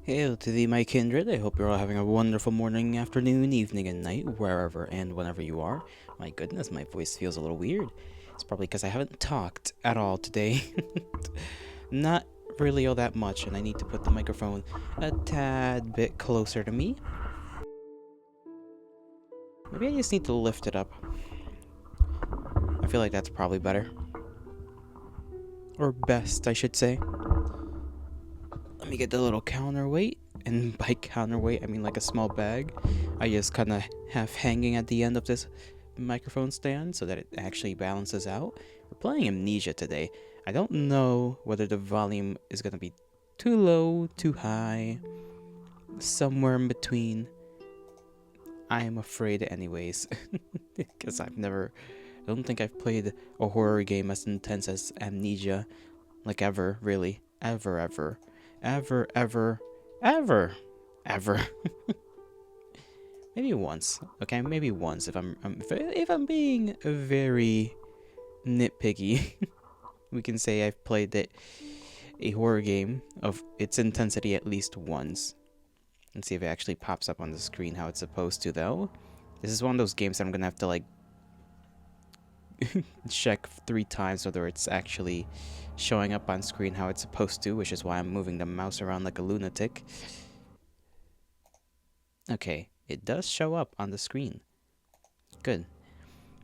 Hail to thee, my kindred. I hope you're all having a wonderful morning, afternoon, evening, and night, wherever and whenever you are. My goodness, my voice feels a little weird. It's probably because I haven't talked at all today. Not really all that much, and I need to put the microphone a tad bit closer to me. Maybe I just need to lift it up. I feel like that's probably better. Or best, I should say. Let me get the little counterweight. And by counterweight, I mean like a small bag. I just kind of have hanging at the end of this microphone stand so that it actually balances out. We're playing Amnesia today. I don't know whether the volume is going to be too low, too high, somewhere in between. I am afraid anyways. Because I don't think I've played a horror game as intense as Amnesia. Like ever, really. Ever, ever. Ever, ever, ever, ever. Maybe once, okay? Maybe once if I'm being very nitpicky. We can say I've played a horror game of its intensity at least once. Let's see if it actually pops up on the screen how it's supposed to, though. This is one of those games that I'm gonna have to like check 3 times whether it's actually showing up on screen how it's supposed to, which is why I'm moving the mouse around like a lunatic. Okay, it does show up on the screen. Good.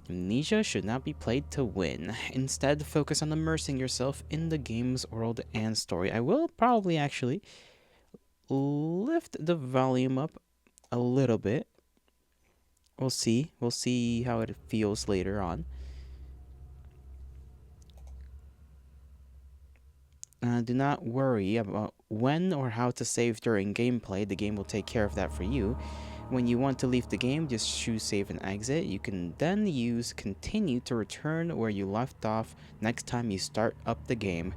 Amnesia should not be played to win. Instead, focus on immersing yourself in the game's world and story. I will probably actually lift the volume up a little bit. We'll see. We'll see how it feels later on. Do not worry about when or how to save during gameplay. The game will take care of that for you. When you want to leave the game, just choose save and exit. You can then use continue to return where you left off next time you start up the game.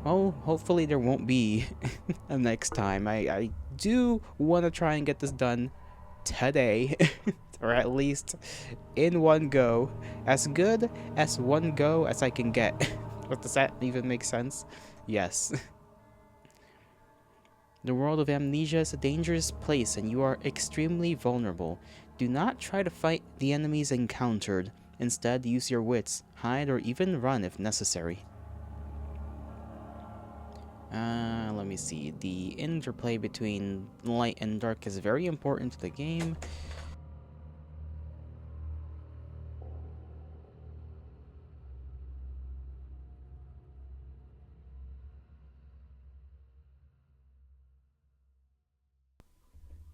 Well, hopefully there won't be a next time. I do want to try and get this done today, or at least in one go. As good as one go as I can get. But does that even make sense? Yes. The world of Amnesia is a dangerous place and you are extremely vulnerable. Do not try to fight the enemies encountered. Instead, use your wits, hide, or even run if necessary. Let me see. The interplay between light and dark is very important to the game.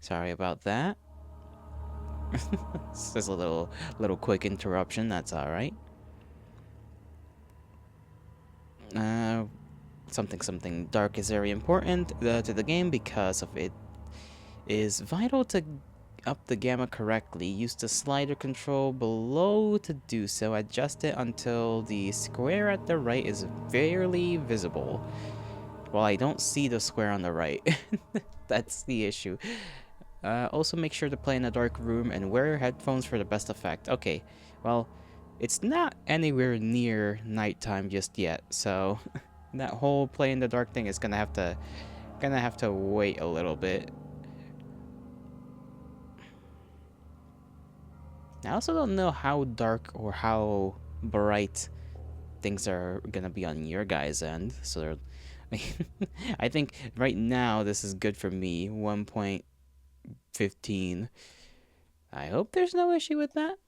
Sorry about that. It's just a little quick interruption. That's all right. Something dark is very important to the game because of it is vital to up the gamma correctly. Use the slider control below to do so. Adjust it until the square at the right is barely visible. Well, I don't see the square on the right. That's the issue. Also make sure to play in a dark room and wear your headphones for the best effect. Okay, well, it's not anywhere near nighttime just yet, so that whole play in the dark thing is gonna have to wait a little bit. I also don't know how dark or how bright things are gonna be on your guys' end. So I think right now this is good for me. 1.15. I hope there's no issue with that.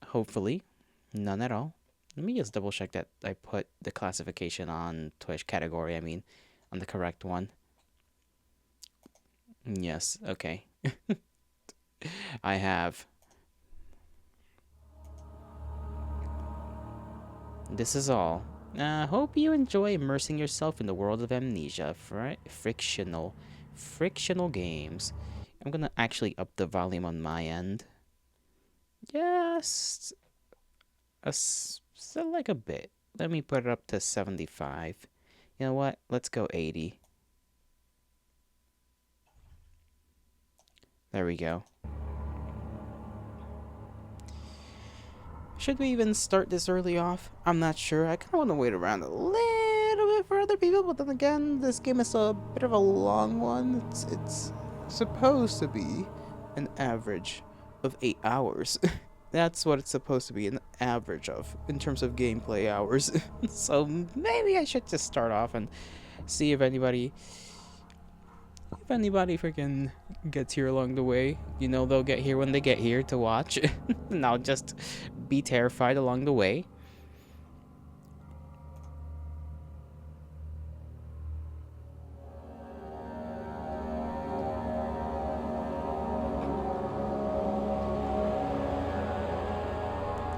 Hopefully, none at all. Let me just double check that I put the classification on Twitch category. I mean, on the correct one. Yes. Okay. I have. This is all. Hope you enjoy immersing yourself in the world of Amnesia. Frictional games. I'm gonna actually up the volume on my end. Just like a bit. Let me put it up to 75. You know what? Let's go 80. There we go. Should we even start this early off? I'm not sure. I kind of want to wait around a little bit for other people, but then again, this game is a bit of a long one. It's supposed to be an average of 8 hours. That's what it's supposed to be, an average of, in terms of gameplay hours. So maybe I should just start off and see if anybody freaking gets here along the way. You know, they'll get here when they get here to watch. And I'll just be terrified along the way.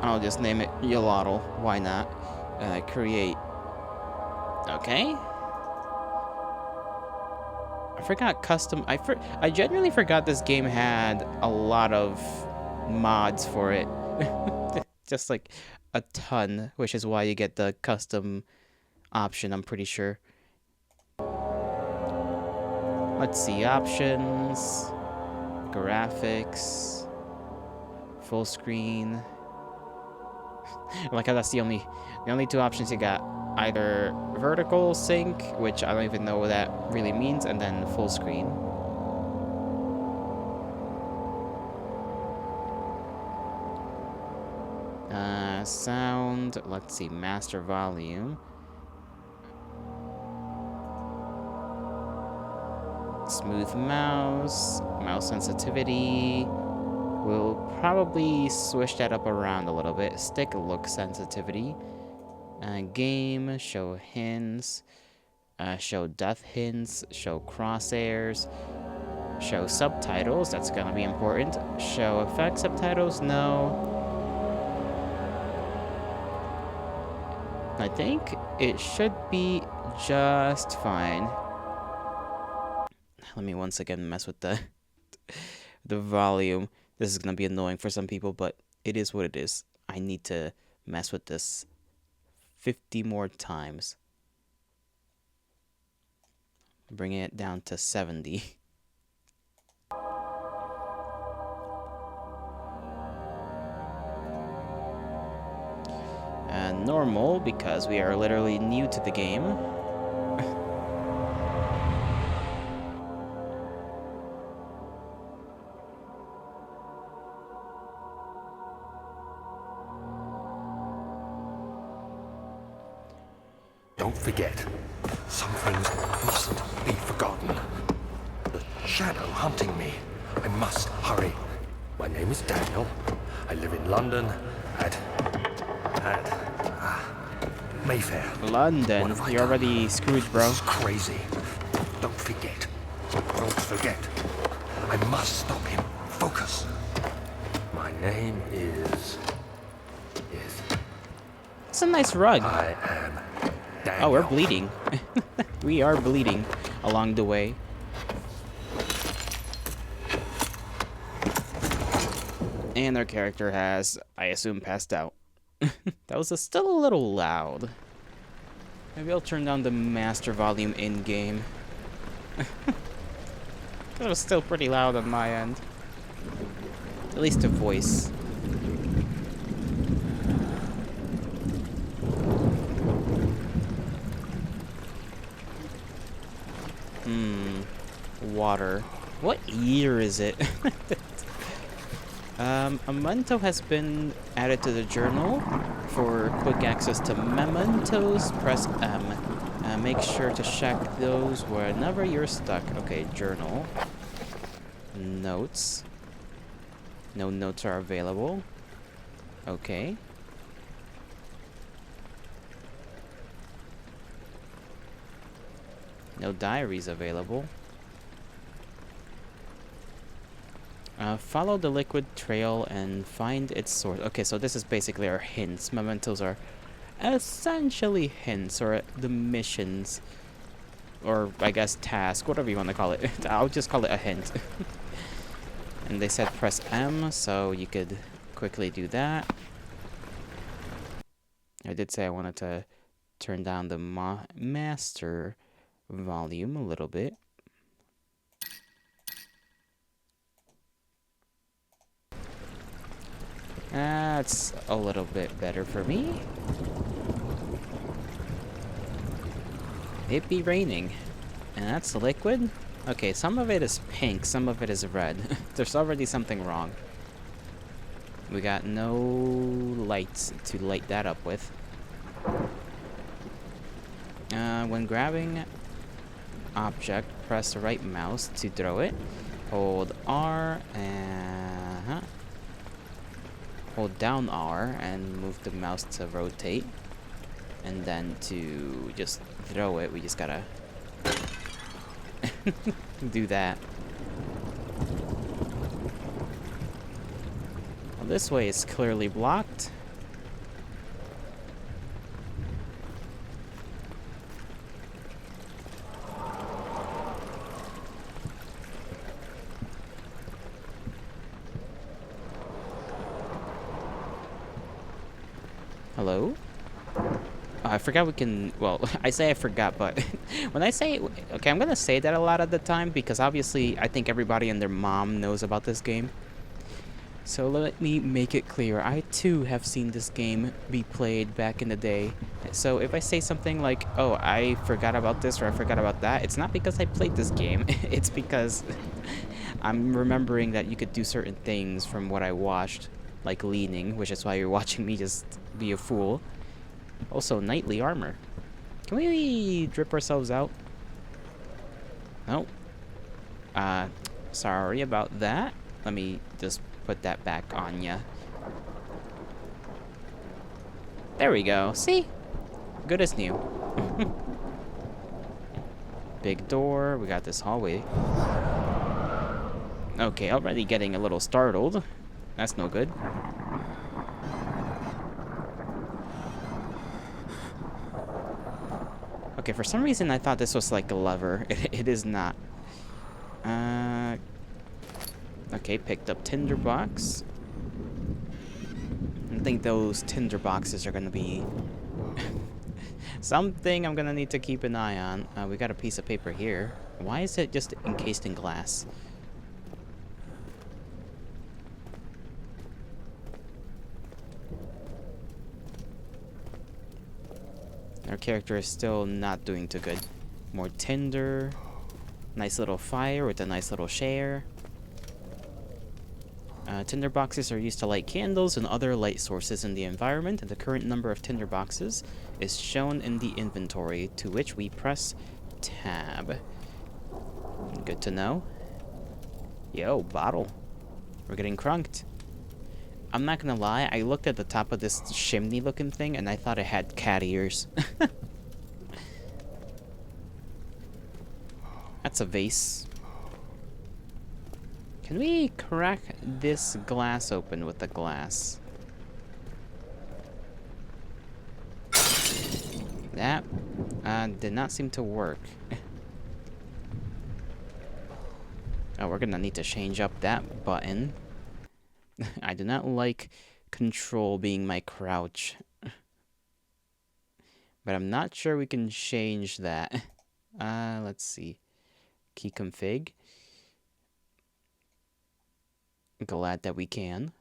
I'll just name it Yolotl. Why not? Create. Okay. I forgot custom. I genuinely forgot this game had a lot of mods for it. Just like a ton, which is why you get the custom option, I'm pretty sure. Let's see, options, graphics, full screen. Like how that's the only two options you got. Either vertical sync, which I don't even know what that really means, and then full screen. Sound, let's see, master volume. Smooth mouse, mouse sensitivity. We'll probably switch that up around a little bit. Stick look sensitivity. Game, show hints, show death hints, show crosshairs, show subtitles, that's gonna be important. Show effect subtitles, no. I think it should be just fine. Let me once again mess with the volume. This is gonna be annoying for some people, but it is what it is. I need to mess with this 50 more times. Bring it down to 70. And normal, because we are literally new to the game. Don't forget, some things mustn't be forgotten. The shadow hunting me. I must hurry. My name is Daniel. I live in London at Mayfair. London? You're already screwed, bro. This is crazy. Don't forget. Don't forget. I must stop him. Focus. My name is... It's a nice rug. I am Daniel. Oh, we're bleeding. We are bleeding along the way. And our character has, I assume, passed out. That was still a little loud. Maybe I'll turn down the master volume in-game. It was still pretty loud on my end. At least the voice. Water. What year is it? A memento has been added to the journal. For quick access to mementos, press M. Make sure to check those whenever you're stuck. Okay, journal. Notes. No notes are available. Okay. No diaries available. Follow the liquid trail and find its source. Okay, so this is basically our hints. Mementos are essentially hints, or the missions. Or, I guess, task, whatever you want to call it. I'll just call it a hint. And they said press M, so you could quickly do that. I did say I wanted to turn down the master volume a little bit. That's a little bit better for me. it be raining. And that's liquid? Okay, some of it is pink, some of it is red. There's already something wrong. We got no lights to light that up with. When grabbing object, press the right mouse to throw it. Hold R and hold down R and move the mouse to rotate. And then to just throw it, we just gotta do that. Well, this way is clearly blocked. Hello? I forgot we can, well, I say I forgot, but when I say, okay, I'm gonna say that a lot of the time because obviously I think everybody and their mom knows about this game. So let me make it clear, I too have seen this game be played back in the day. So if I say something like, oh, I forgot about this or I forgot about that, it's not because I played this game, it's because I'm remembering that you could do certain things from what I watched, like leaning, which is why you're watching me just be a fool. Also, knightly armor. Can we drip ourselves out? Nope. Sorry about that. Let me just put that back on ya. There we go. See? Good as new. Big door. We got this hallway. Okay, already getting a little startled. That's no good. Okay, for some reason I thought this was like a lever. It is not. Okay, picked up tinder box. I think those tinder boxes are gonna be something I'm gonna need to keep an eye on. We got a piece of paper here. Why is it just encased in glass? Our character is still not doing too good. More tinder. Nice little fire with a nice little share. Tinder boxes are used to light candles and other light sources in the environment, and the current number of tinder boxes is shown in the inventory, to which we press tab. Good to know. Yo, bottle. We're getting crunked. I'm not gonna lie, I looked at the top of this chimney looking thing and I thought it had cat ears. That's a vase. Can we crack this glass open with the glass? That did not seem to work. Oh, we're gonna need to change up that button. I do not like control being my crouch. But I'm not sure we can change that. Let's see. Key config. Glad that we can.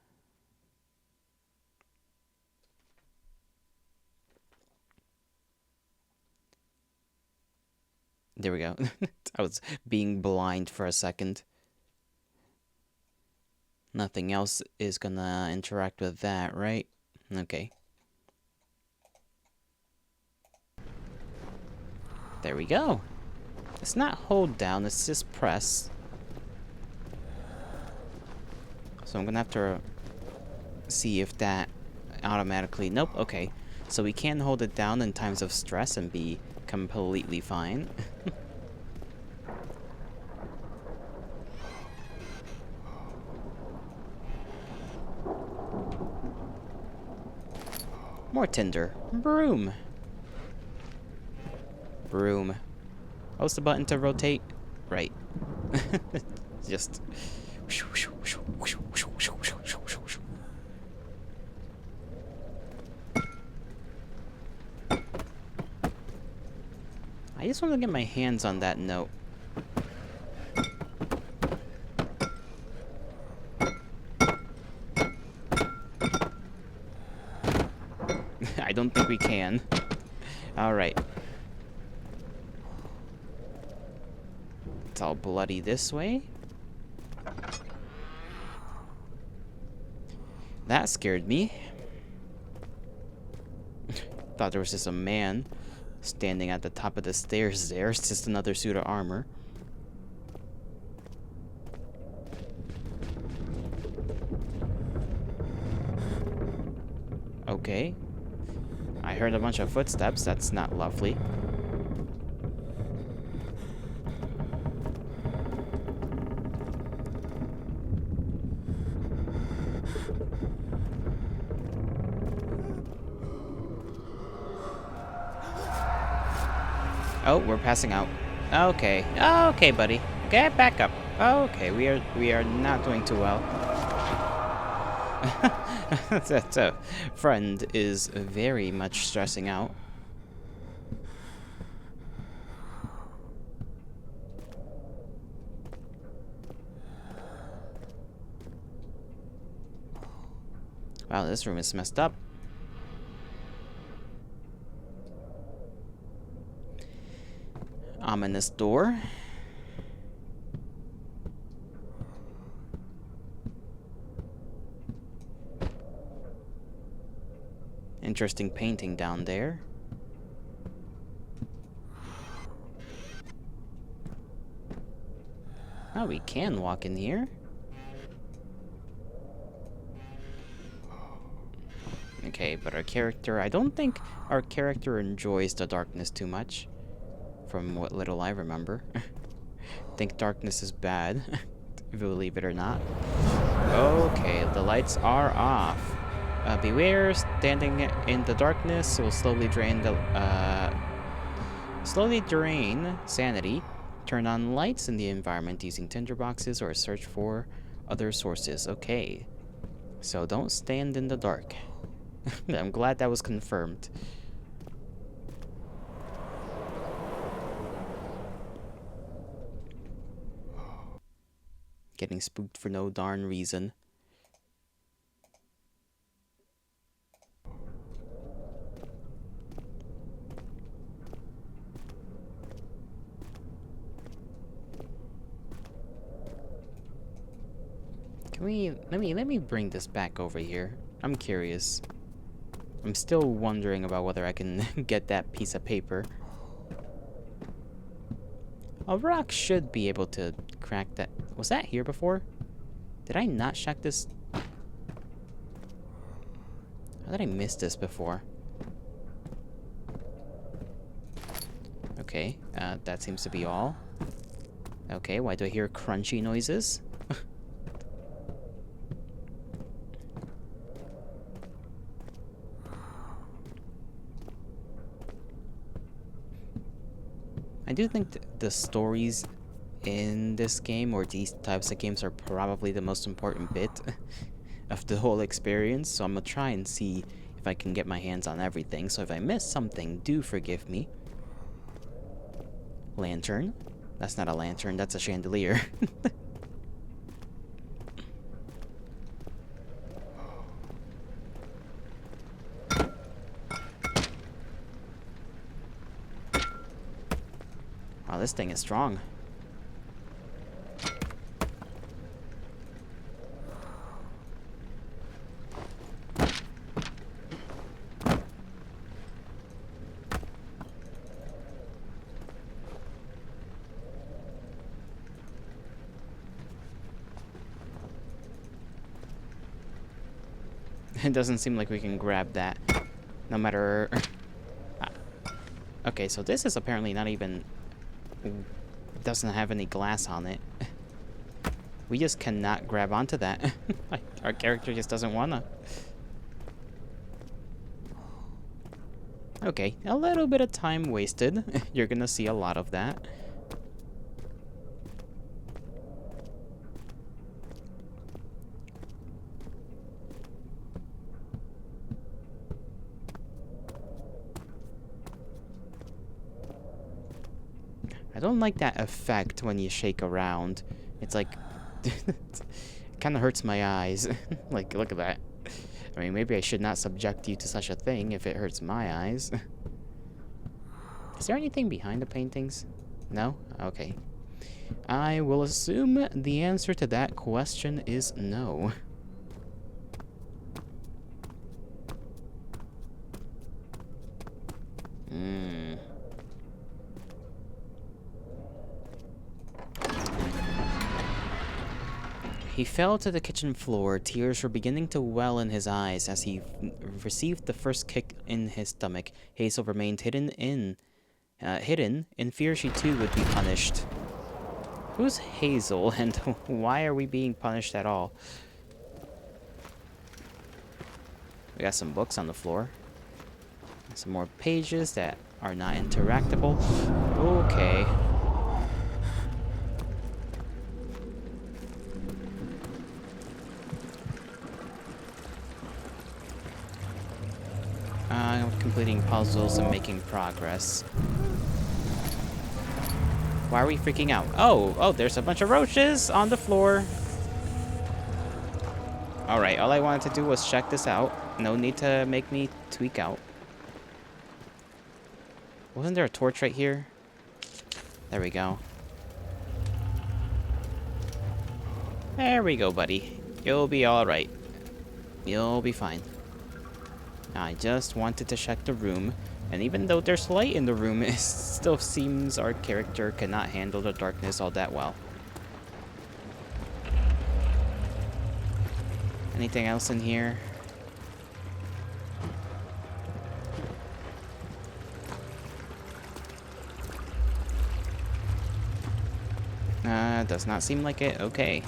There we go. I was being blind for a second. Nothing else is gonna interact with that, right? Okay. There we go. It's not hold down, it's just press. So I'm gonna have to see if that automatically... Nope, okay. So we can hold it down in times of stress and be completely fine. More tinder. Broom. Broom. What's the button to rotate? Right. Just... I just want to get my hands on that note. I don't think we can. Alright. all bloody this way. That scared me. Thought there was just a man standing at the top of the stairs there. It's just another suit of armor. Okay. I heard a bunch of footsteps. That's not lovely. Oh, we're passing out. Okay. Okay, buddy. Get back up. Okay, we are not doing too well. That friend is very much stressing out. Wow, this room is messed up. Ominous door. Interesting painting down there. Oh, we can walk in here. Okay, but our character... I don't think our character enjoys the darkness too much. From what little I remember. I think darkness is bad. If you believe it or not. Okay, the lights are off. Beware, standing in the darkness will slowly drain sanity. Turn on lights in the environment using tinderboxes or search for other sources. Okay, so don't stand in the dark. I'm glad that was confirmed. Getting spooked for no darn reason. Let me bring this back over here. I'm curious. I'm still wondering about whether I can get that piece of paper. A rock should be able to crack that. Was that here before? Did I not check this? How did I miss this before? Okay, that seems to be all. Okay, why do I hear crunchy noises? I do think the stories in this game, or these types of games, are probably the most important bit of the whole experience, so I'm gonna try and see if I can get my hands on everything. So if I miss something, do forgive me. Lantern. That's not a lantern, that's a chandelier. Wow, this thing is strong. It doesn't seem like we can grab that. No matter... Okay, so this is apparently not even... doesn't have any glass on it. We just cannot grab onto that. Our character just doesn't wanna. Okay, a little bit of time wasted. You're gonna see a lot of that. I don't like that effect when you shake around. It's like... it kind of hurts my eyes. Like, look at that. I mean, maybe I should not subject you to such a thing if it hurts my eyes. Is there anything behind the paintings? No? Okay. I will assume the answer to that question is no. Hmm. He fell to the kitchen floor. Tears were beginning to well in his eyes as he received the first kick in his stomach. Hazel remained hidden in fear she too would be punished. Who's Hazel, and why are we being punished at all? We got some books on the floor. Some more pages that are not interactable. Okay. Completing puzzles and making progress. Why are we freaking out? Oh, there's a bunch of roaches on the floor. Alright, all I wanted to do was check this out. No need to make me tweak out. Wasn't there a torch right here? There we go. There we go, buddy. You'll be alright. You'll be fine. I just wanted to check the room, and even though there's light in the room, it still seems our character cannot handle the darkness all that well. Anything else in here? Does not seem like it. Okay.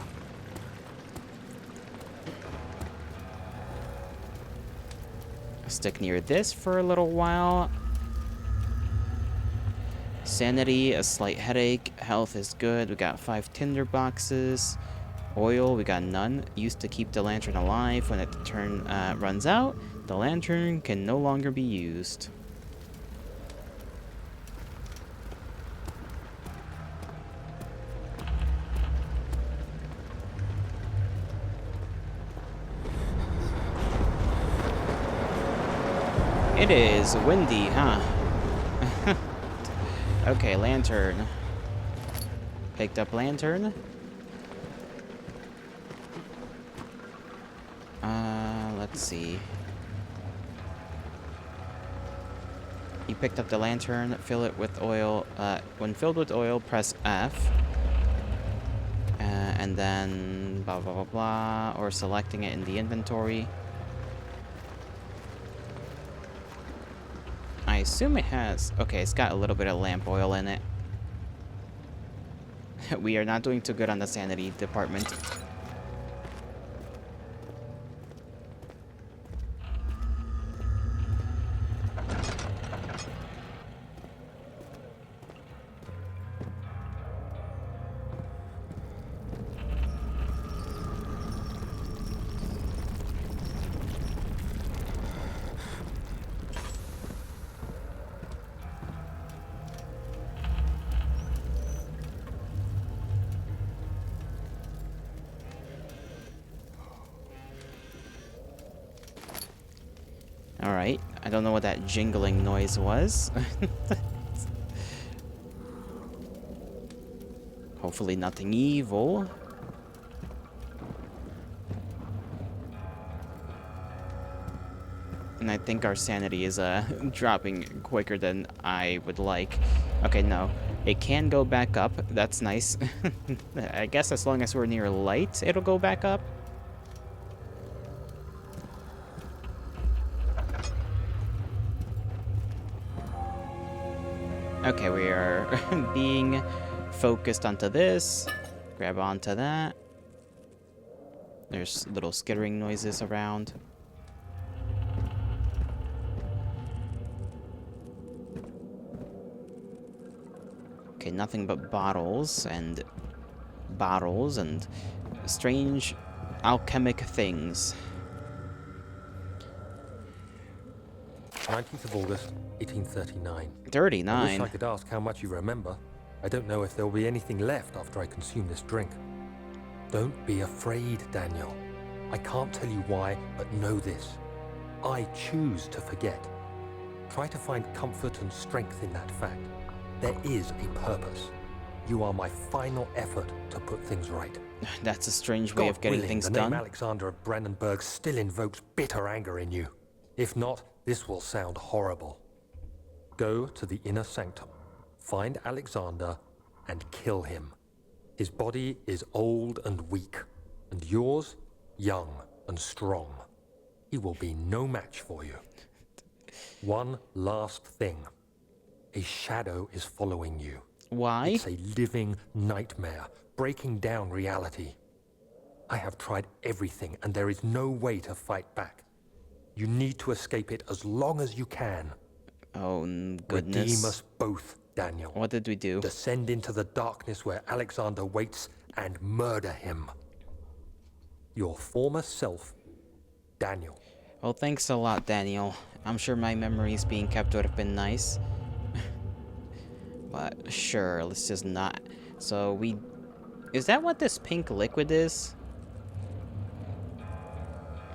Stick near this for a little while. Sanity, a slight headache. Health is good. We got 5 tinder boxes. Oil, we got none. Used to keep the lantern alive. When it runs out, the lantern can no longer be used. It is windy, huh? Okay, lantern. Picked up lantern. Let's see. You picked up the lantern, fill it with oil. When filled with oil, press F. And then blah, blah, blah, blah, or selecting it in the inventory. I assume it has... Okay, it's got a little bit of lamp oil in it. We are not doing too good on the sanity department. Alright, I don't know what that jingling noise was. Hopefully nothing evil. And I think our sanity is dropping quicker than I would like. Okay, no. It can go back up. That's nice. I guess as long as we're near light, it'll go back up. Okay, we are being focused onto this. Grab onto that. There's little skittering noises around. Okay, nothing but bottles and strange alchemic things. 19th of August, 1839. 39. I wish I could ask how much you remember. I don't know if there'll be anything left after I consume this drink. Don't be afraid, Daniel. I can't tell you why, but know this. I choose to forget. Try to find comfort and strength in that fact. There is a purpose. You are my final effort to put things right. That's a strange way God of getting willing, things the name done. Alexander of Brandenburg still invokes bitter anger in you. If not, this will sound horrible. Go to the inner sanctum, find Alexander, and kill him. His body is old and weak, and yours, young and strong. He will be no match for you. One last thing. A shadow is following you. Why? It's a living nightmare, breaking down reality. I have tried everything, and there is no way to fight back. You need to escape it as long as you can. Oh, goodness. Redeem us both, Daniel. What did we do? Descend into the darkness where Alexander waits and murder him. Your former self, Daniel. Well, thanks a lot, Daniel. I'm sure my memories being kept would have been nice. But sure, let's just not. So we... Is that what this pink liquid is?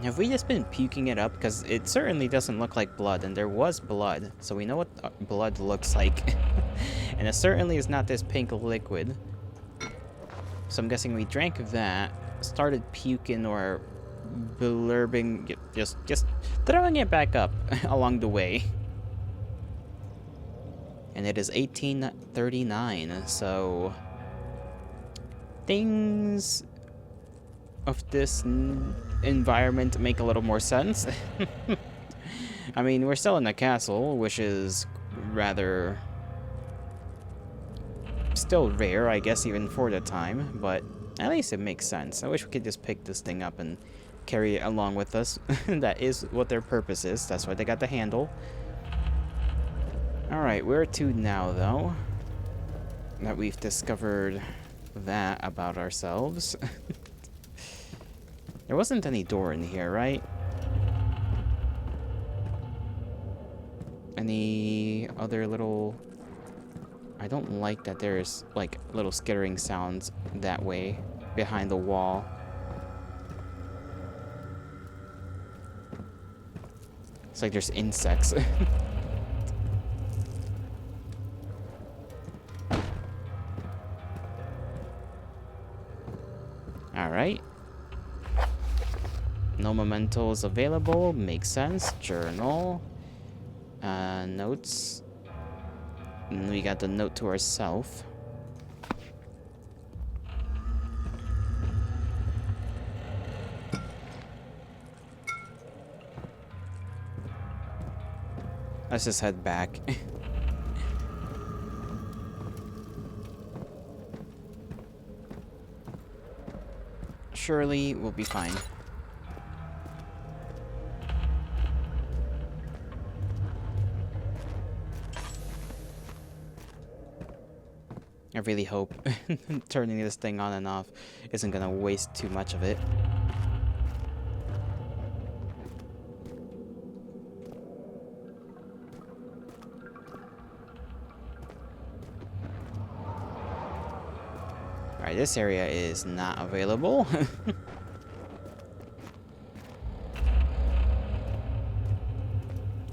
Have we just been puking it up? Because it certainly doesn't look like blood, and there was blood. So we know what blood looks like. And it certainly is not this pink liquid. So I'm guessing we drank that, started puking or blurbing, just throwing it back up along the way. And it is 1839, so things of this environment make a little more sense. I mean, we're still in a castle, which is rather still rare, I guess, even for the time, but at least it makes sense. I wish we could just pick this thing up and carry it along with us. That is what their purpose is. That's why they got the handle. Alright, where to now, though? That we've discovered that about ourselves. There wasn't any door in here, right? Any other little... I don't like that there's, like, little skittering sounds that way, behind the wall. It's like there's insects. Alright. No mementos available. Makes sense. Journal. Notes. And we got the note to ourselves. Let's just head back. Surely we'll be fine. I really hope turning this thing on and off isn't gonna waste too much of it. Alright, this area is not available.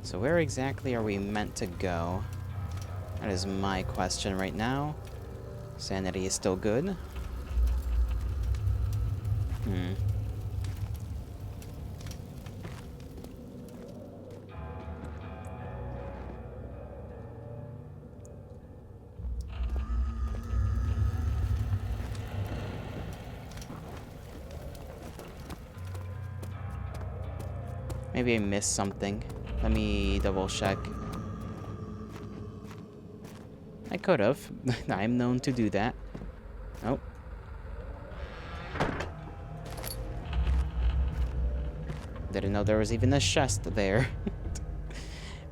So where exactly are we meant to go? That is my question right now. Sanity is still good. Maybe I missed something. Let me double check. I could have. I'm known to do that. Nope. Didn't know there was even a chest there.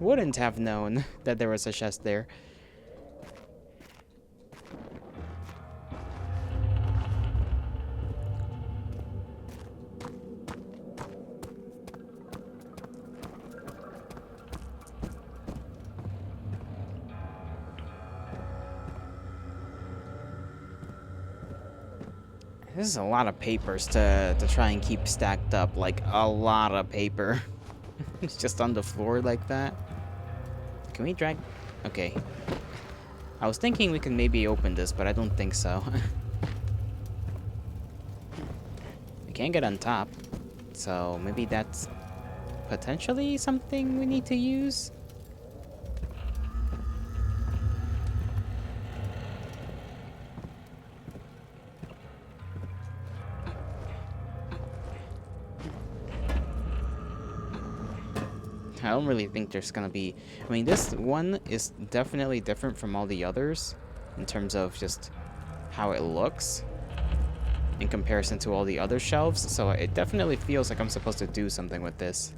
Wouldn't have known that there was a chest there. This is a lot of papers to try and keep stacked up. Like, a lot of paper. It's just on the floor like that. Can we drag... Okay. I was thinking we could maybe open this, but I don't think so. We can't get on top, so maybe that's potentially something we need to use. I don't really think there's gonna be... I mean, this one is definitely different from all the others in terms of just how it looks in comparison to all the other shelves, so it definitely feels like I'm supposed to do something with this.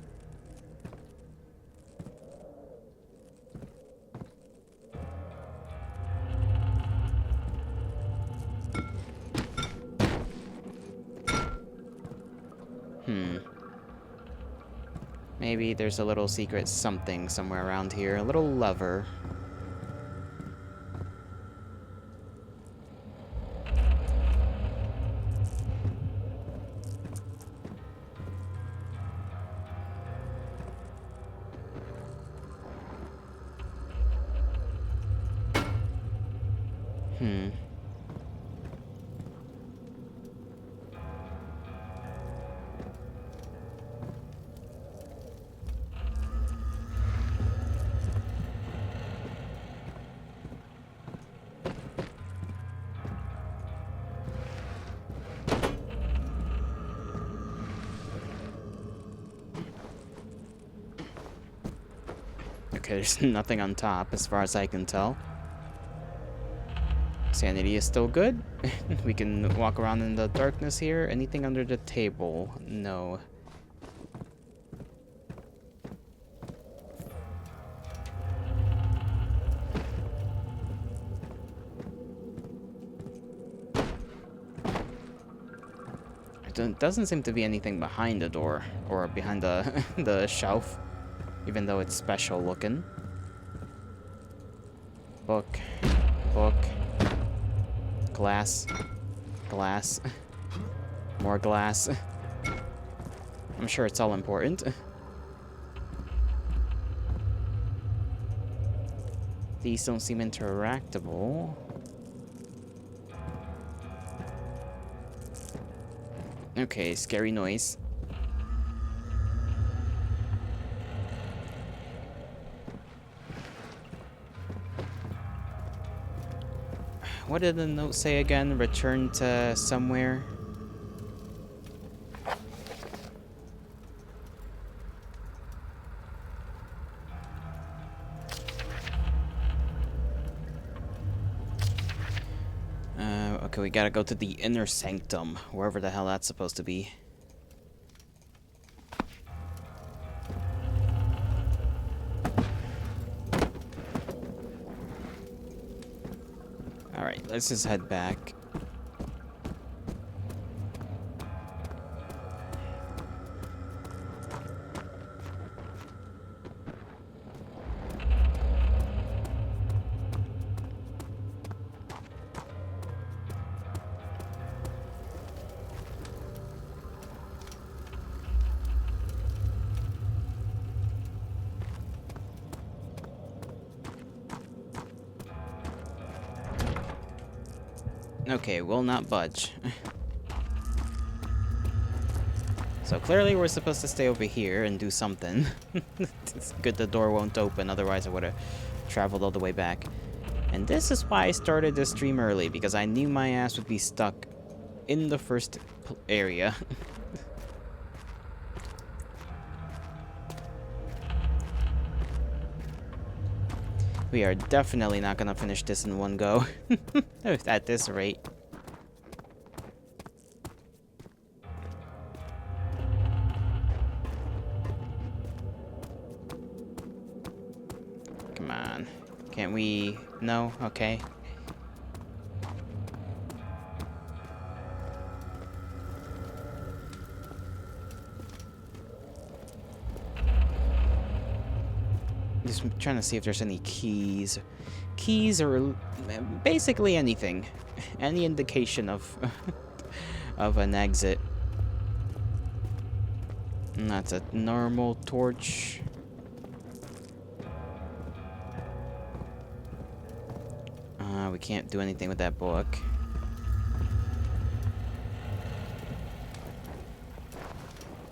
Maybe there's a little secret something somewhere around here. A little lever. Okay, there's nothing on top as far as I can tell. Sanity is still good. We can walk around in the darkness here. Anything under the table? No. Doesn't seem to be anything behind the door or behind the the shelf, even though it's special looking. Book, book, glass, glass, more glass. I'm sure it's all important. These don't seem interactable. Okay, scary noise. What did the note say again? Return to somewhere? Okay, we gotta go to the inner sanctum, wherever the hell that's supposed to be. Alright, let's just head back. Okay, will not budge. So clearly we're supposed to stay over here and do something. It's good the door won't open, otherwise I would have traveled all the way back. And this is why I started this stream early, because I knew my ass would be stuck in the first area. We are definitely not gonna finish this in one go. At this rate. Come on. Can't we... No? Okay. Just trying to see if there's any keys. Keys or basically anything. Any indication of of an exit. And that's a normal torch. We can't do anything with that book.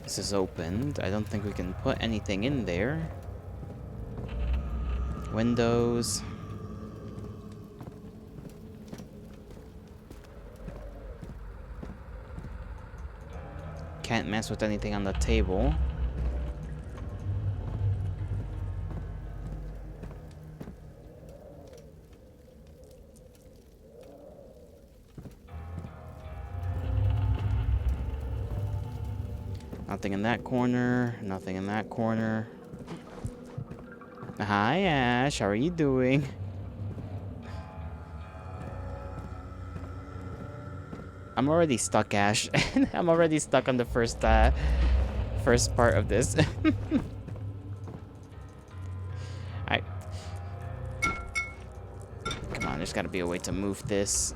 This is opened. I don't think we can put anything in there. Windows. Can't mess with anything on the table. Nothing in that corner. Nothing in that corner. Hi, Ash. How are you doing? I'm already stuck, Ash. I'm already stuck on the first part of this. Alright. Come on, there's gotta be a way to move this.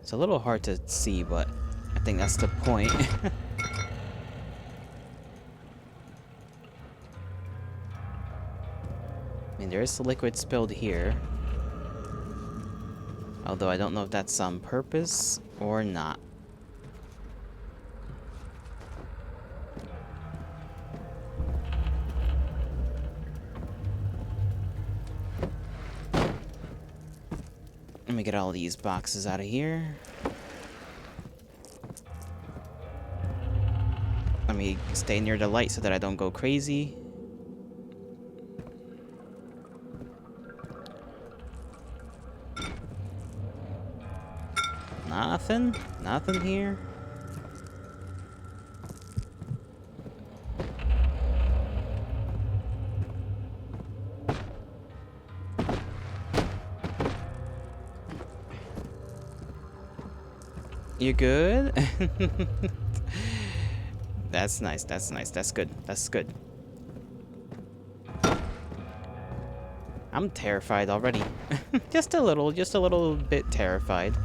It's a little hard to see, but I think that's the point. I mean, there is liquid spilled here. Although I don't know if that's on purpose or not. Let me get all these boxes out of here. Let me stay near the light so that I don't go crazy. Nothing? Nothing here? You good? That's nice, that's nice, that's good, that's good. I'm terrified already. just a little bit terrified.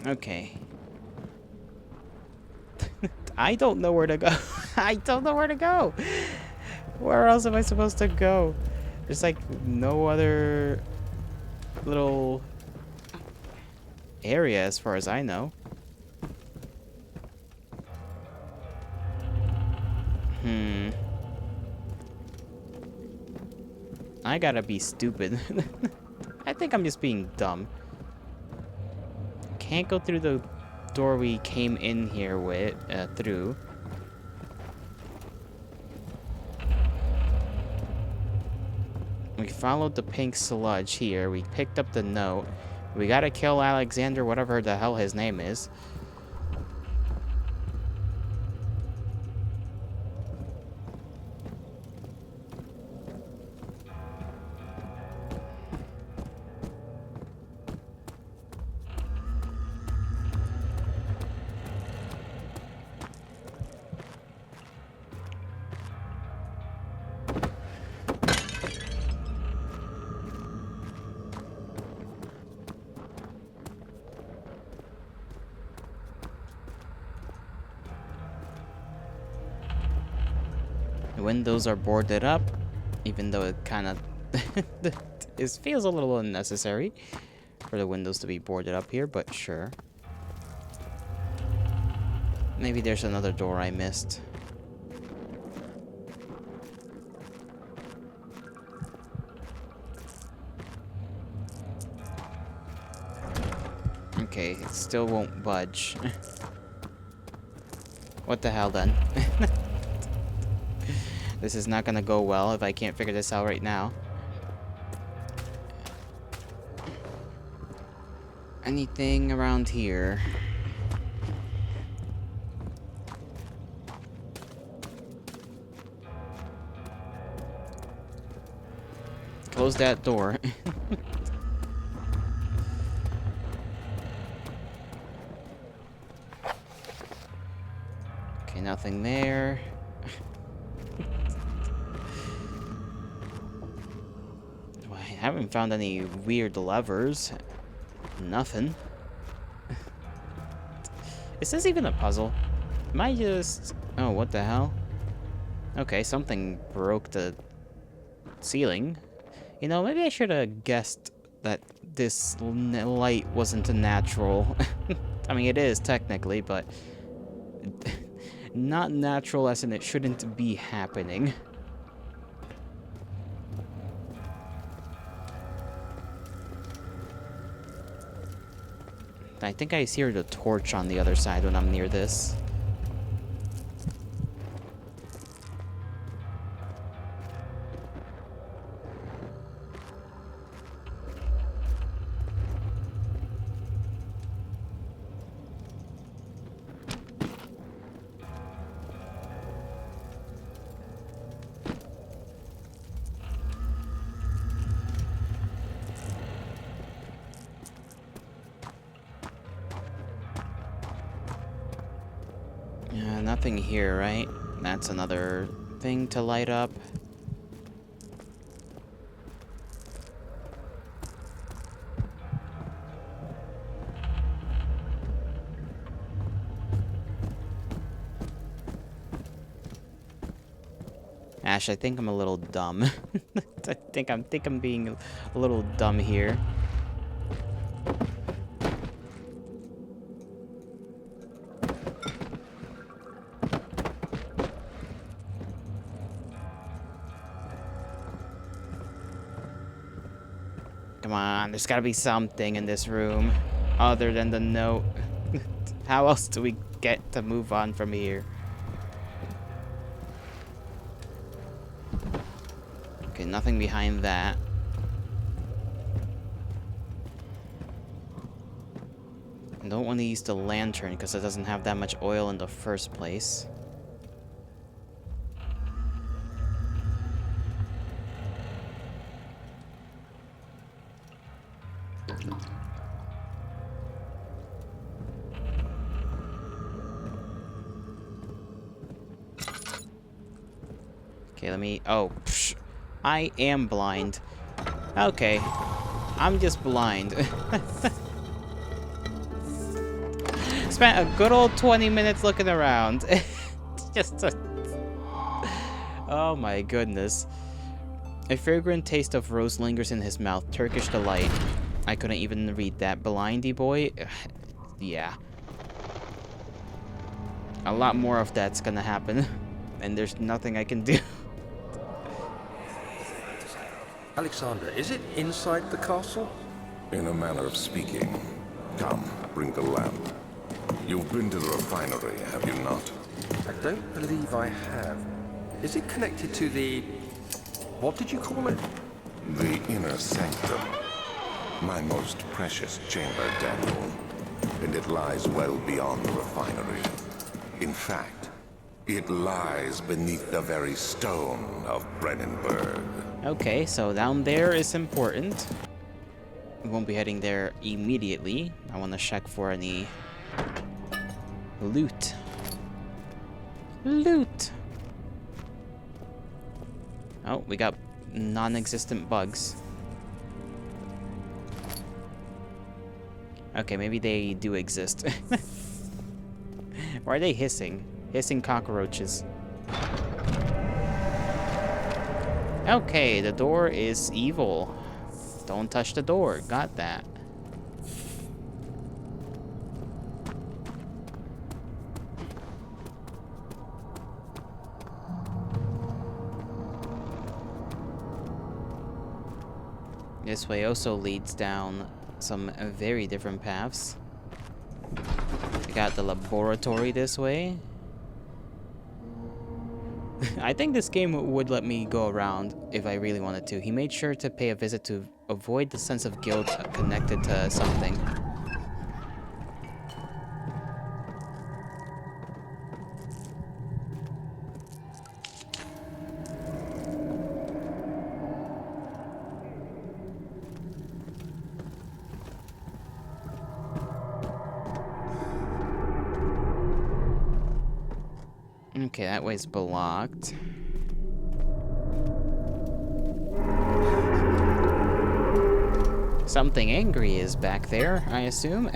Okay. I don't know where to go. I don't know where to go. Where else am I supposed to go? There's like no other little area as far as I know. I gotta be stupid. I think I'm just being dumb. Can't go through the door we came in here with, through. We followed the pink sludge here. We picked up the note. We gotta kill Alexander, whatever the hell his name is. The windows are boarded up, even though it kind of it feels a little unnecessary for the windows to be boarded up here, but sure. Maybe there's another door I missed. Okay, it still won't budge. What the hell then? This is not gonna go well if I can't figure this out right now. Anything around here? Close that door. Okay, nothing there. haven't found any weird levers. Nothing. Is this even a puzzle? Am I just... Oh, what the hell? Okay, something broke the ceiling. You know, maybe I should have guessed that this light wasn't a natural. I mean, it is technically, but not natural as in it shouldn't be happening. I think I hear the torch on the other side when I'm near this. Nothing here, right? That's another thing to light up. Ash, I think I'm a little dumb. I think I'm being a little dumb here. Come on, there's gotta be something in this room other than the note. How else do we get to move on from here? Okay, nothing behind that. I don't want to use the lantern because it doesn't have that much oil in the first place. Okay, let me... Oh, psh, I am blind. Okay, I'm just blind. Spent a good old 20 minutes looking around. Just a... Oh my goodness. A fragrant taste of rose lingers in his mouth. Turkish delight. I couldn't even read that. Blindy boy? Yeah. A lot more of that's gonna happen. And there's nothing I can do. Alexander, is it inside the castle? In a manner of speaking. Come, bring the lamp. You've been to the refinery, have you not? I don't believe I have. Is it connected to the... what did you call it? The inner sanctum. My most precious chamber, Daniel. And it lies well beyond the refinery. In fact, it lies beneath the very stone of Brennenburg. Okay, so down there is important. We won't be heading there immediately. I want to check for any loot. Loot! Oh, we got non-existent bugs. Okay, maybe they do exist. Why are they hissing? Hissing cockroaches. Okay, the door is evil. Don't touch the door. Got that. This way also leads down some very different paths. We got the laboratory this way. I think this game would let me go around if I really wanted to. He made sure to pay a visit to avoid the sense of guilt connected to something. Okay, that way's blocked. Something angry is back there, I assume.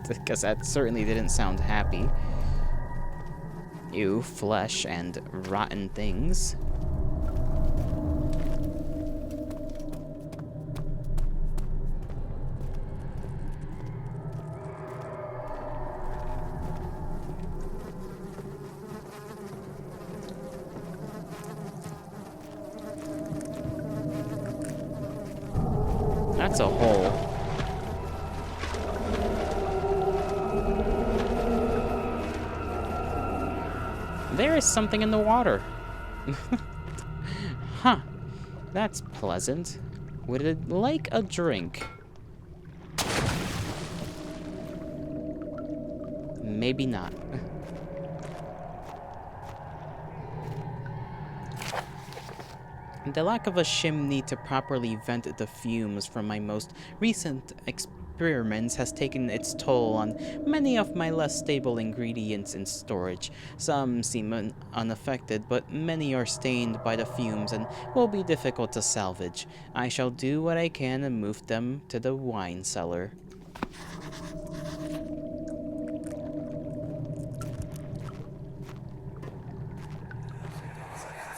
Because that certainly didn't sound happy. Ew, flesh and rotten things. That's a hole. There is something in the water. Huh. That's pleasant. Would it like a drink? Maybe not. The lack of a chimney to properly vent the fumes from my most recent experiments has taken its toll on many of my less stable ingredients in storage. Some seem unaffected, but many are stained by the fumes and will be difficult to salvage. I shall do what I can and move them to the wine cellar.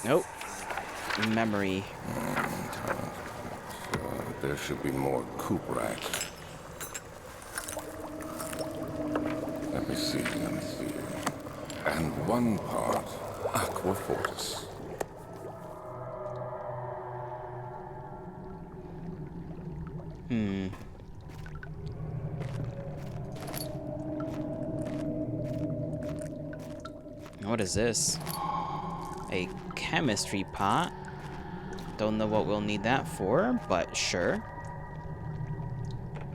Nope. Memory. There should be more coop racks. Let me see. And one part aqua fortis. What is this? A chemistry pot. Don't know what we'll need that for, but sure.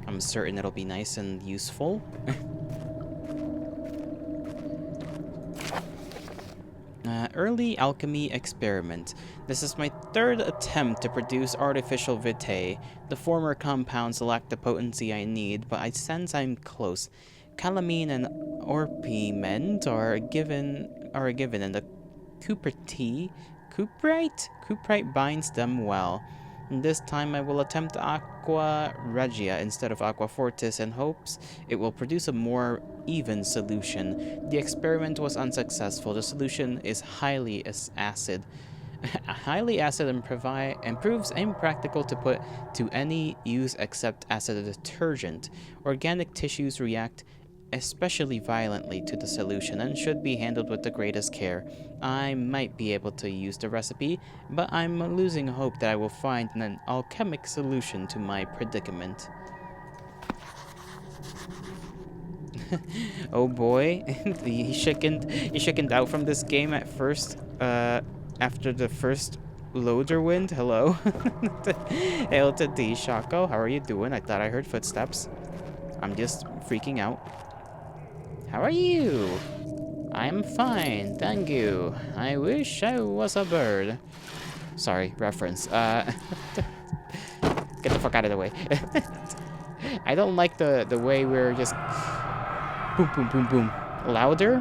I'm certain it'll be nice and useful. Early alchemy experiment. This is my third attempt to produce artificial vitae. The former compounds lack the potency I need, but I sense I'm close. Calamine and orpiment are given, and the cuprite binds them well. And this time I will attempt aqua regia instead of aqua fortis in hopes it will produce a more even solution. The experiment was unsuccessful. The solution is highly acid. Highly acid and proves impractical to put to any use except as a detergent. Organic tissues react especially violently to the solution and should be handled with the greatest care. I might be able to use the recipe, but I'm losing hope that I will find an alchemic solution to my predicament. Oh boy, he chickened out from this game at first, after the first loader wind. Hello. Hail to D, Shako. How are you doing? I thought I heard footsteps. I'm just freaking out. How are you? I'm fine, thank you. I wish I was a bird. Sorry, reference. Get the fuck out of the way. I don't like the way we're just boom, boom, boom, boom. Louder?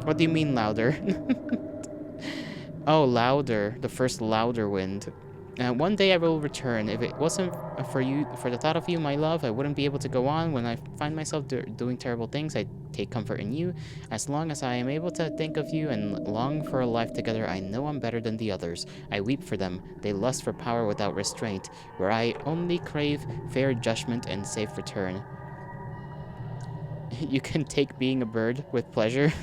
What do you mean louder? Oh, louder. The first louder wind. One day I will return. If it wasn't for the thought of you, my love, I wouldn't be able to go on. When I find myself doing terrible things, I take comfort in you. As long as I am able to think of you and long for a life together, I know I'm better than the others. I weep for them. They lust for power without restraint, where I only crave fair judgment and safe return. You can take being a bird with pleasure.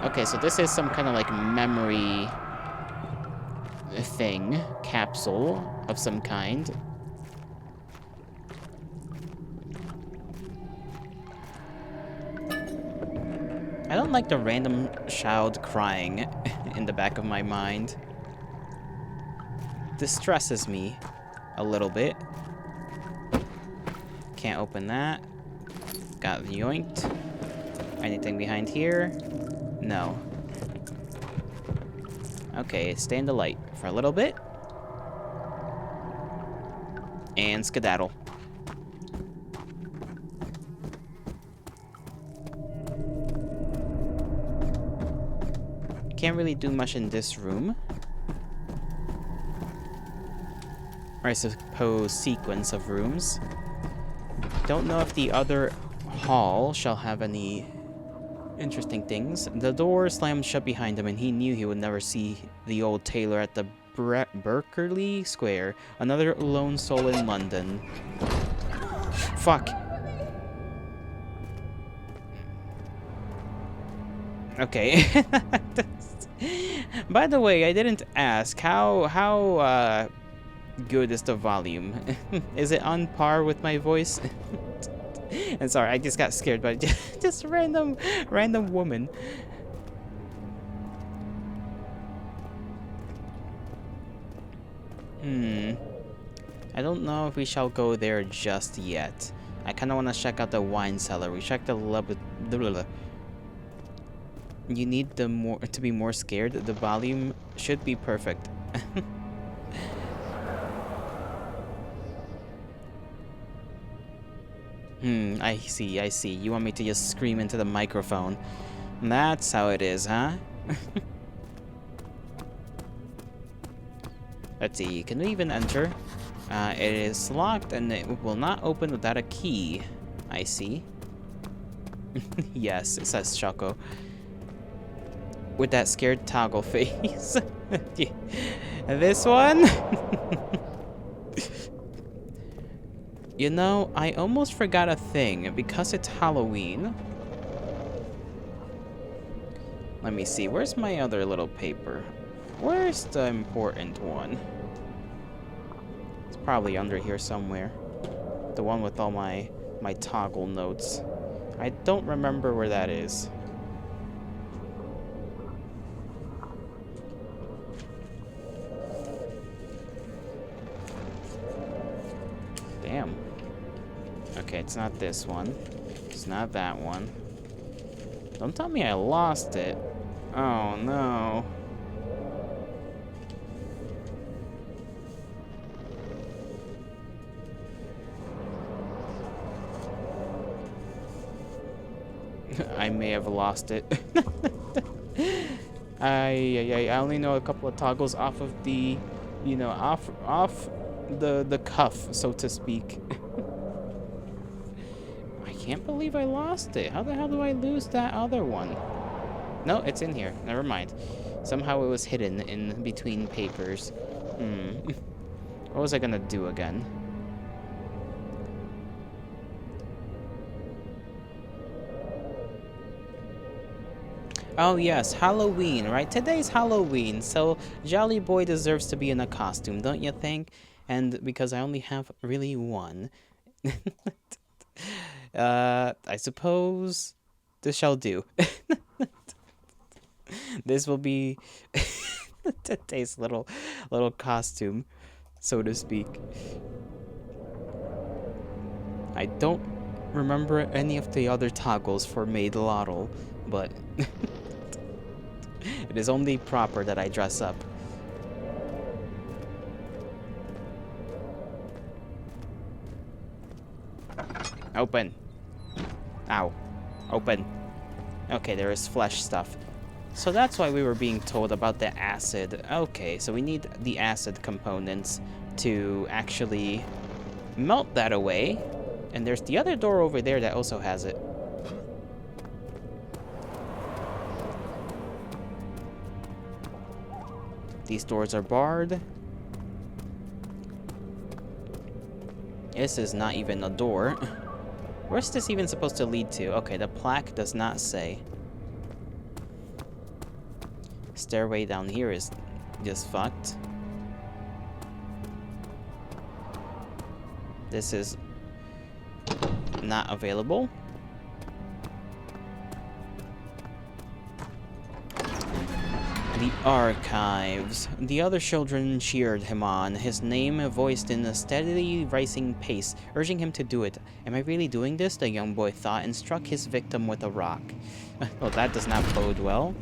Okay, so this is some kind of like memory thing, capsule of some kind. I don't like the random child crying in the back of my mind. Distresses me a little bit. Can't open that. Got yoinked. Anything behind here? No. Okay, stay in the light for a little bit. And skedaddle. Can't really do much in this room. or I suppose sequence of rooms. Don't know if the other hall shall have any interesting things. The door slammed shut behind him, and he knew he would never see the old tailor at the Berkeley Square. Another lone soul in London. Fuck. Okay. By the way, I didn't ask how good is the volume? Is it on par with my voice? And sorry, I just got scared by just random woman. I don't know if we shall go there just yet. I kind of want to check out the wine cellar. We checked the You need to be more scared. The volume should be perfect. I see. You want me to just scream into the microphone. That's how it is, huh? Let's see, can we even enter? It is locked and it will not open without a key. I see. Yes, it says Choco. With that scared toggle face. This one? You know, I almost forgot a thing because it's Halloween. Let me see, where's my other little paper? Where's the important one? It's probably under here somewhere. The one with all my toggle notes. I don't remember where that is. Damn. Okay, it's not this one. It's not that one. Don't tell me I lost it. Oh no. I may have lost it. I only know a couple of toggles off of the, you know, off the cuff, so to speak. I can't believe I lost it. How the hell do I lose that other one? No, it's in here. Never mind. Somehow it was hidden in between papers. What was I gonna do again? Oh yes, Halloween, right? Today's Halloween, so Jolly Boy deserves to be in a costume, don't you think? And because I only have really one. I suppose this shall do. This will be today's little costume, so to speak. I don't remember any of the other toggles for Maid Lottle, but it is only proper that I dress up. Open. Ow. Open. Okay, there is flesh stuff. So that's why we were being told about the acid. Okay, so we need the acid components to actually melt that away. And there's the other door over there that also has it. These doors are barred. This is not even a door. Where's this even supposed to lead to? Okay, the plaque does not say. Stairway down here is just fucked. This is not available. The archives. The other children cheered him on, his name voiced in a steadily rising pace, urging him to do it. Am I really doing this? The young boy thought, and struck his victim with a rock. Well, that does not bode well.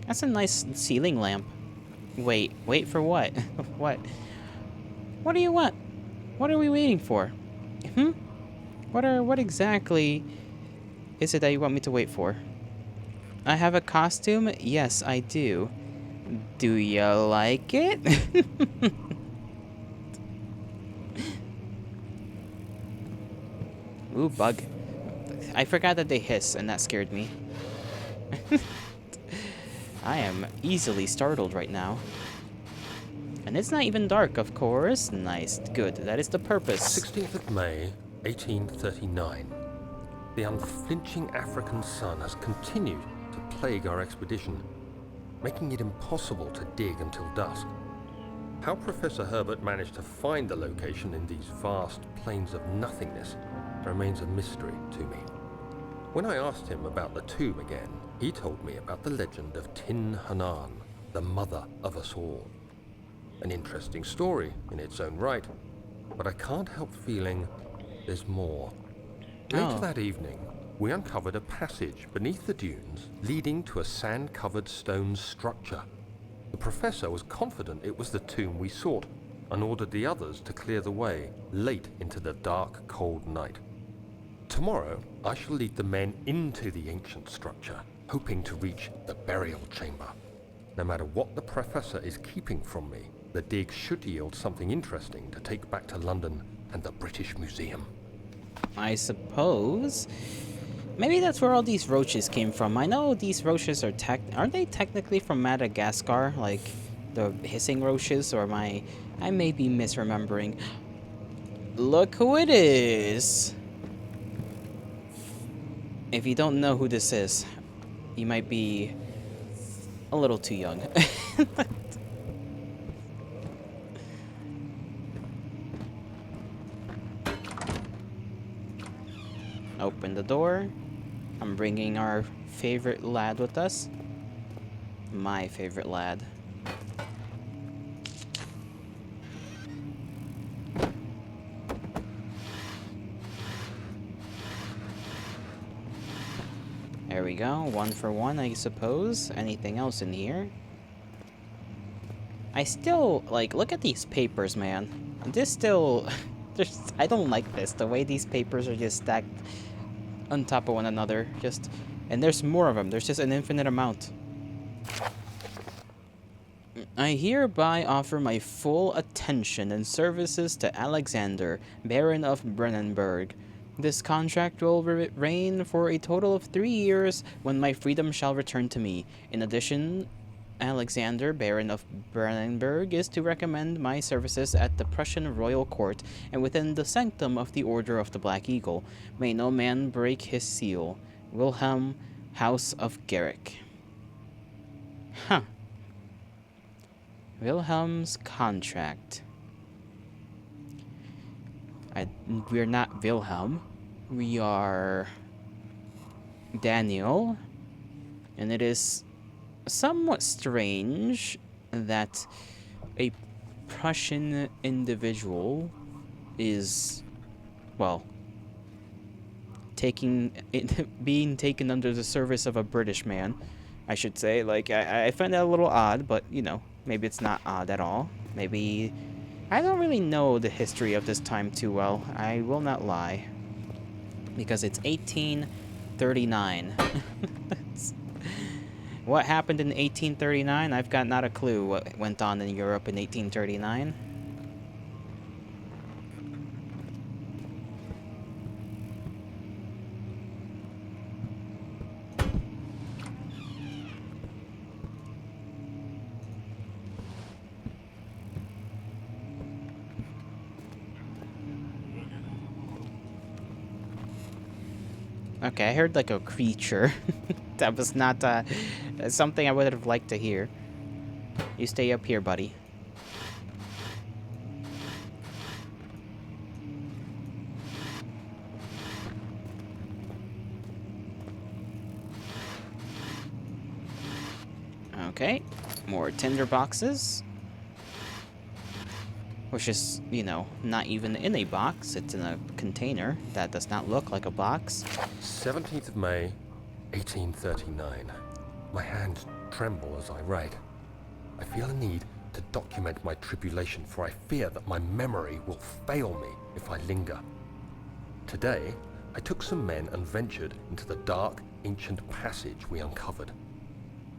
That's a nice ceiling lamp. Wait for what? What do you want? What are we waiting for? What exactly is it that you want me to wait for? I have a costume? Yes, I do. Do you like it? Ooh, bug. I forgot that they hiss, and that scared me. I am easily startled right now. And it's not even dark, of course. Nice. Good. That is the purpose. 16th of May, 1839. The unflinching African sun has continued to plague our expedition, making it impossible to dig until dusk. How Professor Herbert managed to find the location in these vast plains of nothingness remains a mystery to me. When I asked him about the tomb again, he told me about the legend of Tin Hanan, the mother of us all. An interesting story in its own right, but I can't help feeling there's more. Later that evening, we uncovered a passage beneath the dunes leading to a sand-covered stone structure. The professor was confident it was the tomb we sought and ordered the others to clear the way late into the dark, cold night. Tomorrow, I shall lead the men into the ancient structure, hoping to reach the burial chamber. No matter what the professor is keeping from me, the dig should yield something interesting to take back to London and the British Museum. I suppose. Maybe that's where all these roaches came from. I know these roaches are aren't they technically from Madagascar? Like the hissing roaches, or I may be misremembering. Look who it is. If you don't know who this is, you might be a little too young. Open the door. I'm bringing our favorite lad with us. My favorite lad. There we go. 1 for 1, I suppose. Anything else in here? I still, like, look at these papers, man. This still... I don't like this. The way these papers are just stacked on top of one another. And there's more of them. There's just an infinite amount. I hereby offer my full attention and services to Alexander, Baron of Brennenburg. This contract will reign for a total of 3 years, when my freedom shall return to me. In addition, Alexander, Baron of Brennenburg, is to recommend my services at the Prussian royal court and within the sanctum of the Order of the Black Eagle. May no man break his seal. Wilhelm, House of Garrick. Huh. Wilhelm's contract. We're not Wilhelm. We are Daniel. And it is somewhat strange that a Prussian individual is, well, being taken under the service of a British man, I should say. Like, I find that a little odd, but, you know, maybe it's not odd at all. Maybe... I don't really know the history of this time too well. I will not lie. Because it's 1839. What happened in 1839? I've got not a clue what went on in Europe in 1839. Okay, I heard like a creature. That was not something I would have liked to hear. You stay up here, buddy. Okay, more tinder boxes. Which is, you know, not even in a box. It's in a container that does not look like a box. 17th of May, 1839. My hands tremble as I write. I feel a need to document my tribulation, for I fear that my memory will fail me if I linger. Today, I took some men and ventured into the dark, ancient passage we uncovered.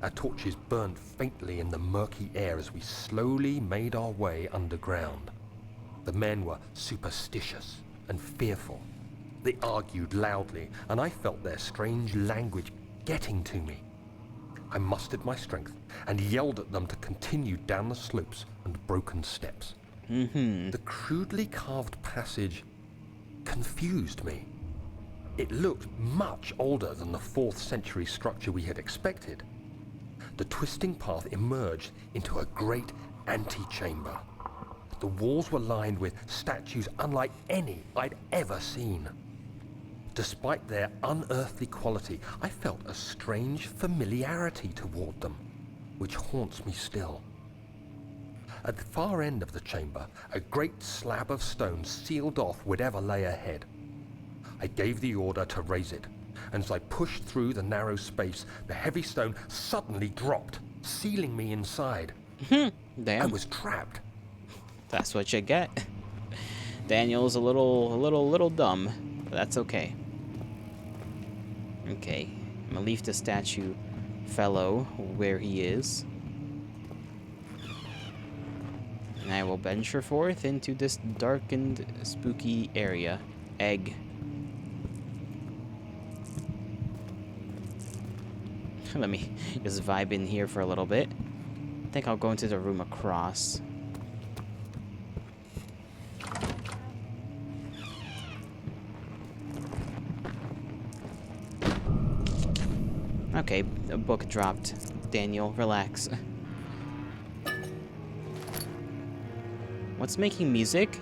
Our torches burned faintly in the murky air as we slowly made our way underground. The men were superstitious and fearful. They argued loudly, and I felt their strange language getting to me. I mustered my strength and yelled at them to continue down the slopes and broken steps. The crudely carved passage confused me. It looked much older than the 4th century structure we had expected. The twisting path emerged into a great antechamber. The walls were lined with statues unlike any I'd ever seen. Despite their unearthly quality, I felt a strange familiarity toward them, which haunts me still. At the far end of the chamber, a great slab of stone sealed off whatever lay ahead. I gave the order to raise it, and as I pushed through the narrow space, the heavy stone suddenly dropped, sealing me inside. Damn. I was trapped. That's what you get. Daniel's a little dumb, but that's okay. Okay, I'm gonna leave the statue fellow where he is. And I will venture forth into this darkened, spooky area. Egg. Let me just vibe in here for a little bit. I think I'll go into the room across. Okay, a book dropped. Daniel, relax. What's making music?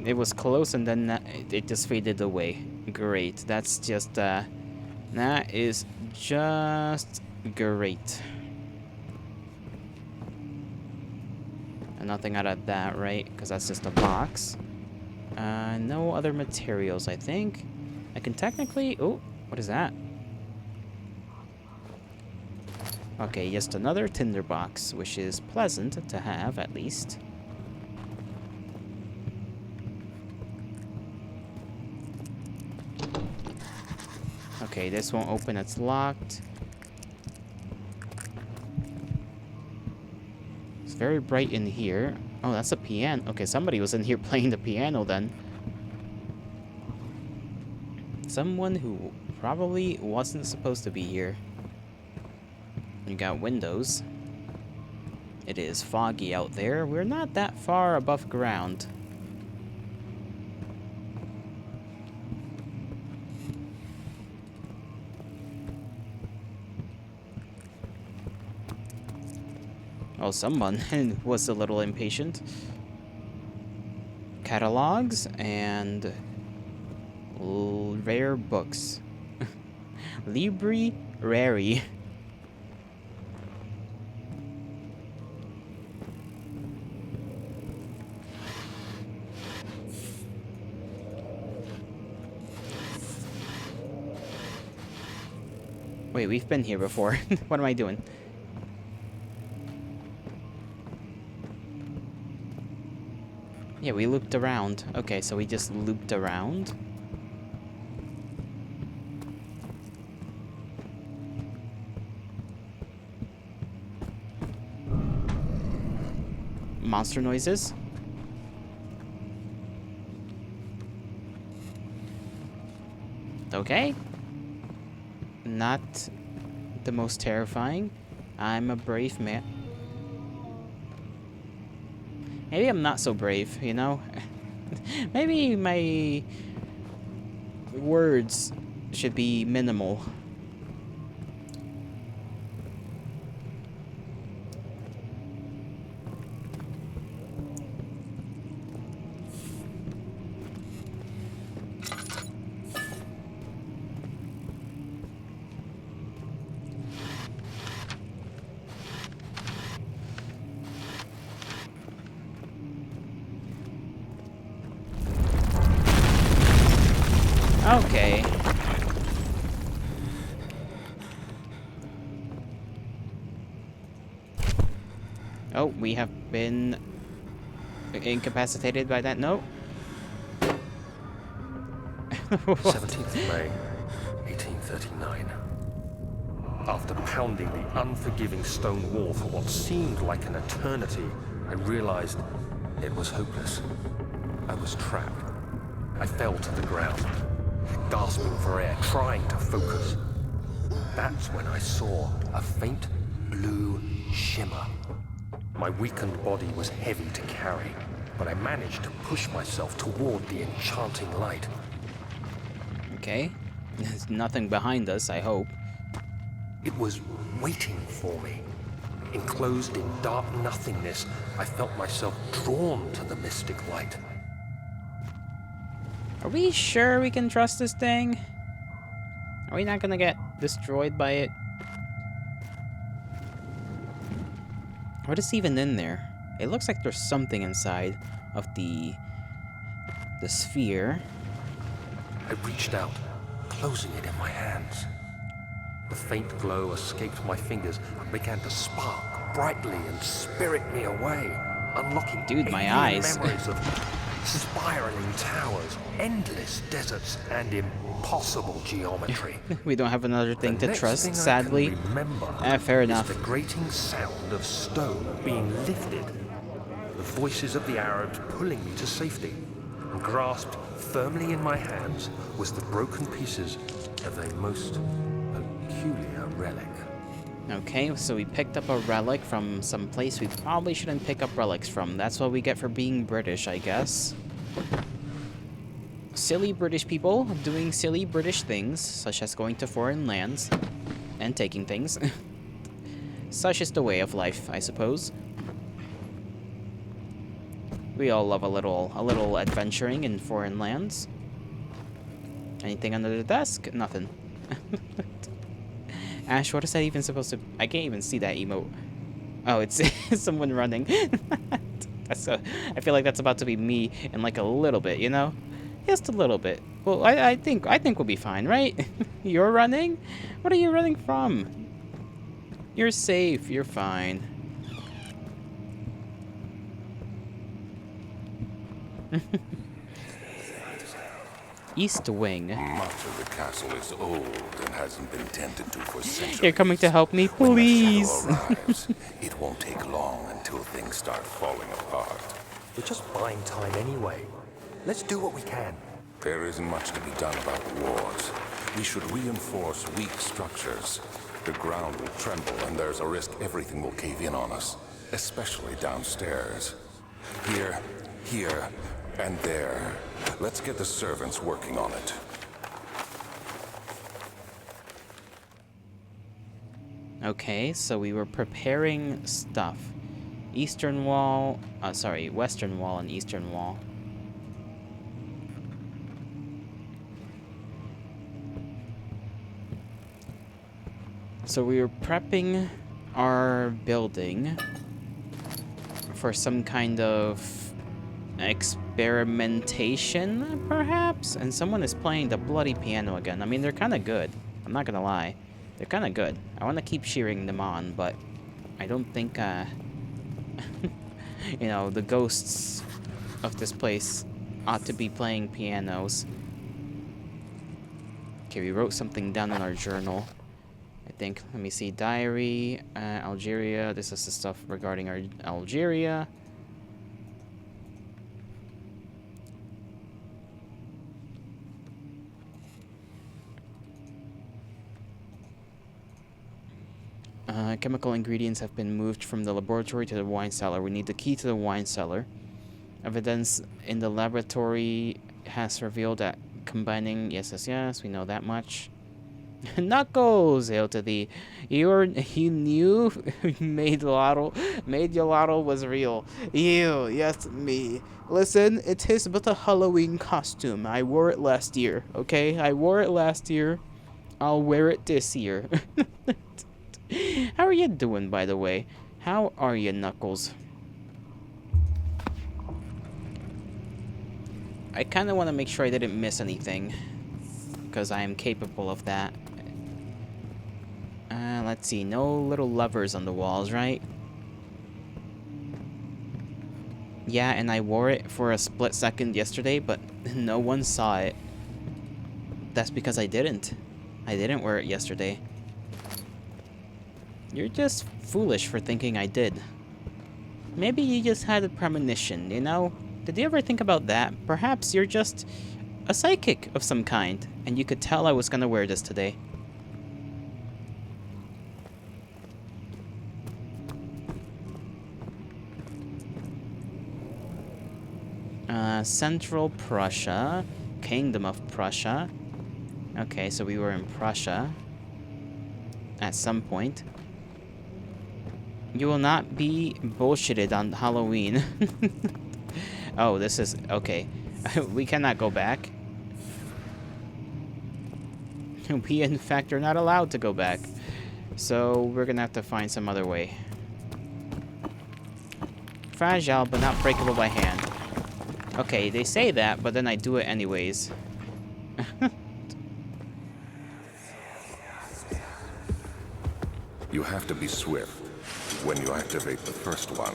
It was close and then it just faded away. Great. That is just great. And nothing out of that, right? Because that's just a box. No other materials, I think. I can technically... Oh, what is that? Okay, just another tinderbox, which is pleasant to have, at least. Okay, this won't open, it's locked. It's very bright in here. Oh, that's a piano. Okay, somebody was in here playing the piano then. Someone who probably wasn't supposed to be here. You got windows. It is foggy out there. We're not that far above ground. Oh, someone was a little impatient. Catalogs and rare books. Libri Rari. Wait, we've been here before. What am I doing? Yeah, we looped around. Okay, so we just looped around. Monster noises. Okay. Not the most terrifying. I'm a brave man. Maybe I'm not so brave, you know? Maybe my words should be minimal. Okay. we have been incapacitated by that note. 17th May, 1839. After pounding the unforgiving stone wall for what seemed like an eternity, I realized it was hopeless. I was trapped. I fell to the ground, gasping for air, trying to focus. That's when I saw a faint blue shimmer. My weakened body was heavy to carry, but I managed to push myself toward the enchanting light. Okay. There's nothing behind us, I hope. It was waiting for me. Enclosed in dark nothingness, I felt myself drawn to the mystic light. Are we sure we can trust this thing? Are we not gonna get destroyed by it? What is even in there? It looks like there's something inside of the sphere. I reached out, closing it in my hands. The faint glow escaped my fingers and began to spark brightly and spirit me away, unlocking Dude, my alien eyes. memories of spiraling towers, endless deserts, and impossible geometry. We don't have another thing The to next trust, thing sadly. I can remember Fair is enough. the grating sound of stone being lifted, the voices of the Arabs pulling me to safety, and grasped firmly in my hands was the broken pieces of a most peculiar relic. Okay, so we picked up a relic from some place we probably shouldn't pick up relics from. That's what we get for being British, I guess. Silly British people doing silly British things, such as going to foreign lands and taking things. Such is the way of life, I suppose. We all love a little adventuring in foreign lands. Anything under the desk? Nothing. Ash, what is that even supposed to... I can't even see that emote. Oh, it's someone running. I feel like that's about to be me in like a little bit, you know? Just a little bit. Well, I think we'll be fine, right? You're running? What are you running from? You're safe. You're fine. East Wing. Much of the castle is old and hasn't been tended to for centuries. You're coming to help me, When the please. shadow arrives, it won't take long until things start falling apart. We're just buying time anyway. Let's do what we can. There isn't much to be done about the walls. We should reinforce weak structures. The ground will tremble and there's a risk everything will cave in on us, especially downstairs. Here, and there. Let's get the servants working on it. Okay, so we were preparing stuff. Eastern wall, western wall and eastern wall. So we were prepping our building for some kind of experimentation, perhaps? And someone is playing the bloody piano again. I mean, they're kind of good. I'm not gonna lie. They're kind of good. I want to keep cheering them on, but I don't think, you know, the ghosts of this place ought to be playing pianos. Okay, we wrote something down in our journal. I think, let me see, diary, Algeria. This is the stuff regarding our Algeria. Chemical ingredients have been moved from the laboratory to the wine cellar. We need the key to the wine cellar. Evidence in the laboratory has revealed that combining... Yes, we know that much. Knuckles, hail to thee. You knew made gelato was real. You, yes, me. Listen, it is but a Halloween costume. I wore it last year, okay? I wore it last year. I'll wear it this year. How are you doing, by the way? How are you, Knuckles? I kind of want to make sure I didn't miss anything, because I am capable of that. Let's see. No little levers on the walls, right? Yeah, and I wore it for a split second yesterday, but no one saw it. That's because I didn't. I didn't wear it yesterday. You're just foolish for thinking I did. Maybe you just had a premonition, you know? Did you ever think about that? Perhaps you're just a psychic of some kind, and you could tell I was gonna wear this today. Central Prussia, Kingdom of Prussia. Okay, so we were in Prussia at some point. You will not be bullshitted on Halloween. Oh, this is... okay. We cannot go back. We, in fact, are not allowed to go back. So, we're gonna have to find some other way. Fragile, but not breakable by hand. Okay, they say that, but then I do it anyways. You have to be swift when you activate the first one.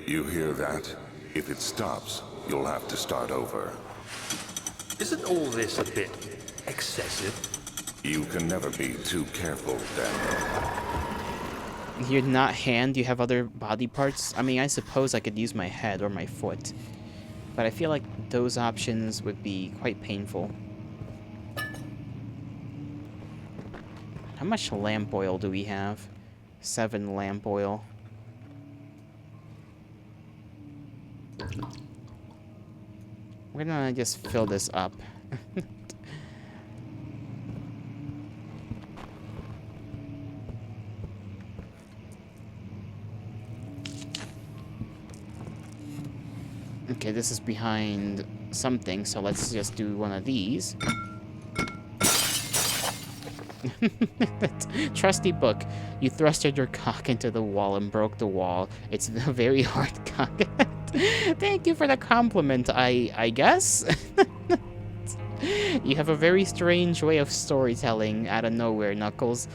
You hear that? If it stops, you'll have to start over. Isn't all this a bit excessive? You can never be too careful, Daniel. You're not hand, you have other body parts? I mean, I suppose I could use my head or my foot. But I feel like those options would be quite painful. How much lamp oil do we have? 7 lamp oil. We're gonna just fill this up. Okay, this is behind something, so let's just do one of these. Trusty book. You thrusted your cock into the wall and broke the wall. It's a very hard cock. Thank you for the compliment, I guess. You have a very strange way of storytelling out of nowhere, Knuckles.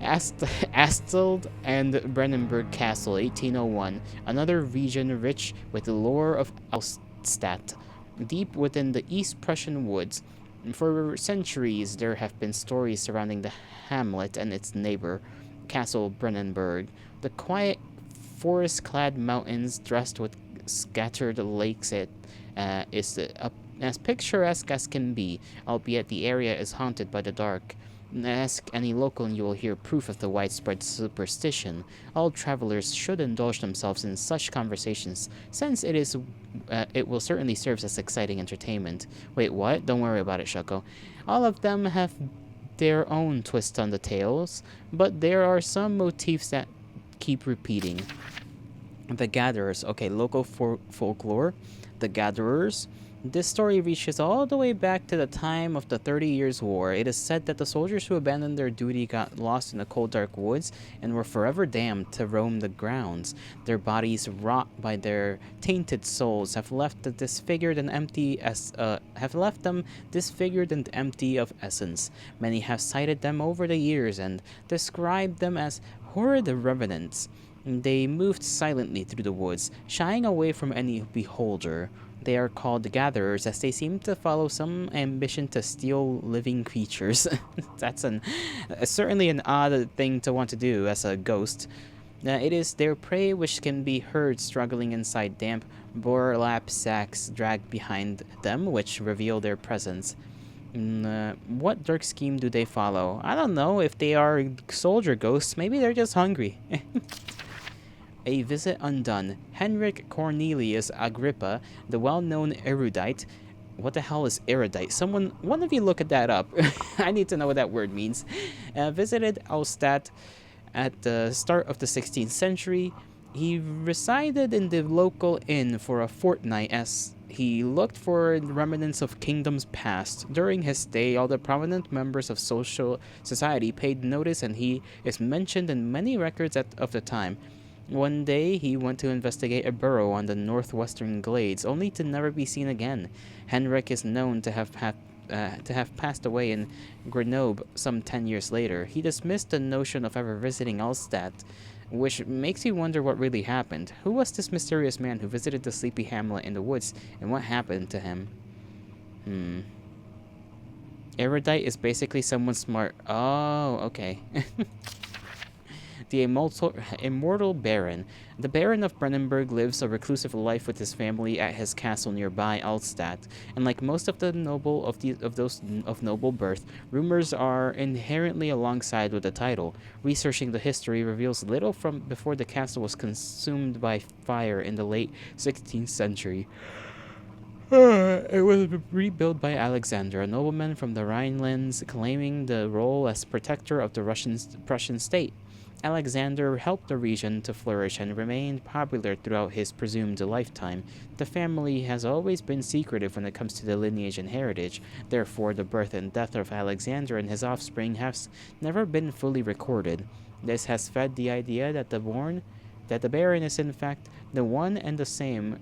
Asteld and Brennenburg Castle, 1801. Another region rich with the lore of Alstadt. Deep within the East Prussian woods, for centuries there have been stories surrounding the hamlet and its neighbor, Castle Brennenburg. The quiet, forest-clad mountains dressed with scattered lakes is as picturesque as can be, albeit the area is haunted by the dark. Ask any local and you will hear proof of the widespread superstition. All travelers should indulge themselves in such conversations, since it will certainly serve as exciting entertainment. Wait, what? Don't worry about it, Shoko. All of them have their own twist on the tales, but there are some motifs that keep repeating. The Gatherers. Okay, local folklore. The Gatherers. This story reaches all the way back to the time of the 30 Years' War. It is said that the soldiers who abandoned their duty got lost in the cold, dark woods and were forever damned to roam the grounds. Their bodies, wrought by their tainted souls, have left them disfigured and empty of essence. Many have cited them over the years and described them as horrid revenants. They moved silently through the woods, shying away from any beholder. They are called gatherers as they seem to follow some ambition to steal living creatures. That's certainly an odd thing to want to do as a ghost. It is their prey which can be heard struggling inside damp burlap sacks dragged behind them, which reveal their presence. What dark scheme do they follow? I don't know. If they are soldier ghosts, maybe they're just hungry. A visit undone. Henrik Cornelius Agrippa, the well-known erudite. What the hell is erudite? One of you look at that up. I need to know what that word means. Visited Alstadt at the start of the 16th century. He resided in the local inn for a fortnight as he looked for remnants of kingdoms past. During his stay, all the prominent members of social society paid notice, and he is mentioned in many records of the time. One day, he went to investigate a burrow on the northwestern glades, only to never be seen again. Henrik is known to have passed away in Grenoble some 10 years later. He dismissed the notion of ever visiting Alstadt which makes you wonder what really happened. Who was this mysterious man who visited the sleepy hamlet in the woods, and what happened to him? Erudite is basically someone smart. Oh, okay. The immortal Baron. The Baron of Brennenburg lives a reclusive life with his family at his castle nearby Altstadt, and like most of the those of noble birth, rumors are inherently alongside with the title. Researching the history reveals little from before the castle was consumed by fire in the late 16th century. It was rebuilt by Alexander, a nobleman from the Rhinelands, claiming the role as protector of the Prussian state. Alexander helped the region to flourish and remained popular throughout his presumed lifetime. The family has always been secretive when it comes to the lineage and heritage. Therefore, the birth and death of Alexander and his offspring have never been fully recorded. This has fed the idea that the Baron is in fact the one and the same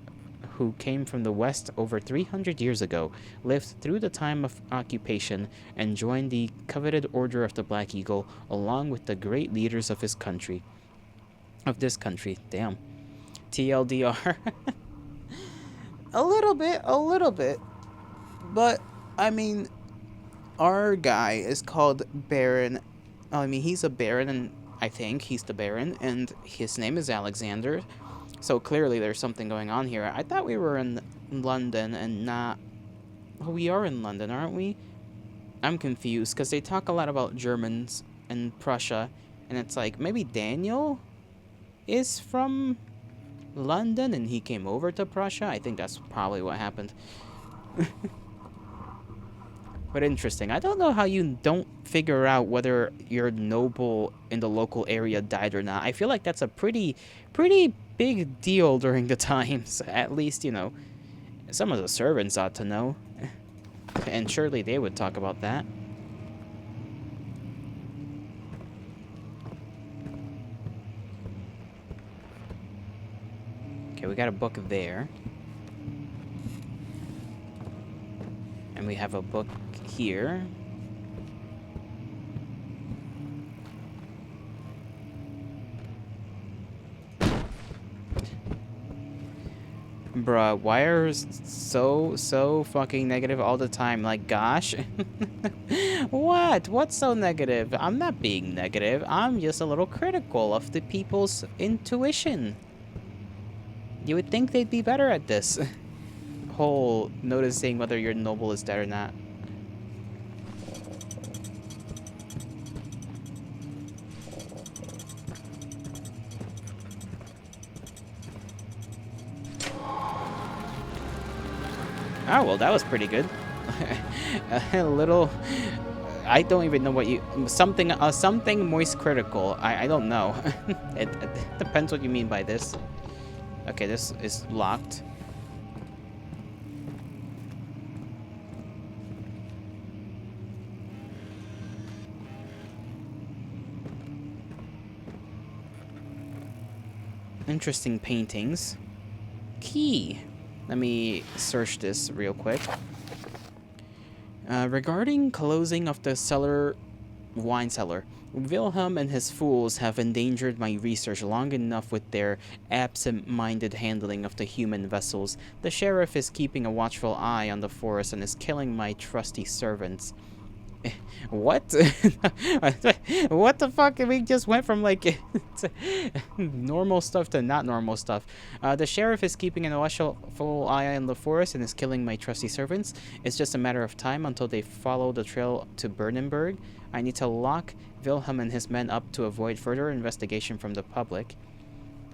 who came from the west over 300 years ago, lived through the time of occupation, and joined the coveted Order of the Black Eagle along with the great leaders of his country. Of this country. Damn. TLDR. A little bit. But, I mean, our guy is called Baron. I mean, he's a Baron, and I think he's the Baron, and his name is Alexander. So clearly there's something going on here. I thought we were in London and not... Oh, we are in London, aren't we? I'm confused because they talk a lot about Germans and Prussia. And it's like, maybe Daniel is from London and he came over to Prussia? I think that's probably what happened. But interesting. I don't know how you don't figure out whether your noble in the local area died or not. I feel like that's a pretty big deal during the times. At least, you know, some of the servants ought to know. And surely they would talk about that. Okay, we got a book there. And we have a book here. Bruh, why are so fucking negative all the time? Like, gosh. What? What's so negative? I'm not being negative. I'm just a little critical of the people's intuition. You would think they'd be better at this. Whole noticing whether your noble is dead or not. Oh, well, that was pretty good. A little... I don't even know what you... Something moist critical. I don't know. It depends what you mean by this. Okay, this is locked. Interesting paintings. Key. Let me search this real quick. Regarding closing of the wine cellar, Wilhelm and his fools have endangered my research long enough with their absent-minded handling of the human vessels. The sheriff is keeping a watchful eye on the forest and is killing my trusty servants. What? What the fuck? We just went from like normal stuff to not normal stuff. The sheriff is keeping an watchful eye on the forest and is killing my trusty servants. It's just a matter of time until they follow the trail to Brennenburg. I need to lock Wilhelm and his men up to avoid further investigation from the public.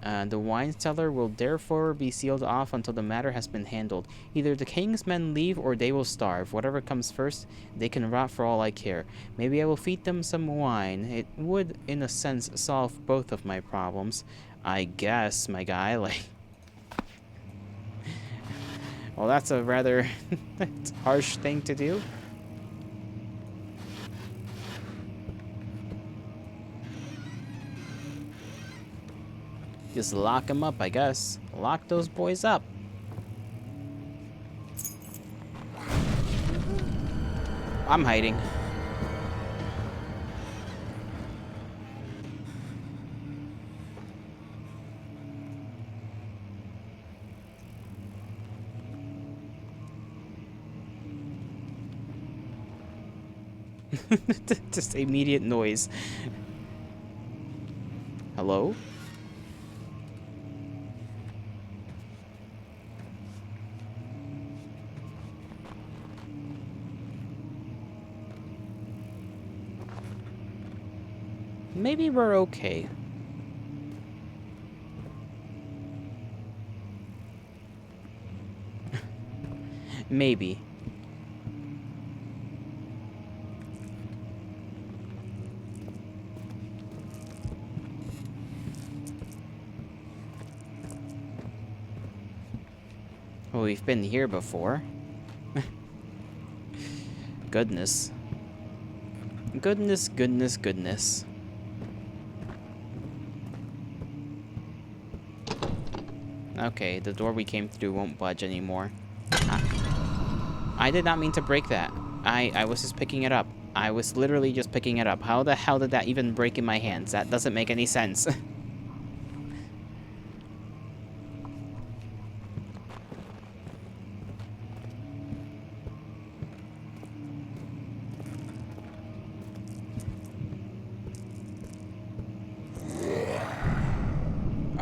The wine cellar will therefore be sealed off until the matter has been handled. Either the king's men leave or they will starve. Whatever comes first, they can rot for all I care. Maybe I will feed them some wine. It would, in a sense, solve both of my problems. I guess, my guy, like... Well, that's a rather harsh thing to do. Just lock them up, I guess. Lock those boys up. I'm hiding. Just immediate noise. Hello? Maybe we're okay. Maybe. Well, we've been here before. Goodness. Goodness, goodness, goodness. Okay, the door we came through won't budge anymore. I did not mean to break that. I was just picking it up. I was literally just picking it up. How the hell did that even break in my hands? That doesn't make any sense.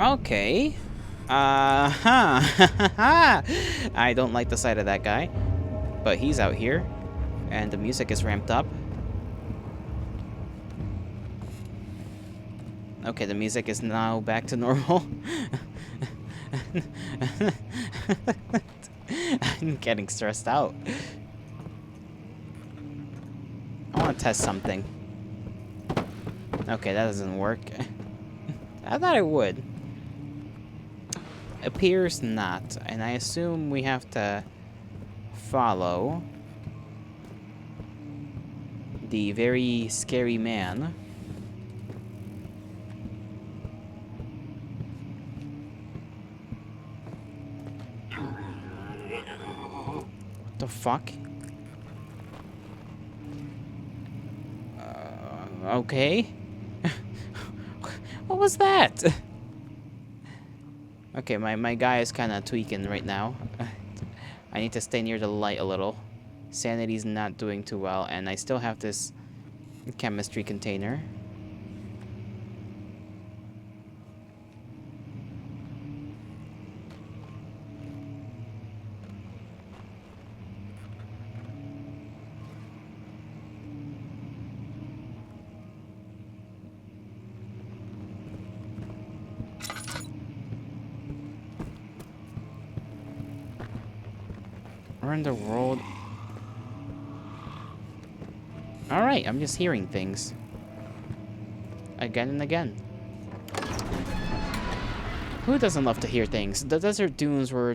Okay. Huh. I don't like the sight of that guy. But he's out here. And the music is ramped up. Okay, the music is now back to normal. I'm getting stressed out. I want to test something. Okay, that doesn't work. I thought it would. Appears not. And I assume we have to follow the very scary man. What the fuck? Okay. What was that? Okay, my guy is kind of tweaking right now. I need to stay near the light a little. Sanity's not doing too well, and I still have this chemistry container. Where in the world? Alright, I'm just hearing things. Again and again. Who doesn't love to hear things? The desert dunes were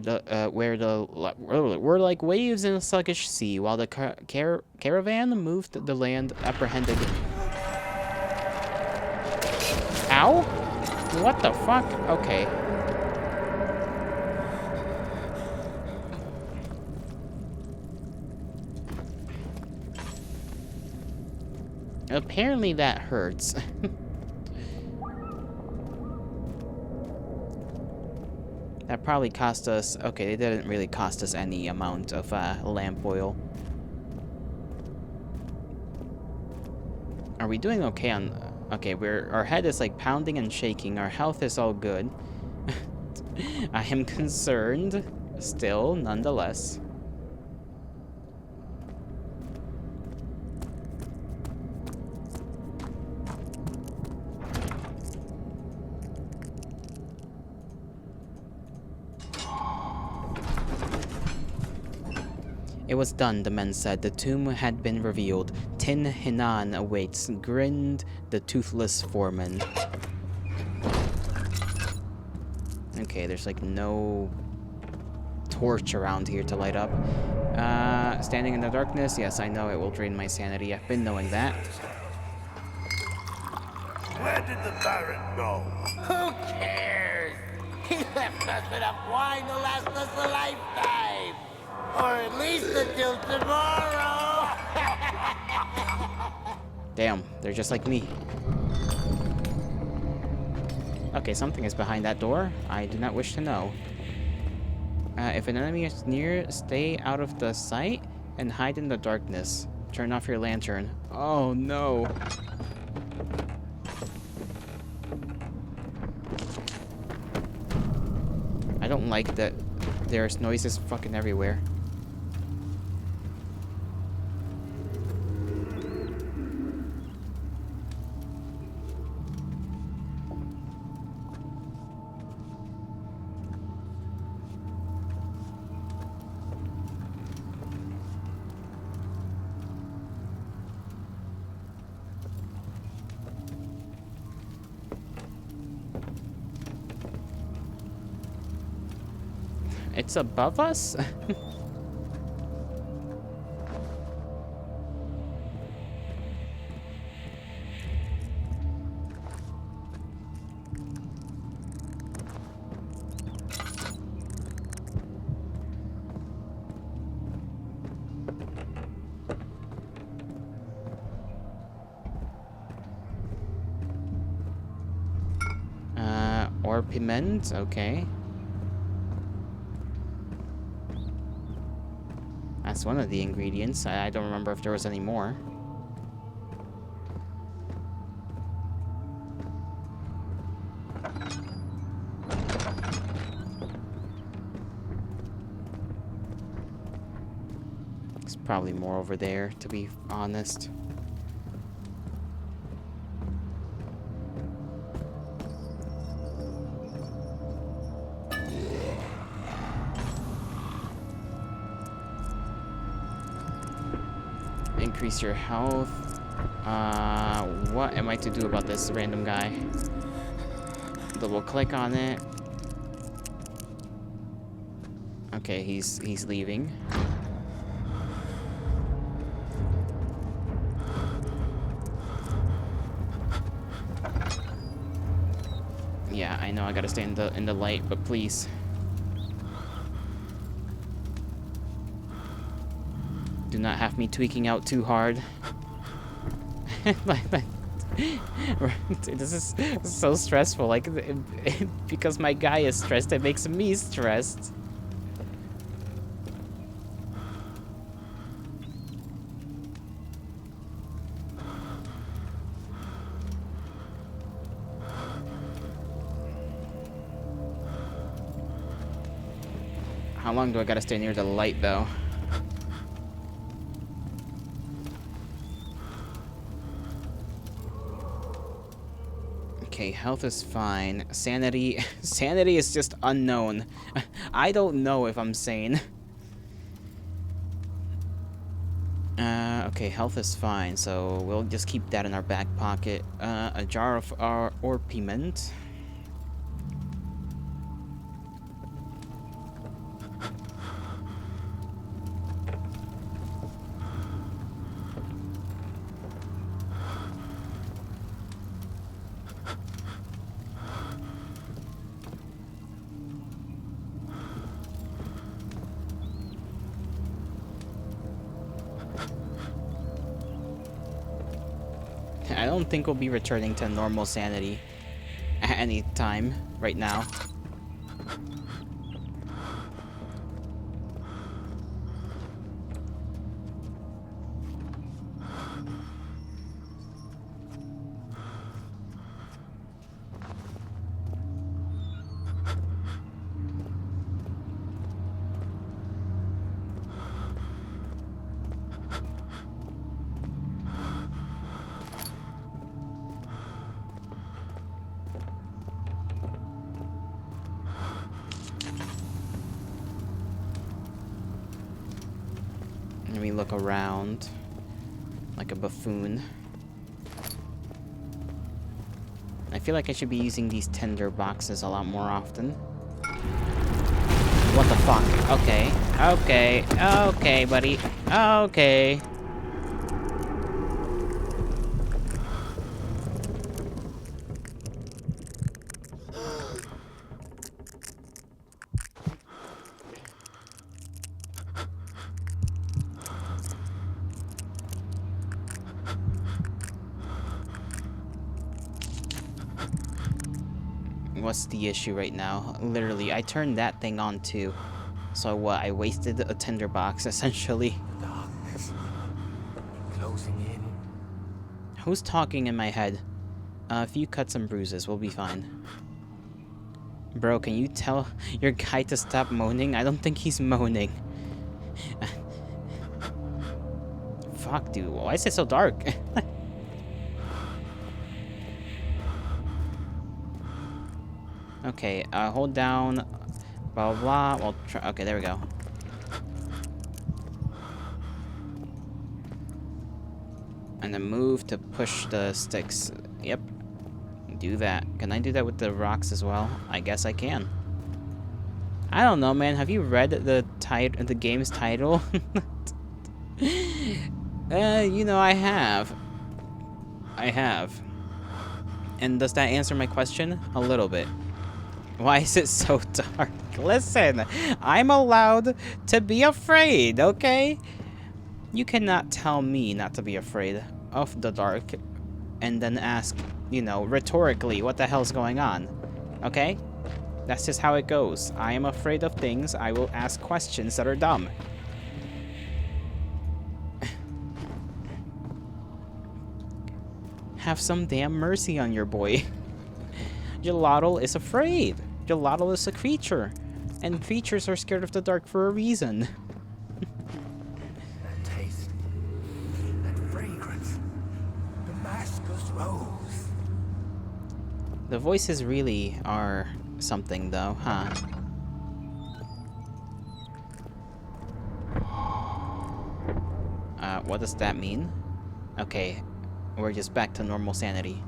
were like waves in a sluggish sea, while the caravan moved the land apprehended. Ow? What the fuck? Okay. Apparently that hurts. That probably cost us... Okay, it didn't really cost us any amount of lamp oil. Are we doing okay on... Okay, our head is like pounding and shaking. Our health is all good. I am concerned still, nonetheless. It was done, the men said. The tomb had been revealed. Tin Hinan awaits, grinned the toothless foreman. Okay, there's like no torch around here to light up. Standing in the darkness? Yes, I know it will drain my sanity. I've been knowing that. Where did the Baron go? Who cares? He left us enough wine to last us a lifetime. Or at least until tomorrow. Damn, they're just like me. Okay, something is behind that door. I do not wish to know. If an enemy is near, stay out of the sight and hide in the darkness. Turn off your lantern. Oh no. I don't like that there's noises fucking everywhere. It's above us? Orpiment, okay. That's one of the ingredients. I don't remember if there was any more. There's probably more over there, to be honest. Increase your health. What am I to do about this random guy? Double click on it. Okay, he's leaving. Yeah, I know I gotta stay in the light, but please. Do not have me tweaking out too hard. This is so stressful. Like, because my guy is stressed, it makes me stressed. How long do I gotta stay near the light, though? Okay, health is fine. Sanity... Sanity is just unknown. I don't know if I'm sane. Okay, health is fine, so we'll just keep that in our back pocket. A jar of our orpiment. I don't think we'll be returning to normal sanity at any time right now. Let me look around like a buffoon. I feel like I should be using these tinder boxes a lot more often. What the fuck? Okay. Okay. Okay, buddy. Okay. What's the issue right now? Literally, I turned that thing on too. So what? I wasted a tinderbox essentially. Who's talking in my head? A few cuts and bruises, we'll be fine. Bro, can you tell your guy to stop moaning? I don't think he's moaning. Fuck, dude. Why is it so dark? Okay, hold down. Blah, blah, blah. Well, okay, there we go. And then move to push the sticks. Yep. Do that. Can I do that with the rocks as well? I guess I can. I don't know, man. Have you read the game's title? You know, I have. I have. And does that answer my question? A little bit. Why is it so dark? Listen, I'm allowed to be afraid, okay? You cannot tell me not to be afraid of the dark and then ask, you know, rhetorically, what the hell's going on? Okay? That's just how it goes. I am afraid of things. I will ask questions that are dumb. Have some damn mercy on your boy. Gelato is afraid. Gelato is a creature. And creatures are scared of the dark for a reason. That taste, that fragrance, Damascus rose. The voices really are something, though, huh? What does that mean? Okay, we're just back to normal sanity.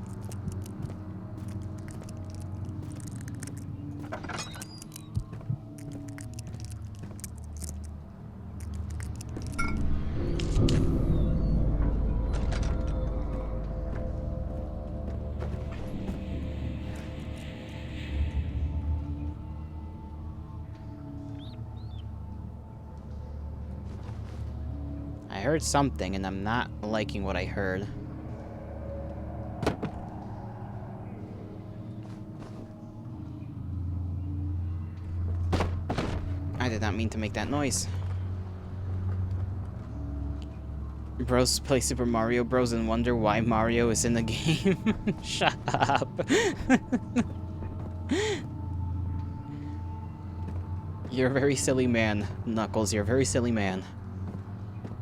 I heard something, and I'm not liking what I heard. I did not mean to make that noise. Bros play Super Mario Bros. And wonder why Mario is in the game. Shut up. You're a very silly man, Knuckles. You're a very silly man.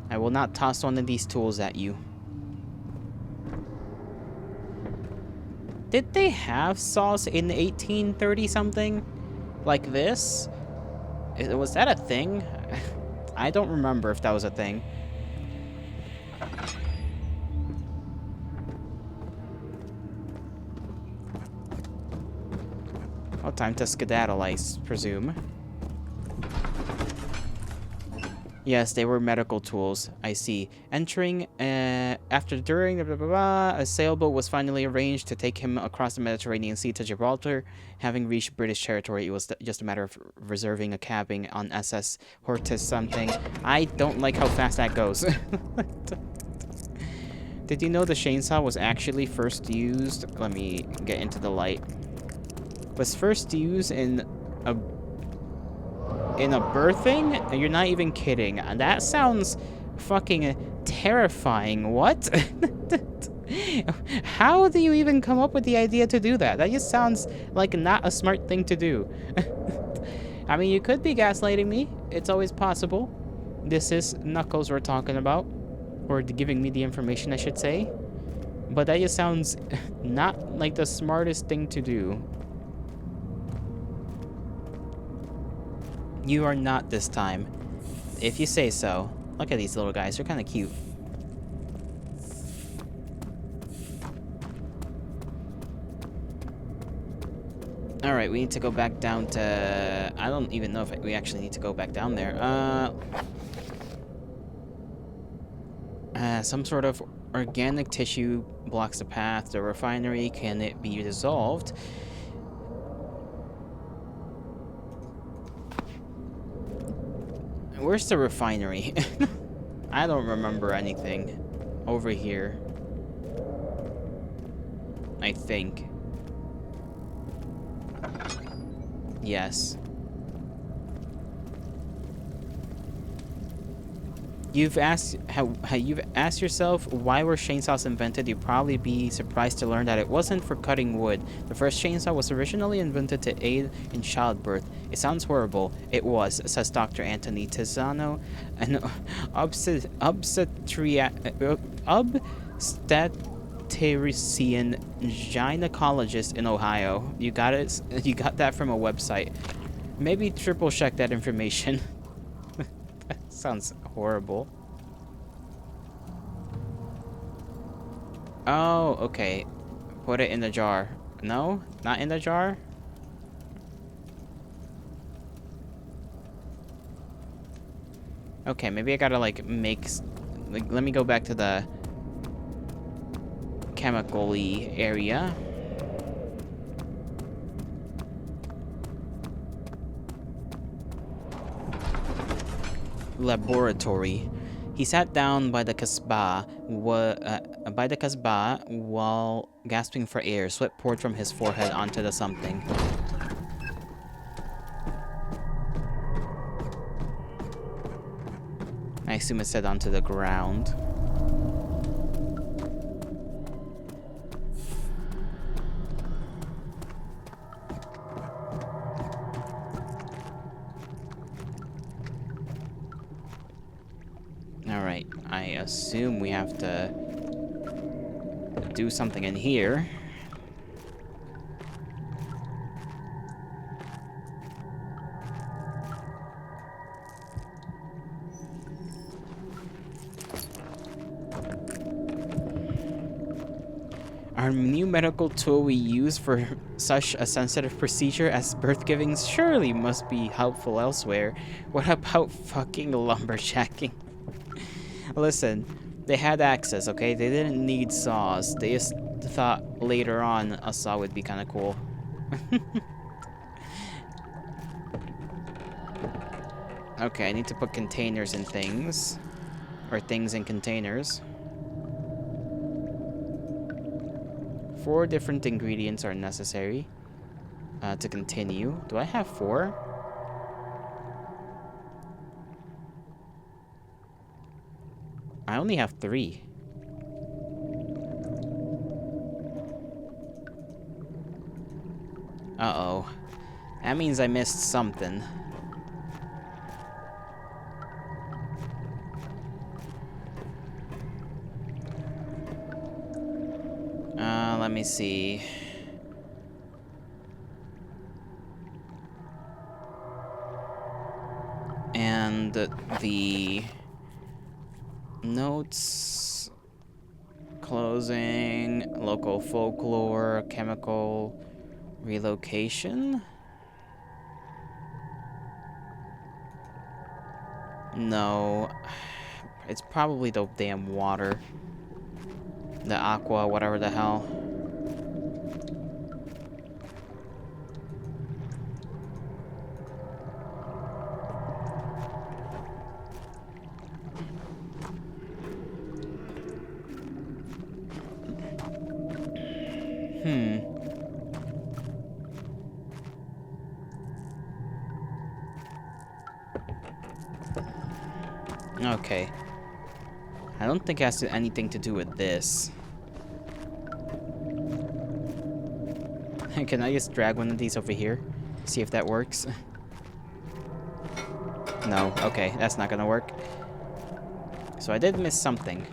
I will not toss one of these tools at you. Did they have saws in 1830-something? Like this? Was that a thing? I don't remember if that was a thing. Well, time to skedaddle, I presume. Yes, they were medical tools. I see. During, blah, blah, blah, a sailboat was finally arranged to take him across the Mediterranean Sea to Gibraltar. Having reached British territory, it was just a matter of reserving a cabin on SS Hortus something. I don't like how fast that goes. Did you know the chainsaw was actually first used? Let me get into the light. Was first used in a birthing? You're not even kidding. That sounds fucking terrifying. What? How do you even come up with the idea to do that? That just sounds like not a smart thing to do. I mean, you could be gaslighting me. It's always possible. This is Knuckles we're talking about. Or giving me the information, I should say. But that just sounds not like the smartest thing to do. You are not this time. If you say so. Look at these little guys. They're kind of cute. Alright, we need to go back down to... I don't even know if we actually need to go back down there. Some sort of organic tissue blocks the path. The refinery, can it be dissolved? Where's the refinery? I don't remember anything over here. I think. Yes. You've asked yourself why were chainsaws invented. You'd probably be surprised to learn that it wasn't for cutting wood. The first chainsaw was originally invented to aid in childbirth. It sounds horrible. It was, says Dr. Anthony Tizzano, an obstetrician gynecologist in Ohio. You got it. You got that from a website. Maybe triple check that information. That sounds horrible. Oh, okay. Put it in the jar. No? Not in the jar? Okay, maybe I gotta, like, let me go back to the chemical-y area. Laboratory. He sat down by the Kasbah while gasping for air. Sweat poured from his forehead onto the something. I assume it said onto the ground. Alright, I assume we have to do something in here. Our new medical tool we use for such a sensitive procedure as birth giving surely must be helpful elsewhere. What about fucking lumberjacking? Listen, they had access, okay? They didn't need saws. They just thought later on a saw would be kind of cool. Okay, I need to put containers in things. Or things in containers. 4 different ingredients are necessary to continue. Do I have 4? I only have 3. Uh-oh. That means I missed something. Let me see. And the notes, closing, local folklore, chemical relocation. No, it's probably the damn water. The aqua, whatever the hell. Okay. I don't think it has anything to do with this. Can I just drag one of these over here? See if that works? No. Okay, that's not gonna work. So I did miss something.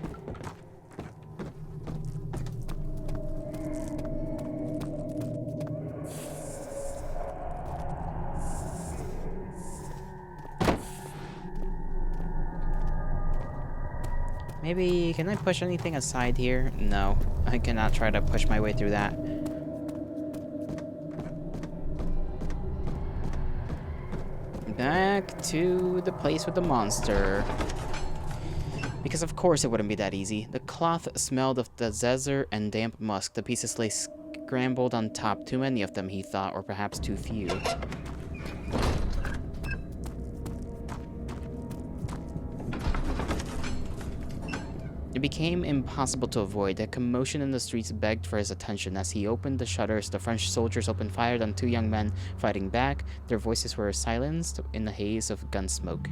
Maybe, can I push anything aside here? No, I cannot try to push my way through that. Back to the place with the monster. Because of course it wouldn't be that easy. The cloth smelled of the zephyr and damp musk. The pieces lay scrambled on top. Too many of them, he thought, or perhaps too few. It became impossible to avoid. A commotion in the streets begged for his attention. As he opened the shutters, the French soldiers opened fire on 2 young men fighting back. Their voices were silenced in the haze of gun smoke.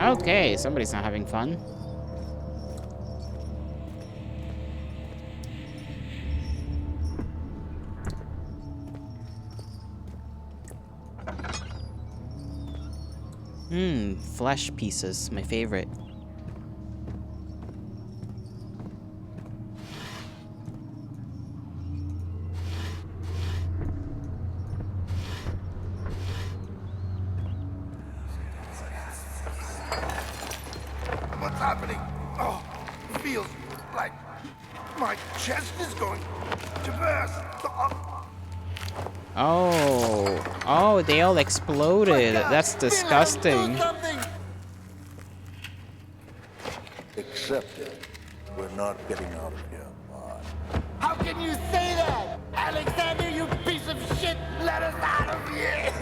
Okay, somebody's not having fun. Flesh pieces, my favorite. What's happening? Oh, it feels like my chest is going to burst. Oh, they all exploded. My God, That's Philip, disgusting. do something! Accept it. We're not getting out of here alive. How can you say that? Alexander, you piece of shit! Let us out of here!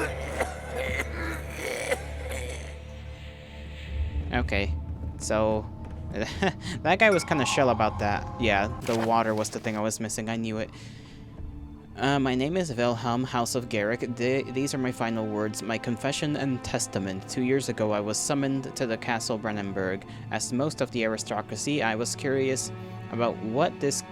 Okay, so that guy was kind of shell about that. Yeah, the water was the thing I was missing. I knew it. My name is Wilhelm, House of Garrick. These are my final words, my confession and testament. 2 years ago, I was summoned to the Castle Brennenburg. As most of the aristocracy, I was curious about what this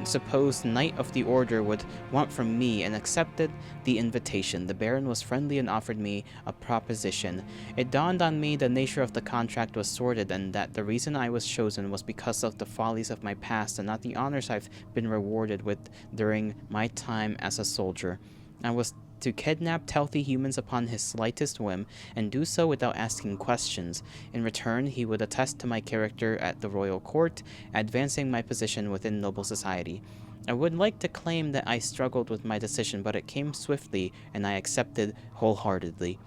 supposed Knight of the Order would want from me and accepted the invitation. The Baron was friendly and offered me a proposition. It dawned on me the nature of the contract was sordid and that the reason I was chosen was because of the follies of my past and not the honors I've been rewarded with during my time as a soldier. I was to kidnap healthy humans upon his slightest whim, and do so without asking questions. In return, he would attest to my character at the royal court, advancing my position within noble society. I would like to claim that I struggled with my decision, but it came swiftly, and I accepted wholeheartedly.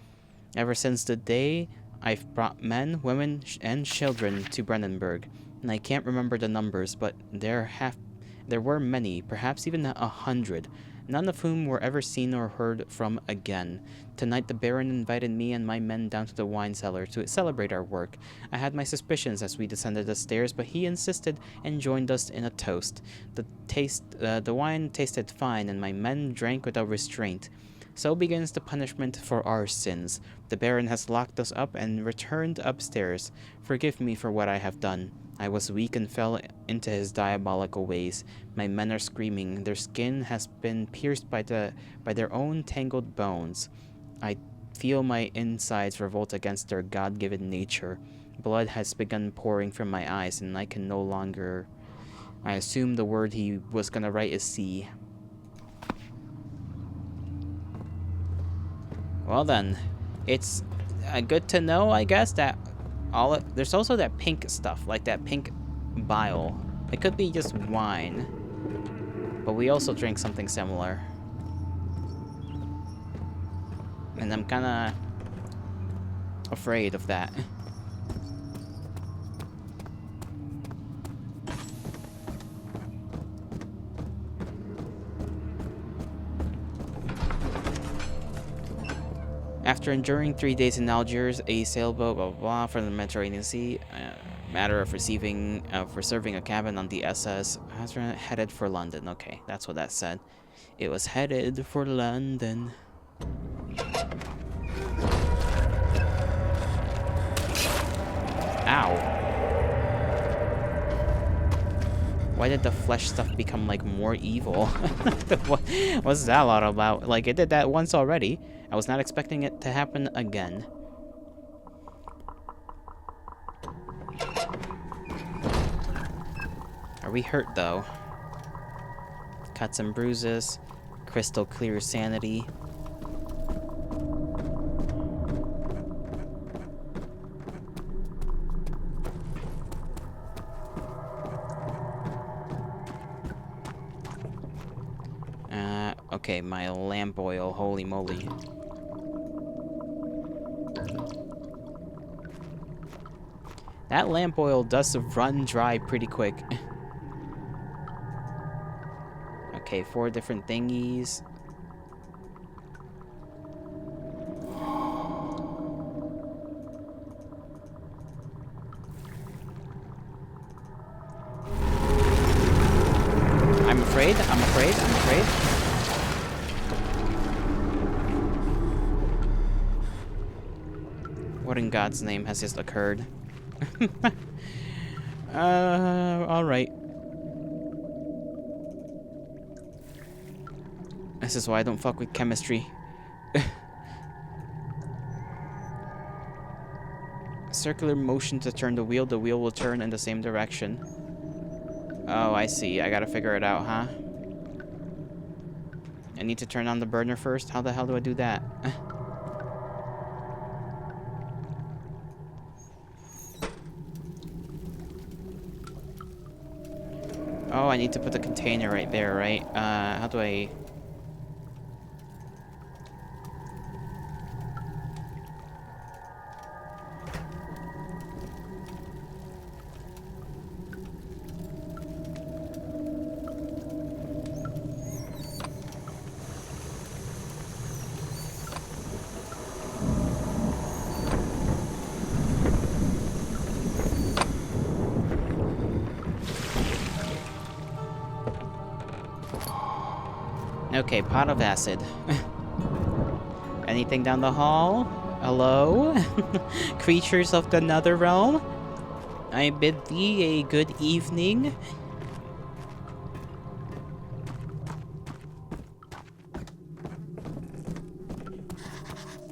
Ever since the day, I've brought men, women, and children to Brennenburg, and I can't remember the numbers, but there were many, perhaps even 100, none of whom were ever seen or heard from again. Tonight the Baron invited me and my men down to the wine cellar to celebrate our work. I had my suspicions as we descended the stairs, but he insisted and joined us in a toast. The wine tasted fine, and my men drank without restraint. So begins the punishment for our sins. The Baron has locked us up and returned upstairs. Forgive me for what I have done. I was weak and fell into his diabolical ways. My men are screaming. Their skin has been pierced by their own tangled bones. I feel my insides revolt against their God-given nature. Blood has begun pouring from my eyes, and I can no longer... I assume the word he was gonna write is see. Well then, it's good to know, I guess, that there's also that pink stuff, like that pink bile. It could be just wine, but we also drink something similar. And I'm kinda afraid of that. After enduring 3 days in Algiers, a sailboat, blah, blah, blah, from the Mediterranean Sea, matter of reserving a cabin on the SS, headed for London. Okay, that's what that said. It was headed for London. Ow. Why did the flesh stuff become, like, more evil? What's that all about? Like, it did that once already. I was not expecting it to happen again. Are we hurt, though? Cuts and bruises. Crystal clear sanity. Okay, my lamp oil, holy moly. That lamp oil does run dry pretty quick. Okay, 4 different thingies. I'm afraid. What What in God's name has just occurred? Alright. This is why I don't fuck with chemistry. Circular motion to turn the wheel will turn in the same direction. Oh, I see. I gotta figure it out, huh? I need to turn on the burner first? How the hell do I do that? Oh, I need to put the container right there, right? How do I... Okay, pot of acid. Anything down the hall? Hello? Creatures of the nether realm? I bid thee a good evening.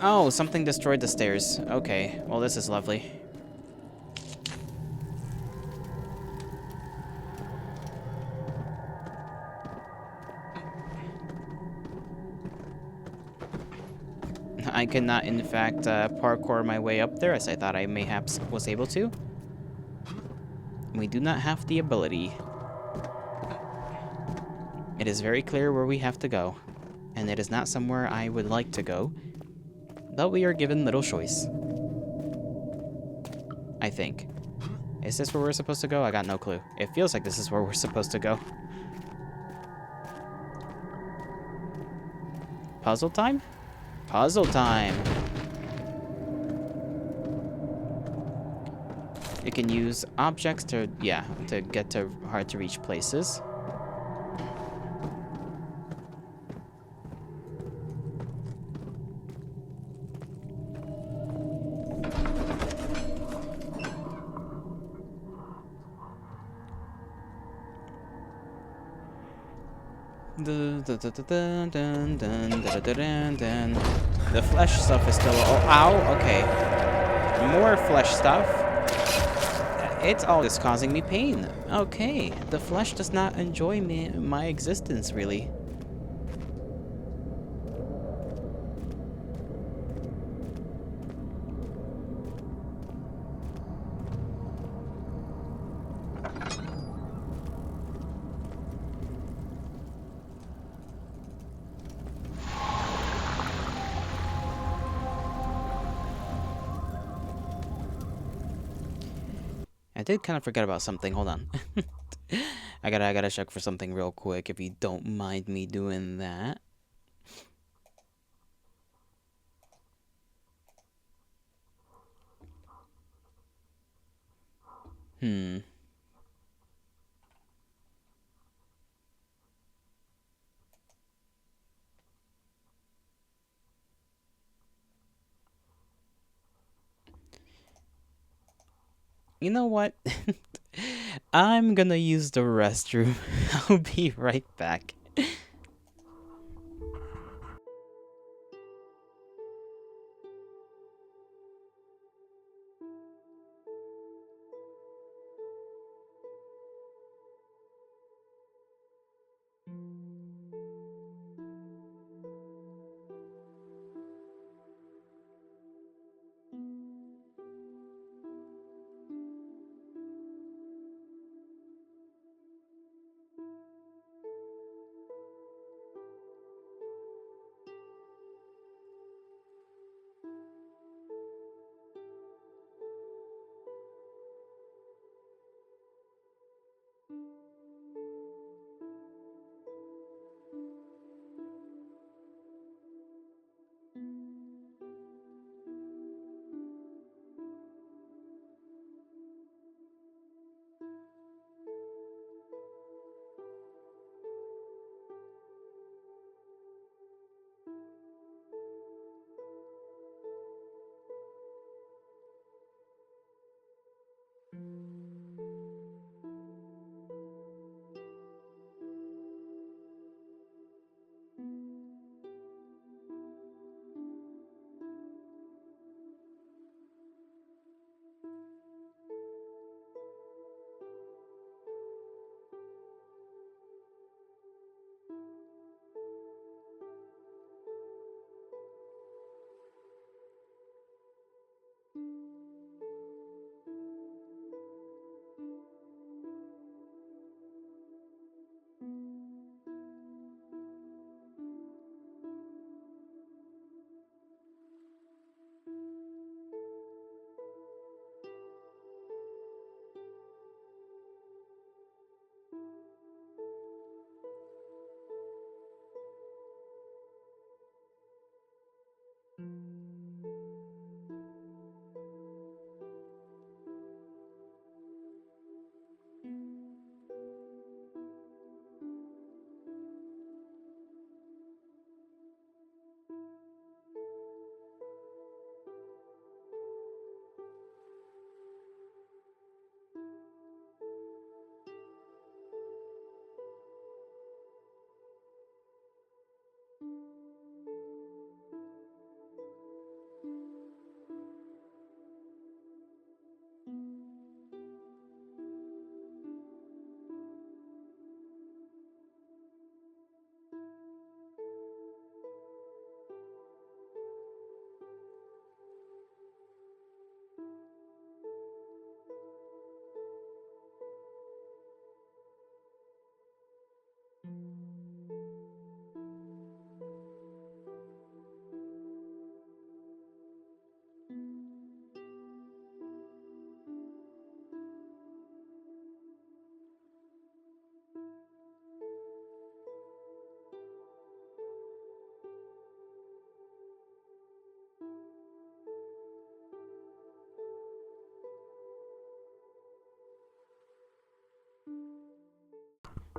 Oh, something destroyed the stairs. Okay, well this is lovely. I cannot, in fact, parkour my way up there as I thought I mayhaps was able to. We do not have the ability. It is very clear where we have to go, and it is not somewhere I would like to go, but we are given little choice. I think. Is this where we're supposed to go? I got no clue. It feels like this is where we're supposed to go. Puzzle time? Puzzle time! You can use objects to, to get to hard to reach places. The flesh stuff is still... Oh, ow, okay. More flesh stuff. It's all just causing me pain. Okay, the flesh does not enjoy my existence, really. I did kind of forget about something. Hold on. I gotta check for something real quick if you don't mind me doing that. Hmm. You know what? I'm gonna use the restroom. I'll be right back.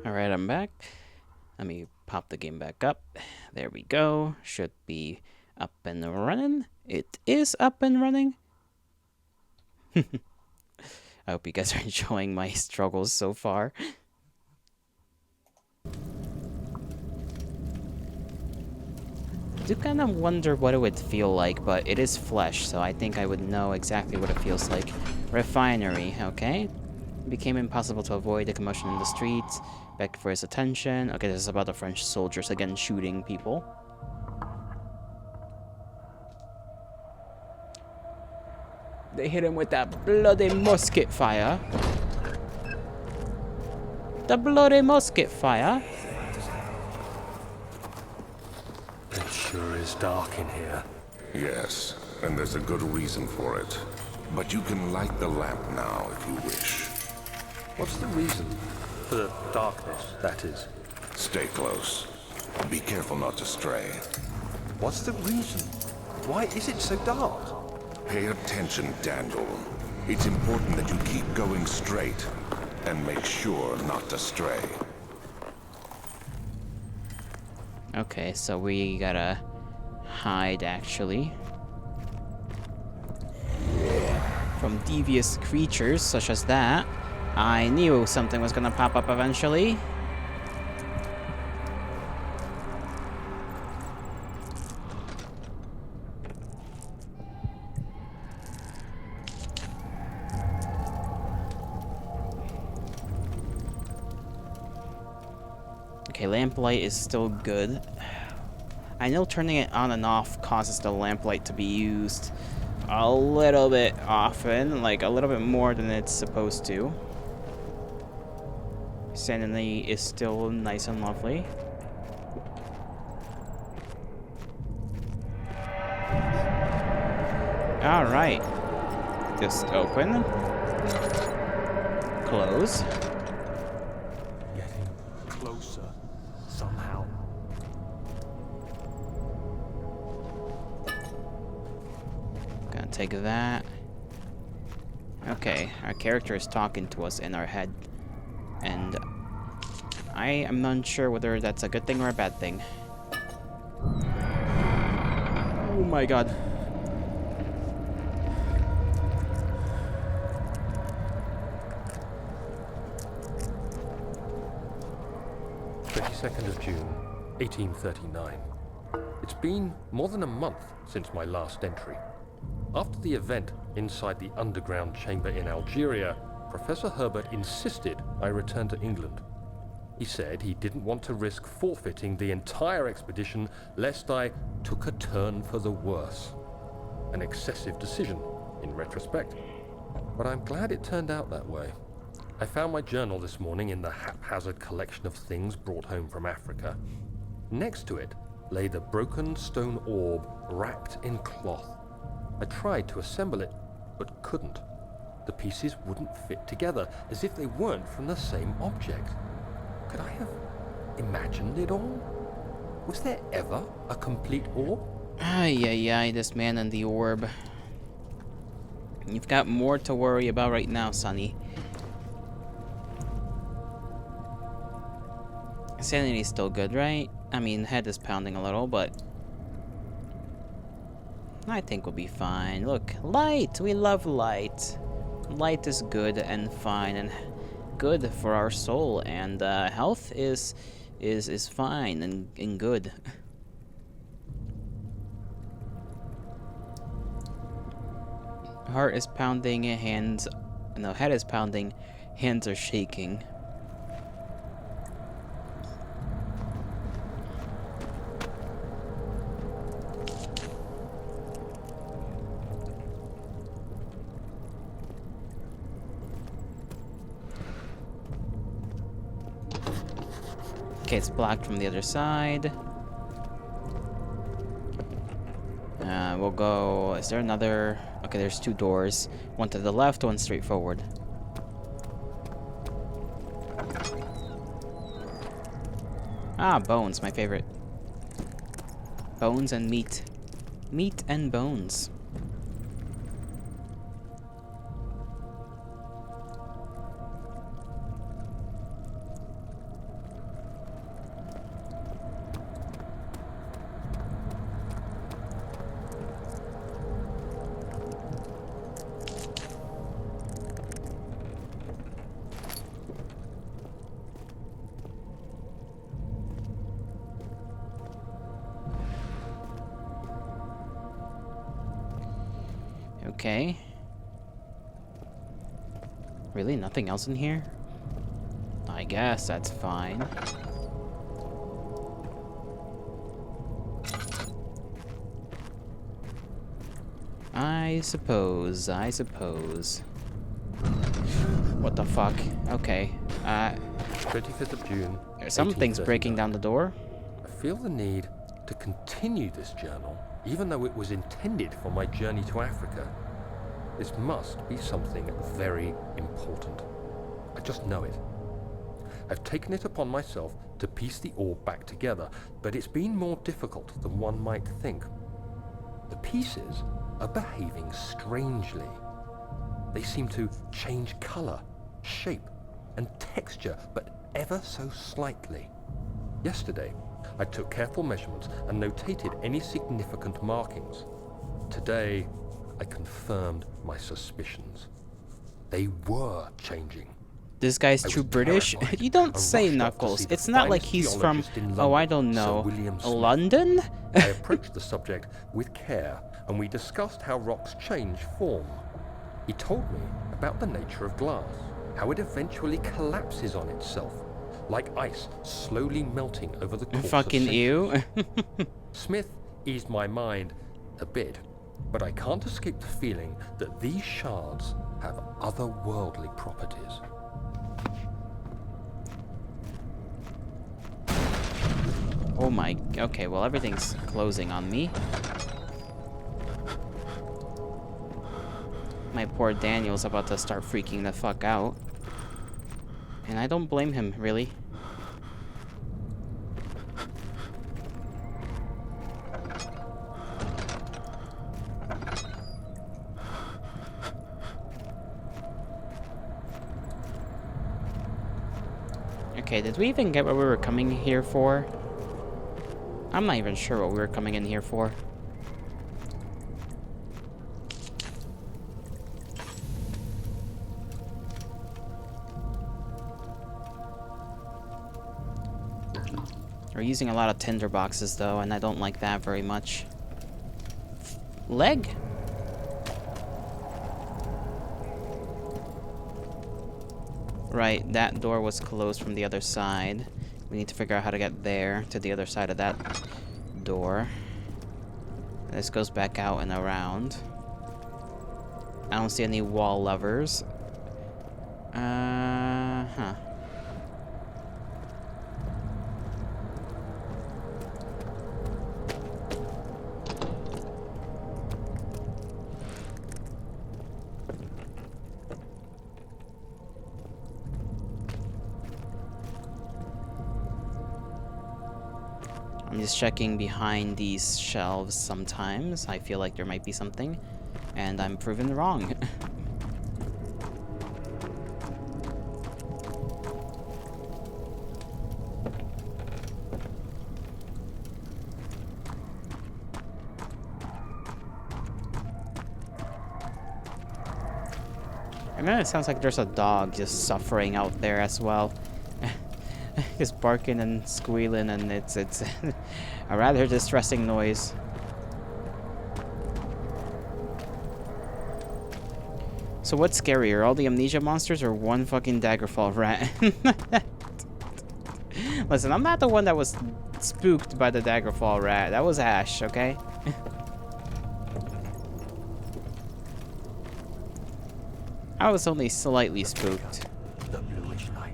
Alright, I'm back. Let me pop the game back up. There we go. Should be up and running. It is up and running. I hope you guys are enjoying my struggles so far. I do kind of wonder what it would feel like, but it is flesh, so I think I would know exactly what it feels like. Refinery, okay. It became impossible to avoid the commotion in the streets. Begged for his attention. Okay, this is about the French soldiers again shooting people. They hit him with that bloody musket fire. The bloody musket fire. It sure is dark in here. Yes, and there's a good reason for it. But you can light the lamp now if you wish. What's the reason? For the darkness, that is. Stay close. Be careful not to stray. What's the reason? Why is it so dark? Pay attention, Daniel. It's important that you keep going straight and make sure not to stray. Okay, so we gotta hide actually from devious creatures such as that. I knew something was gonna pop up eventually. Okay, lamplight is still good. I know turning it on and off causes the lamplight to be used a little bit often, like a little bit more than it's supposed to. Sanity is still nice and lovely. Alright. Just open. Close. Getting closer, somehow. Gonna take that. Okay, our character is talking to us in our head. And I am unsure whether that's a good thing or a bad thing. Oh my god. June, 1839. It's been more than a month since my last entry. After the event inside the underground chamber in Algeria, Professor Herbert insisted I return to England. He said he didn't want to risk forfeiting the entire expedition lest I took a turn for the worse. An excessive decision, in retrospect. But I'm glad it turned out that way. I found my journal this morning in the haphazard collection of things brought home from Africa. Next to it lay the broken stone orb wrapped in cloth. I tried to assemble it, but couldn't. The pieces wouldn't fit together, as if they weren't from the same object. Could I have imagined it all? Was there ever a complete orb? Ay, ay, ay, this man and the orb. You've got more to worry about right now, Sonny. Sanity's still good, right? I mean, head is pounding a little, but I think we'll be fine. Look, light! We love light. Light is good and fine and good for our soul, and health is fine and good. Heart is pounding, head is pounding, hands are shaking. Okay, it's blocked from the other side. We'll go... Is there another... Okay, there's two doors. One to the left, one straight forward. Ah, bones, my favorite. Bones and meat. Meat and bones. Okay. Really? Nothing else in here? I guess that's fine. I suppose. What the fuck? Okay. 25th of June. Something's breaking 1839. down the door. I feel the need to continue this journal, even though it was intended for my journey to Africa. This must be something very important. I just know it. I've taken it upon myself to piece the orb back together, but it's been more difficult than one might think. The pieces are behaving strangely. They seem to change color, shape, and texture, but ever so slightly. Yesterday, I took careful measurements and notated any significant markings. Today, I confirmed my suspicions. They were changing. This guy's I true was British? terrified. You don't I say, rushed up to Knuckles. see the It's not like finest he's from, geologist in oh, I London, don't Sir know, William Smith. London? I approached the subject with care, and we discussed how rocks change form. He told me about the nature of glass, how it eventually collapses on itself, like ice slowly melting over the course Fucking of centuries. ew. Smith eased my mind a bit, but I can't escape the feeling that these shards have otherworldly properties. Oh my, okay, well everything's closing on me. My poor Daniel's about to start freaking the fuck out. And I don't blame him, really. Okay, did we even get what we were coming here for? I'm not even sure what we were coming in here for. We're using a lot of tinder boxes though, and I don't like that very much. Leg? Right, that door was closed from the other side. We need to figure out how to get there, to the other side of that door. This goes back out and around. I don't see any wall levers. Huh. I'm just checking behind these shelves sometimes. I feel like there might be something, and I'm proven wrong. And then it sounds like there's a dog just suffering out there as well. Just barking and squealing, and it's a rather distressing noise. So what's scarier, all the Amnesia monsters or one fucking Daggerfall rat? Listen, I'm not the one that was spooked by the Daggerfall rat. That was Ash, okay? I was only slightly spooked. The bluish light.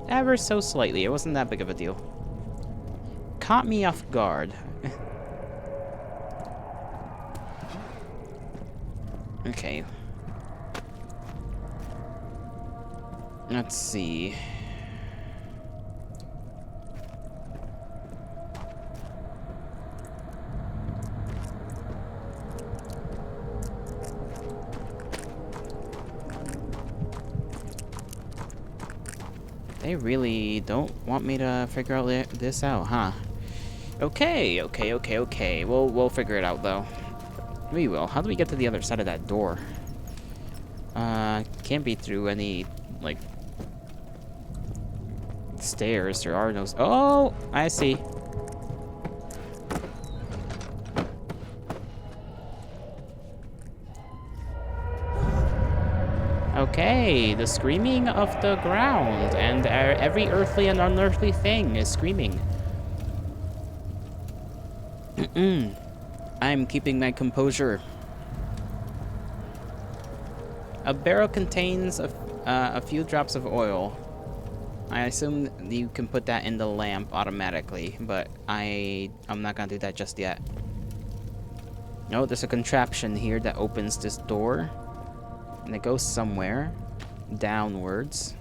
Ever so slightly. It wasn't that big of a deal. Caught me off guard. Okay. Let's see. They really don't want me to figure out this out, huh? Okay. We'll figure it out, though. We will. How do we get to the other side of that door? Can't be through any, like, stairs. There are no... Oh! I see. Okay, the screaming of the ground, and every earthly and unearthly thing is screaming. I'm keeping my composure. A barrel contains a few drops of oil. I assume you can put that in the lamp automatically, but I'm not gonna do that just yet. No, there's a contraption here that opens this door, and it goes somewhere downwards.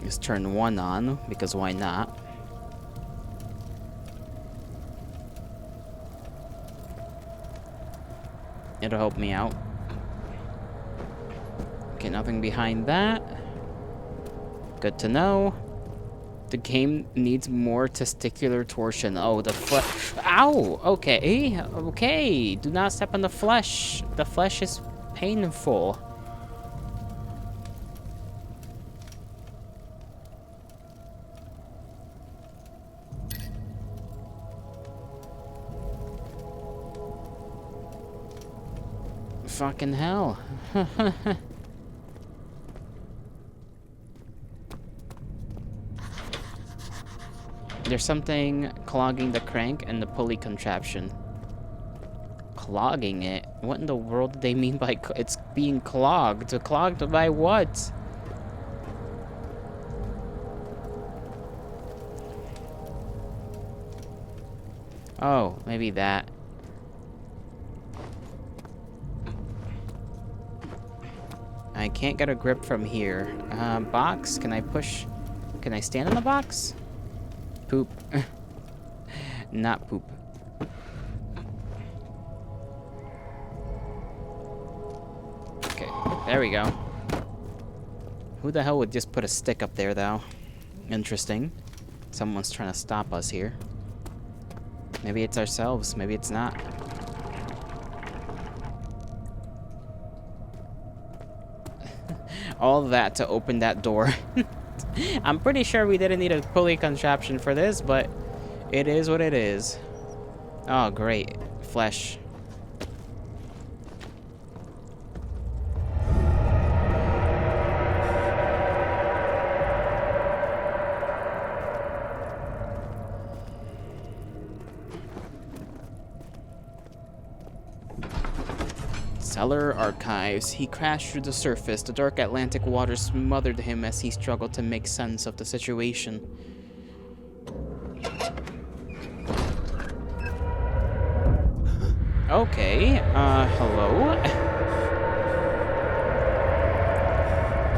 Just turn one on, because why not? It'll help me out. Okay, nothing behind that. Good to know. The game needs more testicular torsion. Oh, the flesh. Ow! Okay, okay. Do not step on the flesh. The flesh is painful. Fucking hell. There's something clogging the crank and the pulley contraption. Clogging it? What in the world do they mean by it's being clogged? Clogged by what? Oh, maybe that. I can't get a grip from here. Box? Can I push? Can I stand on the box? Poop. Not poop. Okay, there we go. Who the hell would just put a stick up there, though? Interesting. Someone's trying to stop us here. Maybe it's ourselves. Maybe it's not. All that to open that door. I'm pretty sure we didn't need a pulley contraption for this, but it is what it is. Oh, great. Flesh. Cellar archives. He crashed through the surface. The dark Atlantic waters smothered him as he struggled to make sense of the situation. Okay, hello?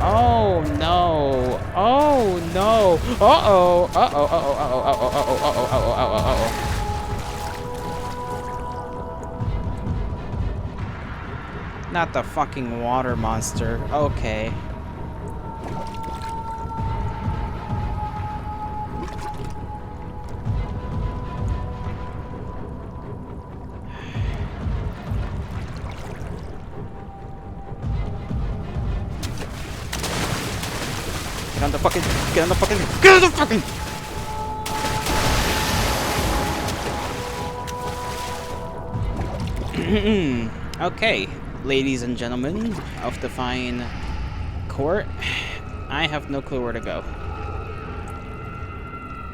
Oh no! Oh no! Uh-oh! Uh-oh! Uh-oh! Uh-oh! Uh-oh! Uh-oh! Uh-oh! Uh-oh! Uh-oh! Uh-oh! Not the fucking water monster. Okay. Get on the fucking... Get on the fucking... Get on the fucking... Okay, ladies and gentlemen of the fine court, I have no clue where to go.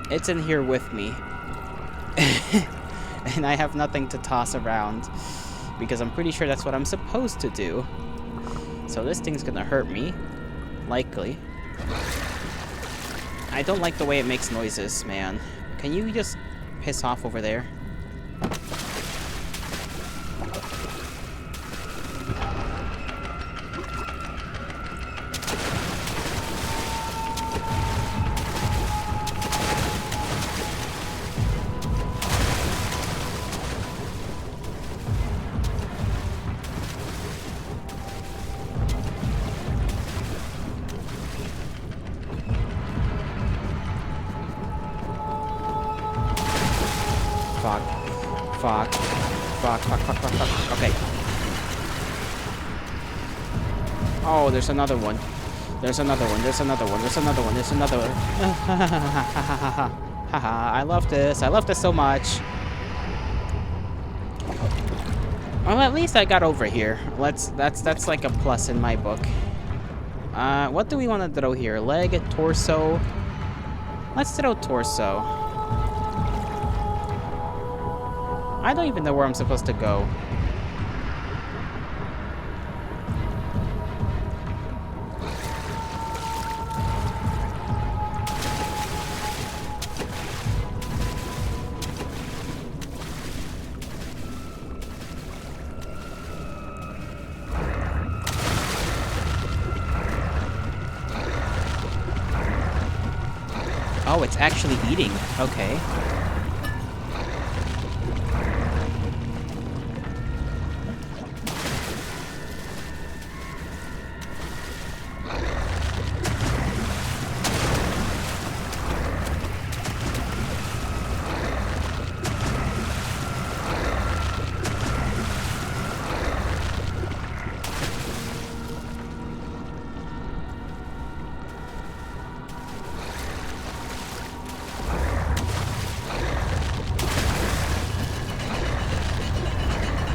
It's in here with me. And I have nothing to toss around, because I'm pretty sure that's what I'm supposed to do. So this thing's gonna hurt me, likely. I don't like the way it makes noises, man. Can you just piss off over there? Fuck. Fuck. Fuck, fuck, fuck, fuck, fuck. Okay. Oh, there's another one. There's another one. There's another one. There's another one. There's another one. Haha, I love this. I love this so much. Well, at least I got over here. That's like a plus in my book. What do we want to throw here? Leg, torso. Let's throw torso. I don't even know where I'm supposed to go. Oh, it's actually eating. Okay.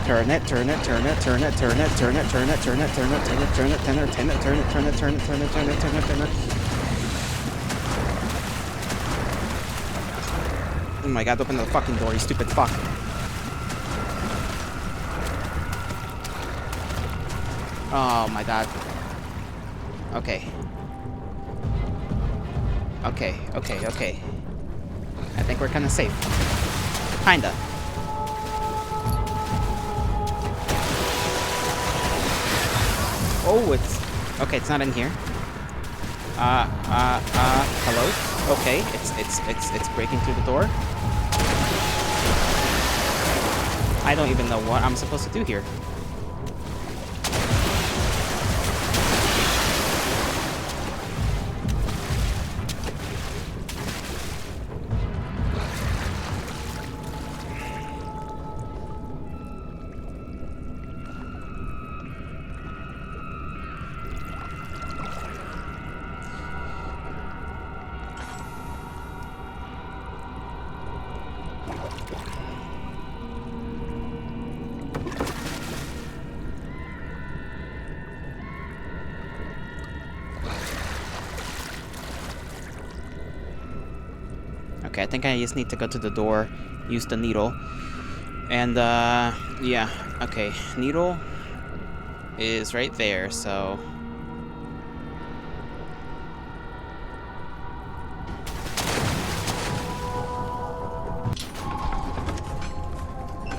Turn it, turn it, turn it, turn it, turn it, turn it, turn it, turn it, turn it, turn it, turn it, turn it, turn it, turn it, turn it, turn it, turn it, turn it, turn it, turn it. Oh my god, open the fucking door, you stupid fuck. Oh my god. Okay. Okay, okay, okay. I think we're kinda safe. Kinda. Oh, it's... Okay, it's not in here. Hello? Okay, it's breaking through the door. I don't even know what I'm supposed to do here. Okay, I think I just need to go to the door, use the needle, and, yeah, okay, needle is right there, so...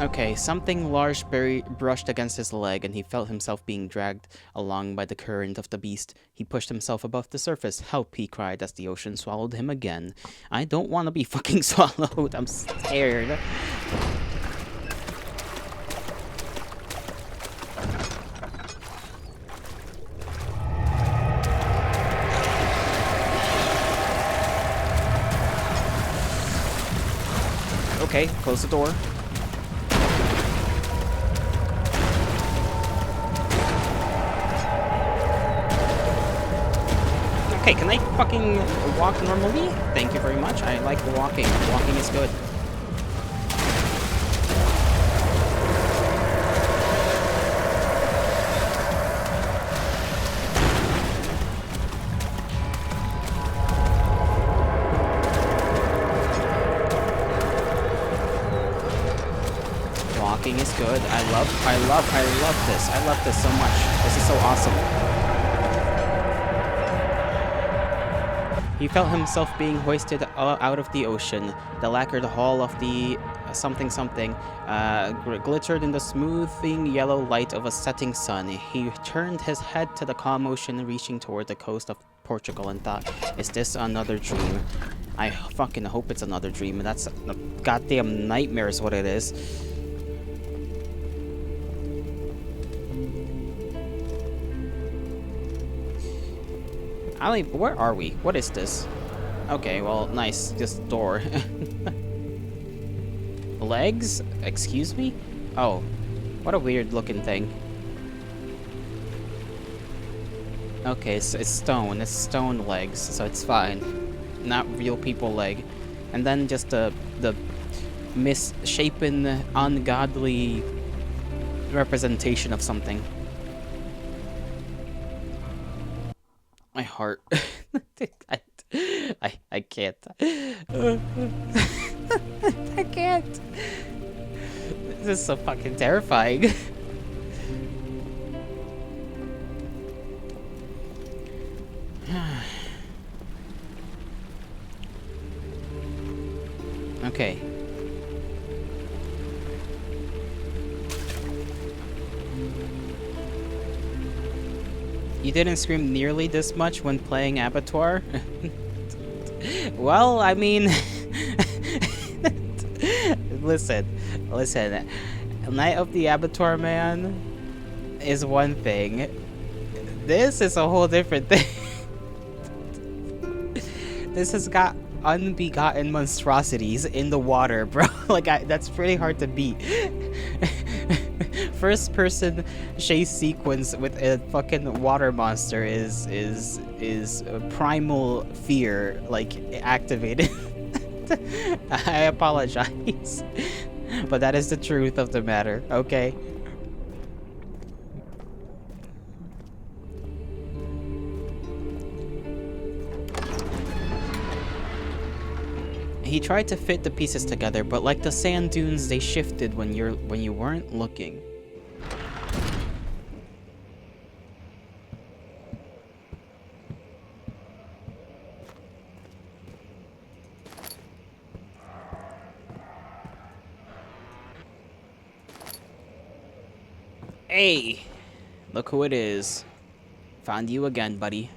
Okay, something large brushed against his leg, and he felt himself being dragged along by the current of the beast. He pushed himself above the surface. Help, he cried as the ocean swallowed him again. I don't want to be fucking swallowed. I'm scared. Okay, close the door. Okay, can I fucking walk normally? Thank you very much. I like walking. Walking is good. Walking is good. I love this. I love this so much. This is so awesome. He felt himself being hoisted out of the ocean. The lacquered hull of the something glittered in the smoothing yellow light of a setting sun. He turned his head to the calm ocean reaching toward the coast of Portugal and thought, is this another dream? I fucking hope it's another dream. That's a goddamn nightmare is what it is. Where are we? What is this? Okay, well, nice. Just door. Legs? Excuse me? Oh, what a weird looking thing. Okay, so it's stone. It's stone legs, so it's fine. Not real people leg. And then just the misshapen, ungodly representation of something. My heart. I can't. I can't. This is so fucking terrifying. Okay. You didn't scream nearly this much when playing Abattoir? Well, I mean... listen. Night of the Abattoir Man is one thing. This is a whole different thing. This has got unbegotten monstrosities in the water, bro. Like, that's pretty hard to beat. First person chase sequence with a fucking water monster is primal fear, like, activated. I apologize. But that is the truth of the matter, okay? He tried to fit the pieces together, but like the sand dunes, they shifted when you weren't looking. Hey, look who it is. Found you again, buddy.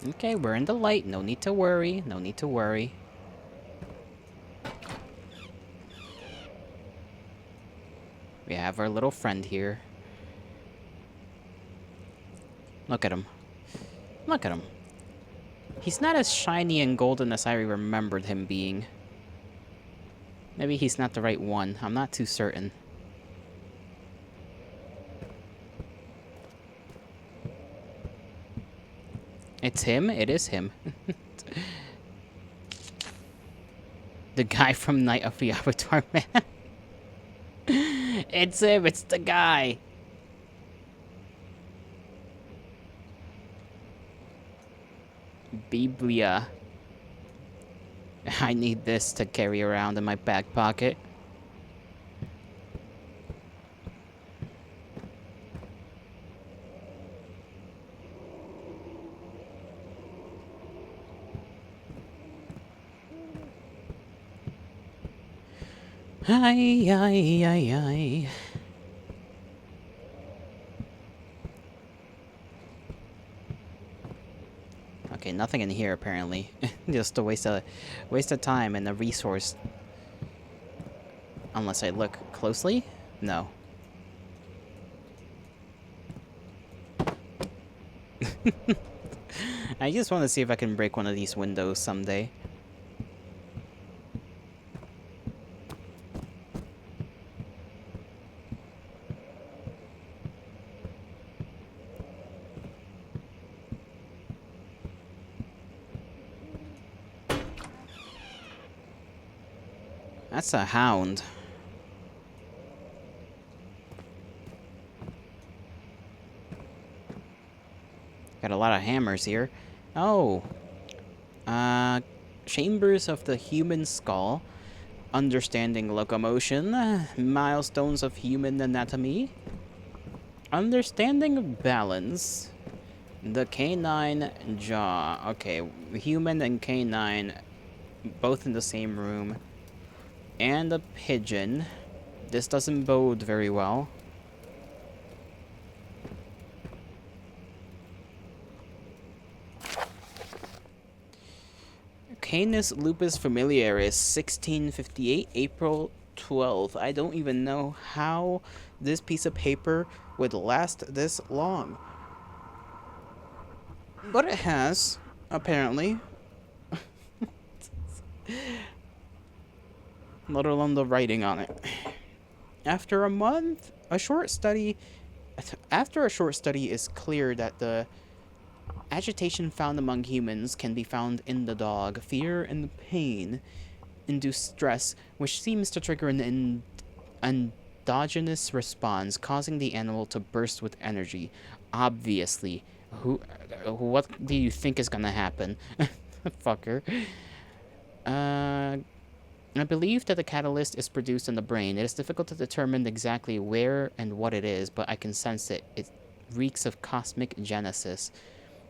Okay, we're in the light. No need to worry. No need to worry. We have our little friend here. Look at him. Look at him. He's not as shiny and golden as I remembered him being. Maybe he's not the right one. I'm not too certain. It's him? It is him. The guy from Night of the Abattoir Man. It's him. It's the guy. Biblia. I need this to carry around in my back pocket. Ay, ay, ay, ay. Okay, nothing in here apparently. Just a waste of time and a resource. Unless I look closely? No. I just want to see if I can break one of these windows someday. That's a hound. Got a lot of hammers here. Oh. Chambers of the human skull. Understanding locomotion. Milestones of human anatomy. Understanding of balance. The canine jaw. Okay, human and canine both in the same room. And a pigeon. This doesn't bode very well. Canis lupus familiaris, 1658, April 12th. I don't even know how this piece of paper would last this long. But it has, apparently. Let alone the writing on it. After a month, a short study... After a short study, it's clear that the agitation found among humans can be found in the dog. Fear and pain induce stress, which seems to trigger an endogenous response, causing the animal to burst with energy. Obviously. What do you think is gonna happen? Fucker. I believe that the catalyst is produced in the brain. It is difficult to determine exactly where and what it is, but I can sense it. It reeks of cosmic genesis.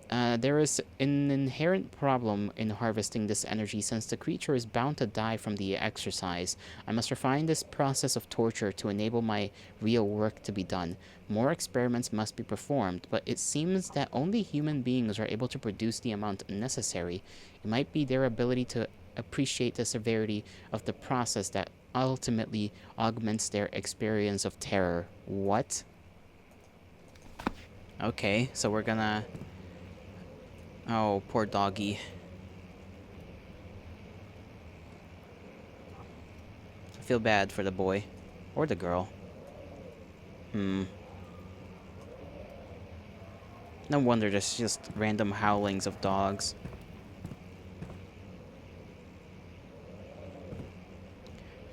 There is an inherent problem in harvesting this energy since the creature is bound to die from the exercise. I must refine this process of torture to enable my real work to be done. More experiments must be performed, but it seems that only human beings are able to produce the amount necessary. It might be their ability to appreciate the severity of the process that ultimately augments their experience of terror. What? Okay, so we're gonna... Oh, poor doggy. I feel bad for the boy. Or the girl. No wonder there's just random howlings of dogs.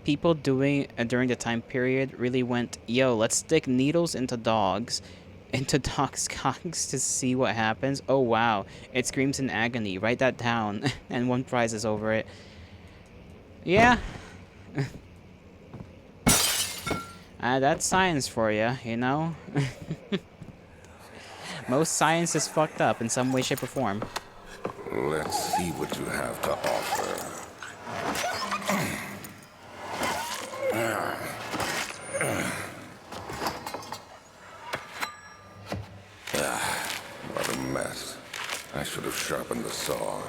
People during the time period really went, yo, let's stick needles into dogs' cocks to see what happens. Oh wow, it screams in agony. Write that down, and one prize is over it. Yeah. That's science for you, you know? Most science is fucked up in some way, shape, or form. Let's see what you have to offer. What a mess. I should have sharpened the saw,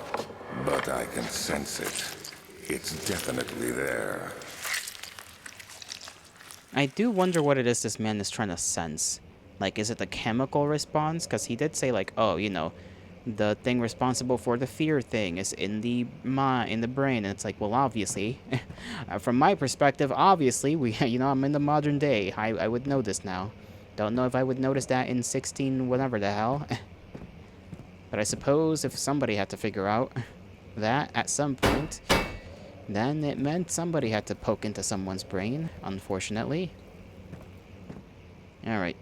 but I can sense it. It's definitely there. I do wonder what it is this man is trying to sense. Like, is it the chemical response? Because he did say, like, oh, you know, the thing responsible for the fear thing is in the brain. And it's like, well, obviously, from my perspective, obviously, I'm in the modern day. I would know this now. Don't know if I would notice that in 16 whatever the hell. But I suppose if somebody had to figure out that at some point, then it meant somebody had to poke into someone's brain, unfortunately. Alright.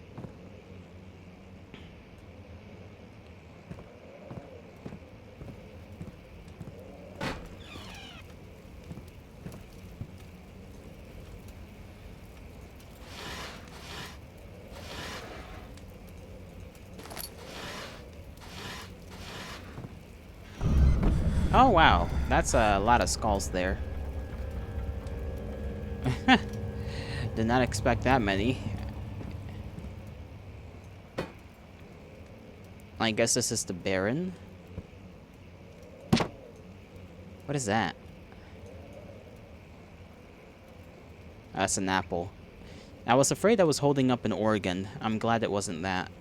Oh wow, that's a lot of skulls there. Did not expect that many. I guess this is the Baron. What is that? That's an apple. I was afraid I was holding up an organ. I'm glad it wasn't that.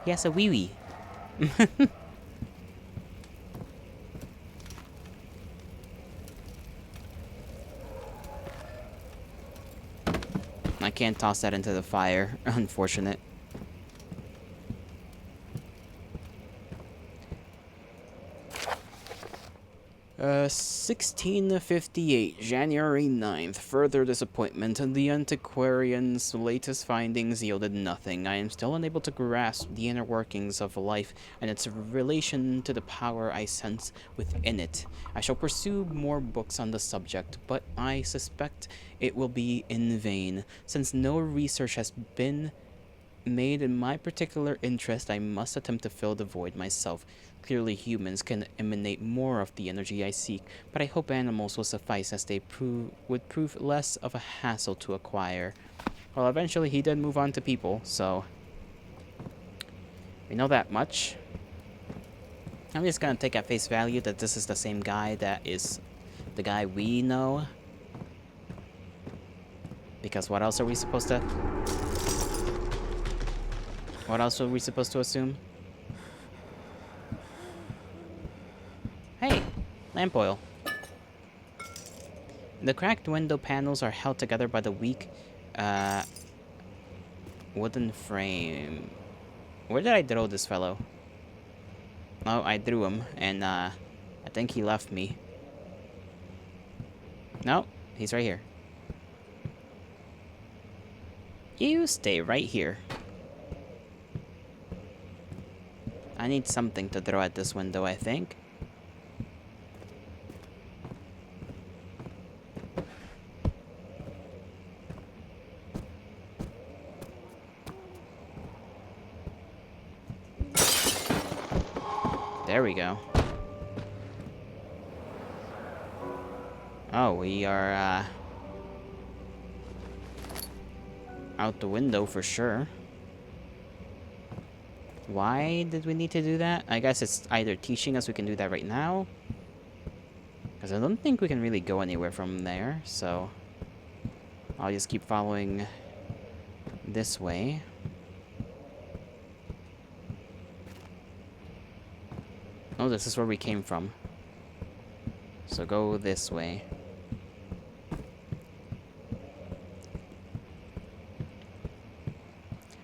He has a wee-wee. I can't toss that into the fire. Unfortunate. 1658, January 9th. Further disappointment. The antiquarian's latest findings yielded nothing. I am still unable to grasp the inner workings of life and its relation to the power I sense within it. I shall pursue more books on the subject, but I suspect it will be in vain. Since no research has been made in my particular interest, I must attempt to fill the void myself. Clearly humans can emanate more of the energy I seek, but I hope animals will suffice as they would prove less of a hassle to acquire. Well, eventually he did move on to people, so we know that much. I'm just gonna take at face value that this is the same guy that is the guy we know. Because what else are we supposed to... What else are we supposed to assume? Hey, lamp oil. The cracked window panels are held together by the weak uh, wooden frame. Where did I throw this fellow? Oh, I threw him, and I think he left me. No, he's right here. You stay right here. I need something to throw at this window, I think. There we go. Oh, we are, out the window for sure. Why did we need to do that? I guess it's either teaching us we can do that right now. Because I don't think we can really go anywhere from there, so... I'll just keep following this way. Oh, this is where we came from. So go this way.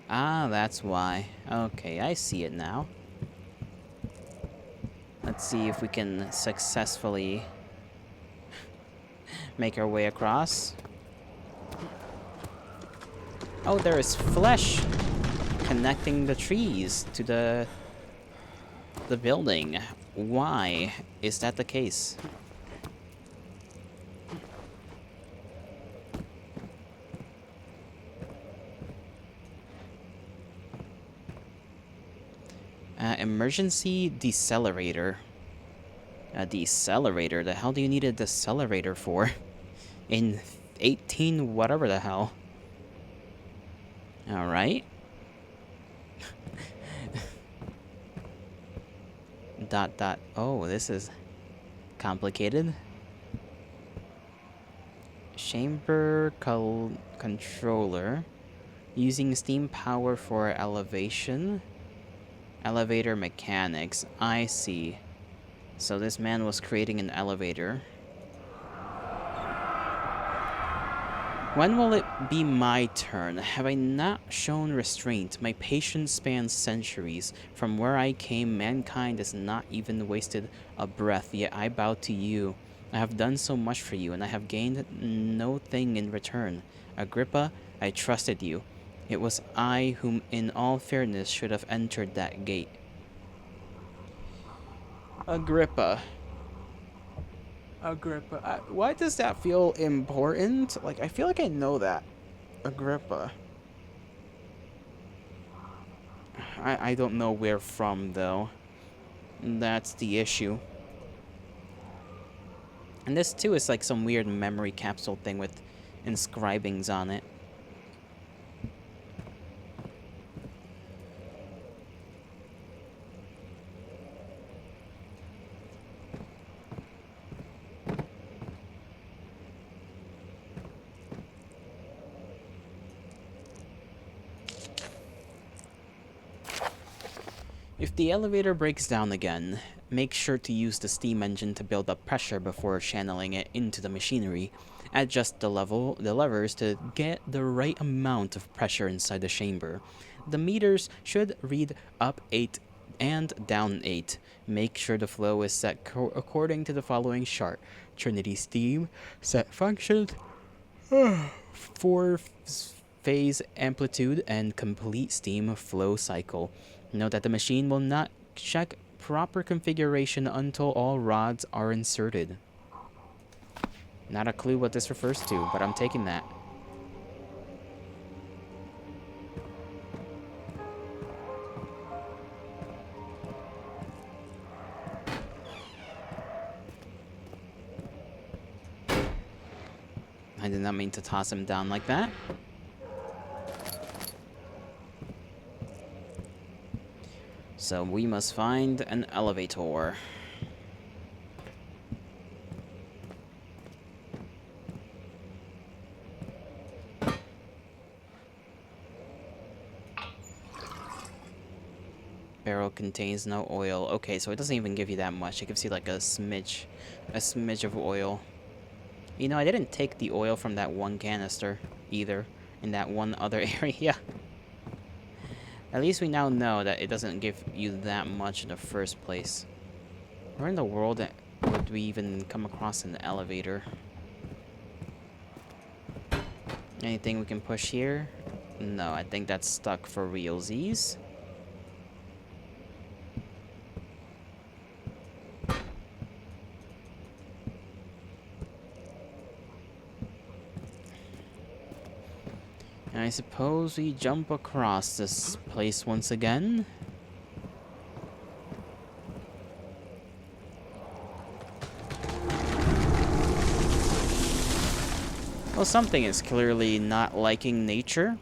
Ah, that's why. Okay, I see it now. Let's see if we can successfully make our way across. Oh, there is flesh connecting the trees to the building. Why is that the case? Emergency decelerator. A decelerator? The hell do you need a decelerator for? In 18 whatever the hell. Alright. Dot. Oh, this is complicated. Chamber controller. Using steam power for elevation. Elevator mechanics. I see. So this man was creating an elevator. When will it be my turn? Have I not shown restraint? My patience spans centuries. From where I came, mankind has not even wasted a breath, yet I bow to you. I have done so much for you, and I have gained no thing in return. Agrippa, I trusted you. It was I whom, in all fairness, should have entered that gate. Agrippa. Why does that feel important? Like, I feel like I know that. Agrippa. I don't know where from, though. That's the issue. And this, too, is like some weird memory capsule thing with inscribings on it. If the elevator breaks down again, make sure to use the steam engine to build up pressure before channeling it into the machinery. Adjust the levers to get the right amount of pressure inside the chamber. The meters should read up 8 and down 8. Make sure the flow is set according to the following chart. Trinity steam, set function, 4-phase amplitude, and complete steam flow cycle. Note that the machine will not check proper configuration until all rods are inserted. Not a clue what this refers to, but I'm taking that. I did not mean to toss him down like that. So we must find an elevator. barrel contains no oil. Okay, so it doesn't even give you that much. It gives you like a smidge of oil. You know, I didn't take the oil from that one canister either in that one other area. At least we now know that it doesn't give you that much in the first place. Where in the world would we even come across an elevator? Anything we can push here? No, I think that's stuck for realsies. And I suppose we jump across this place once again. Well, something is clearly not liking nature.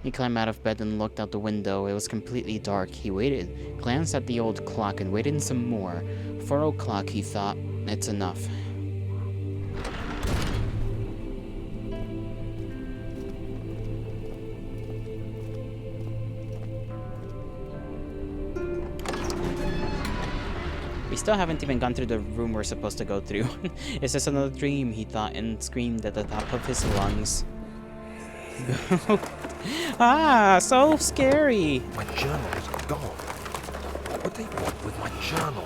He climbed out of bed and looked out the window. It was completely dark. He waited, glanced at the old clock, and waited some more. 4 o'clock, he thought. It's enough. We still haven't even gone through the room we're supposed to go through. Is this another dream? He thought and screamed at the top of his lungs. Ah, so scary. My journal is gone. What would they want with my journal?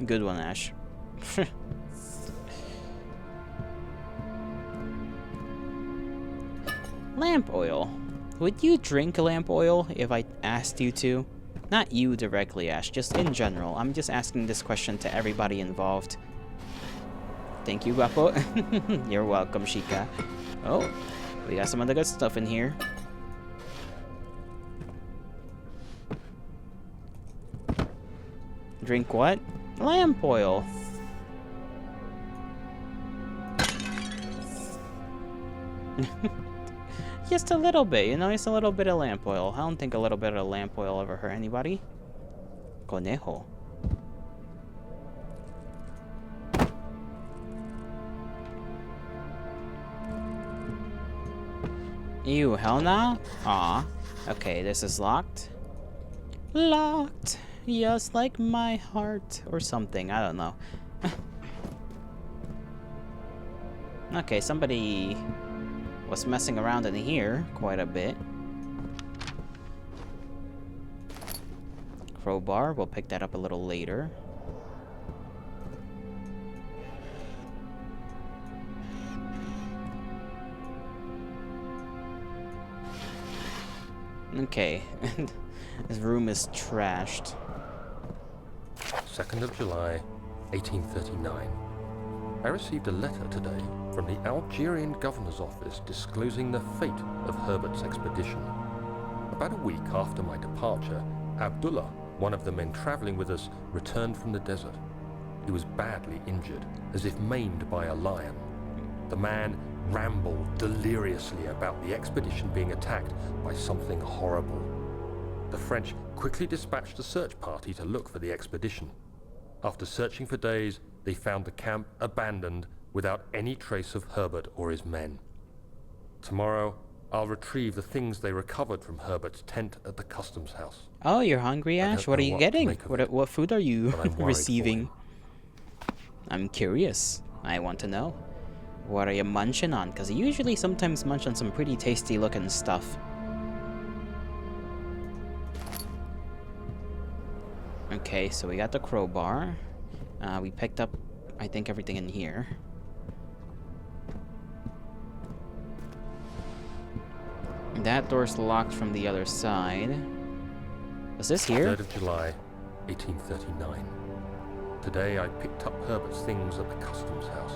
Good one, Ash. Lamp oil. Would you drink lamp oil if I asked you to? Not you directly, Ash, just in general. I'm just asking this question to everybody involved. Thank you, Guapo. You're welcome, Chica. Oh, we got some other good stuff in here. Drink what? Lamp oil. Just a little bit, you know, just a little bit of lamp oil. I don't think a little bit of lamp oil ever hurt anybody. Conejo. Ew, hell no? Aw. Okay, this is locked. Locked. Just like my heart. Or something, I don't know. Okay, somebody was messing around in here quite a bit. Crowbar, we'll pick that up a little later. Okay, this room is trashed. 2nd of July, 1839. I received a letter today from the Algerian governor's office disclosing the fate of Herbert's expedition. About a week after my departure, Abdullah, one of the men traveling with us, returned from the desert. He was badly injured, as if maimed by a lion. The man rambled deliriously about the expedition being attacked by something horrible. The French quickly dispatched a search party to look for the expedition. After searching for days, they found the camp abandoned without any trace of Herbert or his men. Tomorrow, I'll retrieve the things they recovered from Herbert's tent at the customs house. Oh, you're hungry, Ash? What are you getting? What food are you receiving? I'm curious. I want to know. What are you munching on? Because you usually sometimes munch on some pretty tasty looking stuff. Okay, so we got the crowbar. We picked up, I think, everything in here. That door's locked from the other side. Was this here? 3rd of July, 1839. Today I picked up Herbert's things at the customs house.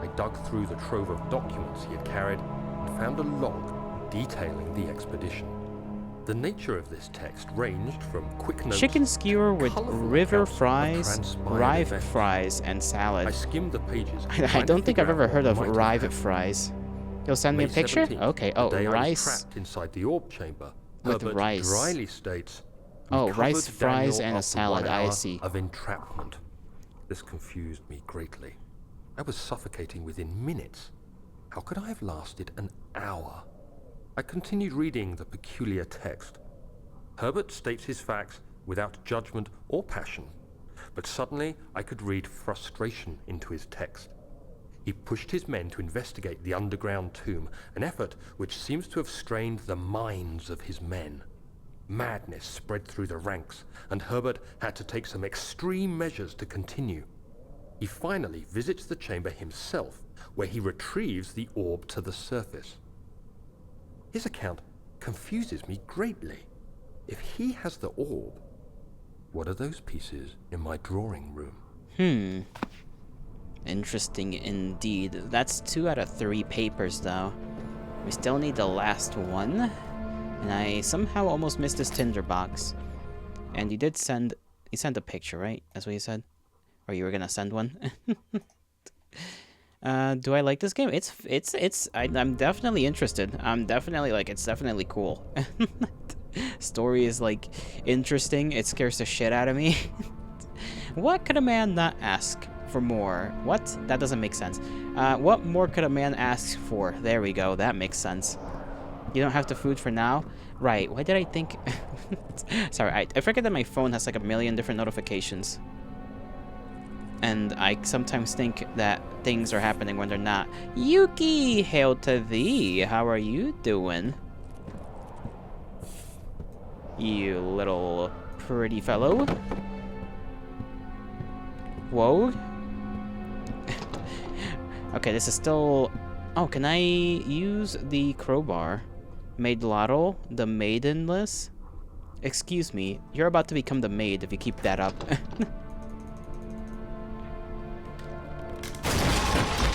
I dug through the trove of documents he had carried and found a log detailing the expedition. The nature of this text ranged from quick notes, Chicken skewer with colourful river accounts of fries, transpired rive events. fries, and I salad. skimmed the pages. I trying to don't think I've figure ever out heard what of might have rive happened. fries. You'll send me a May picture? 17th, Okay. the Oh, day I was rice. trapped inside the orb chamber. With Herbert rice. dryly states, Oh, "We rice, covered fries, Daniel and a after salad. 1 I hour see. of entrapment." This confused me greatly. I was suffocating within minutes. How could I have lasted an hour? I continued reading the peculiar text. Herbert states his facts without judgment or passion, but suddenly I could read frustration into his text. He pushed his men to investigate the underground tomb, an effort which seems to have strained the minds of his men. Madness spread through the ranks, and Herbert had to take some extreme measures to continue. He finally visits the chamber himself, where he retrieves the orb to the surface. His account confuses me greatly. If he has the orb, what are those pieces in my drawing room? Interesting indeed. That's 2 out of 3 papers, though. We still need the last one. And I somehow almost missed this tinderbox. And you did send... You sent a picture, right? That's what you said? Or you were gonna send one? Do I like this game? I'm definitely interested. I'm definitely, like, it's definitely cool. Story is, like, interesting. It scares the shit out of me. What could a man not ask for more? What? That doesn't make sense. What more could a man ask for? There we go. That makes sense. You don't have the food for now? Right. Why did I think... Sorry, I forget that my phone has like a million different notifications. And I sometimes think that things are happening when they're not. Yuki, hail to thee. How are you doing? You little pretty fellow. Whoa. Okay, this is still... Oh, can I use the crowbar? Maid Lotto, the maidenless? Excuse me, you're about to become the maid if you keep that up.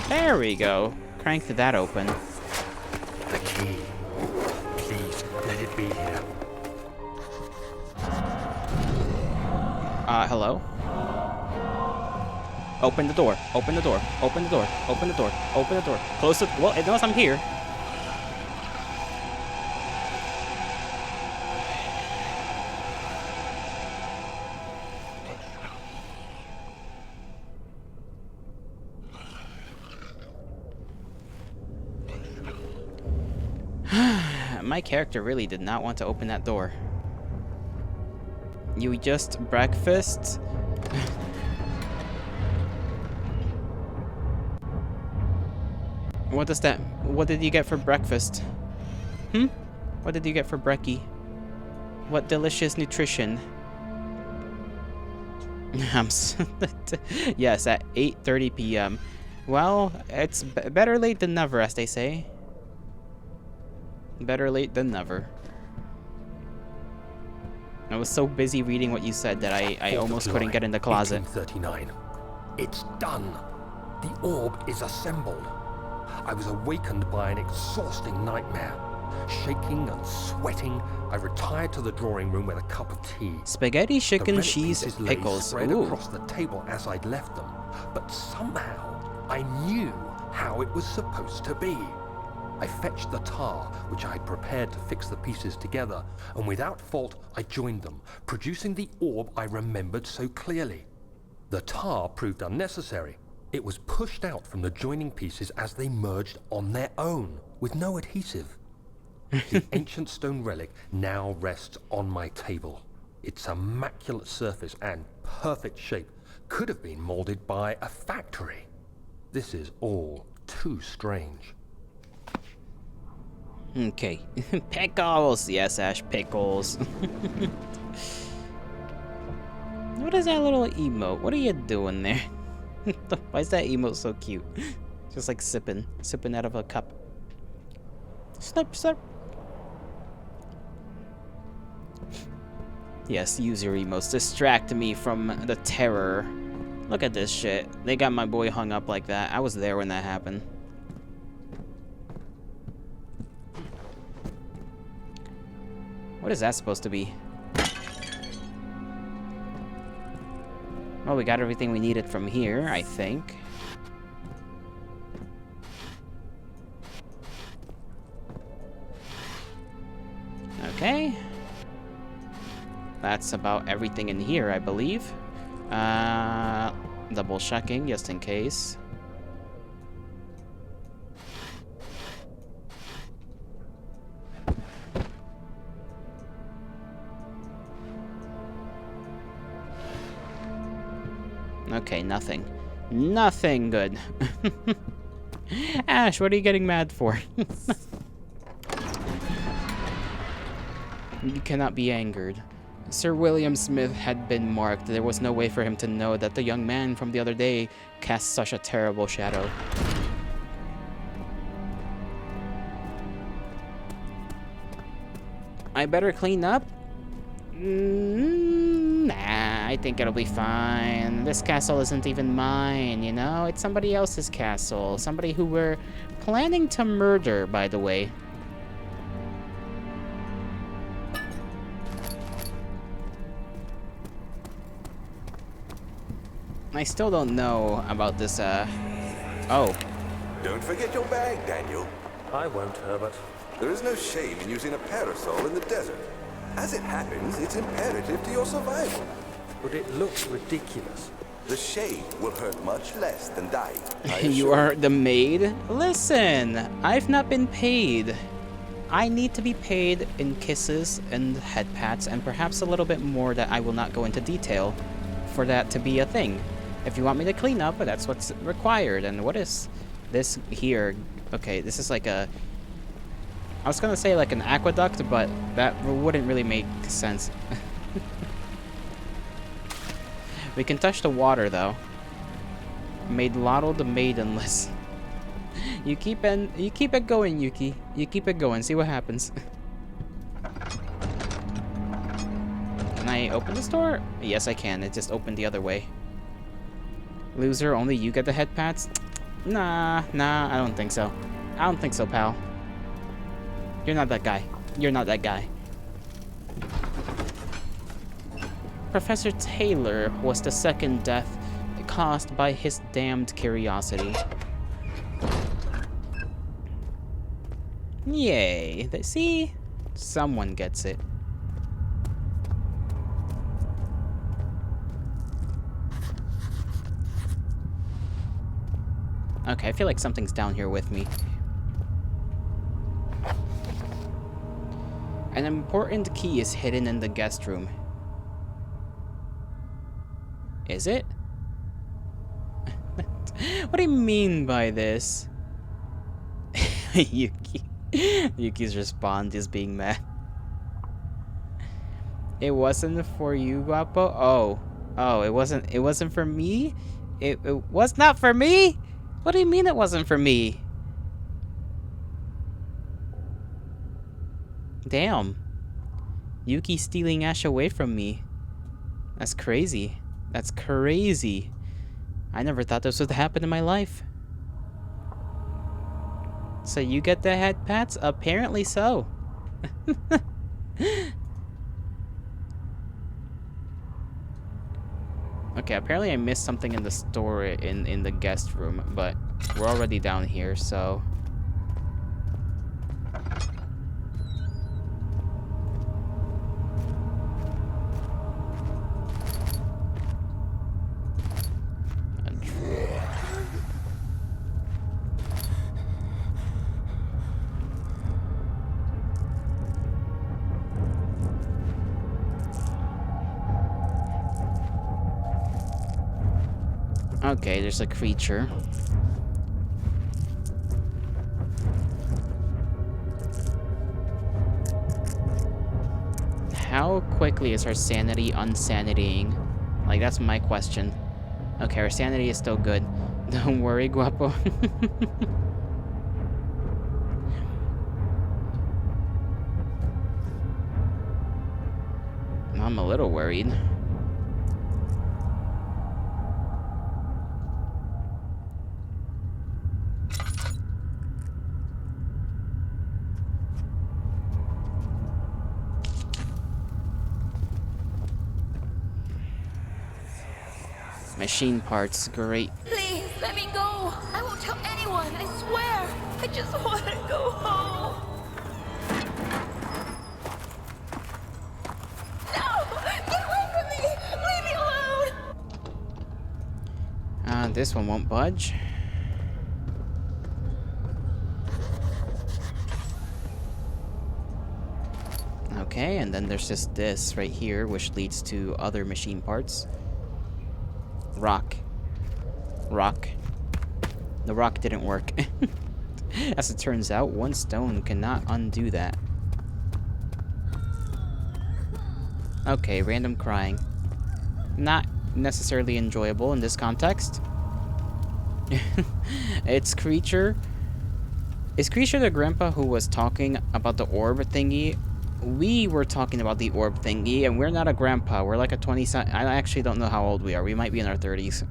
There we go. Cranked that open. The key. Please, let it be here. Hello? Open the door. Open the door. Open the door. Open the door. Open the door. Close it. Well, it knows I'm here. My character really did not want to open that door. You just breakfast? What does that... What did you get for breakfast? What did you get for brekkie? What delicious nutrition? Yes, at 8:30 p.m. Well, it's better late than never, as they say. Better late than never. I was so busy reading what you said that I almost couldn't get in the closet. 1839. It's done. The orb is assembled. I was awakened by an exhausting nightmare. Shaking and sweating, I retired to the drawing room with a cup of tea. Spaghetti, The chicken, relic cheese, pieces lay pickles. spread Ooh. across the table as I'd left them, but somehow I knew how it was supposed to be. I fetched the tar, which I had prepared to fix the pieces together, and without fault I joined them, producing the orb I remembered so clearly. The tar proved unnecessary. It was pushed out from the joining pieces as they merged on their own, with no adhesive. The ancient stone relic now rests on my table. Its immaculate surface and perfect shape could have been molded by a factory. This is all too strange. Okay. Pickles! Yes, Ash, pickles. What is that little emote? What are you doing there? Why is that emote so cute? Just like sipping out of a cup. Slurp, slurp. Yes, use your emotes. Distract me from the terror. Look at this shit. They got my boy hung up like that. I was there when that happened. What is that supposed to be? Well, we got everything we needed from here, I think. Okay. That's about everything in here, I believe. Double checking, just in case. Okay, nothing. Nothing good. Ash, what are you getting mad for? You cannot be angered. Sir William Smith had been marked. There was no way for him to know that the young man from the other day cast such a terrible shadow. I better clean up? Nah, I think it'll be fine. This castle isn't even mine, you know? It's somebody else's castle. Somebody who we're planning to murder, by the way. I still don't know about this, Oh. Don't forget your bag, Daniel. I won't, Herbert. There is no shame in using a parasol in the desert. As it happens, it's imperative to your survival. But it looks ridiculous. The shade will hurt much less than dying. You are the maid? Listen, I've not been paid. I need to be paid in kisses and head pats and perhaps a little bit more that I will not go into detail for that to be a thing. If you want me to clean up, that's what's required. And what is this here? Okay, this is like a... I was gonna say like an aqueduct, but that wouldn't really make sense. We can touch the water, though. Made Lotto the Maidenless. You keep it going, Yuki. You keep it going. See what happens. Can I open this door? Yes, I can. It just opened the other way. Loser, only you get the head pats? Nah, I don't think so. I don't think so, pal. You're not that guy. You're not that guy. Professor Taylor was the second death caused by his damned curiosity. Yay. See? Someone gets it. Okay, I feel like something's down here with me. An important key is hidden in the guest room. Is it? What do you mean by this? Yuki's response is being mad. It wasn't for you, Guapo? Oh, it wasn't for me? It was not for me? What do you mean it wasn't for me? Damn. Yuki stealing Ash away from me. That's crazy. That's crazy. I never thought this would happen in my life. So you get the head pats? Apparently so. Okay, apparently I missed something in the store in the guest room, but we're already down here, so... Okay, there's a creature. How quickly is her sanity unsanitying? Like, that's my question. Okay, her sanity is still good. Don't worry, Guapo. I'm a little worried. Machine parts, great. Please, let me go. I won't tell anyone, I swear. I just want to go home. No! Get away from me! Leave me alone! This one won't budge. Okay, and then there's just this right here, which leads to other machine parts. Rock. Rock. The rock didn't work. As it turns out, one stone cannot undo that. Okay, random crying. Not necessarily enjoyable in this context. It's Creature. Is Creature the grandpa who was talking about the orb thingy? We were talking about the orb thingy, and we're not a grandpa. We're like a 20... I actually don't know how old we are. We might be in our 30s.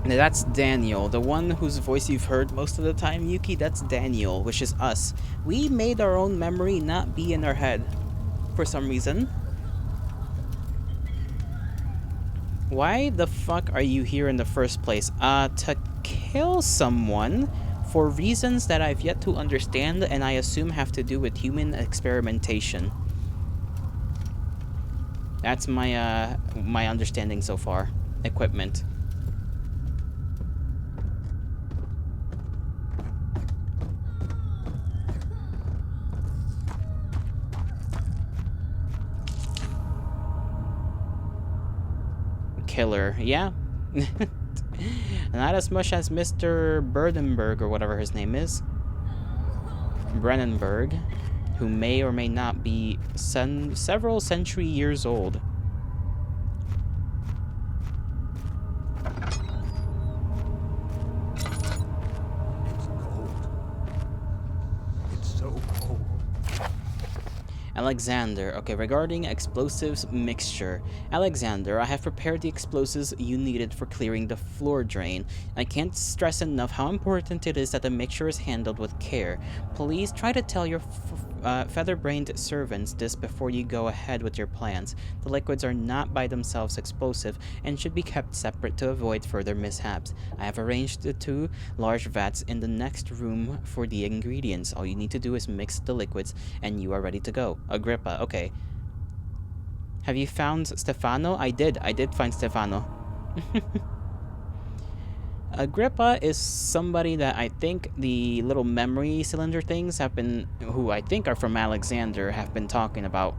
Now that's Daniel, the one whose voice you've heard most of the time, Yuki. That's Daniel, which is us. We made our own memory not be in our head for some reason. Why the fuck are you here in the first place? To kill someone for reasons that I've yet to understand and I assume have to do with human experimentation. That's my my understanding so far. Equipment. Killer, yeah. Not as much as Mr. Burdenberg or whatever his name is. Brennenberg, who may or may not be several century years old. It's cold. It's so cold. Alexander. Okay, regarding explosives mixture. Alexander, I have prepared the explosives you needed for clearing the floor drain. I can't stress enough how important it is that the mixture is handled with care. Please try to tell your feather-brained servants this before you go ahead with your plans. The liquids are not by themselves explosive and should be kept separate to avoid further mishaps. I have arranged the 2 large vats in the next room for the ingredients. All you need to do is mix the liquids and you are ready to go. Agrippa, okay. Have you found Stefano? I did find Stefano. Agrippa is somebody that I think the little memory cylinder things have been, who I think are from Alexander, have been talking about.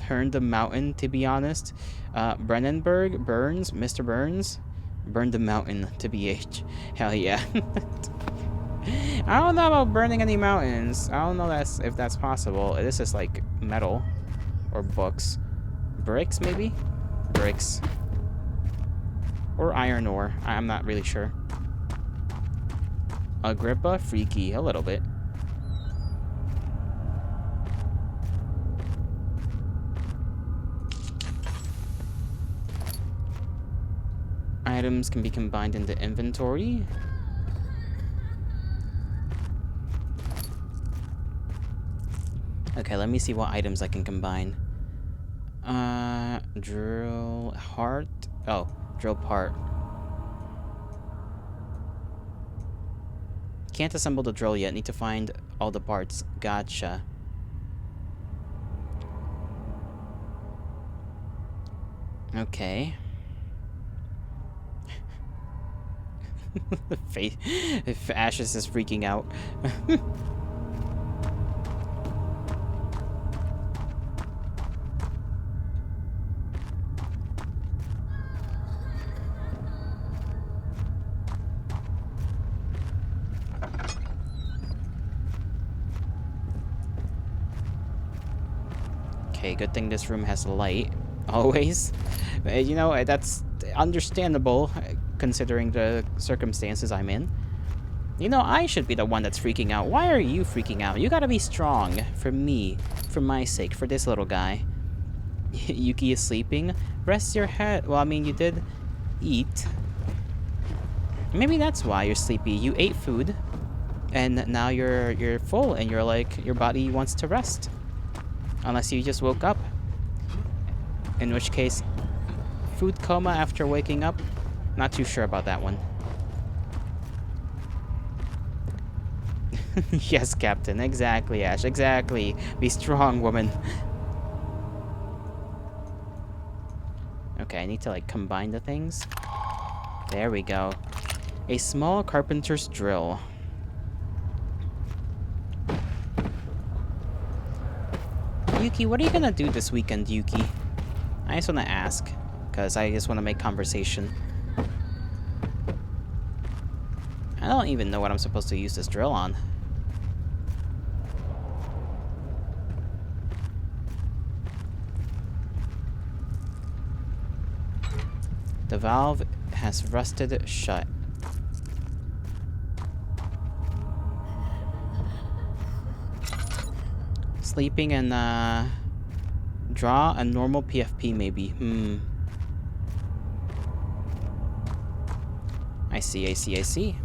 Burned the mountain, to be honest. Brennenberg, Burns, Mr. Burns. Burned the mountain, to BH. Hell yeah. I don't know about burning any mountains. I don't know if that's possible. This is like metal. Or books. Bricks, maybe? Bricks. Or iron ore. I'm not really sure. Agrippa? Freaky. A little bit. Items can be combined into inventory. Okay, let me see what items I can combine. Drill heart. Oh, drill part. Can't assemble the drill yet. Need to find all the parts. Gotcha. Okay. Face. Ashes is freaking out. Okay, good thing this room has light. Always. You know, that's understandable, considering the circumstances I'm in. You know, I should be the one that's freaking out. Why are you freaking out? You gotta be strong. For me. For my sake. For this little guy. Yuki is sleeping. Rest your head. Well, I mean, you did eat. Maybe that's why you're sleepy. You ate food. And now you're full. And you're like, your body wants to rest. Unless you just woke up. In which case, food coma after waking up? Not too sure about that one. Yes, Captain. Exactly, Ash. Exactly. Be strong, woman. Okay, I need to, like, combine the things. There we go. A small carpenter's drill. Yuki, what are you gonna do this weekend, Yuki? I just wanna ask, because I just wanna make conversation. I don't even know what I'm supposed to use this drill on. The valve has rusted shut. Sleeping and, draw a normal PFP, maybe. I see.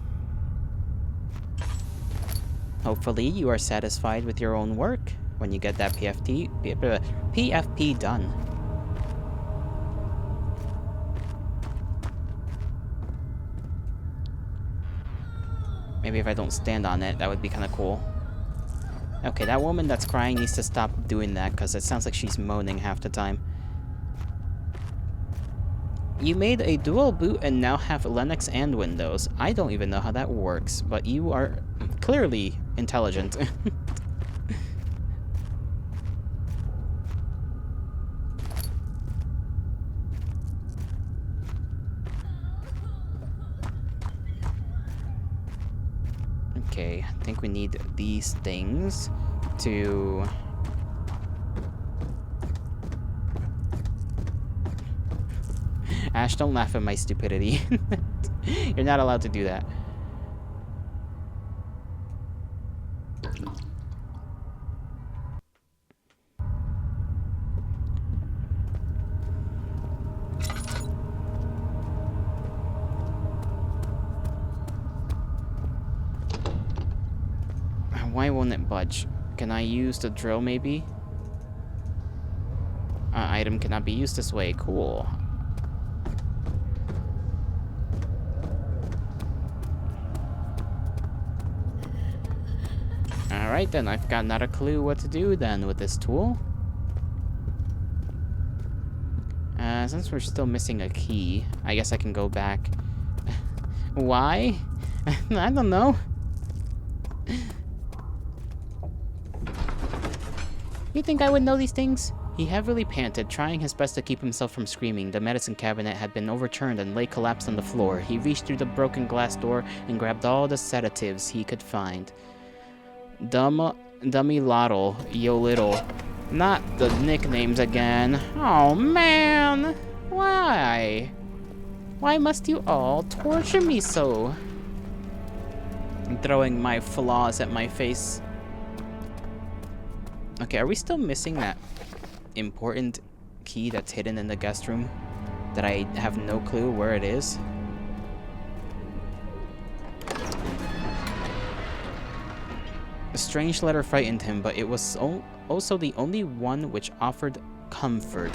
Hopefully, you are satisfied with your own work when you get that PFP done. Maybe if I don't stand on it, that would be kind of cool. Okay, that woman that's crying needs to stop doing that, because it sounds like she's moaning half the time. You made a dual boot and now have Linux and Windows. I don't even know how that works, but you are clearly intelligent. Okay, I think we need these things to... Ash, don't laugh at my stupidity. You're not allowed to do that. Why won't it budge? Can I use the drill, maybe? Item cannot be used this way. Cool. Alright then, I've got not a clue what to do then with this tool. Since we're still missing a key, I guess I can go back. Why? I don't know. You think I would know these things? He heavily panted, trying his best to keep himself from screaming. The medicine cabinet had been overturned and lay collapsed on the floor. He reached through the broken glass door and grabbed all the sedatives he could find. Dummy Lottle, Yo Little. Not the nicknames again. Oh man! Why? Why must you all torture me so? I'm throwing my flaws at my face. Okay, are we still missing that important key that's hidden in the guest room that I have no clue where it is? A strange letter frightened him, but it was also the only one which offered comfort.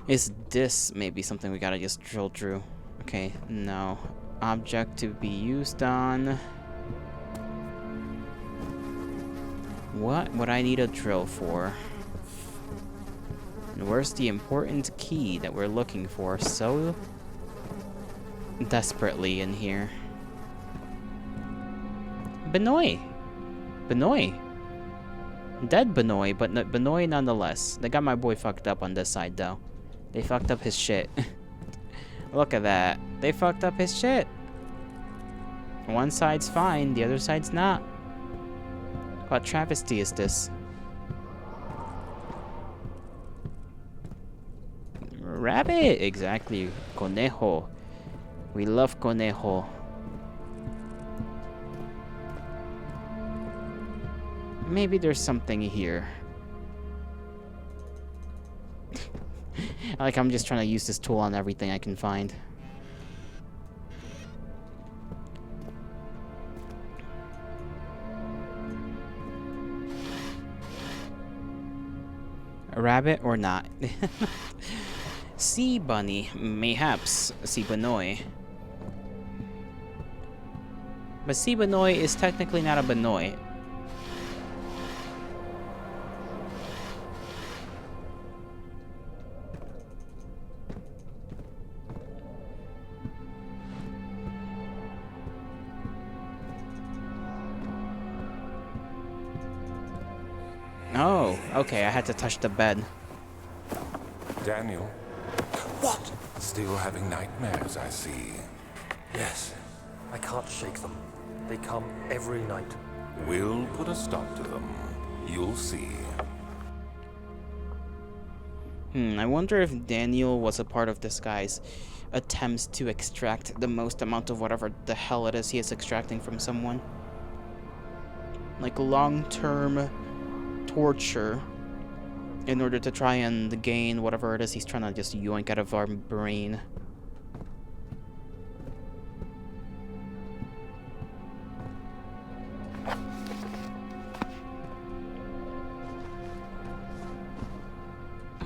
Is this maybe something we gotta just drill through? Okay, no. Object to be used on... What would I need a drill for? And where's the important key that we're looking for so desperately in here? Benoit! Benoit! Dead Benoit, but Benoit nonetheless. They got my boy fucked up on this side, though. They fucked up his shit. Look at that. They fucked up his shit. One side's fine, the other side's not. What travesty is this? Rabbit! Exactly. Conejo. We love conejo. Maybe there's something here. I'm just trying to use this tool on everything I can find. A rabbit or not? Sea bunny, mayhaps sea banoi. But sea banoi is technically not a banoi. Oh, okay, I had to touch the bed. Daniel? What? Still having nightmares, I see. Yes. I can't shake them. They come every night. We'll put a stop to them. You'll see. I wonder if Daniel was a part of this guy's attempts to extract the most amount of whatever the hell it is he is extracting from someone. Like long-term torture in order to try and gain whatever it is he's trying to just yoink out of our brain.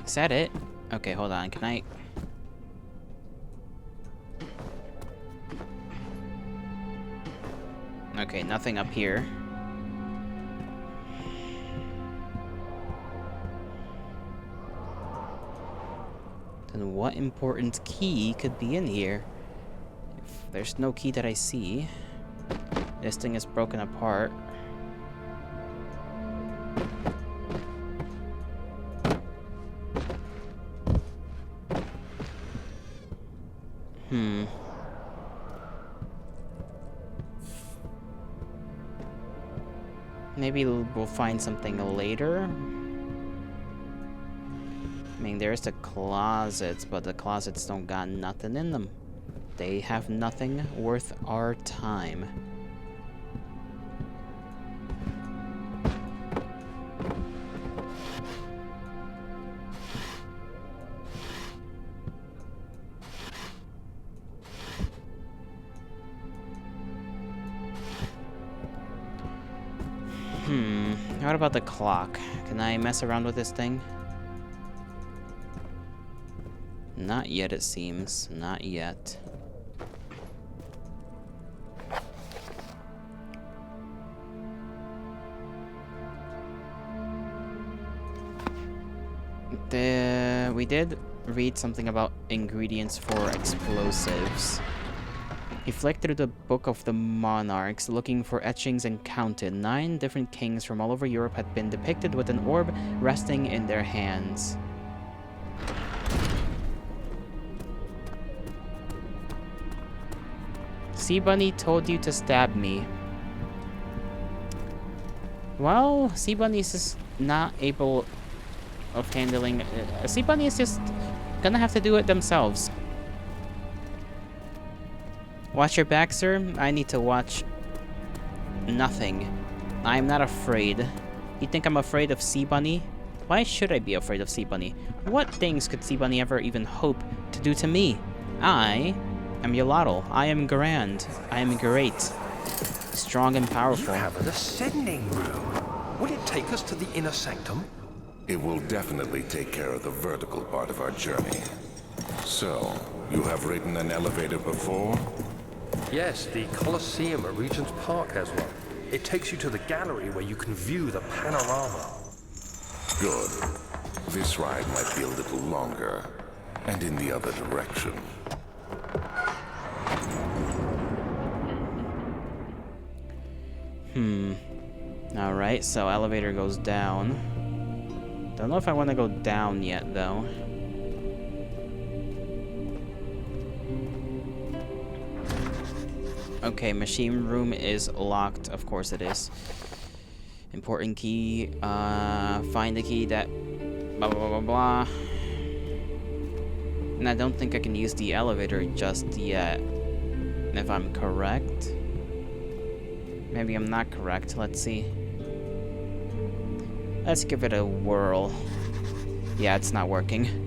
Is that it? Okay, hold on. Can I... Okay, nothing up here. Then what important key could be in here? If there's no key that I see. This thing is broken apart. Maybe we'll find something later. I mean, there's the closets, but the closets don't got nothing in them. They have nothing worth our time. What about the clock? Can I mess around with this thing? Not yet, it seems. Not yet. We did read something about ingredients for explosives. He flicked through the Book of the Monarchs, looking for etchings, and counted. 9 different kings from all over Europe had been depicted with an orb resting in their hands. Sea Bunny told you to stab me. Well, Sea Bunny is just not able of handling... Sea Bunny is just gonna have to do it themselves. Watch your back, sir. I need to watch nothing. I am not afraid. You think I'm afraid of Sea Bunny? Why should I be afraid of Sea Bunny? What things could Sea Bunny ever even hope to do to me? I am Yolotl. I am grand. I am great. Strong and powerful. You have an ascending room. Will it take us to the inner sanctum? It will definitely take care of the vertical part of our journey. So, you have ridden an elevator before? Yes, the Colosseum at Regent's Park has one. It takes you to the gallery where you can view the panorama. Good. This ride might be a little longer, and in the other direction. Alright, so elevator goes down. Don't know if I want to go down yet, though. Okay, machine room is locked. Of course it is. Important key. Find the key that... Blah, blah, blah, blah, blah. And I don't think I can use the elevator just yet, if I'm correct. Maybe I'm not correct. Let's see. Let's give it a whirl. Yeah, it's not working.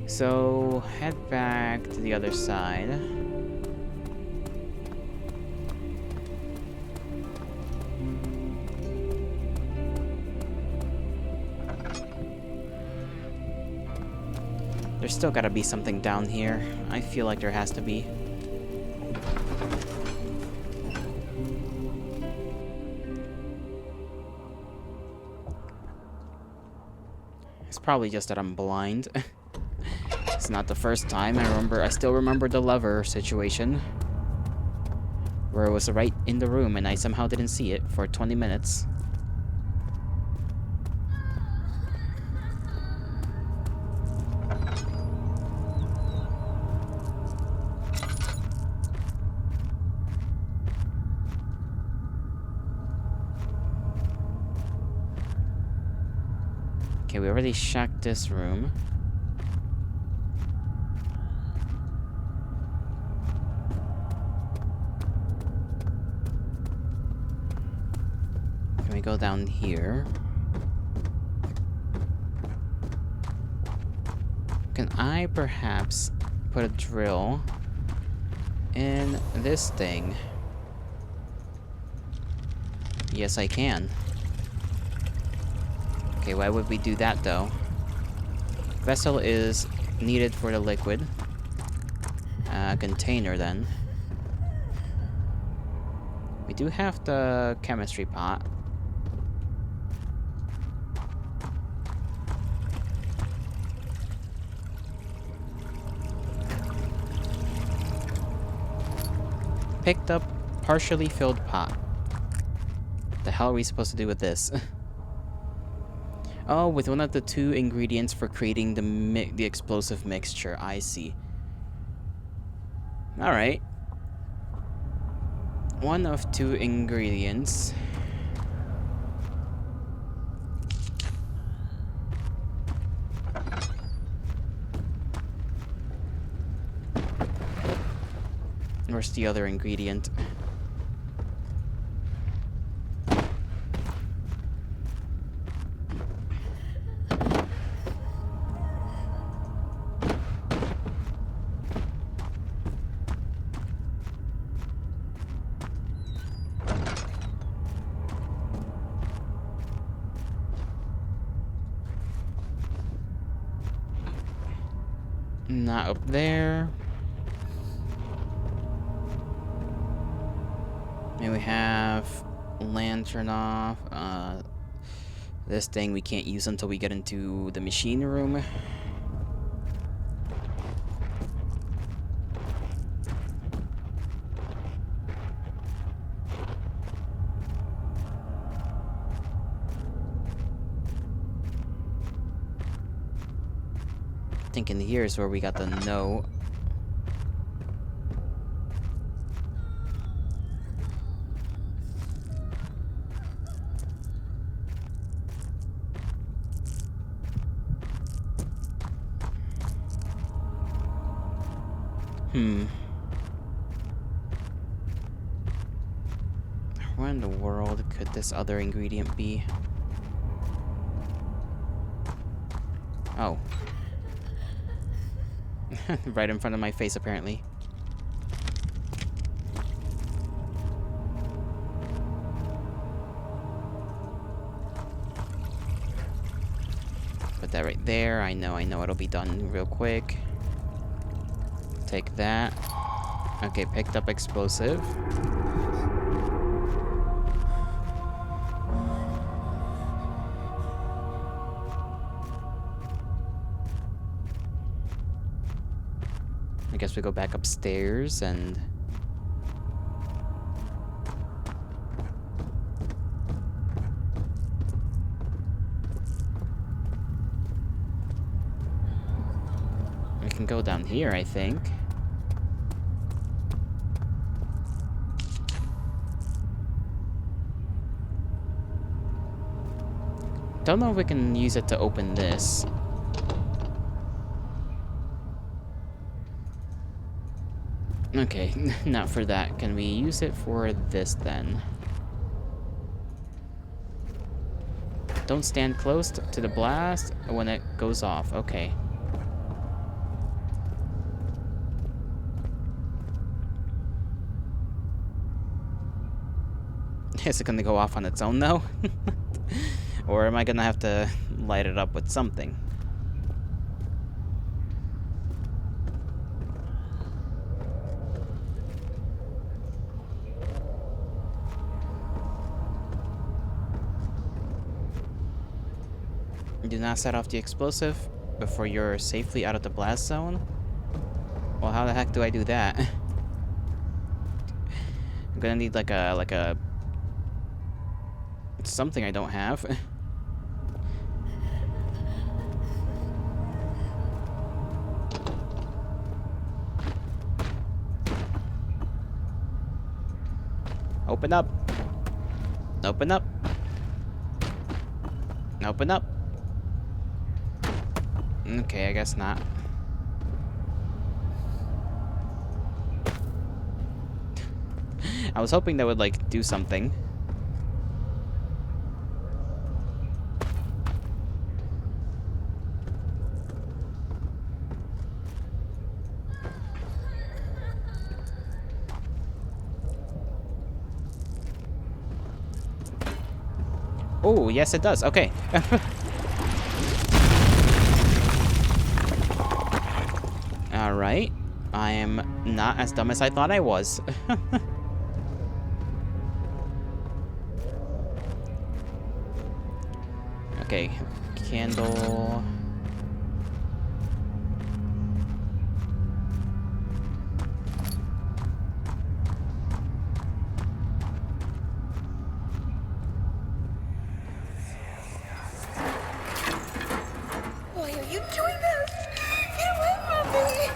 So, head back to the other side. There's still gotta be something down here. I feel like there has to be. It's probably just that I'm blind. It's not the first time. I still remember the lever situation. Where it was right in the room and I somehow didn't see it for 20 minutes. Okay, we already checked this room. Can we go down here? Can I perhaps put a drill in this thing? Yes, I can. Okay, why would we do that, though? Vessel is needed for the liquid. Container, then. We do have the chemistry pot. Picked up partially filled pot. The hell are we supposed to do with this? Oh, with one of the 2 ingredients for creating the explosive mixture. I see. Alright. 1 of 2 ingredients. Where's the other ingredient? Not up there. And we have lantern off. This thing we can't use until we get into the machine room. I think in here is where we got the note. Where in the world could this other ingredient be? Oh. Right in front of my face, apparently. Put that right there. I know it'll be done real quick. Take that. Okay, picked up explosive. I guess we go back upstairs and... we can go down here, I think. don't know if we can use it to open this. Okay, not for that. Can we use it for this then? Don't stand close to the blast when it goes off. Okay. Is it gonna go off on its own though? Or am I gonna have to light it up with something? Do not set off the explosive before you're safely out of the blast zone. Well, how the heck do I do that? I'm gonna need like a something I don't have. Open up. Open up. Open up. Okay, I guess not. I was hoping that would, like, do something. Oh, yes it does. Okay. Alright. I am not as dumb as I thought I was. Okay. Candle. Why are you doing this? Get away from me!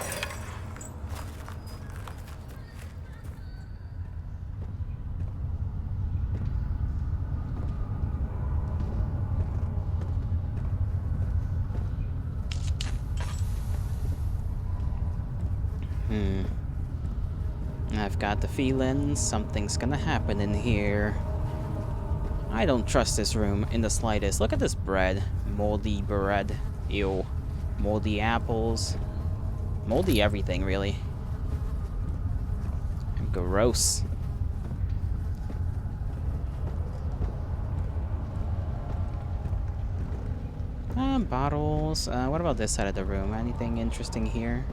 I've got the feeling something's gonna happen in here. I don't trust this room in the slightest. Look at this bread. Moldy bread. Ew. Moldy apples. Moldy everything, really. Gross. Bottles. What about this side of the room? Anything interesting here?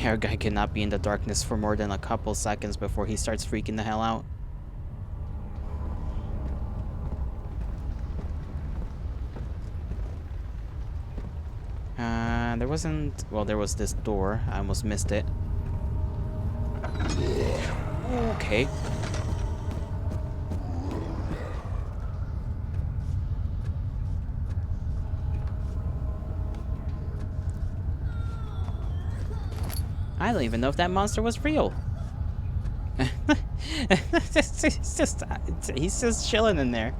Our guy cannot be in the darkness for more than a couple seconds before he starts freaking the hell out. There wasn't... Well, there was this door. I almost missed it. Okay. I don't even know if that monster was real. He's just chilling in there.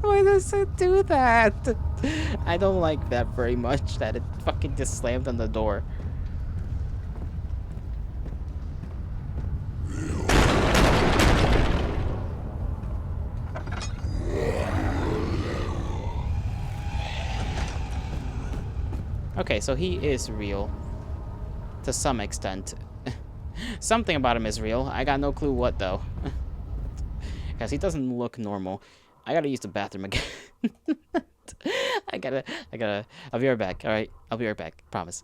Why does it do that? I don't like that very much, that it fucking just slammed on the door. Okay, so he is real. To some extent. Something about him is real. I got no clue what, though. Because he doesn't look normal. I gotta use the bathroom again. I gotta, I'll be right back, alright? I'll be right back, promise.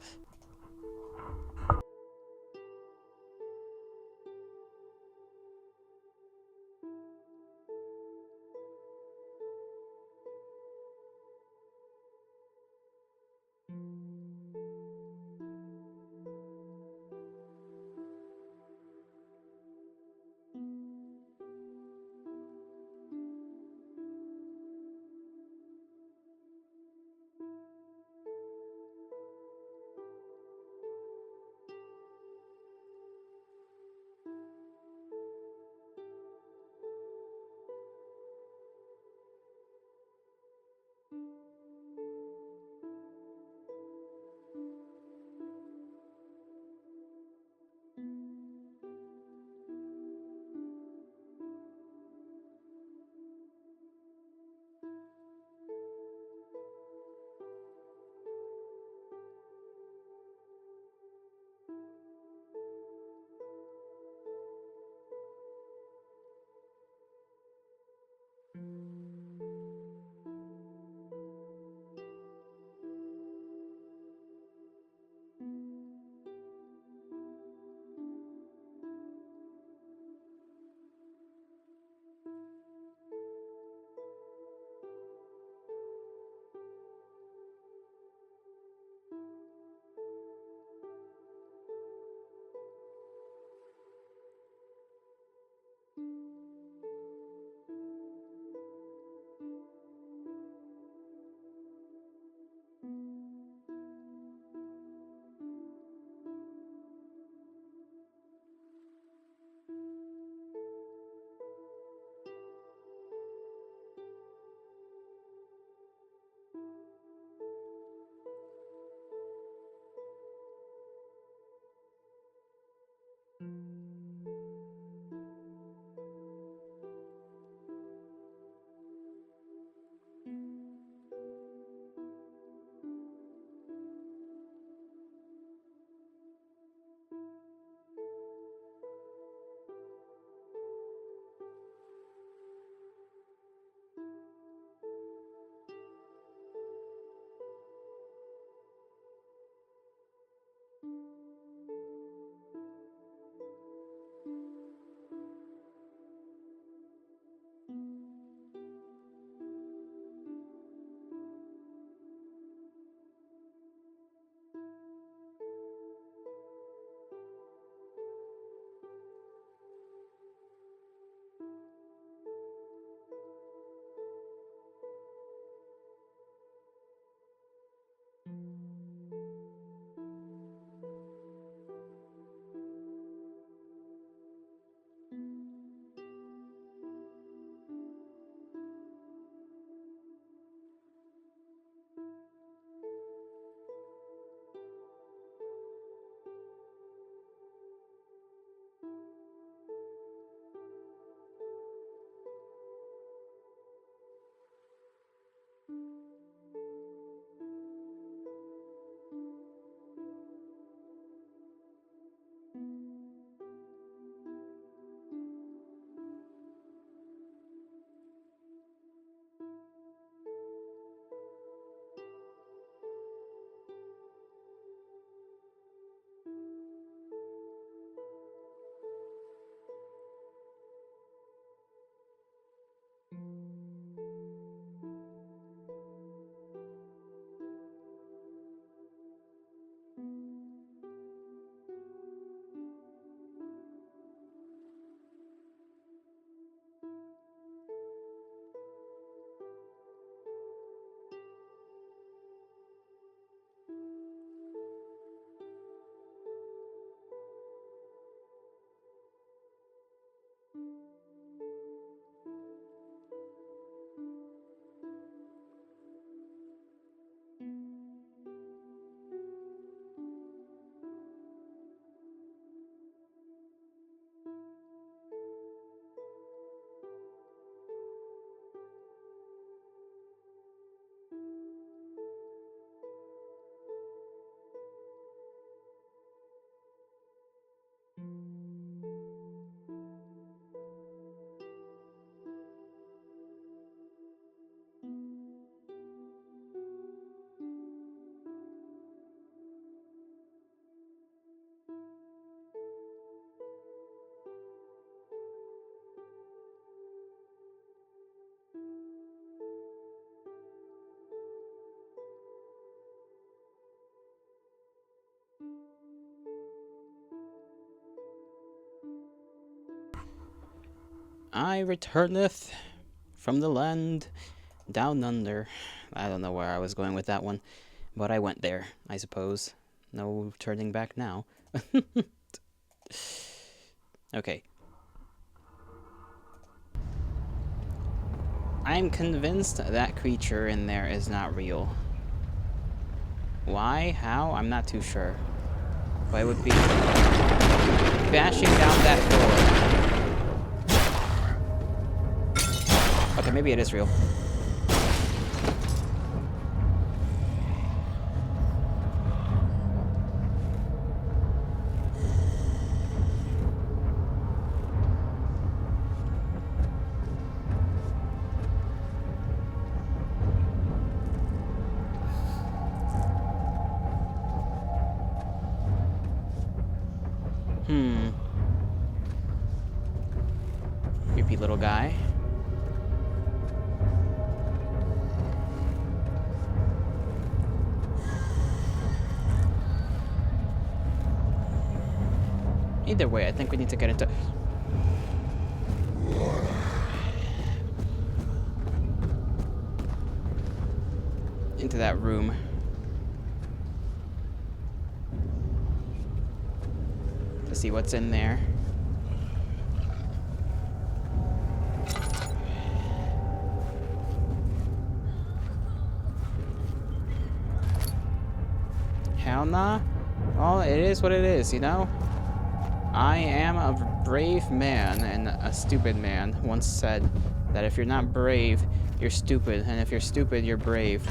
I returneth from the land down under. I don't know where I was going with that one, but I went there, I suppose. No turning back now. Okay. I'm convinced that creature in there is not real. Why? How? I'm not too sure. But it would be bashing down that door. Okay, maybe it is real. Creepy little guy. Either way, I think we need to get into that room. To see what's in there. Hell nah. Well, it is what it is, you know? I am a brave man, and a stupid man once said that if you're not brave, you're stupid, and if you're stupid, you're brave.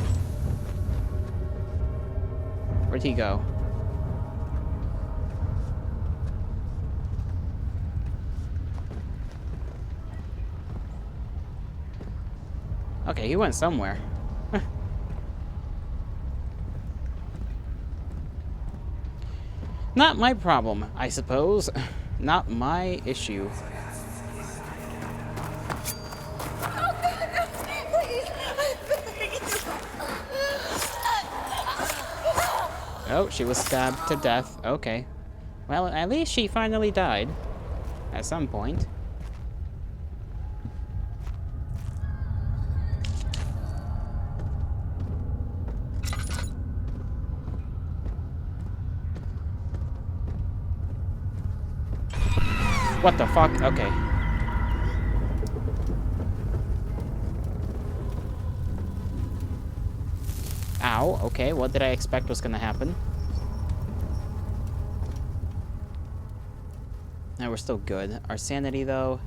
Where'd he go? Okay, he went somewhere. Not my problem, I suppose. Not my issue. Oh, she was stabbed to death. Okay. Well, at least she finally died. At some point. What the fuck? Okay. Ow. Okay, what did I expect was gonna happen? No, we're still good. Our sanity, though...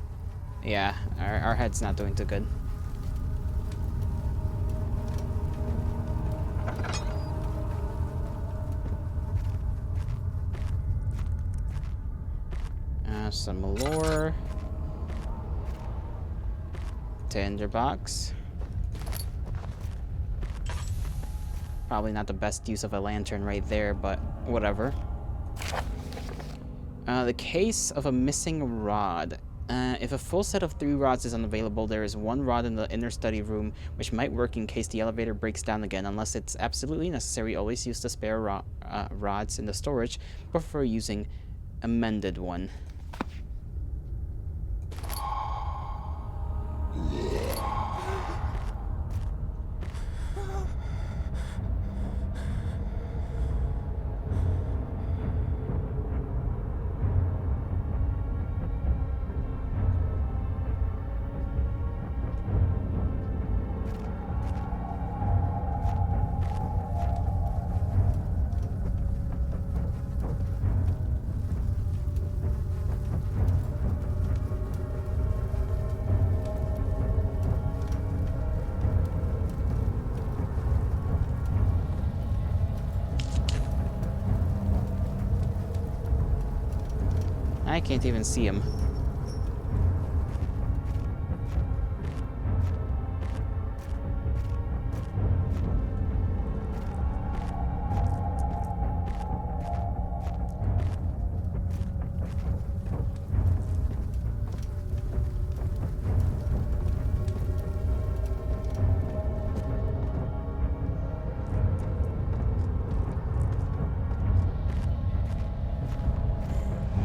Yeah, our head's not doing too good. Some lore. Tinderbox. Probably not the best use of a lantern right there, but whatever. The case of a missing rod. If a full set of 3 rods is unavailable, there is 1 rod in the inner study room, which might work in case the elevator breaks down again. Unless it's absolutely necessary, always use the spare rods in the storage before using a mended one. I can't even see him.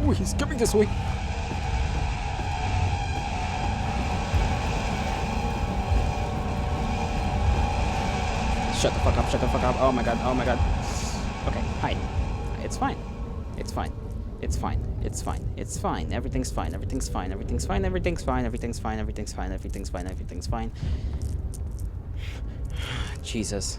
Oh, he's coming this way. Shut the fuck up, shut the fuck up. Oh my god, oh my god. Okay, hi. It's fine. It's fine. It's fine. It's fine. It's fine. Everything's fine. Everything's fine. Everything's fine. Everything's fine. Everything's fine. Everything's fine. Everything's fine. Everything's fine. Jesus.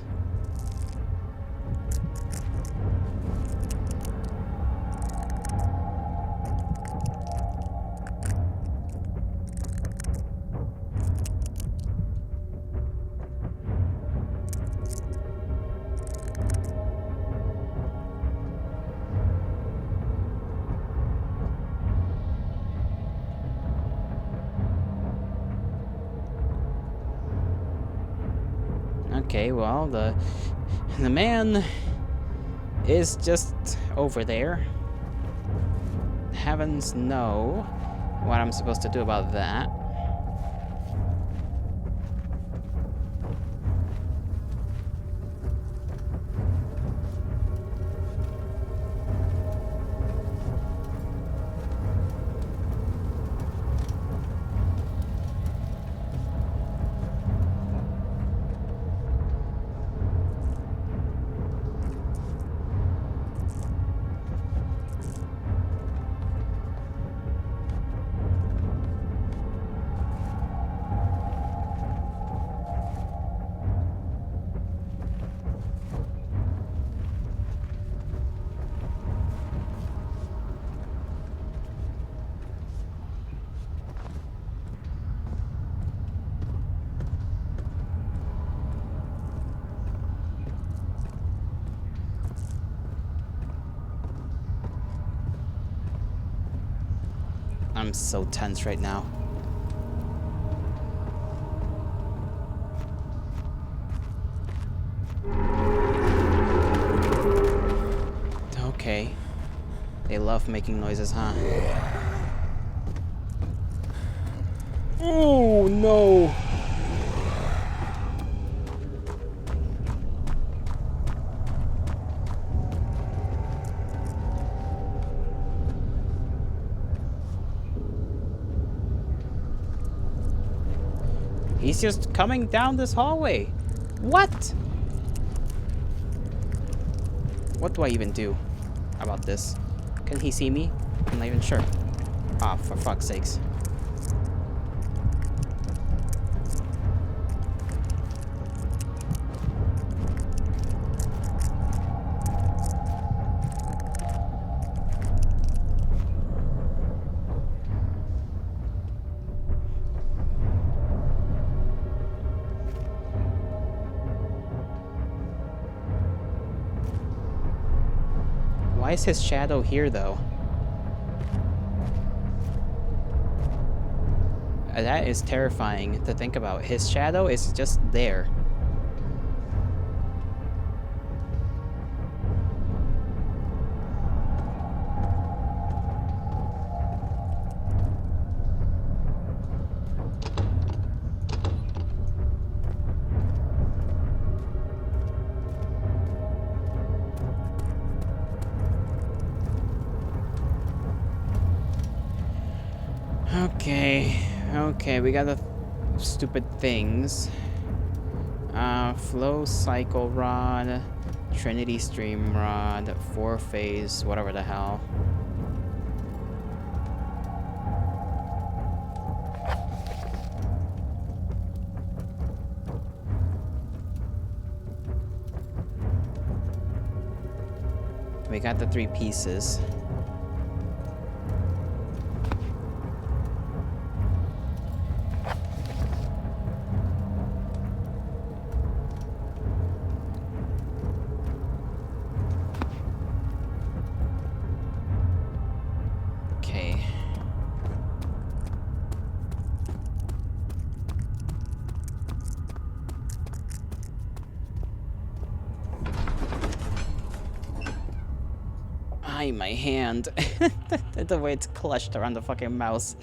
Okay, well, the man is just over there. Heavens know what I'm supposed to do about that. I'm so tense right now. Okay. They love making noises, huh? Oh, no! He's just coming down this hallway. What? What do I even do about this? Can he see me? I'm not even sure. Ah, for fuck's sakes. Why is his shadow here, though? That is terrifying to think about. His shadow is just there. Okay, we got the stupid things. Flow cycle rod, Trinity stream rod, 4-phase, whatever the hell. We got the 3 pieces. My hand. The way it's clutched around the fucking mouse.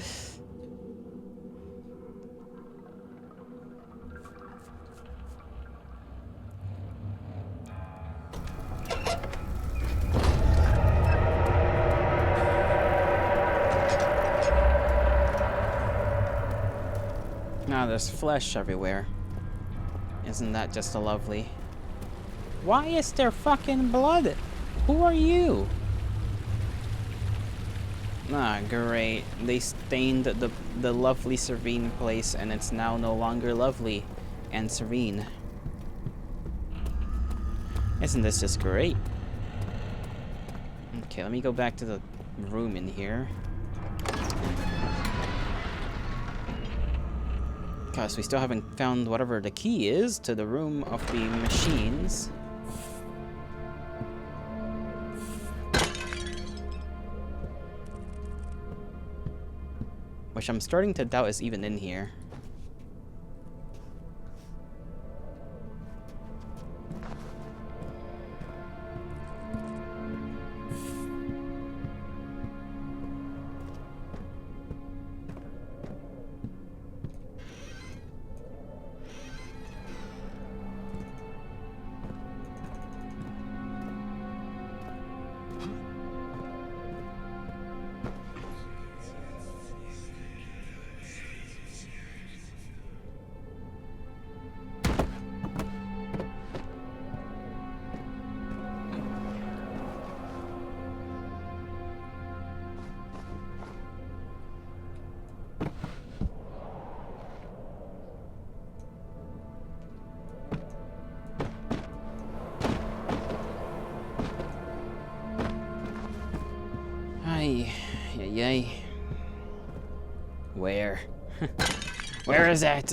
Now there's flesh everywhere. Isn't that just a lovely? Why is there fucking blood? Who are you? Ah, great. They stained the lovely serene place and it's now no longer lovely and serene. Isn't this just great? Okay, let me go back to the room in here. Because we still haven't found whatever the key is to the room of the machines. Which I'm starting to doubt is even in here. Ay, ay, ay. Where? Where is it?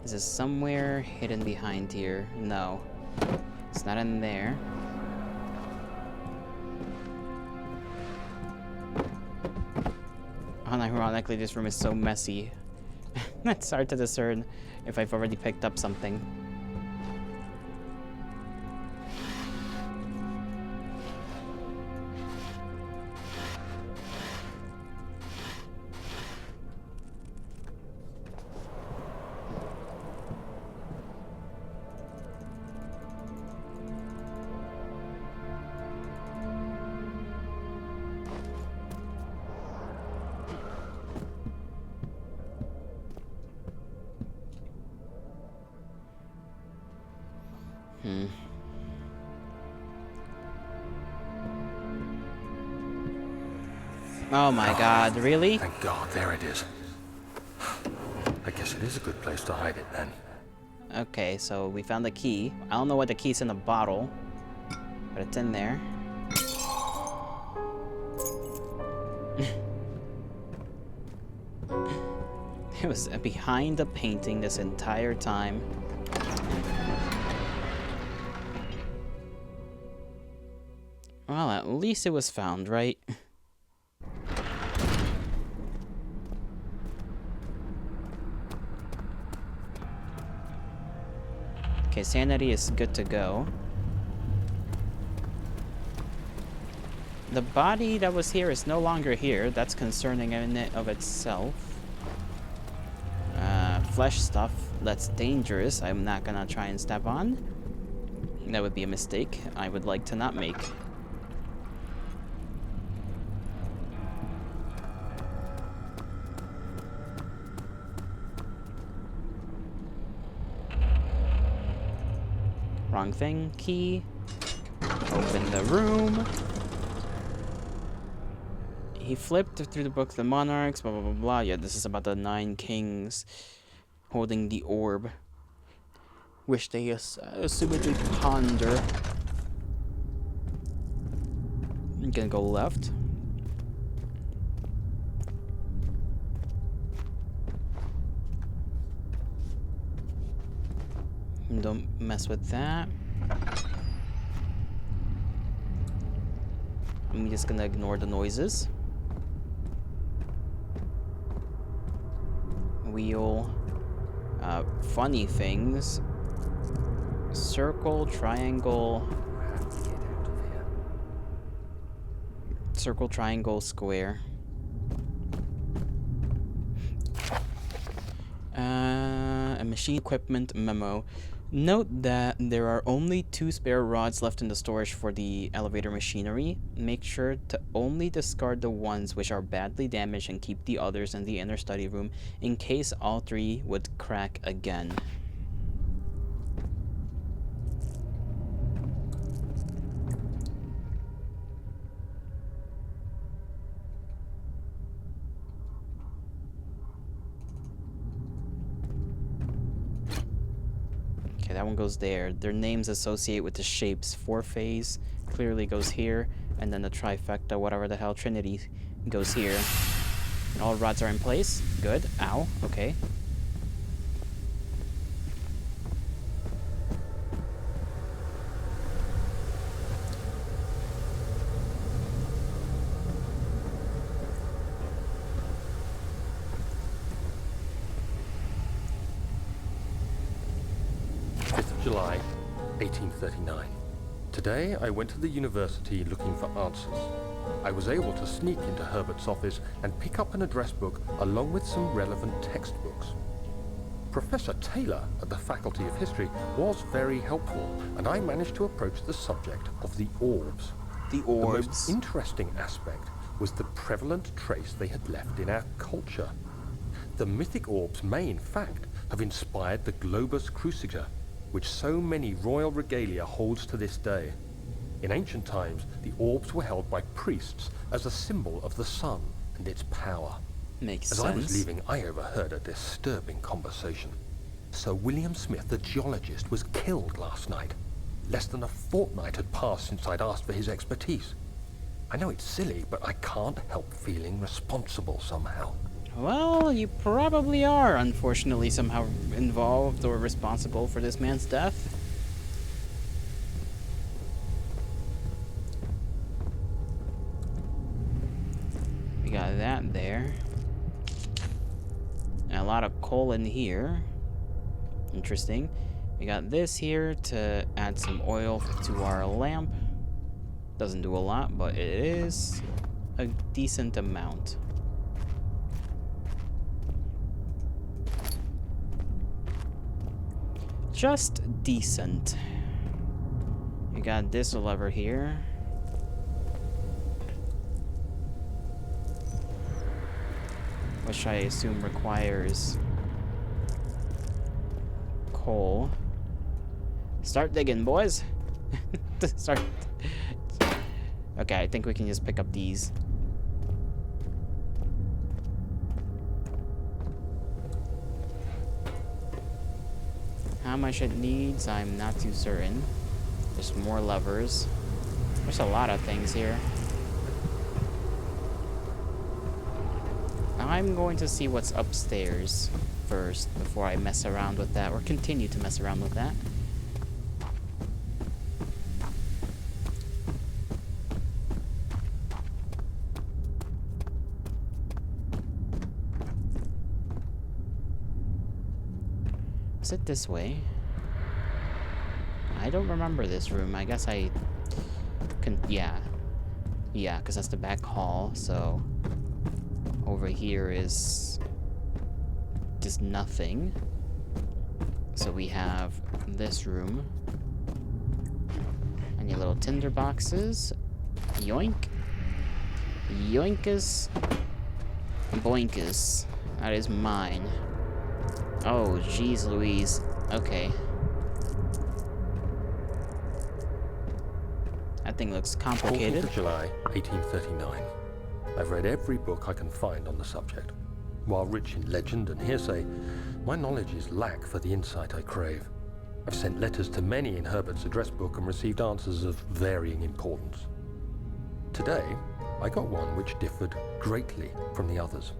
Is it somewhere hidden behind here? No. It's not in there. Unironically, this room is so messy. It's hard to discern if I've already picked up something. Oh my god, really? Thank God, there it is. I guess it is a good place to hide it then. Okay, so we found the key. I don't know what the key's in the bottle, but it's in there. It was behind the painting this entire time. Well, at least it was found, right? Okay, sanity is good to go. The body that was here is no longer here. That's concerning in it of itself. Flesh stuff, that's dangerous. I'm not gonna try and step on. That would be a mistake I would like to not make. Wrong thing. Key. Open the room. He flipped through the book, the monarchs, blah, blah, blah, blah. Yeah, this is about the 9 kings holding the orb. Which they assumedly ponder. I'm gonna go left. Don't mess with that. I'm just gonna ignore the noises. Wheel. Funny things. Circle, triangle. Circle, triangle, square. A machine equipment memo. Note that there are only 2 spare rods left in the storage for the elevator machinery. Make sure to only discard the ones which are badly damaged and keep the others in the inner study room in case all 3 would crack again. Okay, that one goes there. Their names associate with the shapes. 4-phase clearly goes here, and then the trifecta, whatever the hell, Trinity, goes here. And all rods are in place. Good. Ow. Okay. July 1839. Today, I went to the university looking for answers. I was able to sneak into Herbert's office and pick up an address book along with some relevant textbooks. Professor Taylor at the Faculty of History was very helpful, and I managed to approach the subject of the orbs. The The orbs. most interesting aspect was the prevalent trace they had left in our culture. The mythic orbs may, in fact, have inspired the globus cruciger, which so many royal regalia holds to this day. In ancient times, the orbs were held by priests as a symbol of the sun and its power. Makes As sense. I was leaving, I overheard a disturbing conversation. Sir William Smith, the geologist, was killed last night. Less than a fortnight had passed since I'd asked for his expertise. I know it's silly, but I can't help feeling responsible somehow. Well, you probably are, unfortunately, somehow involved or responsible for this man's death. We got that there. And a lot of coal in here. Interesting. We got this here to add some oil to our lamp. Doesn't do a lot, but it is a decent amount. Just decent. We got this lever here. Which I assume requires coal. Start digging, boys. Start. Okay, I think we can just pick up these. How much it needs, I'm not too certain. There's more levers. There's a lot of things here. I'm going to see what's upstairs first before I mess around with that, or continue to mess around with that. Is it this way? I don't remember this room. I guess I can, yeah. Yeah, because that's the back hall, so over here is just nothing. So we have this room. And your little tinder boxes. Yoink. Yoinkus. Boinkus. That is mine. Oh, jeez Louise. Okay. That thing looks complicated. 14th of July, 1839. I've read every book I can find on the subject. While rich in legend and hearsay, my knowledge is lack for the insight I crave. I've sent letters to many in Herbert's address book and received answers of varying importance. Today, I got one which differed greatly from the others.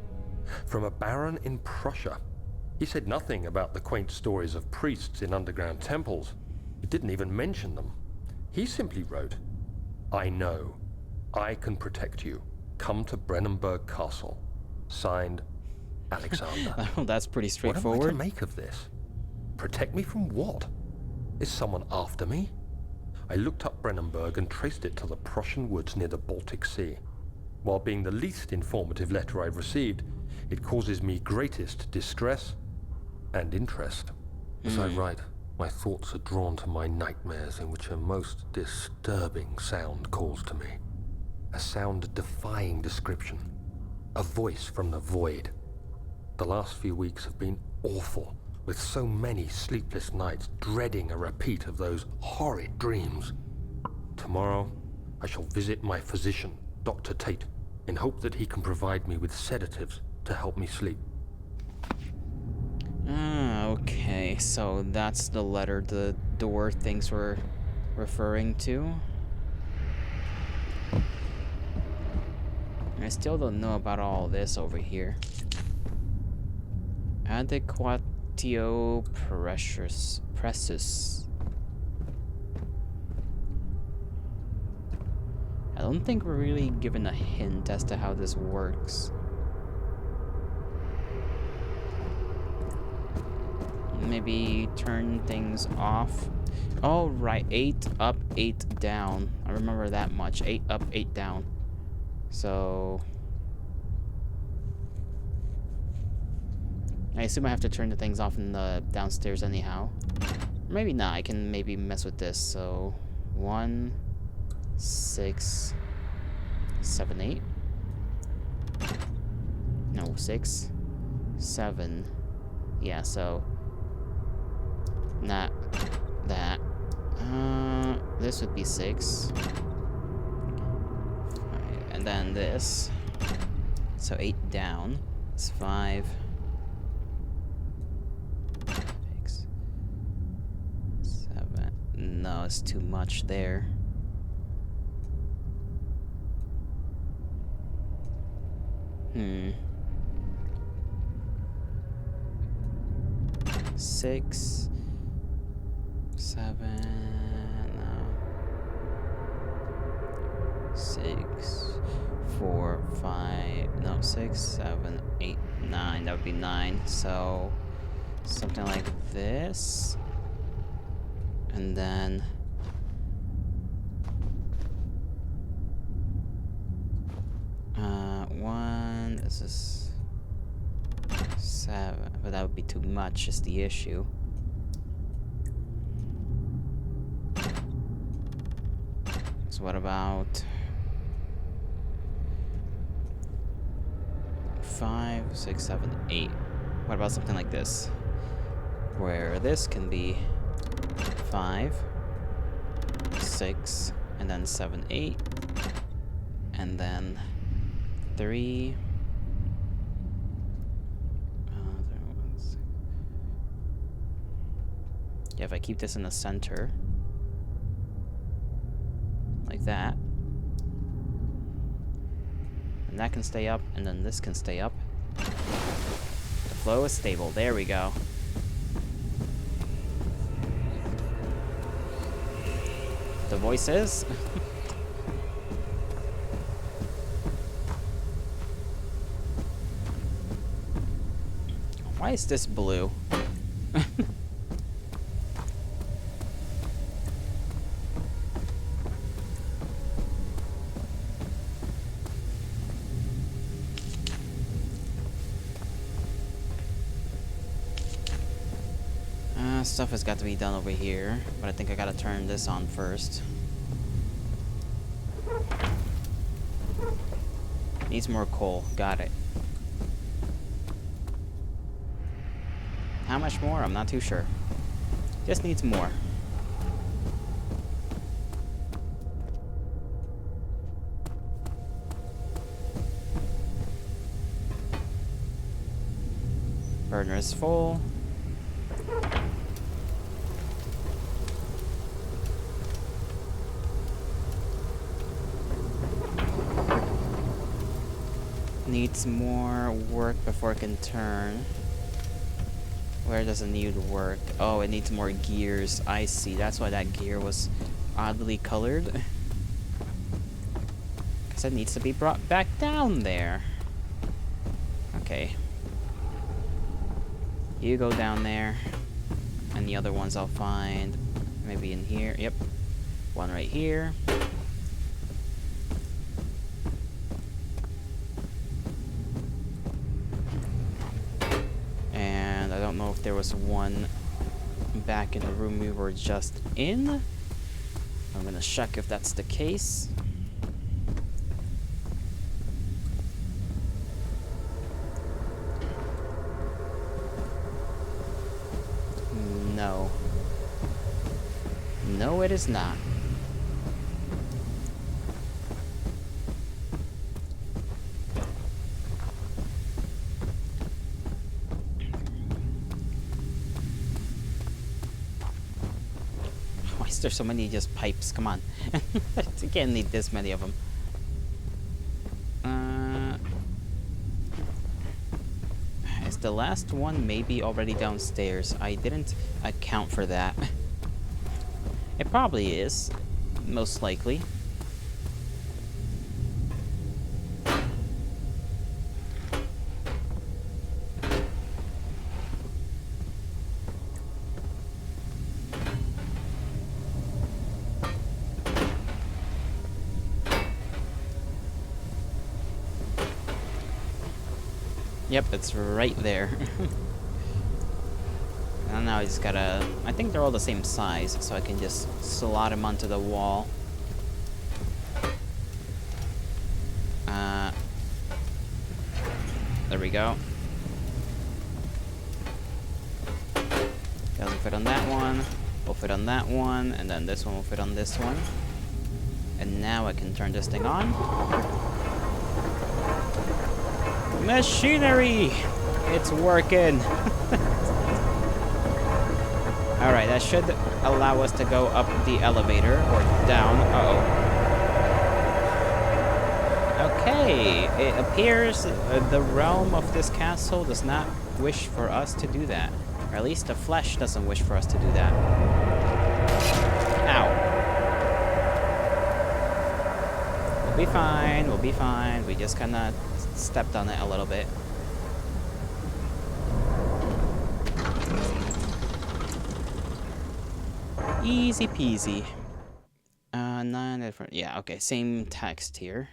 From a baron in Prussia. He said nothing about the quaint stories of priests in underground temples. He didn't even mention them. He simply wrote, "I know. I can protect you. Come to Brennenburg Castle. Signed, Alexander." Oh, that's pretty What am I to straightforward. make of this? Protect me from what? Is someone after me? I looked up Brennenburg and traced it to the Prussian woods near the Baltic Sea. While being the least informative letter I've received, it causes me greatest distress and interest. As I write, My thoughts are drawn to my nightmares in which a most disturbing sound calls to me. A sound defying description. A voice from the void. The last few weeks have been awful, with so many sleepless nights dreading a repeat of those horrid dreams. Tomorrow, I shall visit my physician, Dr. Tate, in hope that he can provide me with sedatives to help me sleep. Okay, so that's the letter the door things were referring to. I still don't know about all this over here. Adequatio pressus. I don't think we're really given a hint as to how this works. Maybe turn things off. Oh, right. 8 up, 8 down. I remember that much. 8 up, 8 down. So I assume I have to turn the things off in the downstairs anyhow. Maybe not. I can maybe mess with this. So 1, 6, 7, 8. No, 6, 7. Yeah, so not that. This would be 6. And then this. So 8 down. It's 5. 6, 7. No, it's too much there. Six, 7, no. 6, 4, 5, no, 6, 7, 8, 9. That would be 9. So something like this. And then this is 7, but that would be too much is the issue. So what about 5, 6, 7, 8? What about something like this? Where this can be 5, 6, and then 7, 8, and then 3. Yeah, if I keep this in the center, like that, and that can stay up, and then this can stay up. The flow is stable. There we go. The voice is. Why is this blue? Stuff has got to be done over here, but I think I gotta turn this on first. Needs more coal. Got it. How much more? I'm not too sure. Just needs more. Burner is full. Needs more work before it can turn. Where does it need work? Oh, it needs more gears. I see. That's why that gear was oddly colored. Because it needs to be brought back down there. Okay. You go down there. And the other ones I'll find maybe in here. Yep. One right here. And I don't know if there was one back in the room we were just in. I'm gonna check if that's the case. No. No, it is not. Why is there so many just pipes? Come on. You can't need this many of them. Is the last one maybe already downstairs? I didn't account for that. It probably is. Most likely. Yep, it's right there. And now I just gotta... I think they're all the same size, so I can just slot them onto the wall. There we go. Doesn't fit on that one. Will fit on that one, and then this one will fit on this one. And now I can turn this thing on. Machinery! It's working! Alright, that should allow us to go up the elevator, or down. Uh-oh. Okay, it appears the realm of this castle does not wish for us to do that. Or at least the flesh doesn't wish for us to do that. Ow. We'll be fine, we'll be fine. We just kinda stepped on it a little bit. Easy peasy. None different. Yeah, okay, same text here.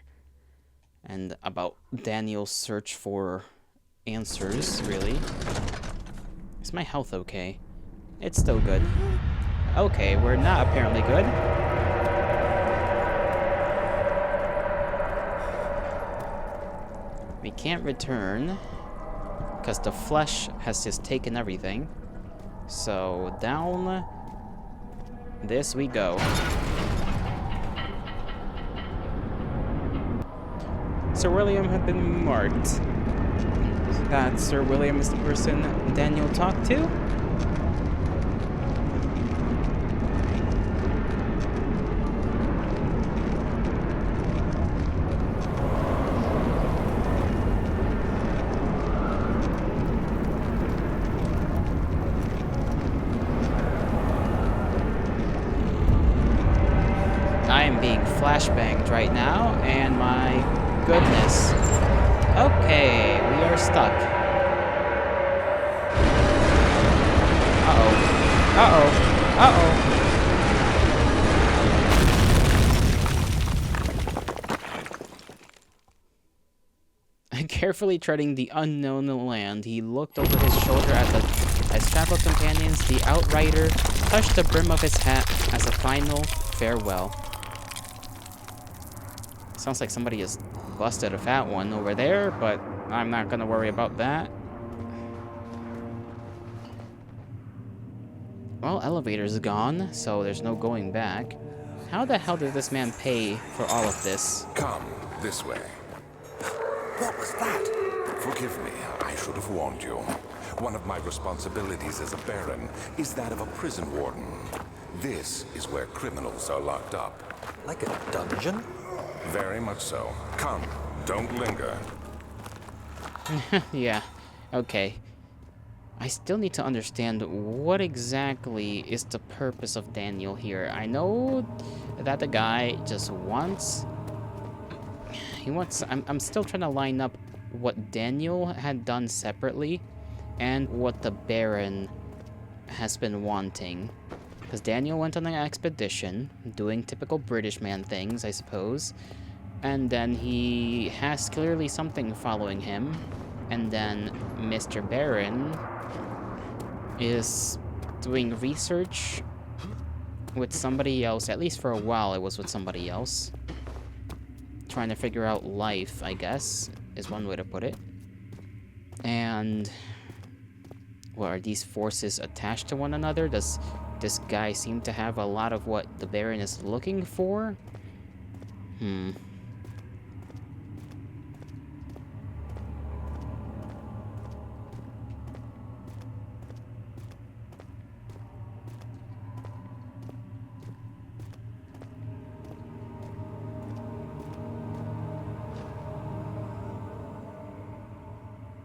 And about Daniel's search for answers, really. Is my health okay? It's still good. Okay, we're not apparently good. We can't return because the flesh has just taken everything. So down this we go. Sir William had been marked. That Sir William is the person Daniel talked to? I am being flashbanged right now, and my goodness. Okay, we are stuck. Uh-oh. Uh-oh. Uh-oh. Carefully treading the unknown land, he looked over his shoulder as travel companions, the outrider, touched the brim of his hat as a final farewell. Sounds like somebody just busted a fat one over there, but I'm not gonna worry about that. Well, elevator's gone, so there's no going back. How the hell did this man pay for all of this? Come this way. What was that? Forgive me, I should have warned you. One of my responsibilities as a baron is that of a prison warden. This is where criminals are locked up. Like a dungeon? Very much so. Come, don't linger. Yeah, okay. I still need to understand what exactly is the purpose of Daniel here. I know that the guy just wants... I'm still trying to line up what Daniel had done separately and what the Baron has been wanting. Because Daniel went on an expedition, doing typical British man things, I suppose. And then he has clearly something following him. And then Mr. Baron is doing research with somebody else. At least for a while, it was with somebody else. Trying to figure out life, I guess, is one way to put it. And... well, are these forces attached to one another? Does this guy seem to have a lot of what the Baron is looking for?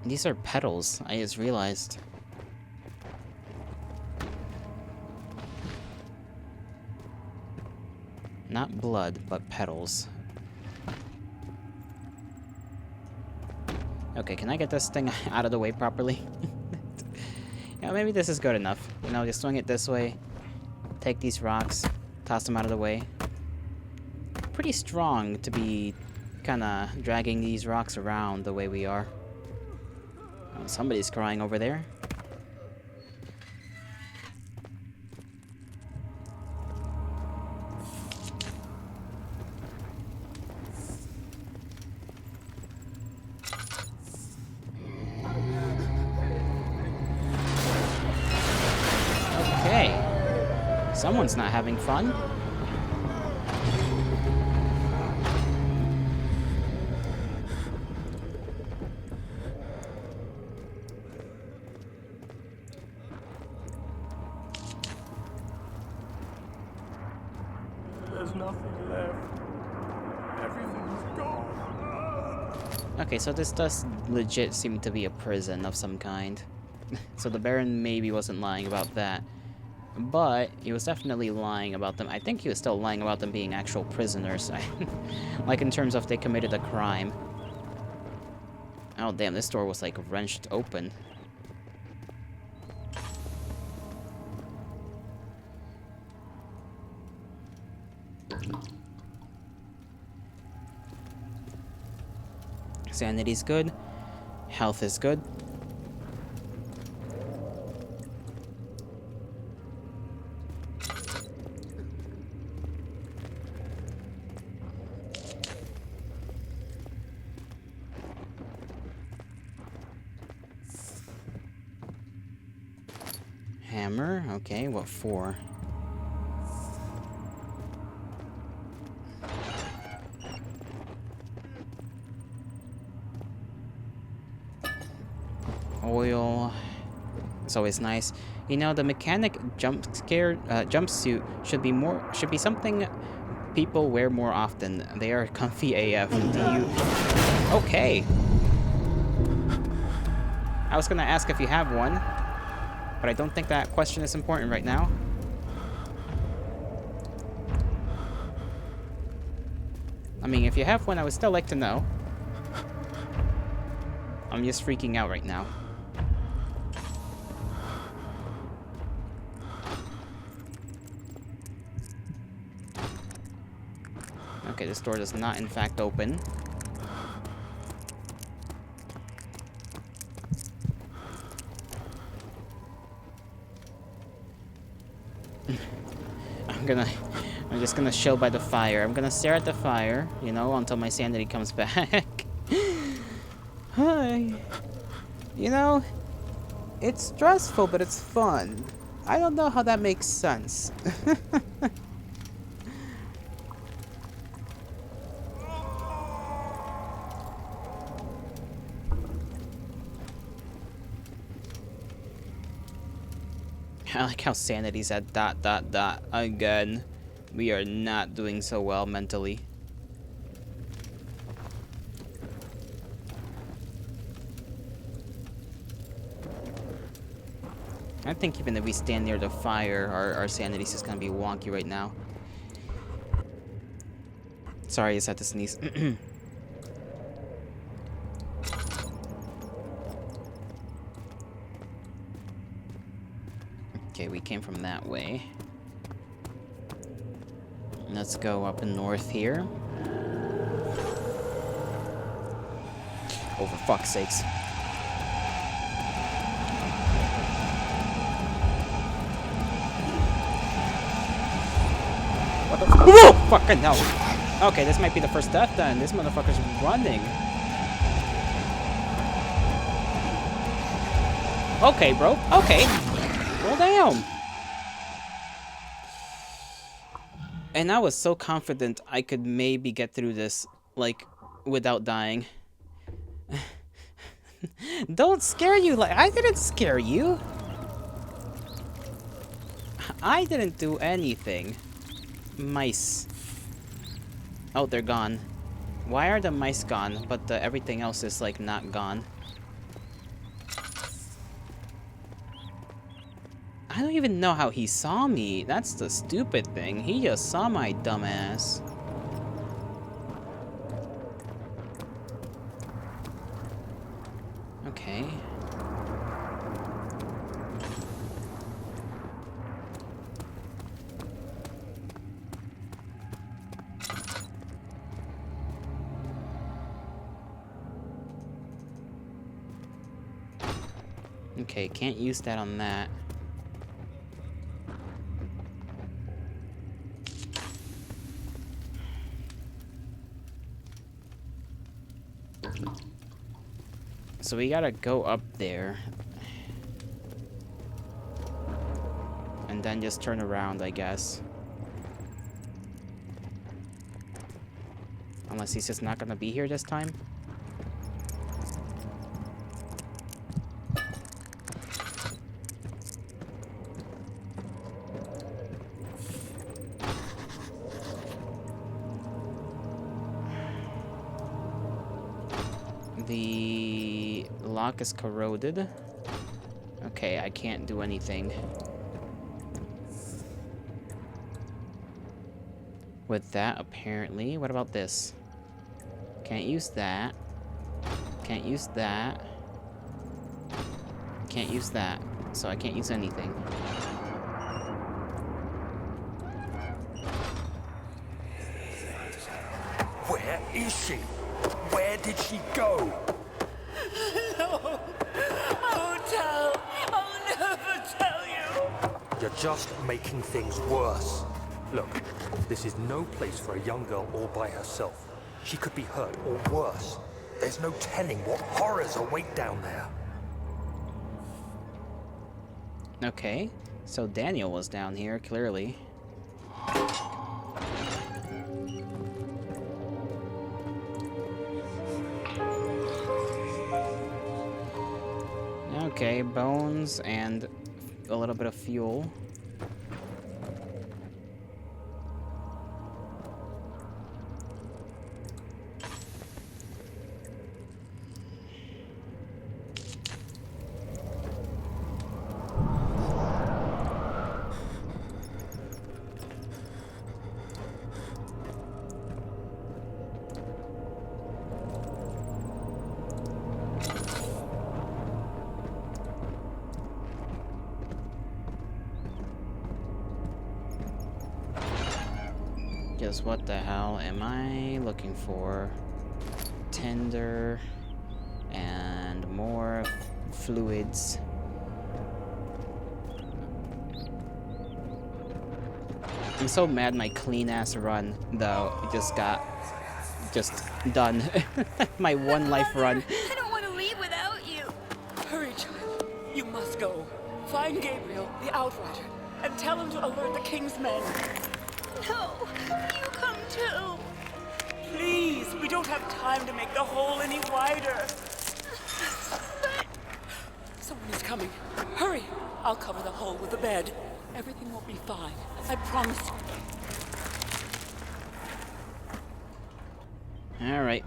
These are petals, I just realized. Not blood, but petals. Okay, can I get this thing out of the way properly? Yeah, maybe this is good enough. You know, just swing it this way. Take these rocks. Toss them out of the way. Pretty strong to be kinda dragging these rocks around the way we are. Oh, somebody's crying over there. Okay. Someone's not having fun. There's nothing left. Everything's gone. Okay, so this does legit seem to be a prison of some kind. So the Baron maybe wasn't lying about that. But he was definitely lying about them. I think he was still lying about them being actual prisoners. Like in terms of they committed a crime. Oh damn, this door was like wrenched open. Sanity's good. Health is good. Hammer, okay, what for? Oil. It's always nice. You know, the mechanic jumpsuit should be something people wear more often. They are comfy AF. Do you? Okay. I was gonna ask if you have one, but I don't think that question is important right now. I mean, if you have one, I would still like to know. I'm just freaking out right now. Okay, this door does not in fact open. I'm just gonna chill by the fire. I'm gonna stare at the fire, you know, until my sanity comes back. Hi. You know, it's stressful, but it's fun. I don't know how that makes sense. I like how sanity's at ... again. We are not doing so well mentally. I think even if we stand near the fire, our sanity's just gonna be wonky right now. Sorry, I just had to sneeze. Okay, we came from that way. Let's go up north here. Oh, for fuck's sakes. What the? Whoa! Fucking hell. Okay, this might be the first death then. This motherfucker's running. Okay, bro. Okay. Well, damn. And I was so confident I could maybe get through this, like, without dying. Don't scare you. Like, I didn't scare you. I didn't do anything. Mice. Oh, they're gone. Why are the mice gone, but everything else is, like, not gone? I don't even know how he saw me. That's the stupid thing. He just saw my dumbass. Okay. Okay, can't use that on that. So we gotta go up there. And then just turn around, I guess. Unless he's just not gonna be here this time. The lock is corroded. Okay, I can't do anything with that, apparently. What about this? Can't use that. Can't use that. Can't use that. So I can't use anything. Where is she? Where did she go? No, I won't tell. I'll never tell you. You're just making things worse. Look, this is no place for a young girl all by herself. She could be hurt or worse. There's no telling what horrors await down there. Okay, so Daniel was down here, clearly. Okay, bones and a little bit of fuel. Just what the hell am I looking for? Tinder and more fluids. I'm so mad my clean ass run though just got done. My one life run. I don't want to leave without you. Hurry, child. You must go. Find Gabriel, the Outrider, and tell him to alert the King's men. No, you come too. Please, we don't have time to make the hole any wider. Someone is coming. Hurry. I'll cover the hole with the bed. Everything will be fine. I promise you. Alright.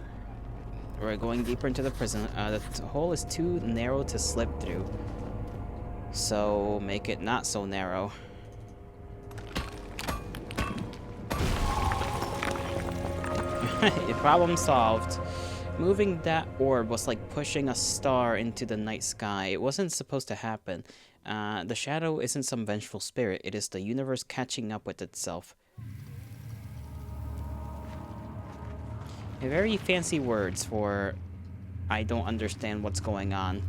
We're going deeper into the prison. The hole is too narrow to slip through. So make it not so narrow. Problem solved. Moving that orb was like pushing a star into the night sky. It wasn't supposed to happen. The shadow isn't some vengeful spirit. It is the universe catching up with itself. Very fancy words for I don't understand what's going on.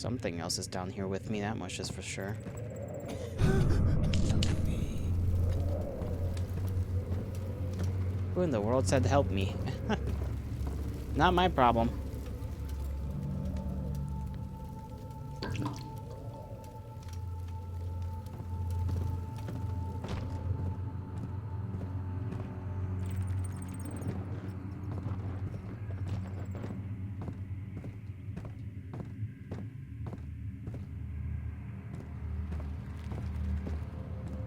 Something else is down here with me, that much is for sure. Who in the world said help me? Not my problem.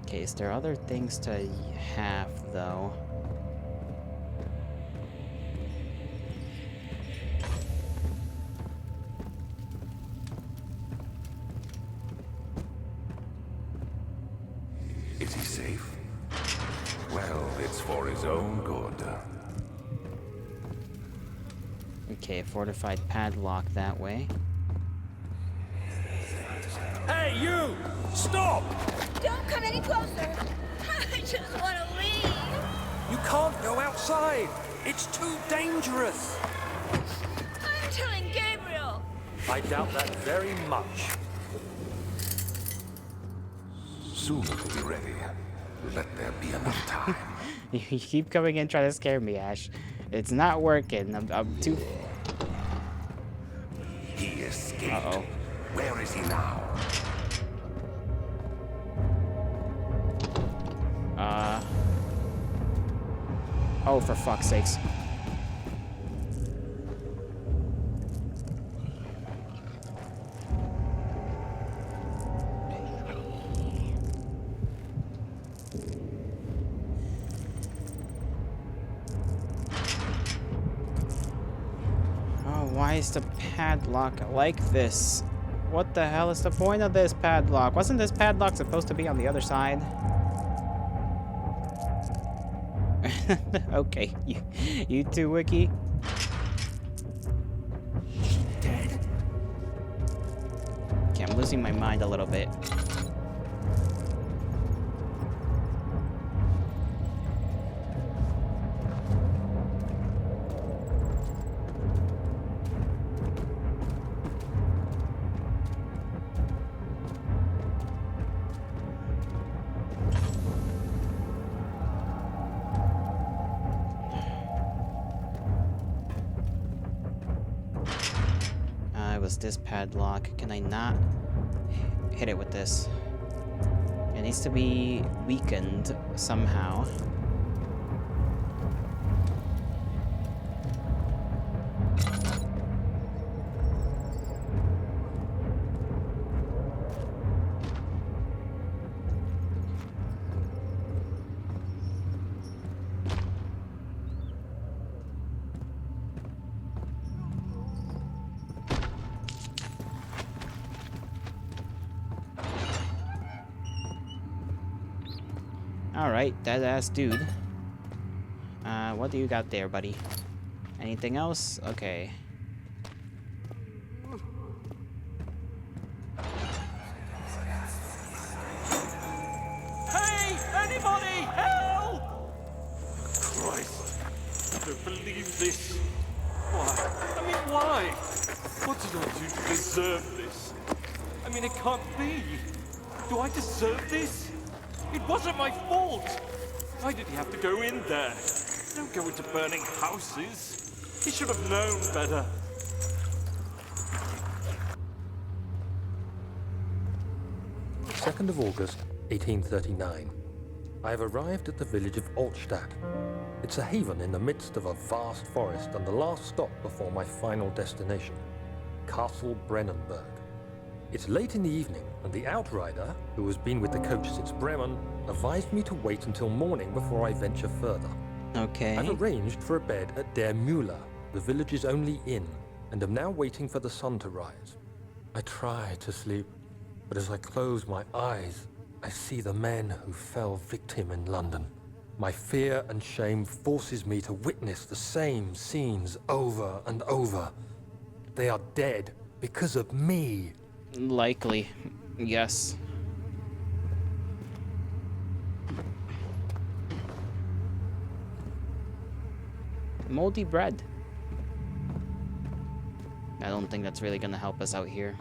Okay, is there other things to have, though? Is he safe? Well, it's for his own good. Okay, fortified padlock that way. Hey, you! Stop! Don't come any closer. I just want to leave. You can't go outside. It's too dangerous. I'm telling Gabriel. I doubt that very much. Soon it'll be ready. Let there be enough time. You keep coming in trying to scare me, Ash. It's not working. I'm too... He escaped. Uh-oh. Where is he now? Oh, for fuck's sakes. Oh, why is the padlock like this? What the hell is the point of this padlock? Wasn't this padlock supposed to be on the other side? Okay, you too, Wiki. Dead? Okay, I'm losing my mind a little bit. It was this padlock. Can I not hit it with this? It needs to be weakened somehow. Alright, dead ass dude. What do you got there, buddy? Anything else? Okay. Hey! Anybody! Help! Christ. I don't believe this. Why? I mean, why? What did I do to deserve this? I mean, it can't be. Do I deserve this? It wasn't my fault. Why did he have to go in there? Don't go into burning houses. He should have known better. Second of August, 1839. I have arrived at the village of Altstadt. It's a haven in the midst of a vast forest and the last stop before my final destination, Castle Brennenburg. It's late in the evening, and the outrider, who has been with the coach since Bremen, advised me to wait until morning before I venture further. Okay. I've arranged for a bed at Der Müller, the village's only inn, and am now waiting for the sun to rise. I try to sleep, but as I close my eyes, I see the men who fell victim in London. My fear and shame forces me to witness the same scenes over and over. They are dead because of me. Likely. Yes. Moldy bread. I don't think that's really gonna help us out here.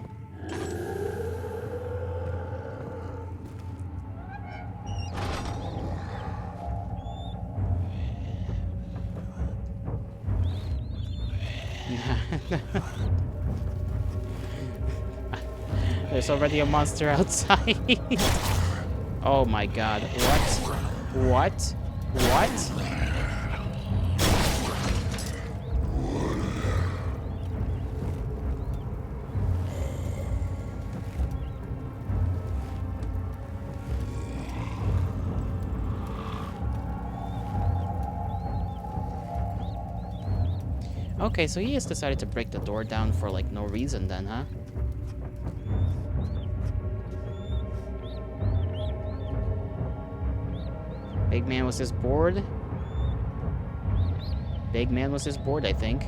There's already a monster outside. Oh my god. What? What? What? Okay, so he has decided to break the door down for like no reason then, huh? Big man was just bored. Big man was just bored, I think.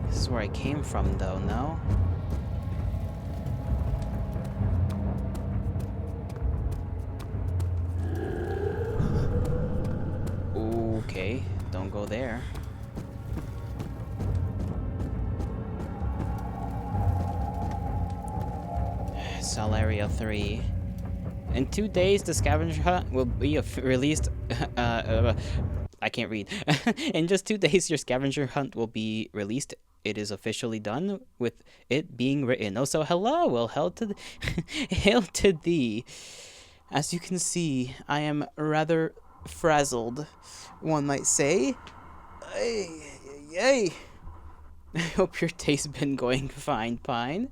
This is where I came from, though, no? Okay, don't go there. Cell Area 3. In 2 days, the scavenger hunt will be released. I can't read. In just 2 days, your scavenger hunt will be released. It is officially done with it being written. Oh, so hello. Well, hail to thee. As you can see, I am rather frazzled, one might say. Yay. I hope your day's been going fine, Pine.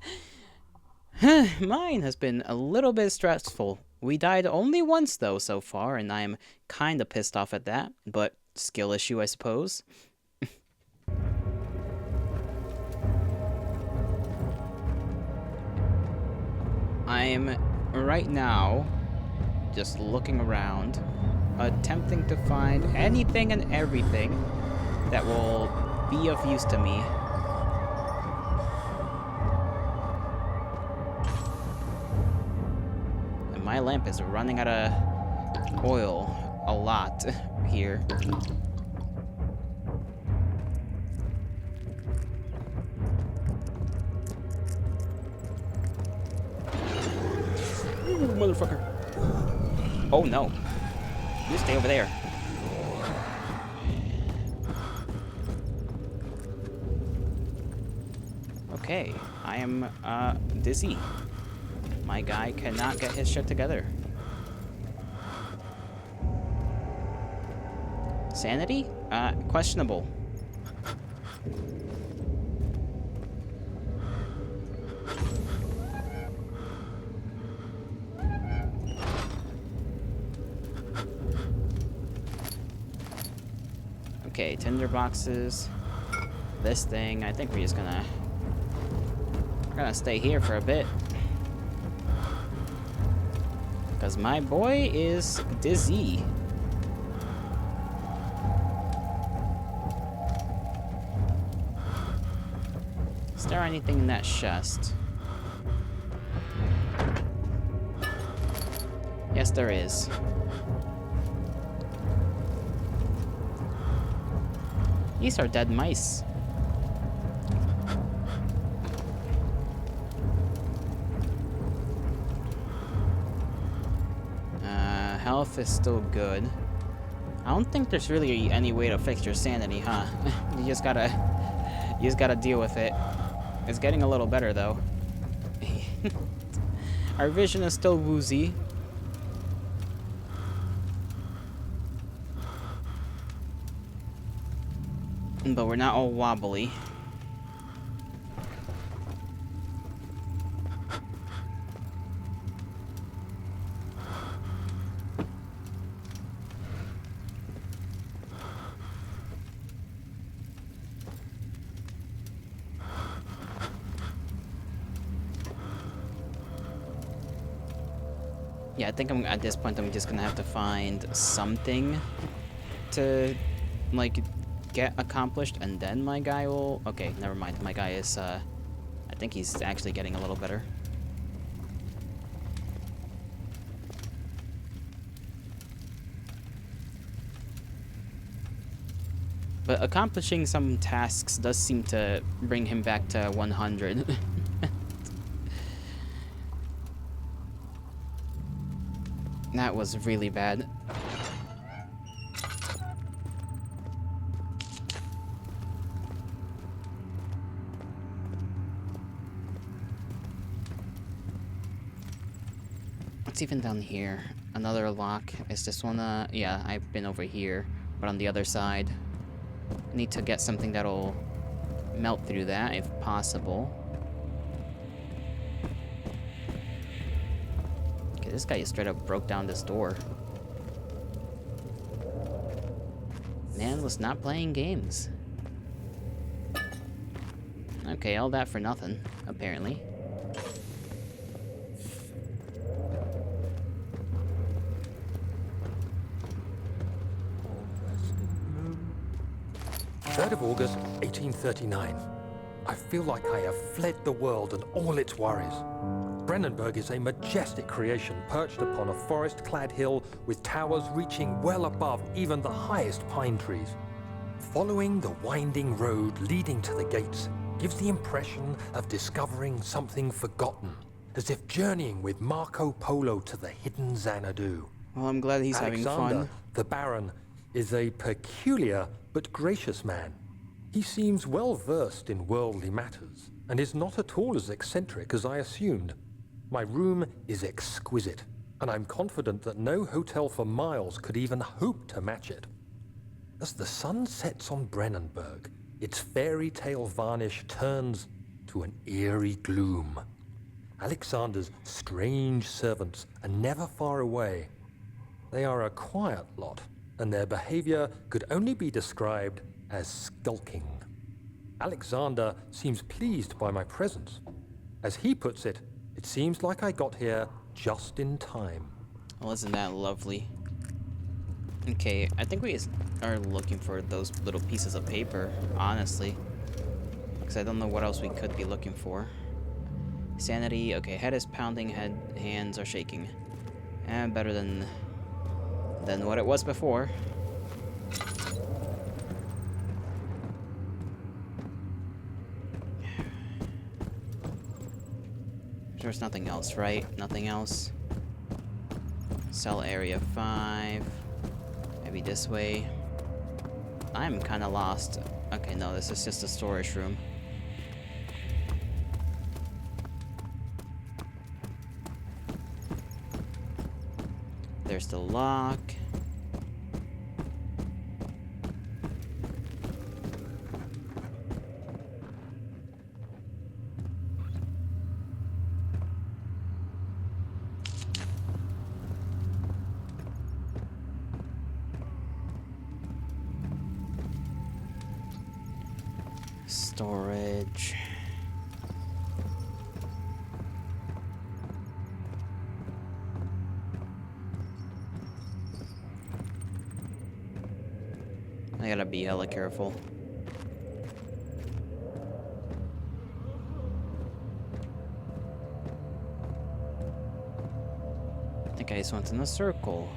Mine has been a little bit stressful. We died only once, though, so far, and I'm kinda pissed off at that. But skill issue, I suppose. I'm right now just looking around, attempting to find anything and everything that will be of use to me. And my lamp is running out of oil a lot here. Ooh, motherfucker. Oh no. You stay over there. Okay, I am dizzy. My guy cannot get his shit together. Sanity? Questionable. Okay, tinder boxes. This thing. I think we're just gonna stay here for a bit. Because my boy is dizzy. Is there anything in that chest? Yes, there is. These are dead mice. Health is still good. I don't think there's really any way to fix your sanity, huh? You just gotta deal with it. It's getting a little better though. Our vision is still woozy. But we're not all wobbly. Yeah, I think at this point I'm just gonna have to find something to, like, get accomplished, and then my guy will... Okay, never mind. My guy is, I think he's actually getting a little better. But accomplishing some tasks does seem to bring him back to 100. That was really bad. What's even down here? Another lock. Is this one, yeah, I've been over here, but on the other side. Need to get something that'll melt through that, if possible. Okay, this guy straight up broke down this door. Man was not playing games. Okay, all that for nothing, apparently. Of August, 1839. I feel like I have fled the world and all its worries. Brennenburg is a majestic creation perched upon a forest-clad hill with towers reaching well above even the highest pine trees. Following the winding road leading to the gates gives the impression of discovering something forgotten, as if journeying with Marco Polo to the hidden Xanadu. Well, I'm glad he's having fun. The Baron, is a peculiar but gracious man. He seems well versed in worldly matters, and is not at all as eccentric as I assumed. My room is exquisite, and I'm confident that no hotel for miles could even hope to match it. As the sun sets on Brennenburg, its fairy tale varnish turns to an eerie gloom. Alexander's strange servants are never far away. They are a quiet lot, and their behavior could only be described as skulking. Alexander seems pleased by my presence. As he puts it, it seems like I got here just in time. Well, isn't that lovely? Okay, I think we are looking for those little pieces of paper, honestly. Because I don't know what else we could be looking for. Sanity, okay, head is pounding, hands are shaking. And better than what it was before. There's nothing else, right? Nothing else. Cell area 5. Maybe this way. I'm kind of lost. Okay, no, this is just a storage room. There's the lock. Storage. I gotta be hella careful. I think I just went in a circle.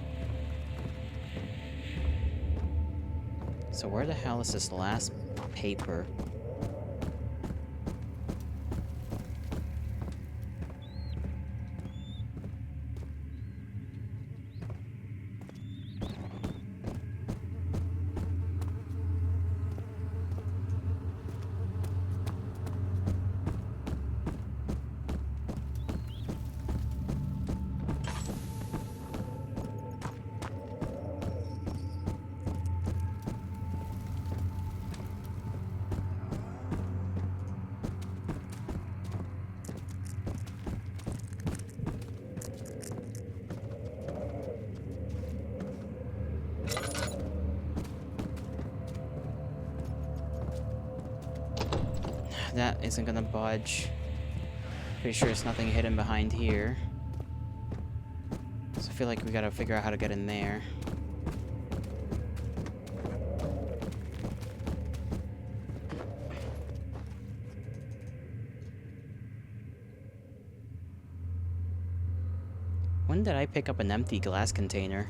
So where the hell is this last paper? That isn't gonna budge. Pretty sure there's nothing hidden behind here. feel like we gotta figure out how to get in there. When did I pick up an empty glass container?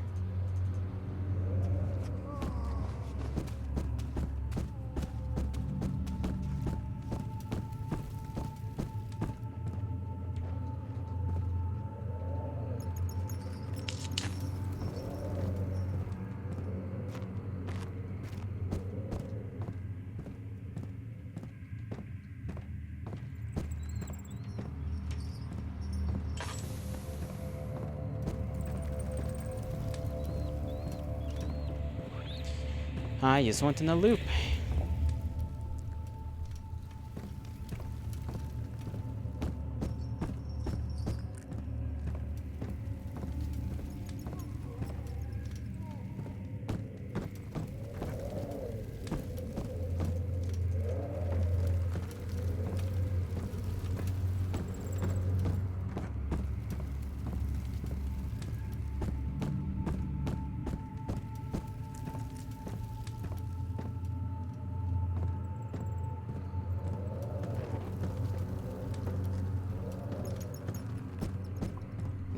I just went in a loop.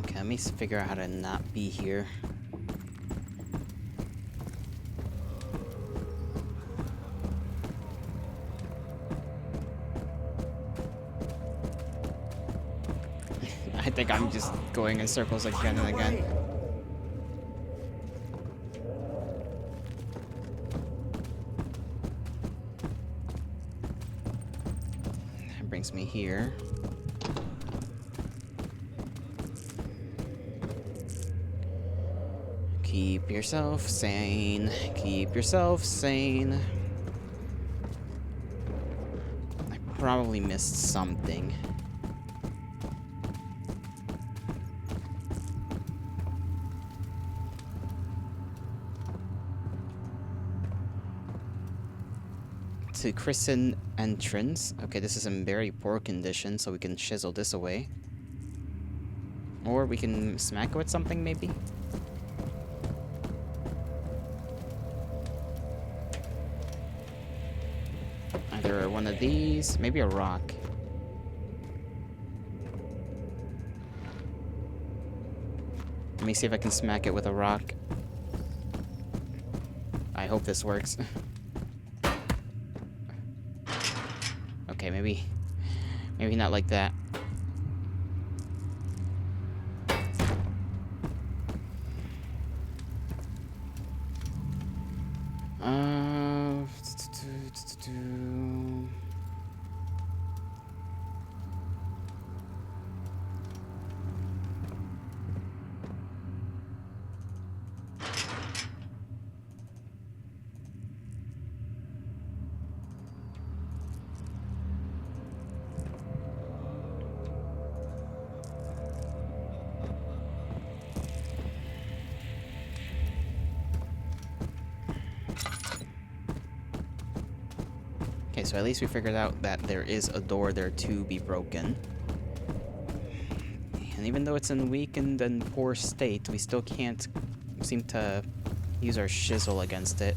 Okay, let me figure out how to not be here. I think I'm just going in circles again and again. That brings me here. Keep yourself sane. Keep yourself sane. I probably missed something. To christen entrance. Okay, this is in very poor condition, so we can chisel this away. Or we can smack it with something, maybe? Either one of these, maybe a rock. Let me see if I can smack it with a rock. I hope this works. Okay, maybe not like that. Okay, so at least we figured out that there is a door there to be broken. And even though it's in weakened and poor state, we still can't seem to use our chisel against it.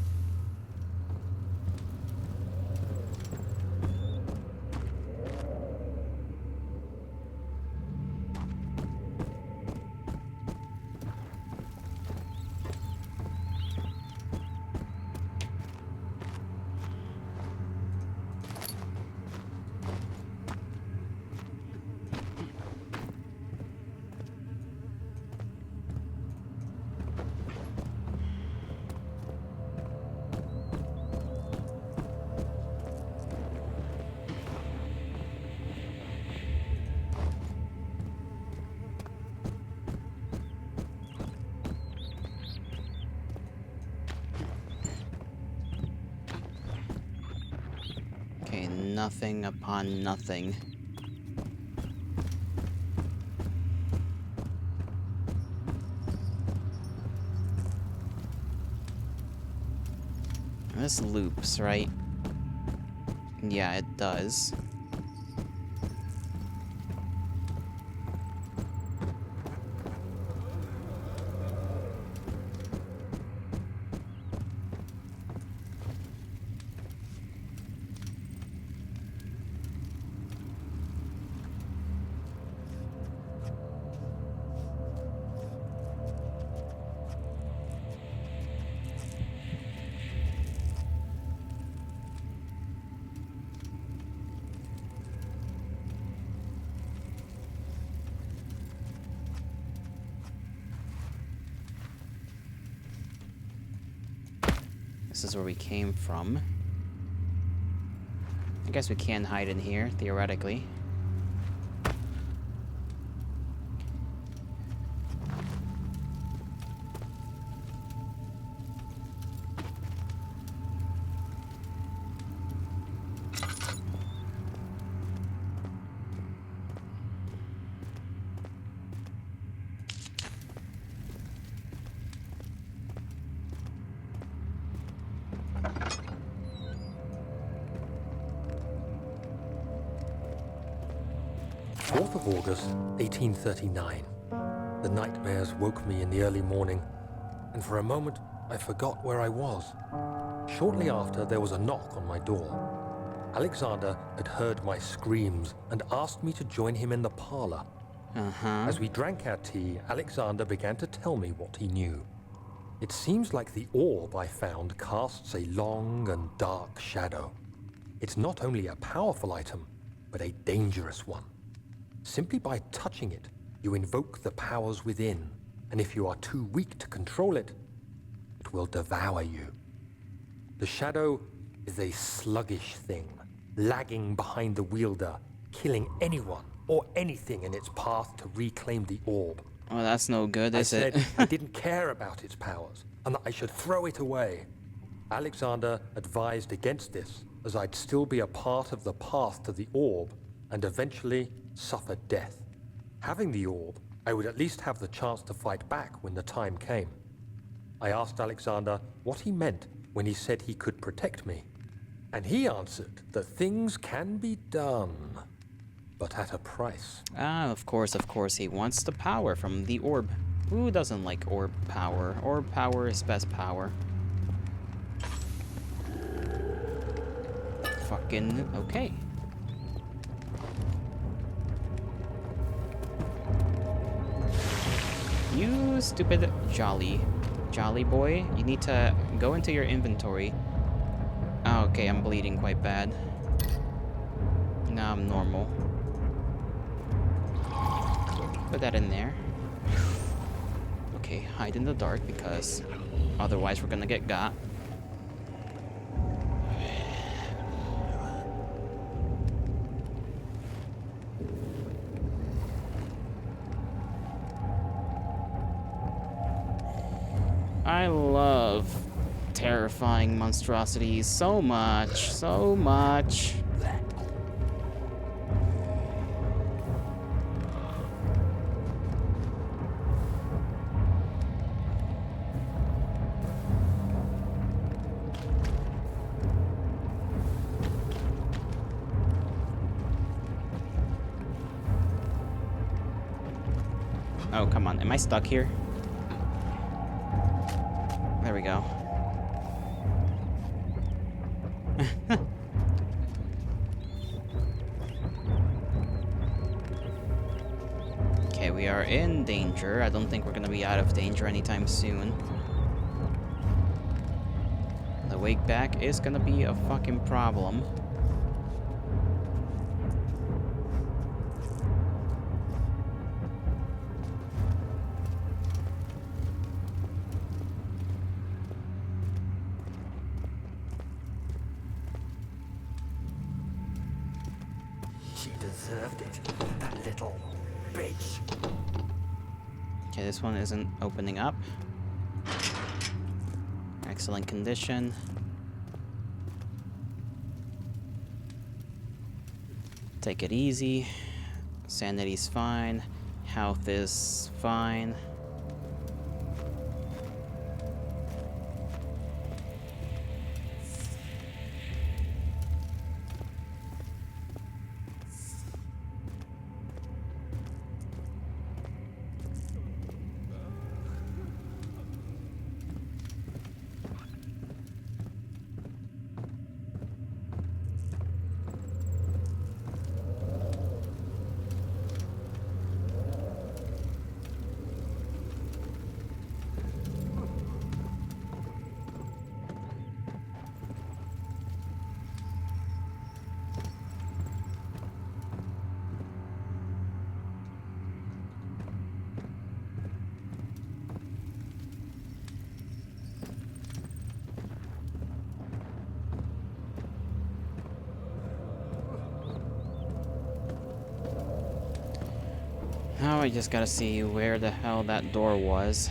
Okay, nothing upon nothing. This loops, right? Yeah, it does. This is where we came from. I guess we can hide in here, theoretically. Of August, 1839. The nightmares woke me in the early morning, and for a moment I forgot where I was. Shortly after, there was a knock on my door. Alexander had heard my screams and asked me to join him in the parlor. As we drank our tea, Alexander began to tell me what he knew. It seems like the orb I found casts a long and dark shadow. It's not only a powerful item, but a dangerous one. Simply by touching it, you invoke the powers within, and if you are too weak to control it, it will devour you. The shadow is a sluggish thing, lagging behind the wielder, killing anyone or anything in its path to reclaim the orb. Oh, that's no good, is it? I said I didn't care about its powers, and that I should throw it away. Alexander advised against this, as I'd still be a part of the path to the orb, and eventually suffer death. Having the orb, I would at least have the chance to fight back when the time came. I asked Alexander what he meant when he said he could protect me, and he answered that things can be done, but at a price. Ah, of course, he wants the power from the orb. Who doesn't like orb power? Orb power is best power. Fucking okay. You stupid jolly boy. You need to go into your inventory. Oh, okay, I'm bleeding quite bad. Now I'm normal. Put that in there. Okay, hide in the dark because otherwise we're gonna get got. I love terrifying monstrosities so much, so much. Oh, come on. Am I stuck here? There we go. Okay, we are in danger. I don't think we're gonna be out of danger anytime soon. The wake back is gonna be a fucking problem. She deserved it, that little bitch. Okay, this one isn't opening up. Excellent condition. Take it easy. Sanity's fine. Health is fine. I just gotta see where the hell that door was.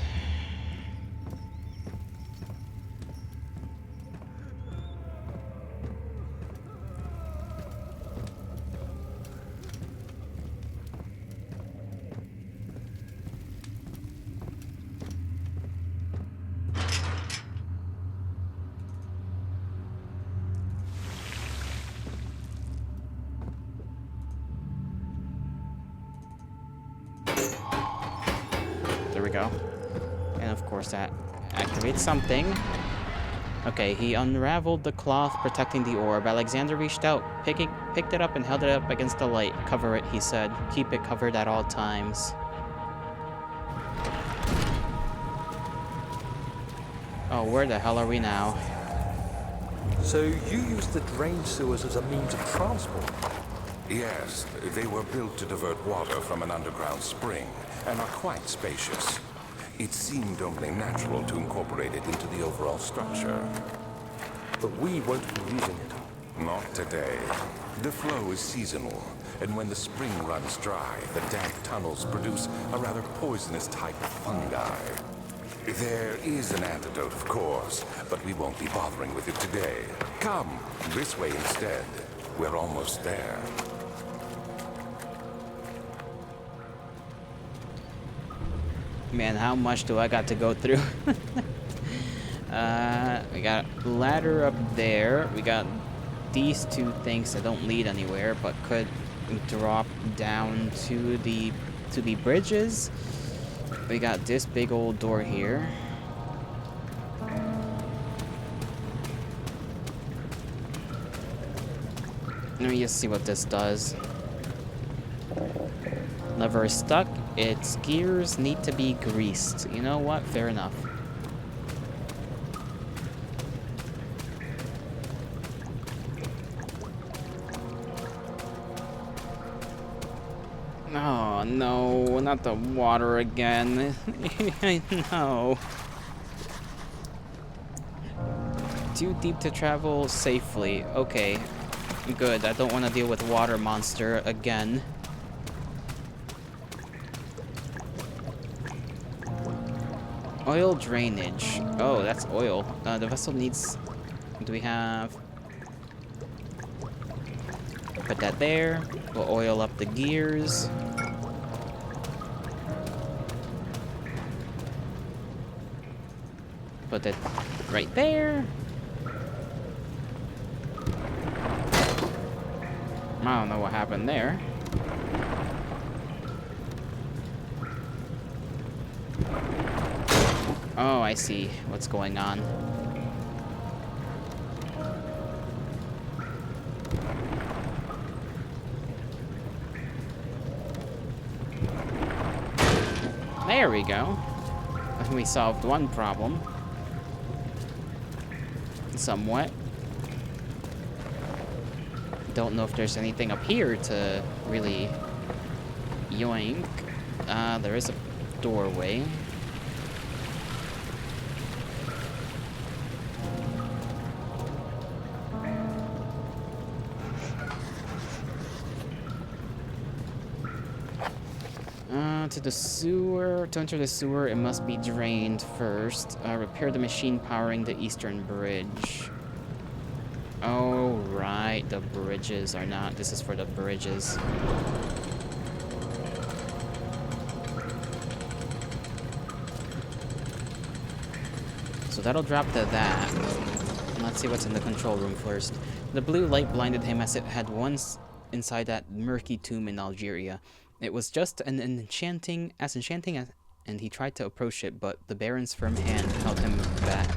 There we go. And of course that activates something. Okay, he unraveled the cloth protecting the orb. Alexander reached out, picked it up and held it up against the light. Cover it, he said. Keep it covered at all times. Oh, where the hell are we now? So you use the drain sewers as a means of transport? Yes, they were built to divert water from an underground spring and are quite spacious. It seemed only natural to incorporate it into the overall structure. But we won't be using it. Not today. The flow is seasonal, and when the spring runs dry, the damp tunnels produce a rather poisonous type of fungi. There is an antidote, of course, but we won't be bothering with it today. Come, this way instead. We're almost there. Man, how much do I got to go through? We got a ladder up there. We got these two things that don't lead anywhere, but could drop down to the bridges. We got this big old door here. Let me just see what this does. Lever is stuck. Its gears need to be greased. You know what? Fair enough. Oh, no. Not the water again. No. Too deep to travel safely. Okay. Good. I don't want to deal with water monster again. Oil drainage. Oh, that's oil. The vessel needs... Do we have... Put that there. We'll oil up the gears. Put it right there. I don't know what happened there. Oh, I see what's going on. There we go. We solved one problem. Somewhat. Don't know if there's anything up here to really yoink. There is a doorway. To the sewer. To enter the sewer, it must be drained first. Repair the machine powering the eastern bridge. Oh, right. The bridges are not. This is for the bridges. So that'll drop to that. Let's see what's in the control room first. The blue light blinded him as it had once inside that murky tomb in Algeria. It was just as enchanting and he tried to approach it, but the Baron's firm hand held him back.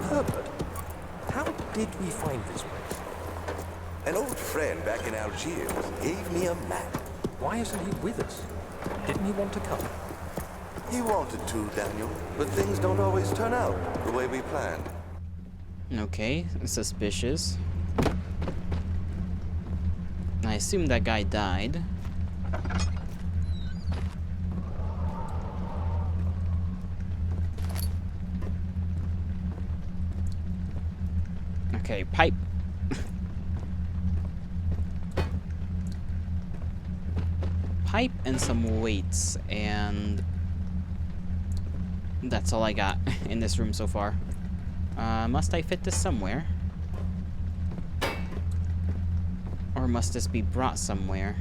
Herbert, how did we find this place? An old friend back in Algiers gave me a map. Why isn't he with us? Didn't he want to come? He wanted to, Daniel, but things don't always turn out the way we planned. Okay, suspicious. I assume that guy died. Okay, pipe. pipe and some weights, and that's all I got in this room so far. Must I fit this somewhere? Or must this be brought somewhere?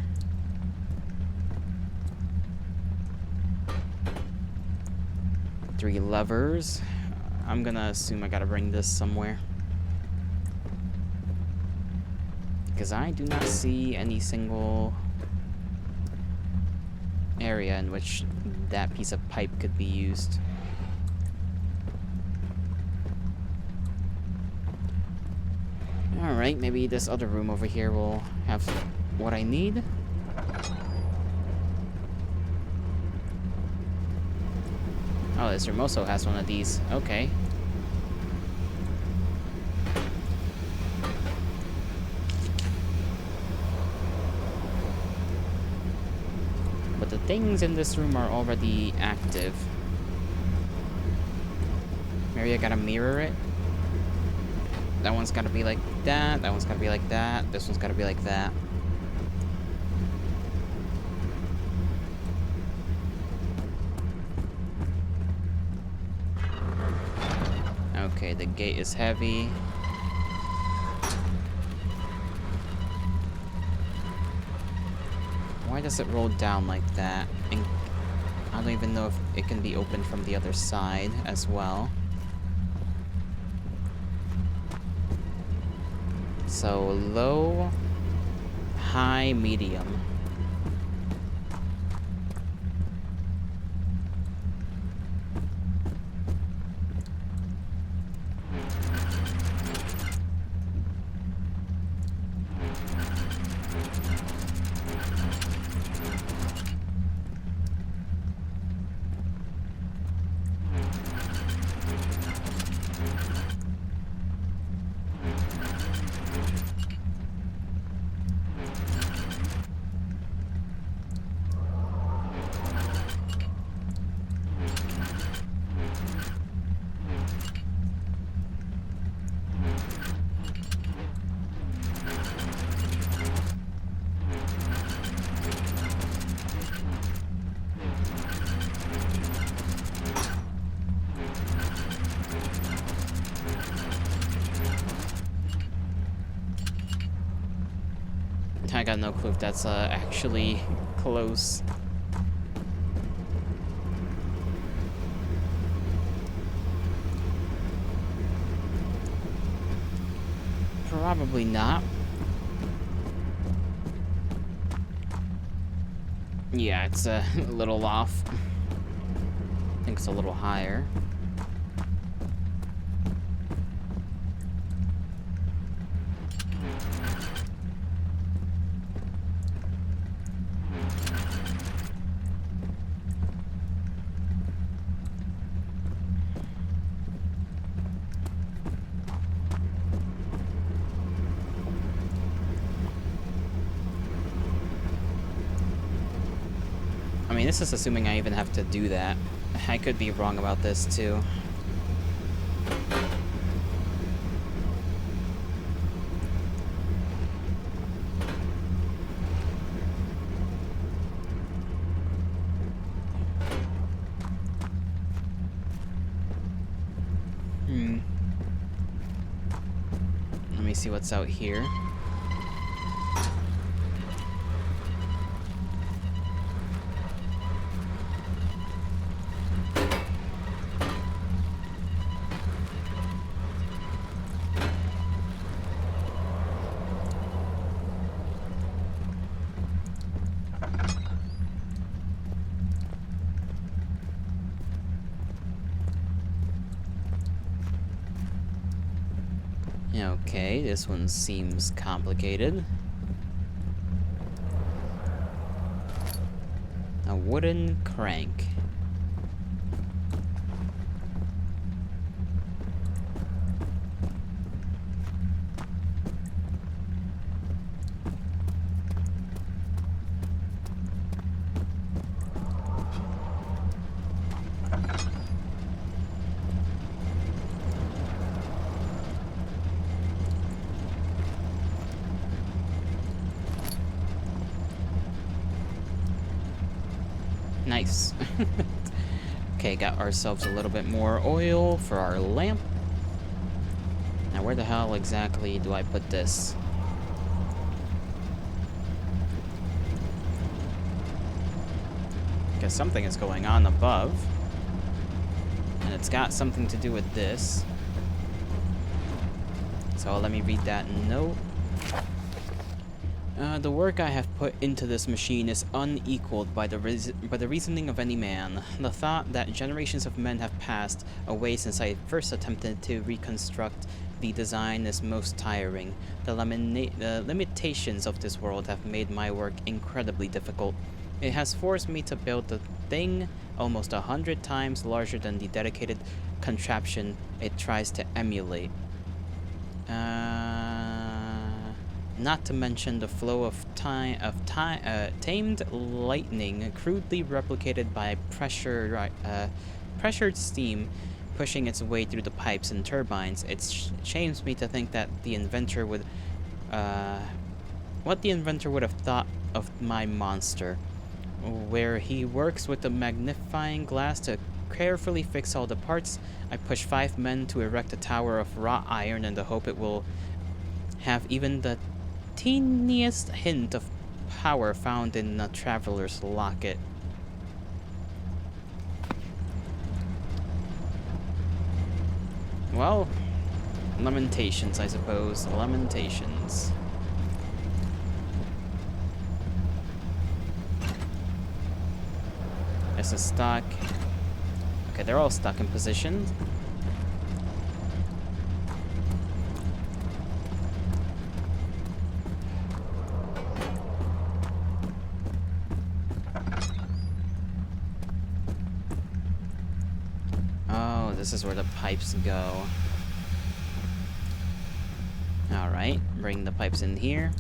Three levers. I'm gonna assume I gotta bring this somewhere. Because I do not see any single area in which that piece of pipe could be used. Alright, maybe this other room over here will have what I need. Oh, this room also has one of these. Okay. But the things in this room are already active. Maybe I gotta mirror it. That one's gotta be like that. That one's gotta be like that. This one's gotta be like that. Okay, the gate is heavy. Why does it roll down like that? And I don't even know if it can be opened from the other side as well. So low, high, medium. I got no clue if that's actually close. Probably not. Yeah, it's a little off. I think it's a little higher. I mean, this is assuming I even have to do that. I could be wrong about this, too. Let me see what's out here. Okay, this one seems complicated. A wooden crank. Nice. Okay, got ourselves a little bit more oil for our lamp. Now, where the hell exactly do I put this? Because something is going on above. And it's got something to do with this. So let me read that note. The work I have put into this machine is unequaled by the reasoning of any man. The thought that generations of men have passed away since I first attempted to reconstruct the design is most tiring. The limitations of this world have made my work incredibly difficult. It has forced me to build the thing almost 100 times larger than the dedicated contraption it tries to emulate. Not to mention the flow of tamed lightning, crudely replicated by pressured steam pushing its way through the pipes and turbines. It shames me to think that the inventor would, what the inventor would have thought of my monster, where he works with a magnifying glass to carefully fix all the parts. I push 5 men to erect a tower of wrought iron in the hope it will have even the teeniest hint of power found in a traveler's locket. Well, lamentations, I suppose. Lamentations. This is stuck. Okay, they're all stuck in position. Oh, this is where the pipes go. Alright, bring the pipes in here.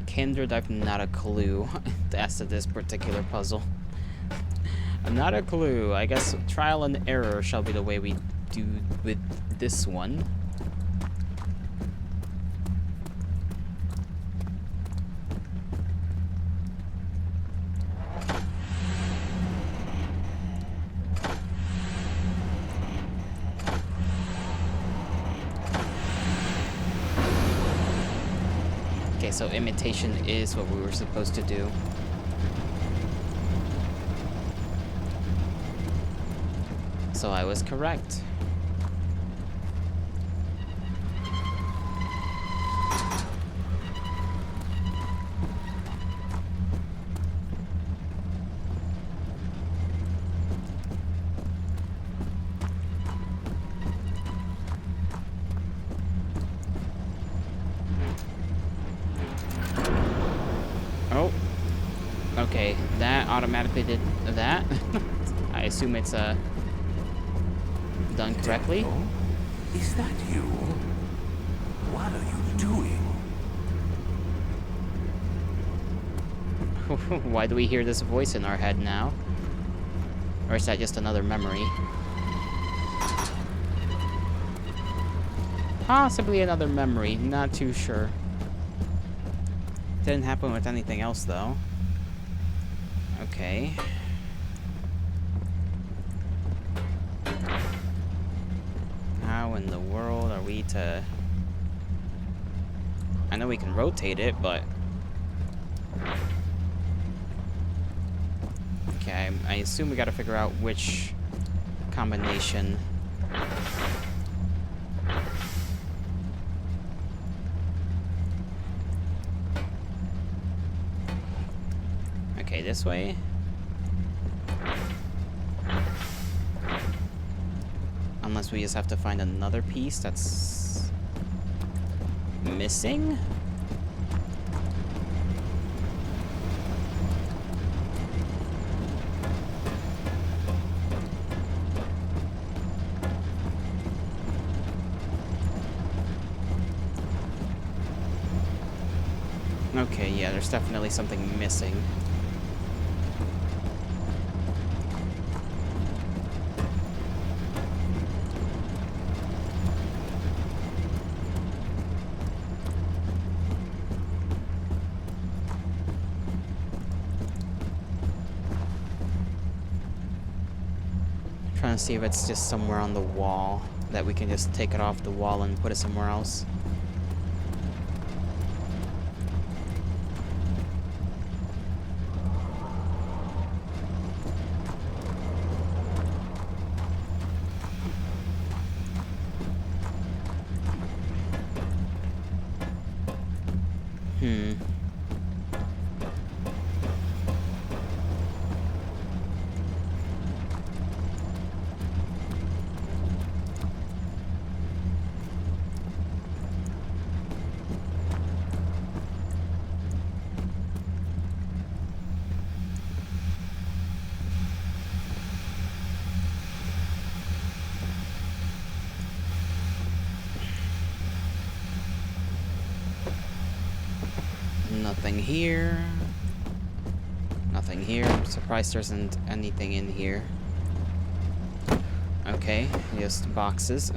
Kindred, I've not a clue as to this particular puzzle. I'm not a clue. I guess trial and error shall be the way we do with this one. Okay, so imitation is what we were supposed to do. So I was correct. Oh. Okay, that automatically did that. I assume it's done correctly. Daniel? Is that you? What are you doing? Why do we hear this voice in our head now? Or is that just another memory? Possibly another memory, not too sure. Didn't happen with anything else though. Okay. How in the world are we to... I know we can rotate it, but... Okay, I assume we gotta figure out which combination. Okay, this way. Unless we just have to find another piece that's missing. Okay, yeah, there's definitely something missing. Trying to see if it's just somewhere on the wall that we can just take it off the wall and put it somewhere else. Hmm. Nothing here. Nothing here. I'm surprised there isn't anything in here. Okay, just boxes.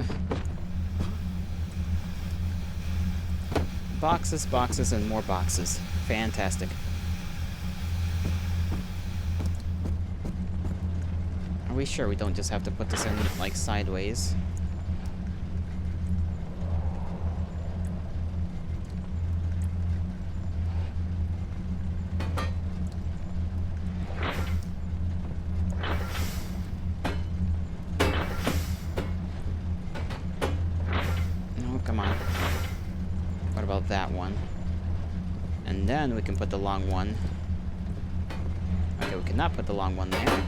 Boxes, boxes, and more boxes. Fantastic. Are we sure we don't just have to put this in, like, sideways? No, come on. What about that one? And then we can put the long one. Okay, we cannot put the long one there.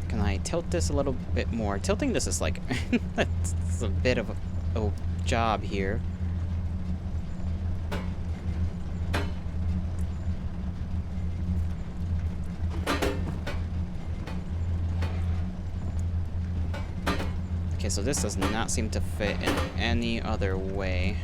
Can I tilt this a little bit more? Tilting this is like... it's a bit of a job here. Okay, so this does not seem to fit in any other way.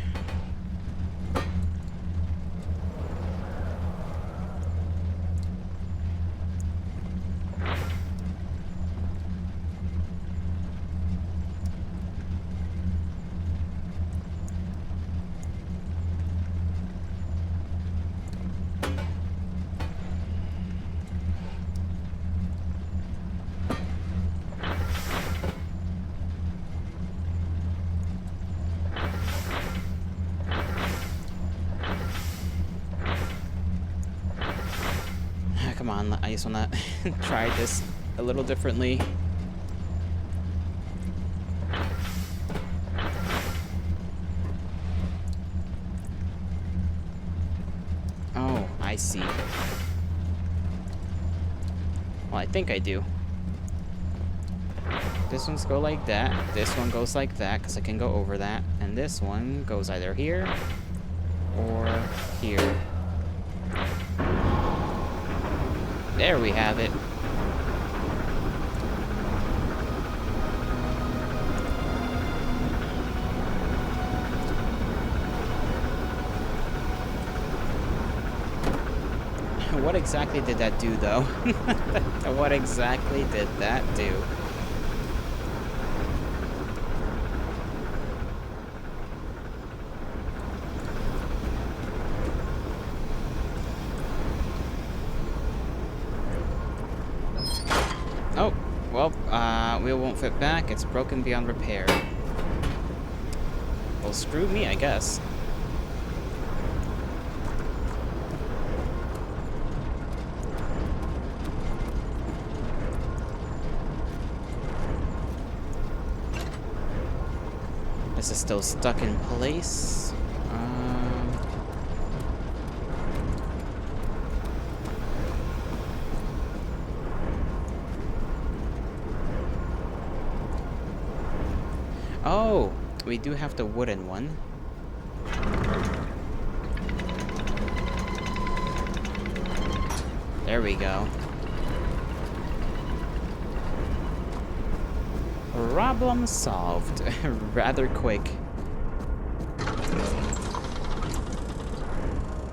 Come on, I just wanna try this a little differently. Oh, I see. Well, I think I do. This one's go like that, this one goes like that, because I can go over that, and this one goes either here or here. There we have it. What exactly did that do, though? What exactly did that do? Oh, well, wheel won't fit back. It's broken beyond repair. Well, screw me, I guess. This is still stuck in place. Oh, we do have the wooden one. There we go. Problem solved. Rather quick.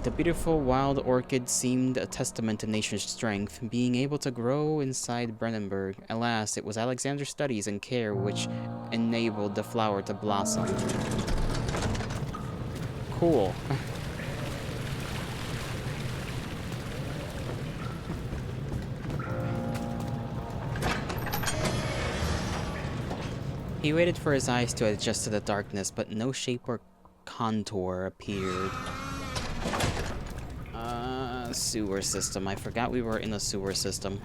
The beautiful wild orchid seemed a testament to nature's strength, being able to grow inside Brandenburg. Alas, it was Alexander's studies and care which enabled the flower to blossom. Cool. He waited for his eyes to adjust to the darkness, but no shape or contour appeared. Sewer system. I forgot we were in a sewer system.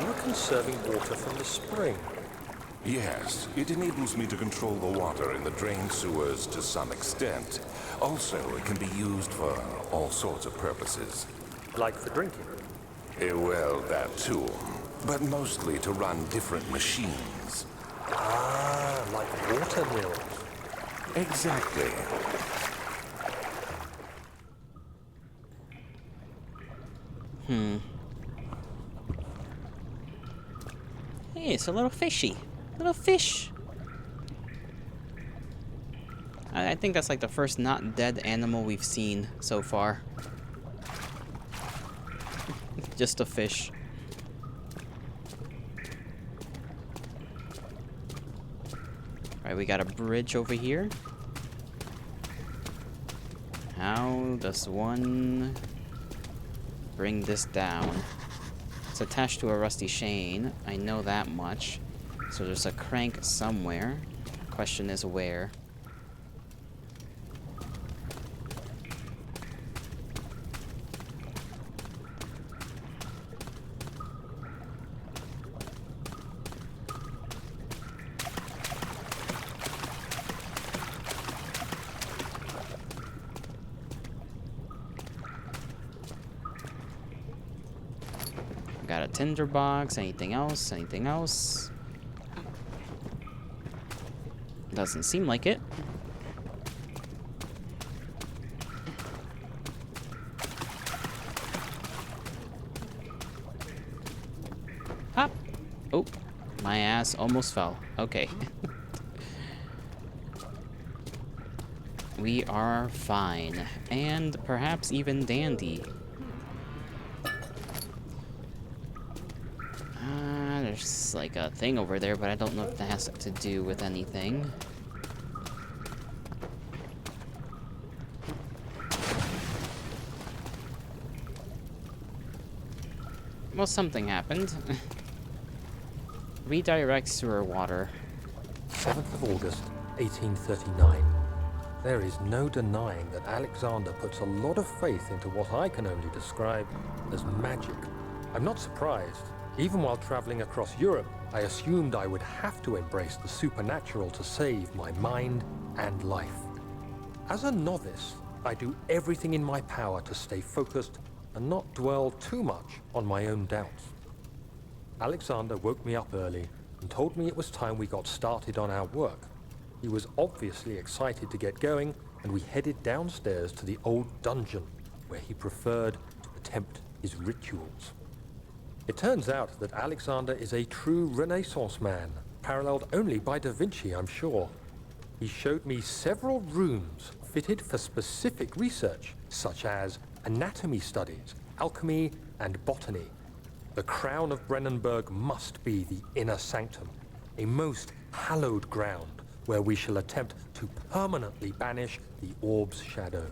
You're conserving water from the spring. Yes, it enables me to control the water in the drain sewers to some extent. Also, it can be used for all sorts of purposes. Like for drinking. Well, that too. But mostly to run different machines. Ah, like water mills. Exactly. Hey, it's a little fishy. Little fish. I think that's like the first not dead animal we've seen so far. Just a fish. Right, we got a bridge over here. How does one bring this down? It's attached to a rusty chain. I know that much. So there's a crank somewhere. Question is where. Got a tinder box. Anything else? Anything else? Doesn't seem like it. Hop. Oh, my ass almost fell. Okay. We are fine. And perhaps even dandy. There's like a thing over there, but I don't know if that has to do with anything. Well, something happened. Redirect sewer water. 7th of August, 1839. There is no denying that Alexander puts a lot of faith into what I can only describe as magic. I'm not surprised. Even while traveling across Europe, I assumed I would have to embrace the supernatural to save my mind and life. As a novice, I do everything in my power to stay focused and not dwell too much on my own doubts. Alexander woke me up early and told me it was time we got started on our work. He was obviously excited to get going, and we headed downstairs to the old dungeon, where he preferred to attempt his rituals. It turns out that Alexander is a true Renaissance man, paralleled only by Da Vinci, I'm sure. He showed me several rooms fitted for specific research, such as anatomy studies, alchemy, and botany. The crown of Brandenburg must be the inner sanctum, a most hallowed ground where we shall attempt to permanently banish the orb's shadow.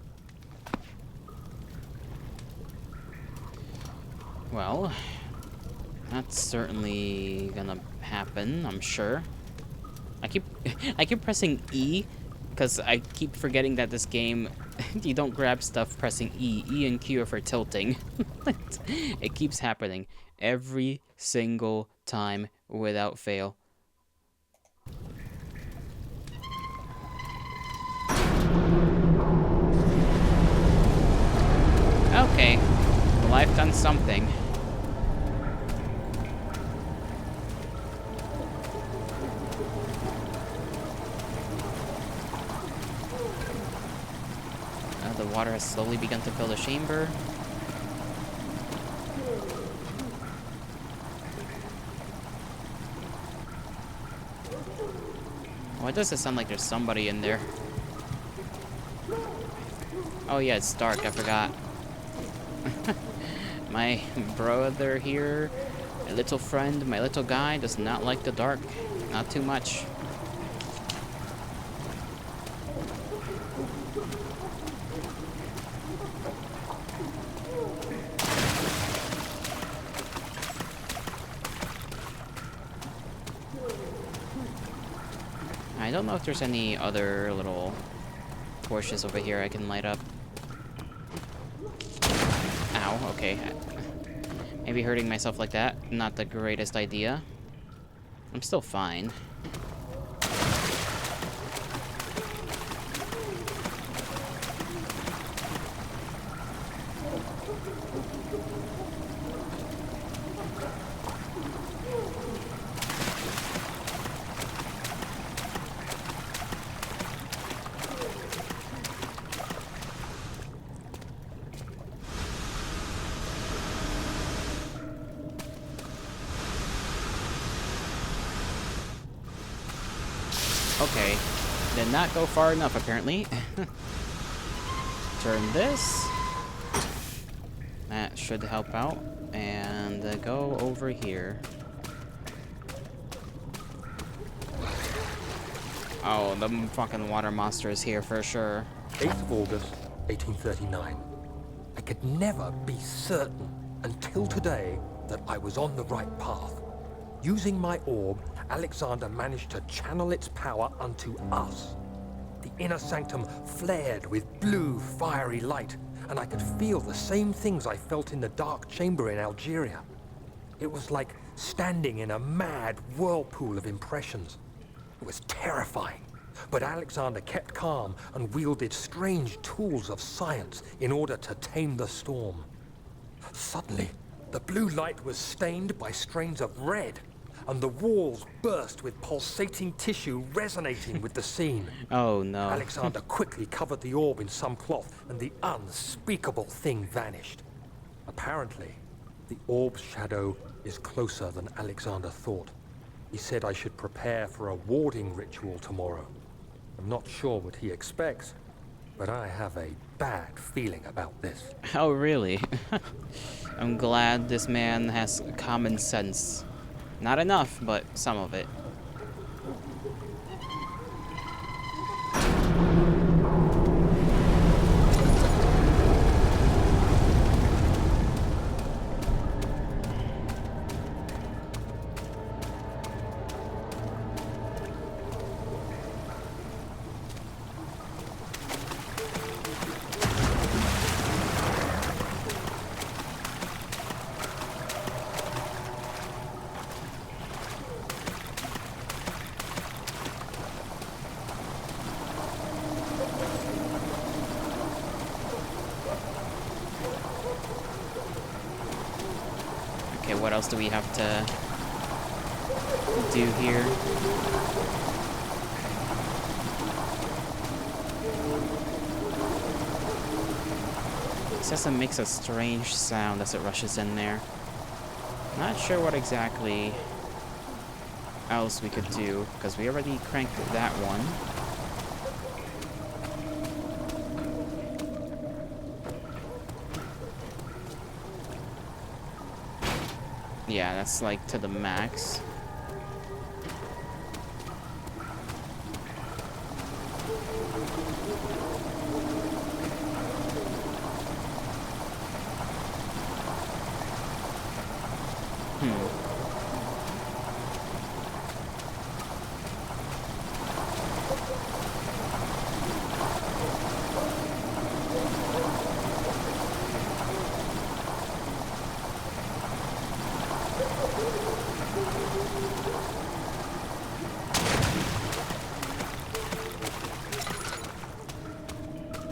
Well, that's certainly gonna happen, I'm sure. I keep pressing E because I keep forgetting that this game you don't grab stuff pressing E. E and Q are for tilting. It keeps happening every single time without fail. Okay, well, I've done something. The water has slowly begun to fill the chamber. does it sound like there's somebody in there? Oh yeah, it's dark, I forgot. My brother here, my little friend, my little guy, does not like the dark. Not too much. I don't know if there's any other little torches over here I can light up. Ow, okay. Maybe hurting myself like that, not the greatest idea. I'm still fine. Okay, did not go far enough apparently. Turn this. That should help out. And go over here. Oh, the fucking water monster is here for sure. 8th of August, 1839. I could never be certain until today that I was on the right path. Using my orb, Alexander managed to channel its power unto us. The inner sanctum flared with blue, fiery light, and I could feel the same things I felt in the dark chamber in Algeria. It was like standing in a mad whirlpool of impressions. It was terrifying, but Alexander kept calm and wielded strange tools of science in order to tame the storm. Suddenly, the blue light was stained by strains of red, and the walls burst with pulsating tissue resonating with the scene. Oh no. Alexander quickly covered the orb in some cloth, and the unspeakable thing vanished. Apparently, the orb's shadow is closer than Alexander thought. He said I should prepare for a warding ritual tomorrow. I'm not sure what he expects, but I have a bad feeling about this. Oh really? I'm glad this man has common sense. Not enough, but some of it. Okay, what else do we have to do here? It says it makes a strange sound as it rushes in there. Not sure what exactly else we could do, because we already cranked that one. Yeah, that's like to the max.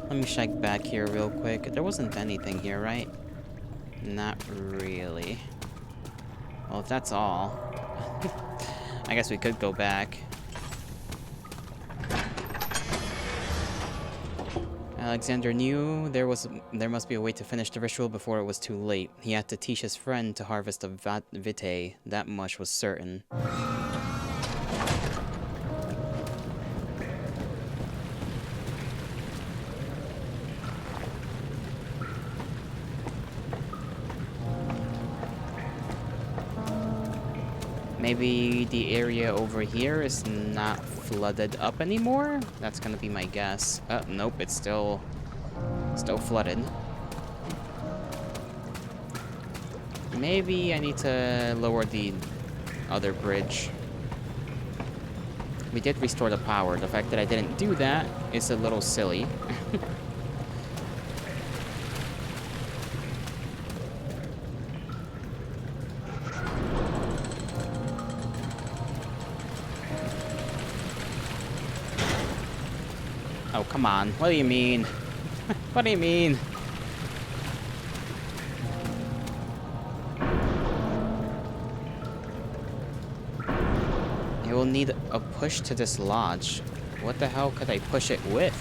Let me check back here real quick. There wasn't anything here, right? Not really. Well, if that's all, I guess we could go back. Alexander knew there must be a way to finish the ritual before it was too late. He had to teach his friend to harvest the vitae. That much was certain. Maybe the area over here is not flooded up anymore? That's gonna be my guess. Nope, it's still flooded. Maybe I need to lower the other bridge. We did restore the power. The fact that I didn't do that is a little silly. Oh, come on. What do you mean? What do you mean? You will need a push to dislodge. What the hell could I push it with?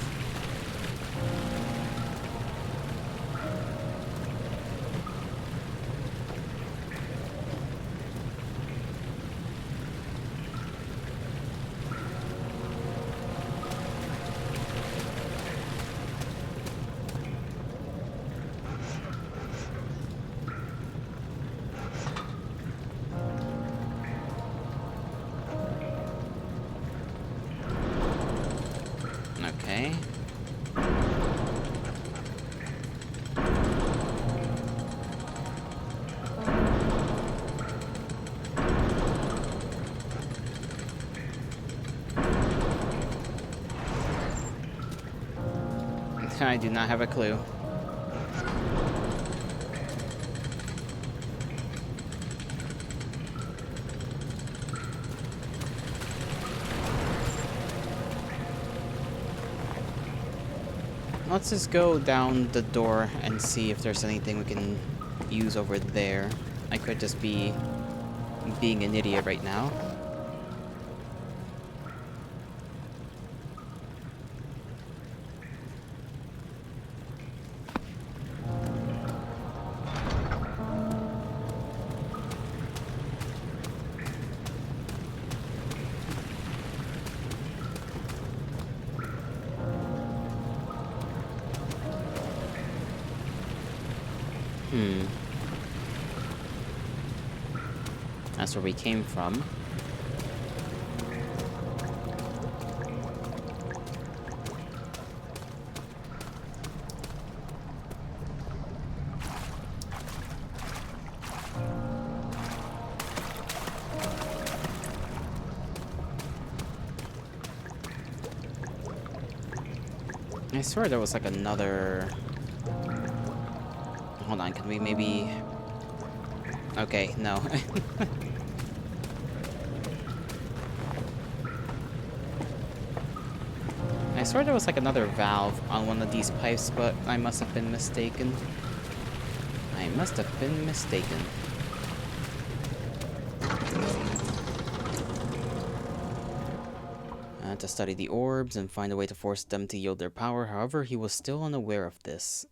Okay. I do not have a clue. Let's just go down the door and see if there's anything we can use over there. I could just be being an idiot right now. That's where we came from. I swear there was like another... Hold on, can we maybe... Okay, no. I swear there was like another valve on one of these pipes, but I must have been mistaken. I must have been mistaken. To study the orbs and find a way to force them to yield their power. However, he was still unaware of this.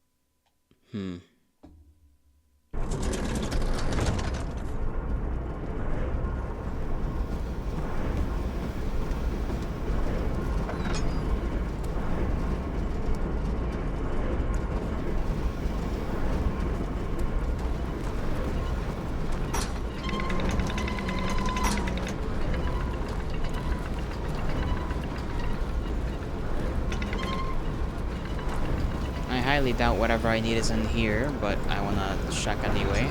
I highly doubt whatever I need is in here, but I wanna check anyway.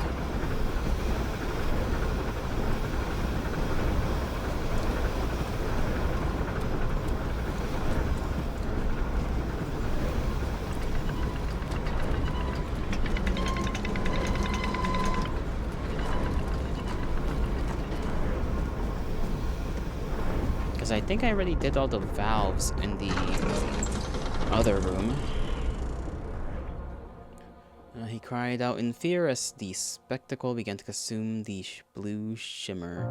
Because I think I already did all the valves in the other room. He cried out in fear as the spectacle began to consume the blue shimmer.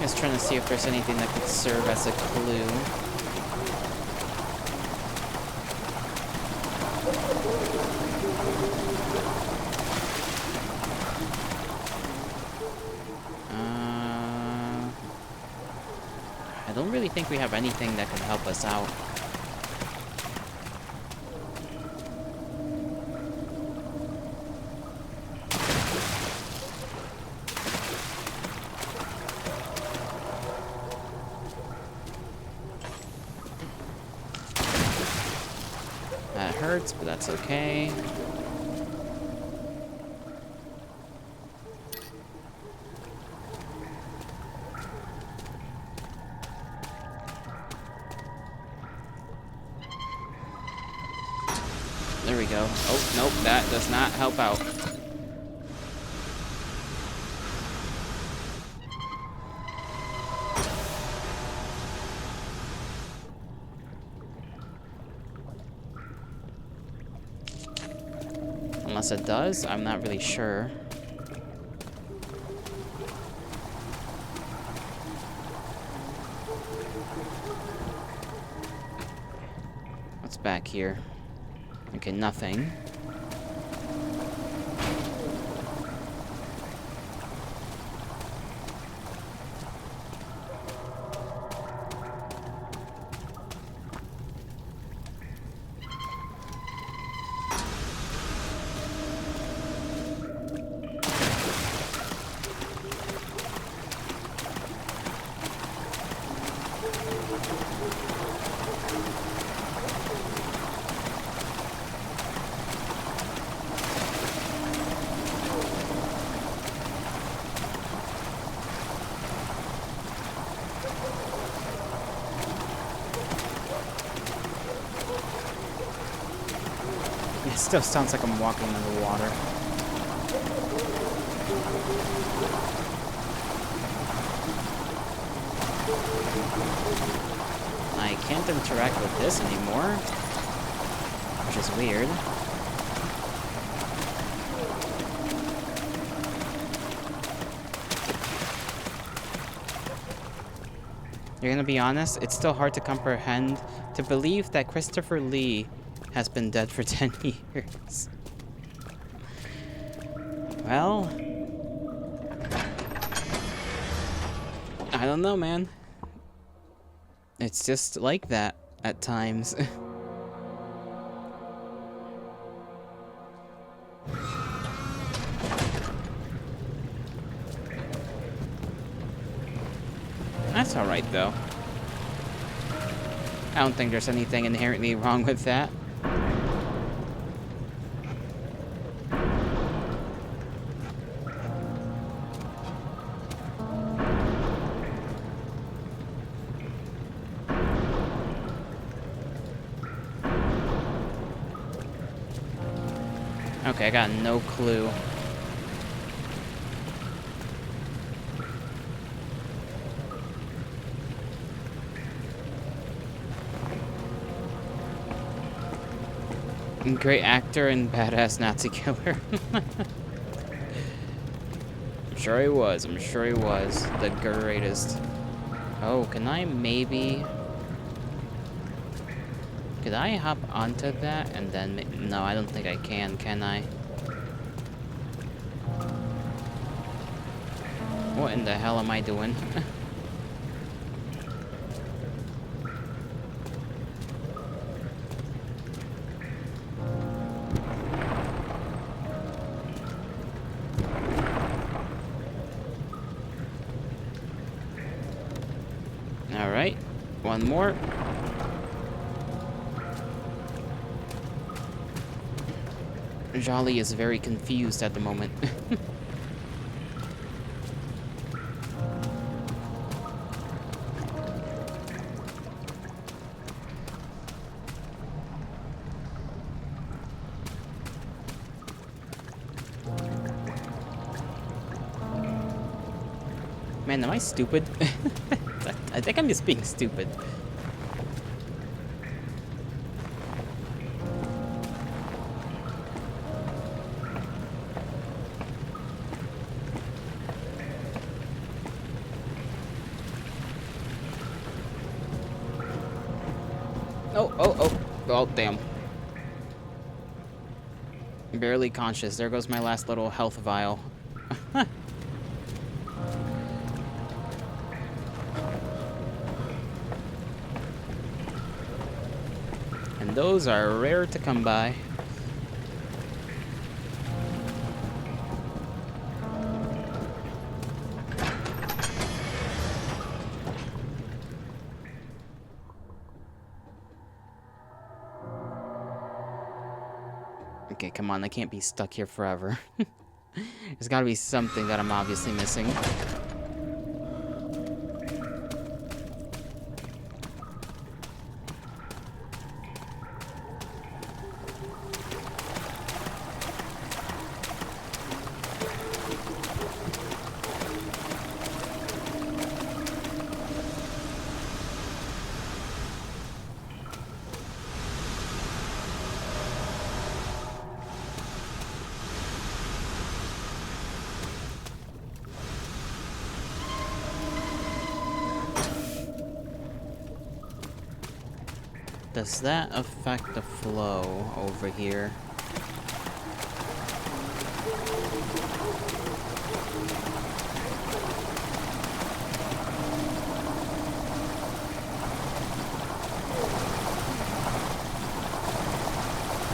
Just trying to see if there's anything that could serve as a clue. I don't really think we have anything that can help us out. That hurts, but that's okay. There we go. Oh, nope, that does not help out. Unless it does, I'm not really sure. What's back here? Okay, nothing. It still sounds like I'm walking underwater. I can't interact with this anymore, which is weird. You're gonna be honest, it's still hard to comprehend, to believe that Christopher Lee has been dead for 10 years. Well, I don't know, man. It's just like that at times. That's alright, though. I don't think there's anything inherently wrong with that. Okay, I got no clue. Great actor and badass Nazi killer. I'm sure he was. I'm sure he was the greatest. Oh, can I maybe... Could I hop onto that and then... No, I don't think I can I? What in the hell am I doing? Alright, one more. Jolly is very confused at the moment. Man, am I stupid? I think I'm just being stupid. Oh, oh, oh. Oh, damn. Barely conscious. There goes my last little health vial. And those are rare to come by. Okay, come on. I can't be stuck here forever. There's gotta be something that I'm obviously missing. Does that affect the flow over here?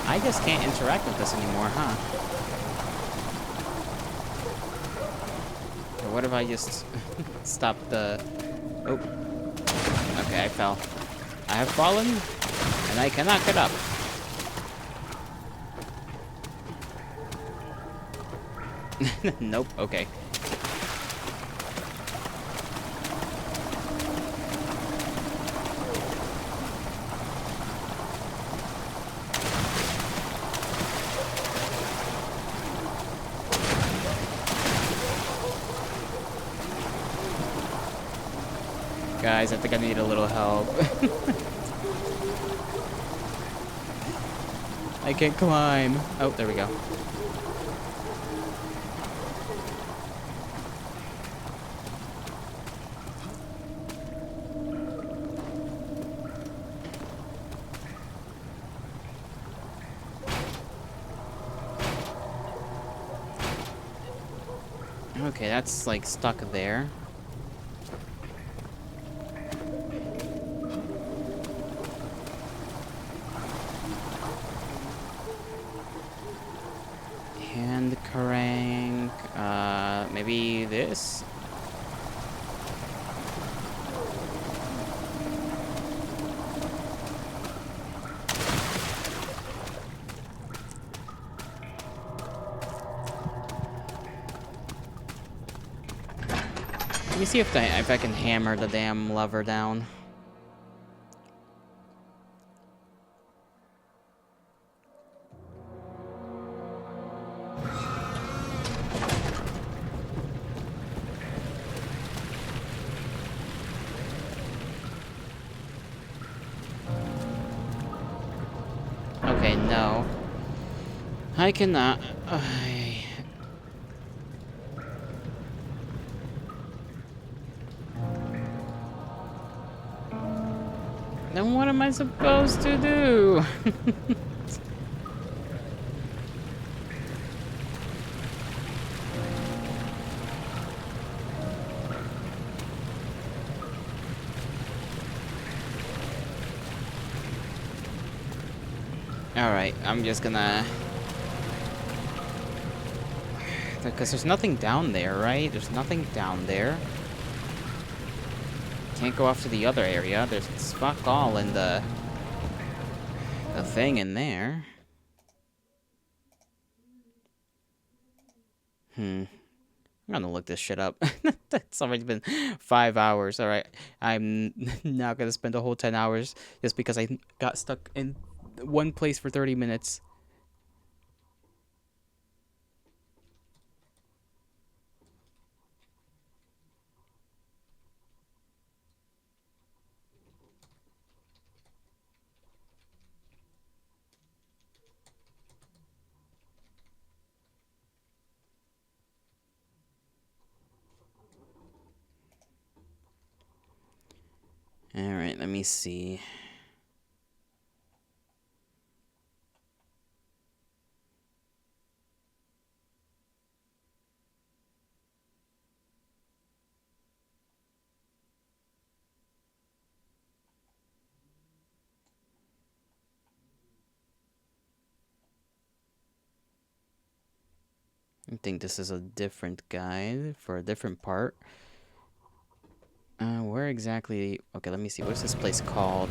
I just can't interact with this anymore, huh? Or what if I just stop the... Oh. Okay, I fell. I have fallen, and I cannot get up. Nope, okay. Guys, I think I need a little help. I can't climb. Oh, there we go. Okay, that's like stuck there. Hand crank. Maybe this? Let me see if I can hammer the damn lever down. Okay, no. I cannot. Then what am I supposed to do? Alright, I'm just gonna... Because there's nothing down there, right? There's nothing down there. Can't go off to the other area. There's fuck all in the thing in there. I'm gonna look this shit up. It's already been 5 hours. Alright, I'm not gonna spend the whole 10 hours just because I got stuck in one place for 30 minutes. Alright, let me see. I think this is a different guide for a different part. Where exactly... Okay, let me see. What's this place called?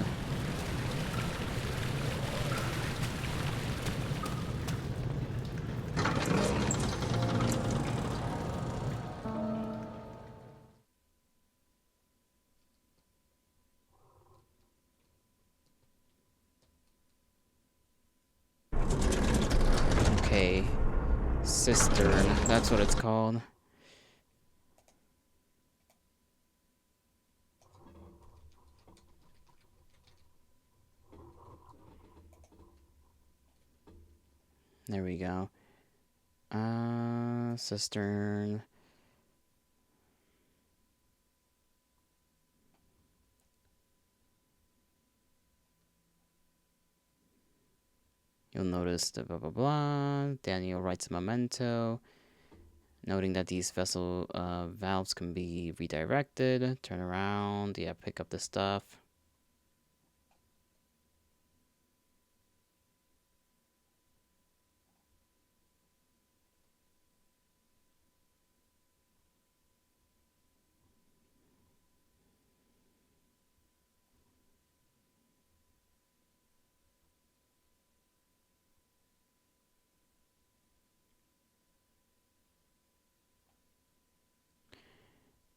Okay. Cistern. That's what it's called. There we go. Cistern. You'll notice the blah blah blah. Daniel writes a memento, noting that these vessel valves can be redirected. Turn around. Yeah, pick up the stuff.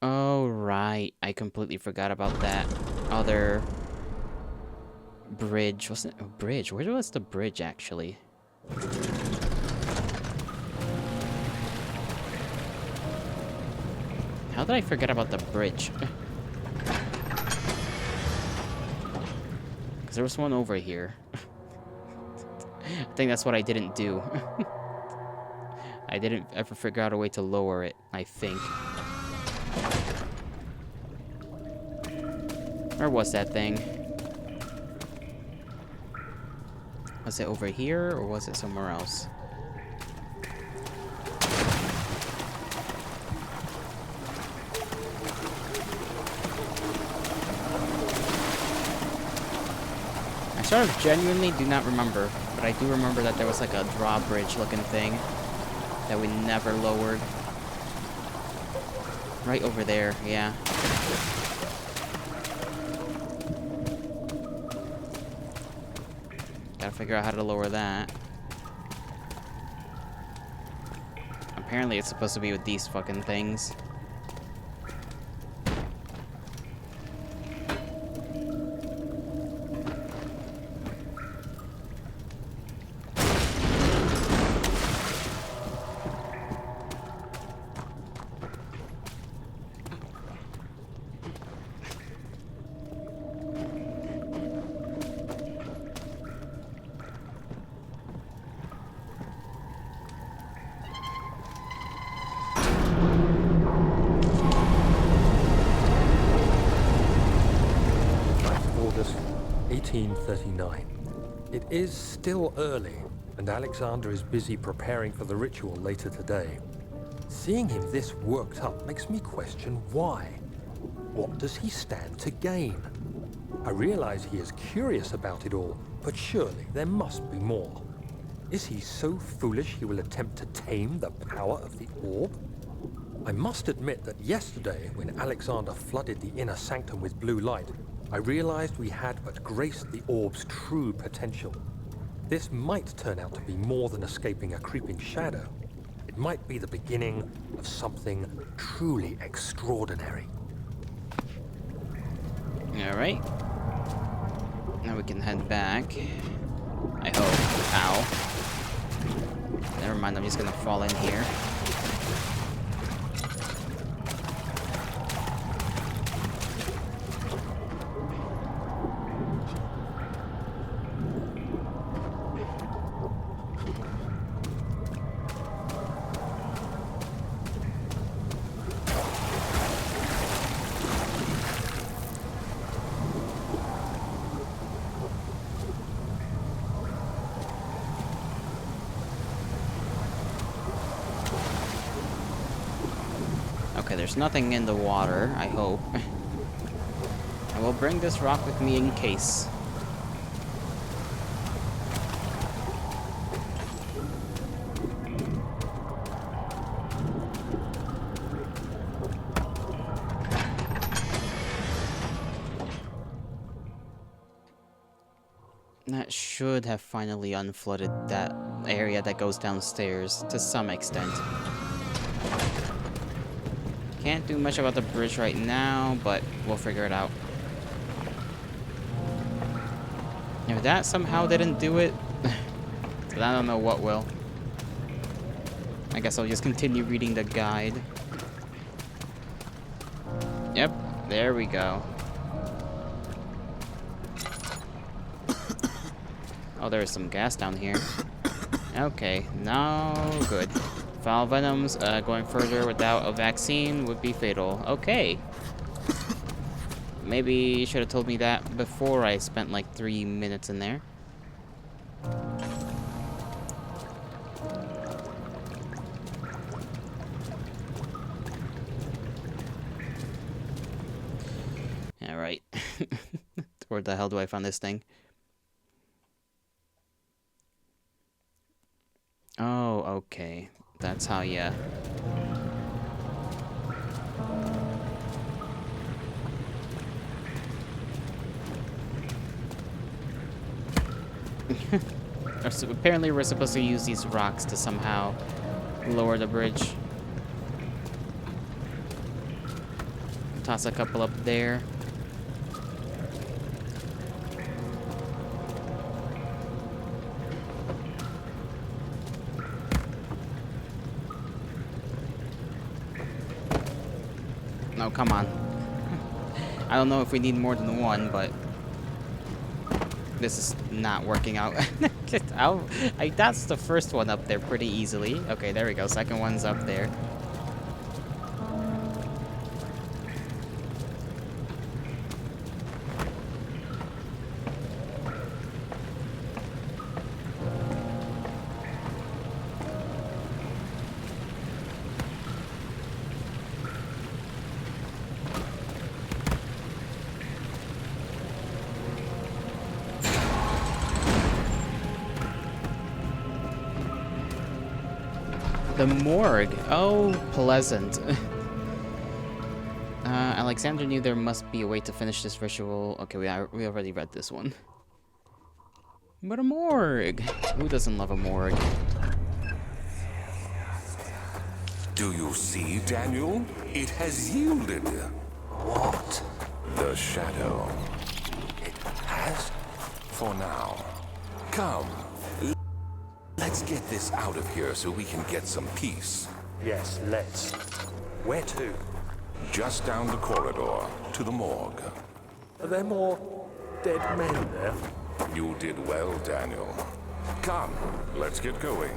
Oh, right. I completely forgot about that other bridge. Wasn't it a bridge? Where was the bridge, actually? How did I forget about the bridge? Because there was one over here. I think that's what I didn't do. I didn't ever figure out a way to lower it, I think. Where was that thing? Was it over here, or was it somewhere else? I sort of genuinely do not remember, but I do remember that there was like a drawbridge looking thing that we never lowered. Right over there, yeah. Gotta figure out how to lower that. Apparently it's supposed to be with these fucking things. August 1839. It is still early, and Alexander is busy preparing for the ritual later today. Seeing him this worked up makes me question why. What does he stand to gain? I realize he is curious about it all, but surely there must be more. Is he so foolish he will attempt to tame the power of the orb? I must admit that yesterday, when Alexander flooded the inner sanctum with blue light, I realized we had but graced the orb's true potential. This might turn out to be more than escaping a creeping shadow. It might be the beginning of something truly extraordinary. Alright. Now we can head back. I hope. Ow. Never mind, I'm just gonna fall in here. Okay, there's nothing in the water, I hope. I will bring this rock with me in case. That should have finally unflooded that area that goes downstairs to some extent. Can't do much about the bridge right now, but we'll figure it out. If that somehow didn't do it, then I don't know what will. I guess I'll just continue reading the guide. Yep, there we go. Oh, there's some gas down here. Okay, no good. Foul venoms, going further without a vaccine would be fatal. Okay. Maybe you should have told me that before I spent like 3 minutes in there. Alright. Where the hell do I find this thing? Oh, okay. That's how, yeah. So apparently we're supposed to use these rocks to somehow lower the bridge. Toss a couple up there. No, come on. I don't know if we need more than one, but this is not working out. That's the first one up there pretty easily. Okay, there we go. Second one's up there. The morgue. Oh, pleasant. Alexander knew there must be a way to finish this ritual. Okay, we already read this one. But a morgue. Who doesn't love a morgue? Do you see, Daniel? It has yielded. What? The shadow. It has? For now. Come. Let's get this out of here so we can get some peace. Yes, let's. Where to? Just down the corridor to the morgue. Are there more dead men there? You did well, Daniel. Come, let's get going.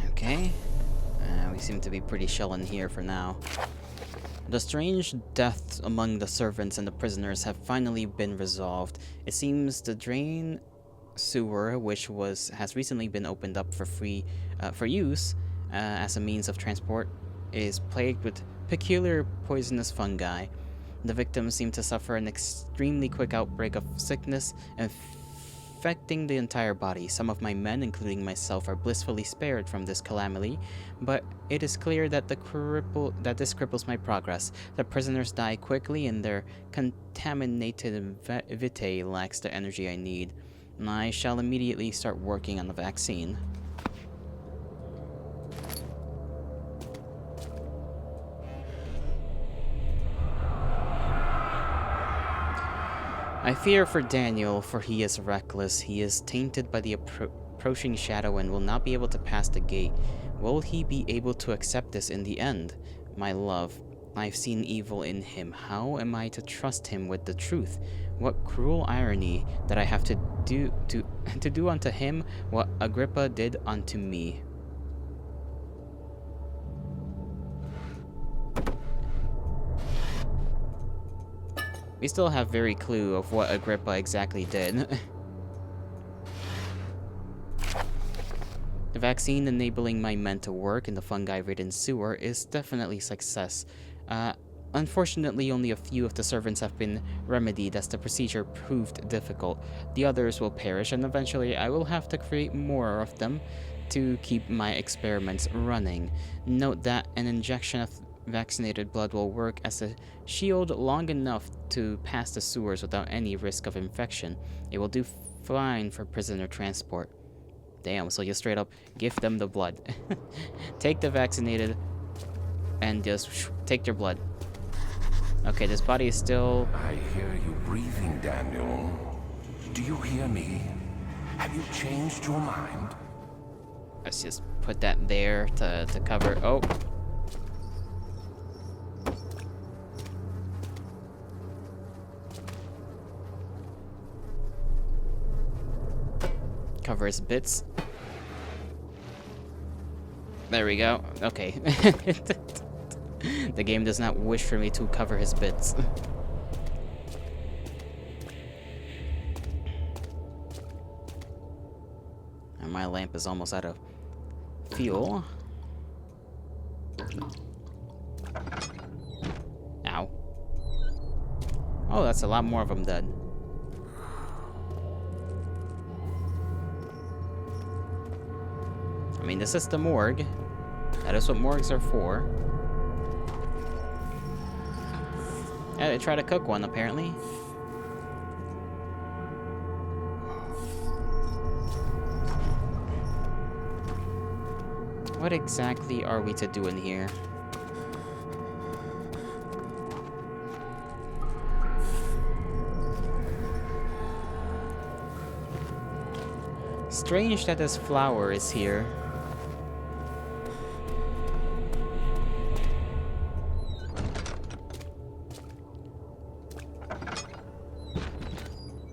Okay. We seem to be pretty chill in here for now. The strange deaths among the servants and the prisoners have finally been resolved. It seems the drain sewer, which has recently been opened up for use as a means of transport, is plagued with peculiar poisonous fungi. The victims seem to suffer an extremely quick outbreak of sickness affecting the entire body. Some of my men, including myself, are blissfully spared from this calamity, but it is clear that this cripples my progress. The prisoners die quickly, and their contaminated vitae lacks the energy I need. I shall immediately start working on the vaccine. I fear for Daniel, for he is reckless. He is tainted by the approaching shadow and will not be able to pass the gate. Will he be able to accept this in the end? My love, I've seen evil in him. How am I to trust him with the truth? What cruel irony that I have to do unto him what Agrippa did unto me. We still have very clue of what Agrippa exactly did. The vaccine enabling my men to work in the fungi-ridden sewer is definitely success. Unfortunately, only a few of the servants have been remedied as the procedure proved difficult. The others will perish, and eventually I will have to create more of them to keep my experiments running. Note that an injection of Vaccinated blood will work as a shield long enough to pass the sewers without any risk of infection. It will do fine for prisoner transport. Damn, so you straight up give them the blood. Take the vaccinated and just take their blood. Okay, this body is still... I hear you breathing, Daniel. Do you hear me? Have you changed your mind? Let's just put that there to cover... Oh. Cover his bits. There we go. Okay. The game does not wish for me to cover his bits. And my lamp is almost out of fuel. Ow. Oh, that's a lot more of them dead. I mean, this is the morgue. That is what morgues are for. Yeah, they try to cook one, apparently. What exactly are we to do in here? Strange that this flower is here.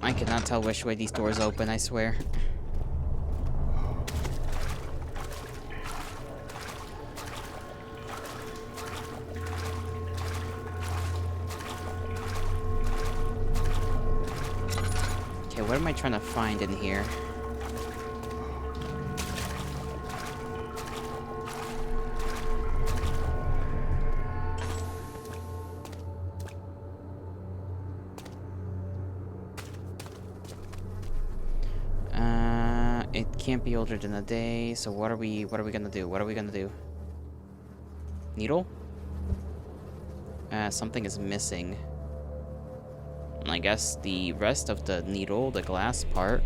I cannot tell which way these doors open, I swear. Okay, what am I trying to find in here? It can't be older than a day, so what are we gonna do? What are we gonna do? Needle? Something is missing. And I guess the rest of the needle, the glass part.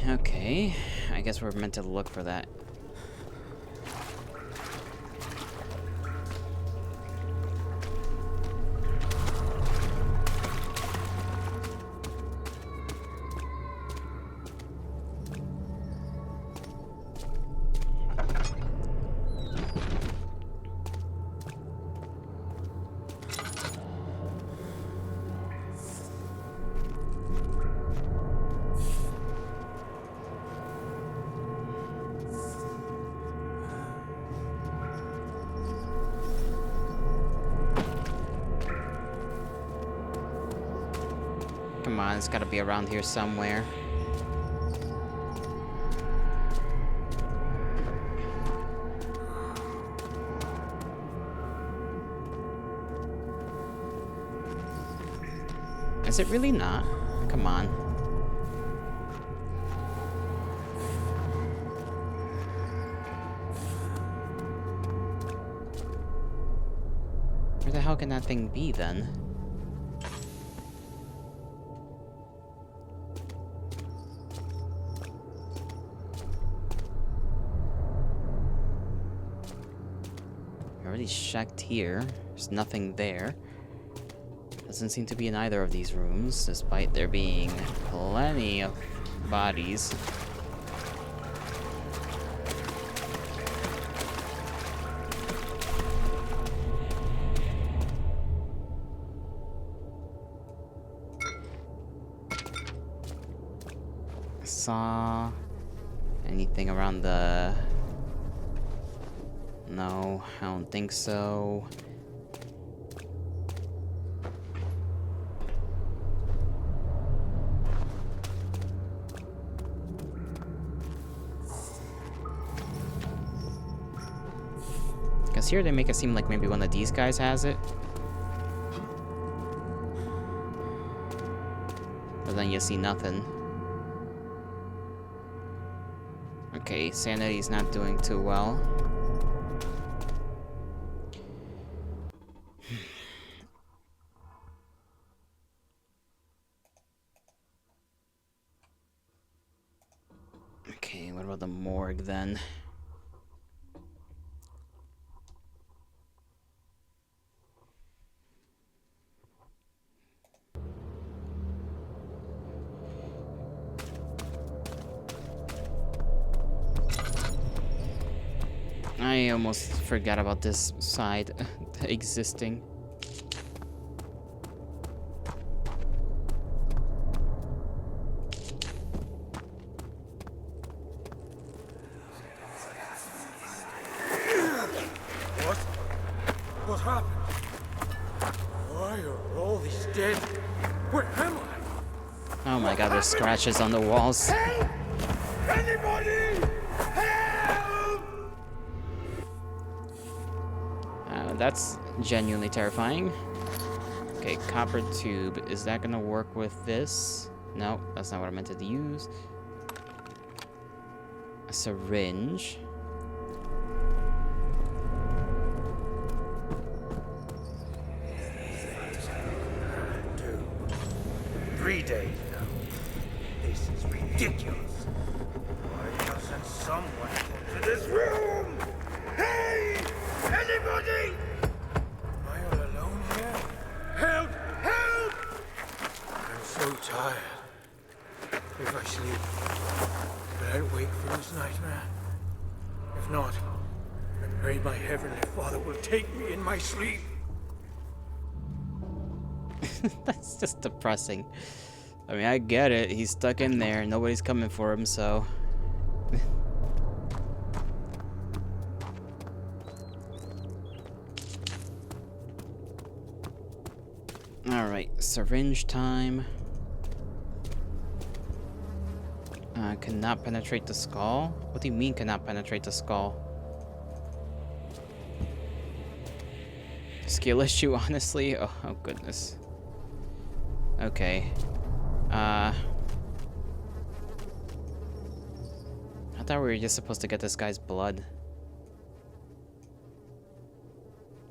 Okay, I guess we're meant to look for that. Come on, it's gotta be around here somewhere. Is it really not? Come on. Where the hell can that thing be then? Already checked here. There's nothing there. Doesn't seem to be in either of these rooms, despite there being plenty of bodies. Saw anything around the... No, I don't think so. Because here they make it seem like maybe one of these guys has it. sudden you see nothing. Okay, sanity's not doing too well. Okay, what about the morgue then? I almost forgot about this side existing. What happened? Why are all these dead? Where am I? Oh my god, there's scratches on the walls. Help! Anybody! Help! That's genuinely terrifying. Okay, copper tube. Is that gonna work with this? No, that's not what I meant to use. A syringe. 3 days now. This is ridiculous. Why doesn't someone come to this room? Hey! Anybody? Am I all alone here? Help! Help! I'm so tired. If I sleep, will I wake from this nightmare? If not, I pray my Heavenly Father will take me in my sleep. That's just depressing. I mean, I get it. He's stuck in there. Nobody's coming for him, so... Alright, syringe time. Cannot penetrate the skull? What do you mean cannot penetrate the skull? Skill issue, honestly? Oh goodness. Okay. I thought we were just supposed to get this guy's blood.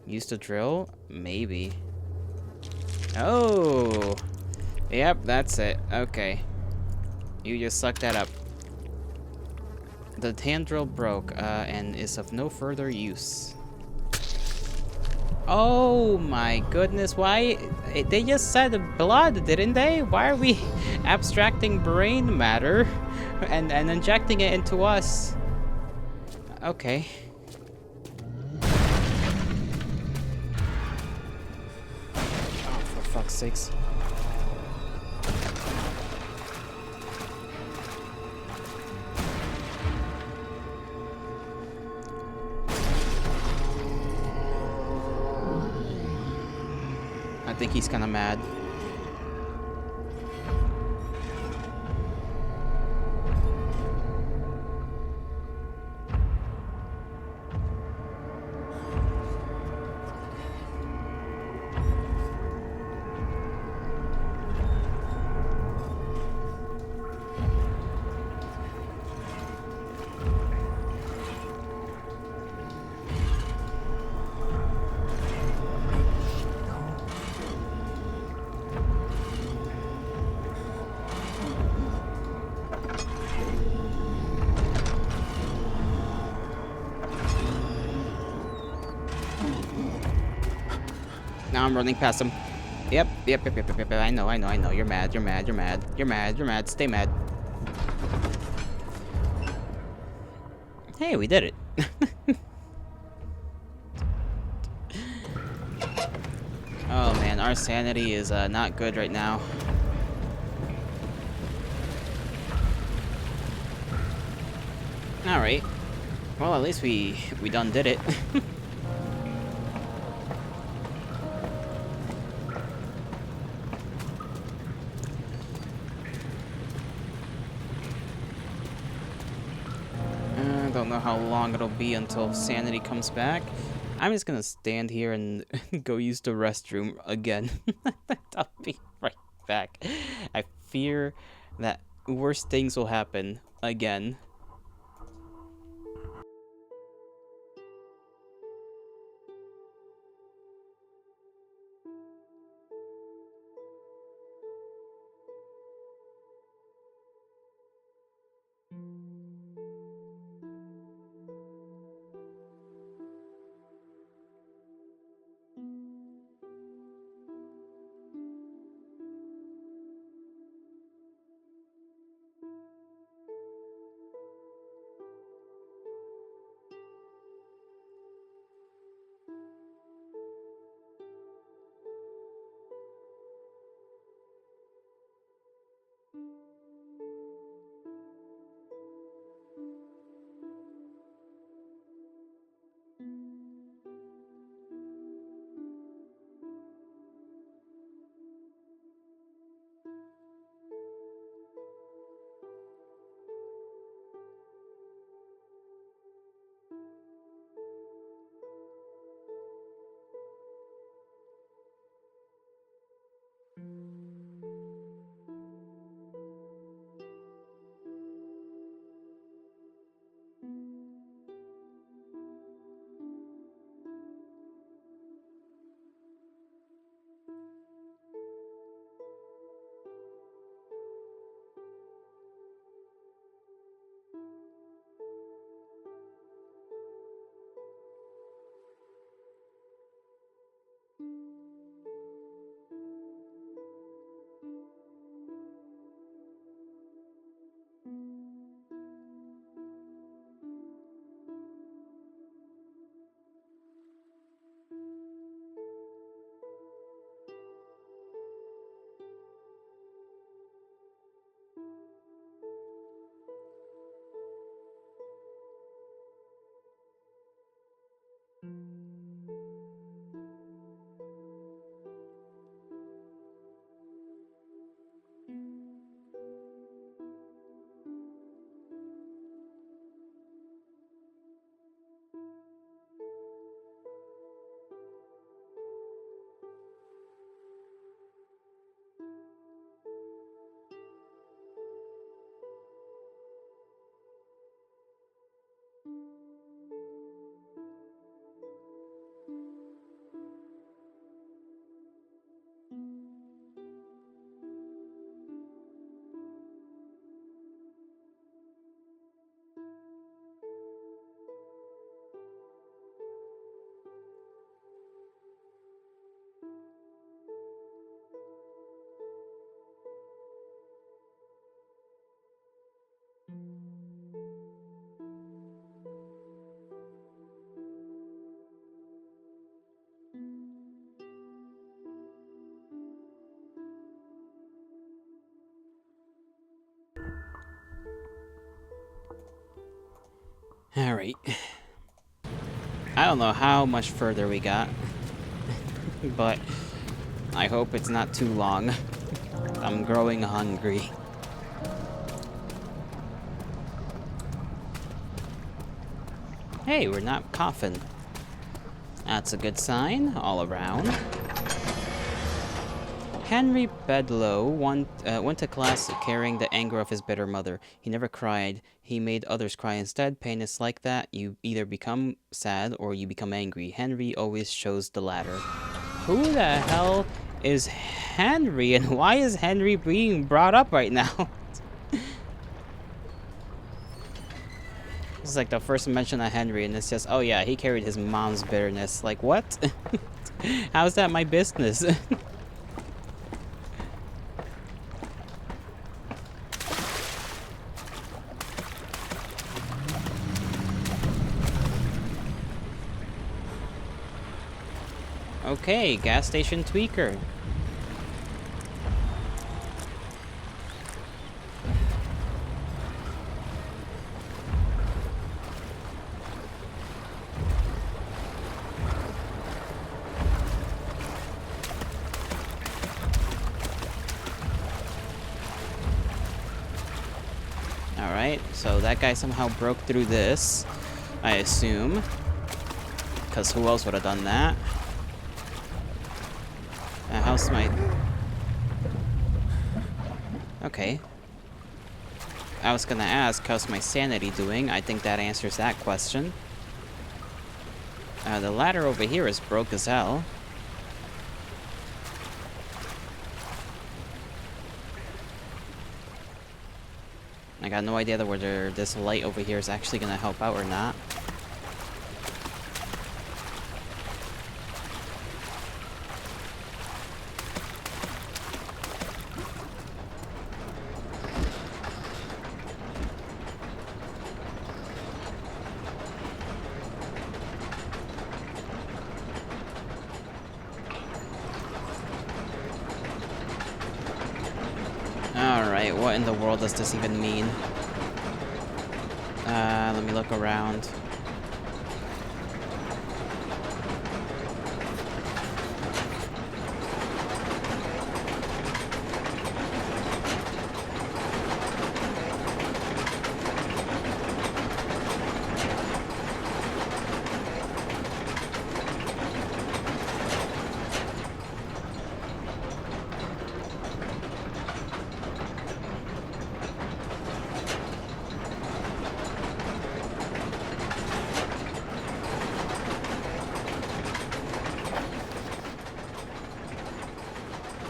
Use the drill? Maybe. Oh! Yep, that's it. Okay. You just suck that up. The hand drill broke, and is of no further use. Oh my goodness, why? They just said blood, didn't they? Why are we abstracting brain matter and injecting it into us? Okay. Oh, for fuck's sakes. I think he's kind of mad. Now I'm running past him. Yep. I know. You're mad. You're mad. Stay mad. Hey, we did it. Oh man, our sanity is not good right now. All right. Well, at least we done did it. Don't know how long it'll be until sanity comes back. I'm just gonna stand here and go use the restroom again. I'll be right back. I fear that worse things will happen again. Alright. I don't know how much further we got, but I hope it's not too long. I'm growing hungry. Hey, we're not coughing. That's a good sign all around. Henry Bedloe went to class carrying the anger of his bitter mother. He never cried. He made others cry instead. Pain is like that. You either become sad or you become angry. Henry always chose the latter. Who the hell is Henry, and why is Henry being brought up right now? This is like the first mention of Henry, and it's just, oh yeah, he carried his mom's bitterness. Like, what? How's that my business? Okay, gas station tweaker. Alright, so that guy somehow broke through this, I assume. Because who else would have done that? How's my... Okay. I was gonna ask, how's my sanity doing? I think that answers that question. The ladder over here is broke as hell. I got no idea whether this light over here is actually gonna help out or not. Alright, what in the world does this even mean? Let me look around.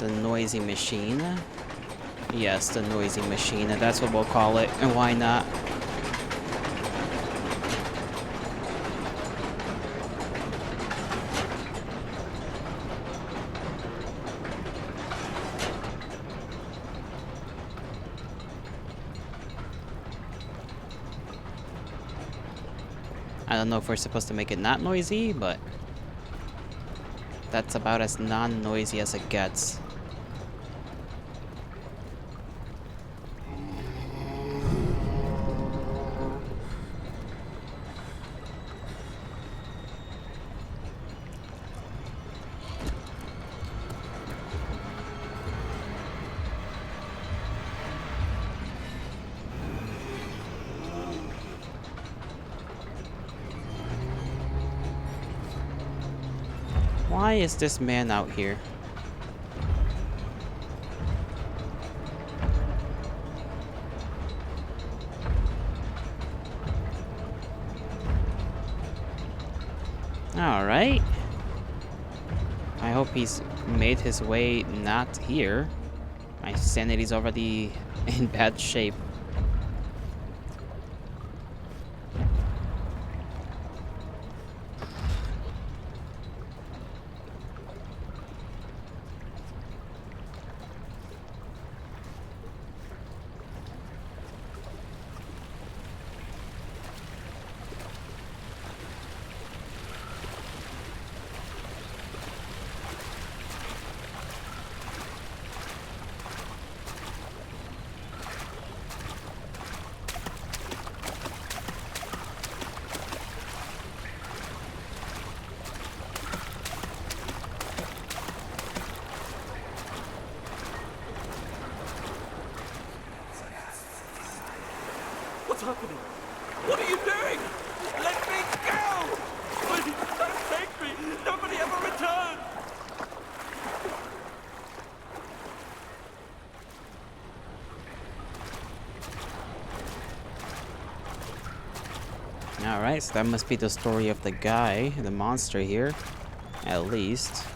The noisy machine. Yes, the noisy machine. That's what we'll call it. And why not? I don't know if we're supposed to make it not noisy, but that's about as non-noisy as it gets. Why is this man out here? Alright. I hope he's made his way not here. My sanity's already in bad shape. What's happening? What are you doing? Let me go! Please, don't take me! Nobody ever returns! Alright, so that must be the story of the guy, the monster here. At least.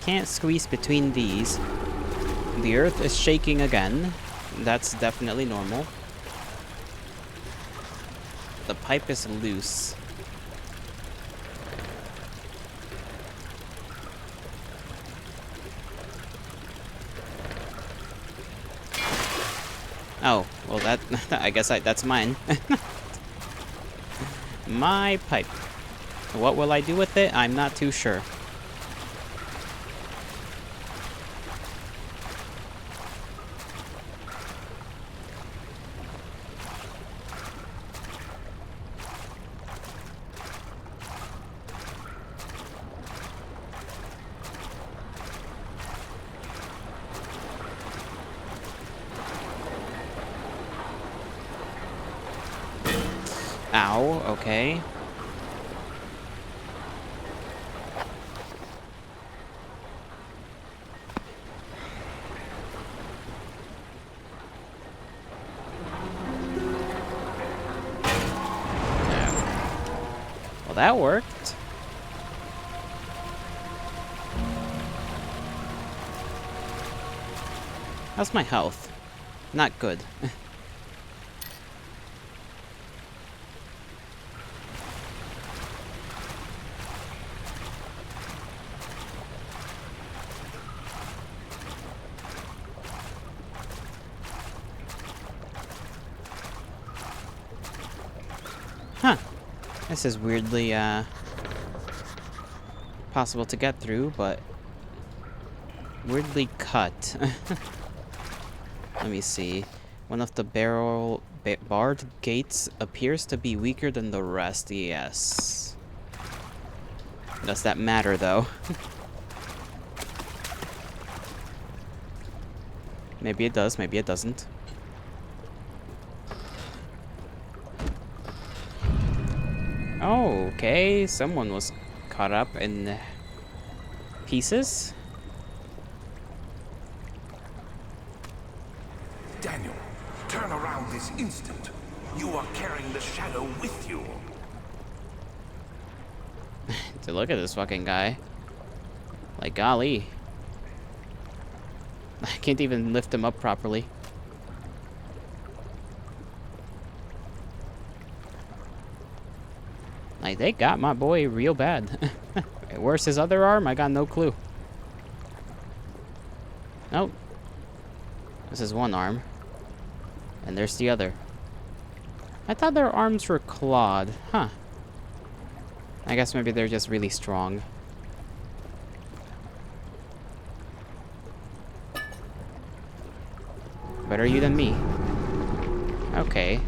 Can't squeeze between these. The earth is shaking again. That's definitely normal. The pipe is loose. Oh, well that, I guess that's mine. My pipe. What will I do with it? I'm not too sure. Ow, okay. Well, that worked. How's my health? Not good. Huh. This is weirdly, possible to get through, but weirdly cut. Let me see. One of the barred gates appears to be weaker than the rest. Yes. Does that matter, though? Maybe it does, maybe it doesn't. Oh, okay. Someone was caught up in pieces. Daniel, turn around this instant. You are carrying the shadow with you. To look at this fucking guy. Like, golly. I can't even lift him up properly. Like, they got my boy real bad. Where's his other arm? I got no clue. Nope. This is one arm. And there's the other. I thought their arms were clawed. Huh. I guess maybe they're just really strong. Better you than me. Okay.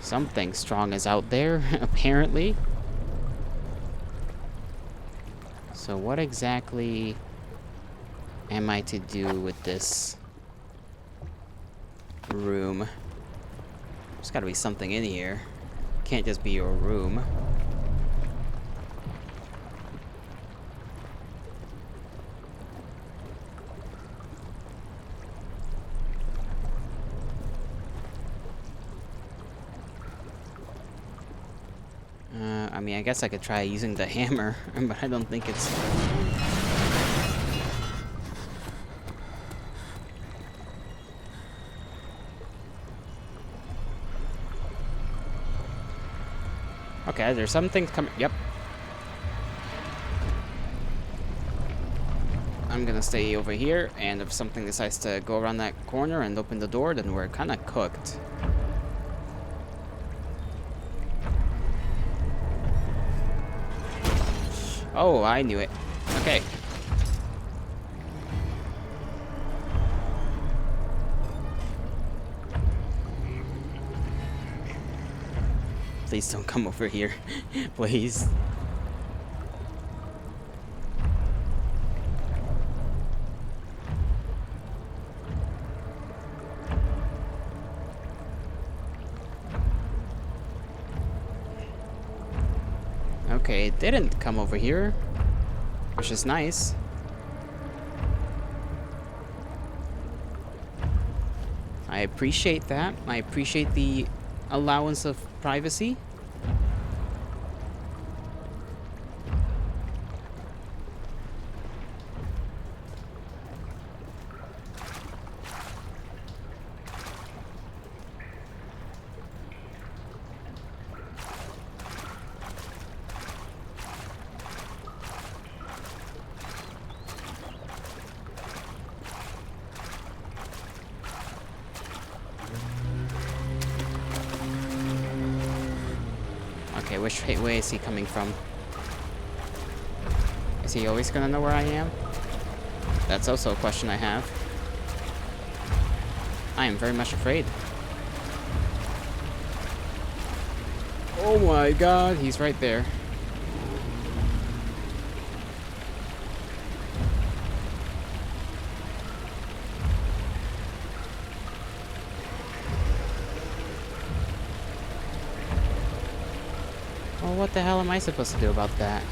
Something strong is out there, apparently. So what exactly am I to do with this room? There's gotta be something in here. Can't just be your room. I mean, I guess I could try using the hammer, but I don't think it's... Okay, there's something coming. Yep. I'm gonna stay over here, and if something decides to go around that corner and open the door, then we're kinda cooked. Oh, I knew it. Okay. Please don't come over here. Please. Okay, it didn't come over here, which is nice. I appreciate that. I appreciate the allowance of privacy. Okay, which way is he coming from? Is he always gonna know where I am? That's also a question I have. I am very much afraid. Oh my god, he's right there. what the hell am I supposed to do about that?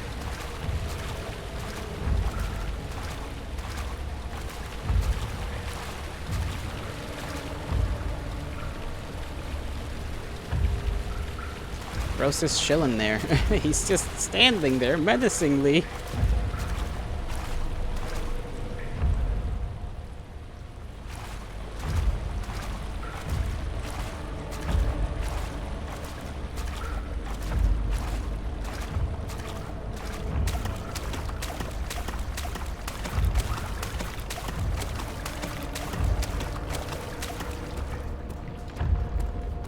Gross is chilling there. He's just standing there menacingly.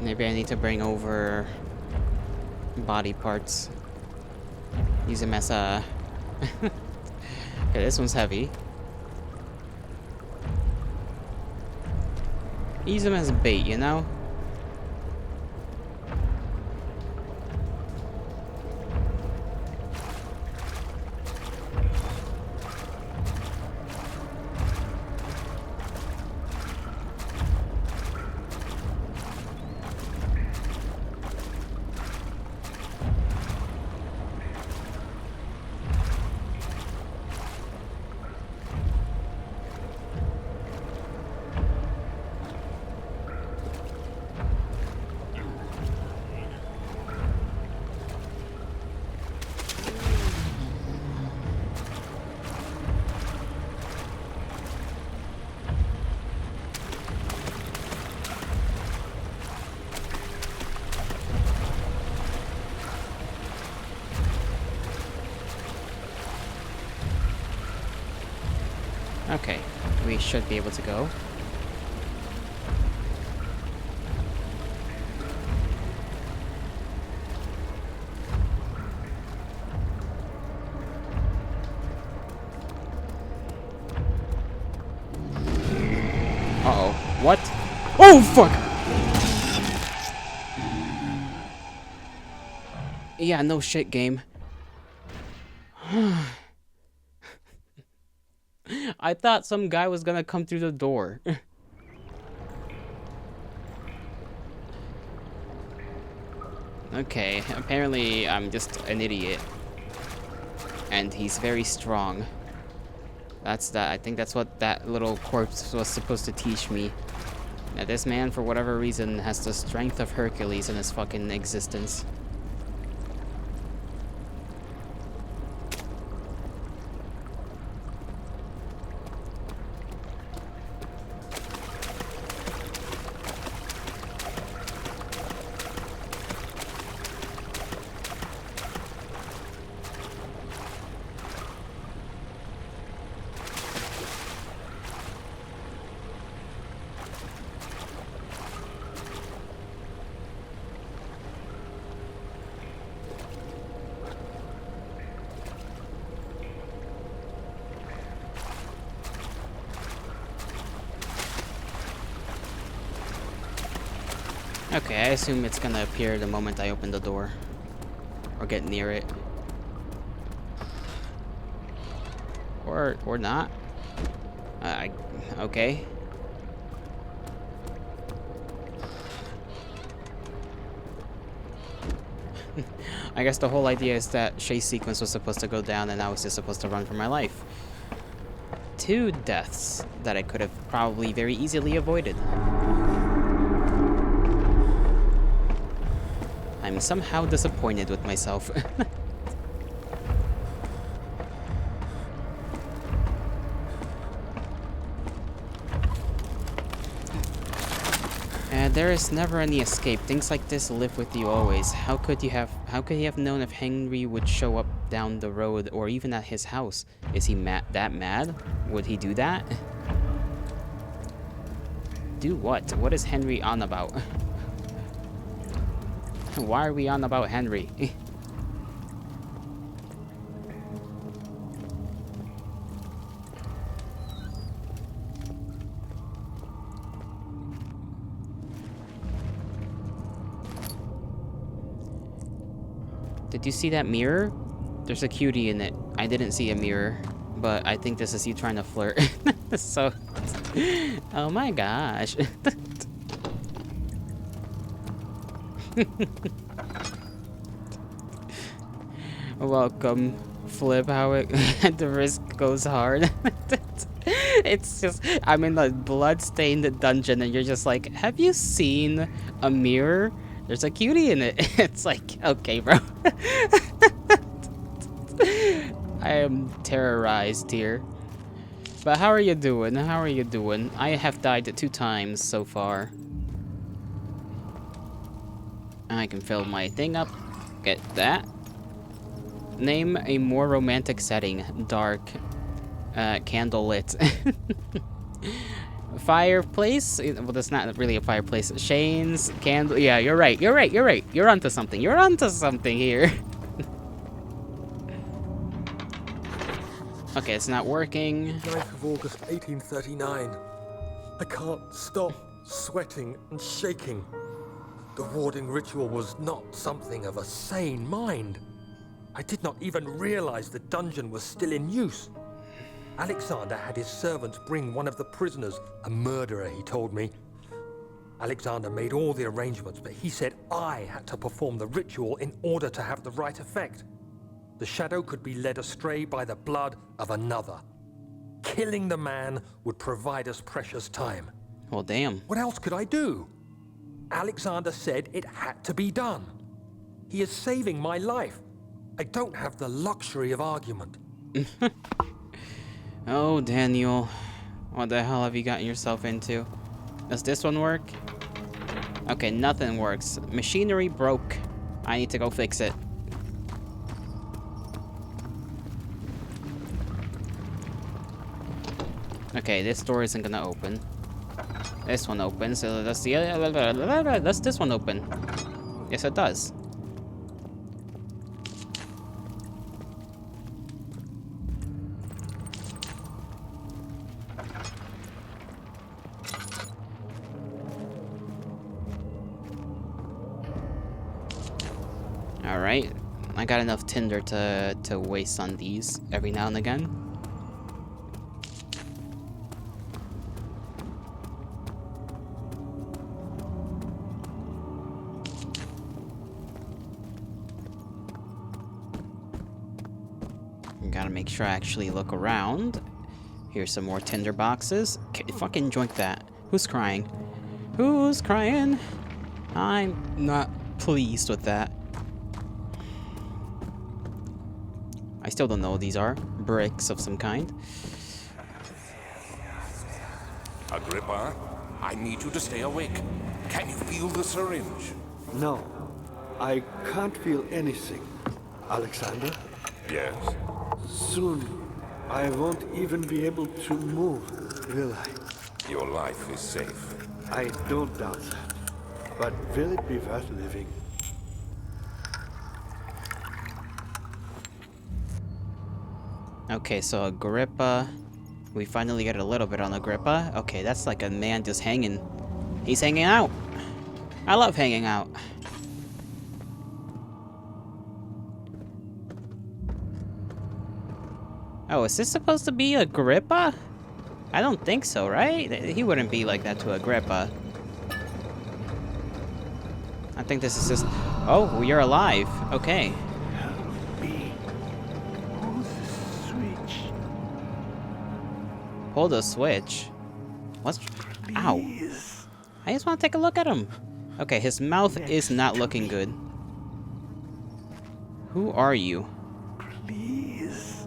Maybe I need to bring over body parts. Use them as a... Okay, this one's heavy. Use them as bait, you know? Okay, we should be able to go. Uh-oh. What? Oh, fuck! Yeah, no shit, game. I thought some guy was gonna come through the door. Okay, apparently I'm just an idiot. And he's very strong. That's that. I think that's what that little corpse was supposed to teach me. That this man, for whatever reason, has the strength of Hercules in his fucking existence. Okay, I assume it's gonna appear the moment I open the door. Or get near it. Or not. Okay. I guess the whole idea is that chase sequence was supposed to go down and I was just supposed to run for my life. 2 deaths that I could have probably very easily avoided. I'm somehow disappointed with myself. There is never any escape. Things like this live with you always. How could he have known if Henry would show up down the road or even at his house? Is he that mad? Would he do that? Do what? What is Henry on about? Why are we on about Henry? Did you see that mirror? There's a cutie in it. I didn't see a mirror, but I think this is you trying to flirt. So, oh my gosh. Welcome, Flip. How it the risk goes hard. It's just I'm in a blood-stained dungeon, and you're just like, have you seen a mirror? There's a cutie in it. It's like, okay, bro. I am terrorized here. But how are you doing? How are you doing? I have died 2 times so far. I can fill my thing up. Get that. Name a more romantic setting. Dark. Candlelit. Fireplace? Well, that's not really a fireplace. Shane's candle. Yeah, you're right. You're right. You're right. You're onto something. You're onto something here. Okay, it's not working. 9th of August, 1839. I can't stop sweating and shaking. The warding ritual was not something of a sane mind. I did not even realize the dungeon was still in use. Alexander had his servants bring one of the prisoners, a murderer, he told me. Alexander made all the arrangements, but he said I had to perform the ritual in order to have the right effect. The shadow could be led astray by the blood of another. Killing the man would provide us precious time. Well, damn. What else could I do? Alexander said it had to be done. He is saving my life. I don't have the luxury of argument. Oh, Daniel. What the hell have you gotten yourself into? Does this one work? Okay, nothing works. Machinery broke. I need to go fix it. Okay, this door isn't gonna open. This one opens. So does the other? Does this one open? Yes, it does. All right, I got enough tinder to waste on these every now and again. Gotta make sure I actually look around. Here's some more tinder boxes. Fucking joink that. Who's crying? Who's crying? I'm not pleased with that. I still don't know what these are. Bricks of some kind. Agrippa, I need you to stay awake. Can you feel the syringe? No, I can't feel anything. Alexander? Yes. Soon, I won't even be able to move, will I? Your life is safe. I don't doubt that. But will it be worth living? Okay, so Agrippa. We finally get a little bit on Agrippa. Okay, that's like a man just hanging. He's hanging out. I love hanging out. Oh, is this supposed to be Agrippa? I don't think so, right? He wouldn't be like that to Agrippa. I think this is just... Oh, you're alive. Okay. Hold the switch. What's... Ow. I just want to take a look at him. Okay, his mouth is not looking good. Who are you? Please.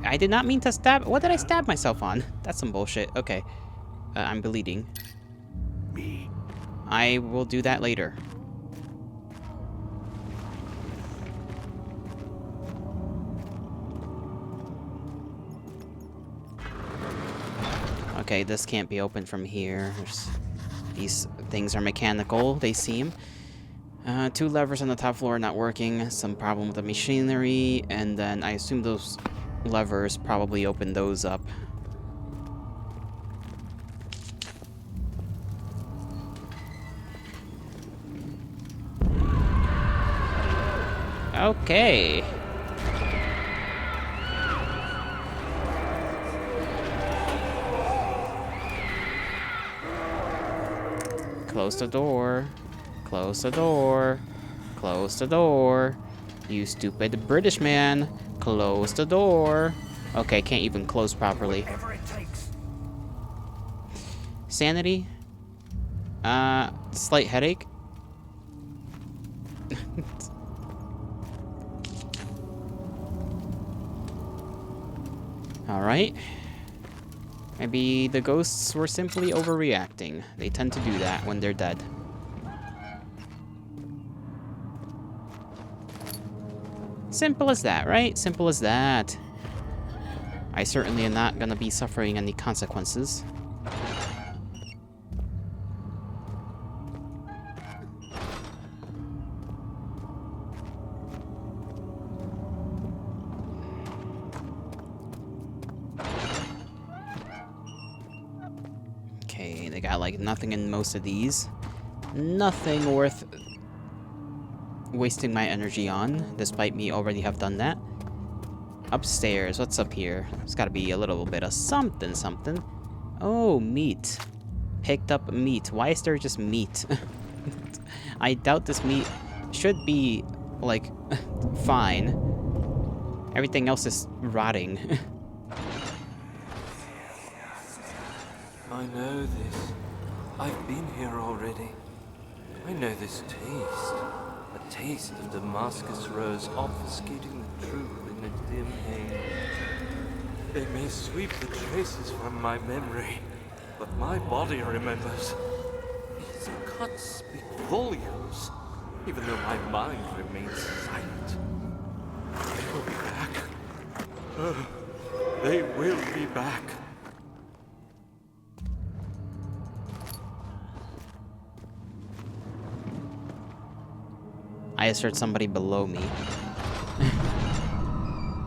I did not mean to stab... What did I stab myself on? That's some bullshit. Okay. I'm bleeding. Me. I will do that later. Okay, this can't be opened from here. These things are mechanical, they seem. 2 levers on the top floor not working. Some problem with the machinery. And then I assume those levers probably open those up. Okay. Close the door. Close the door. Close the door. You stupid British man. Close the door. Okay, can't even close properly. Whatever it takes. Sanity? Slight headache? Alright. Maybe the ghosts were simply overreacting. They tend to do that when they're dead. Simple as that, right? Simple as that. I certainly am not gonna be suffering any consequences. Okay, they got like nothing in most of these. Nothing worth wasting my energy on, despite me already have done that. Upstairs, what's up here? There's gotta be a little bit of something. Oh, meat. Picked up meat. Why is there just meat? I doubt this meat should be, like, fine. Everything else is rotting. I know this. I've been here already. I know this taste. A taste of Damascus rose obfuscating the truth in a dim haze. They may sweep the traces from my memory, but my body remembers. These cuts speak volumes, even though my mind remains silent. They will be back. They will be back. I just heard somebody below me.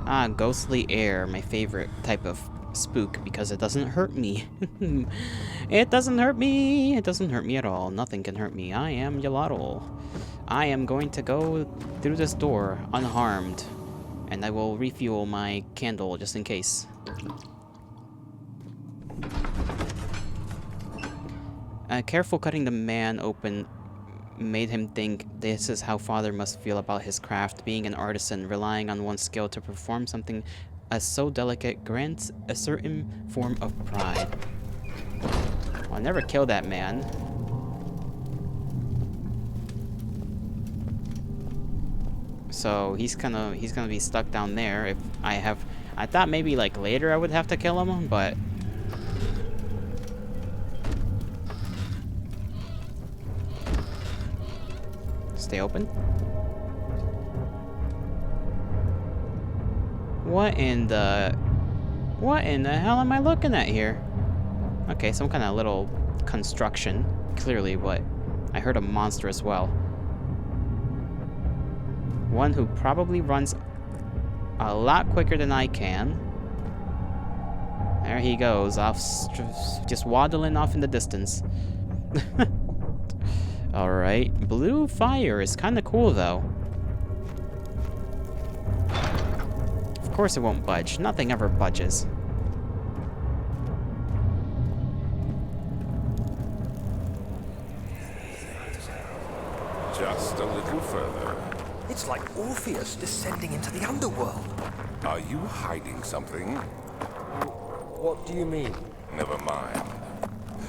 Ah, ghostly air, my favorite type of spook because it doesn't hurt me. It doesn't hurt me. It doesn't hurt me at all. Nothing can hurt me. I am Yalato. I am going to go through this door unharmed, and I will refuel my candle just in case. Careful cutting the man open made him think this is how father must feel about his craft. Being an artisan, relying on one's skill to perform something as so delicate grants a certain form of pride. I'll never kill that man. So he's gonna be stuck down there. If I thought maybe like later I would have to kill him, but stay open. What in the hell am I looking at here? Okay, some kind of little construction. Clearly, what? I heard a monster as well. One who probably runs a lot quicker than I can. There he goes, off, just waddling off in the distance. Alright, blue fire is kind of cool though. Of course it won't budge. Nothing ever budges. Just a little further. It's like Orpheus descending into the underworld. Are you hiding something? What do you mean? Never mind.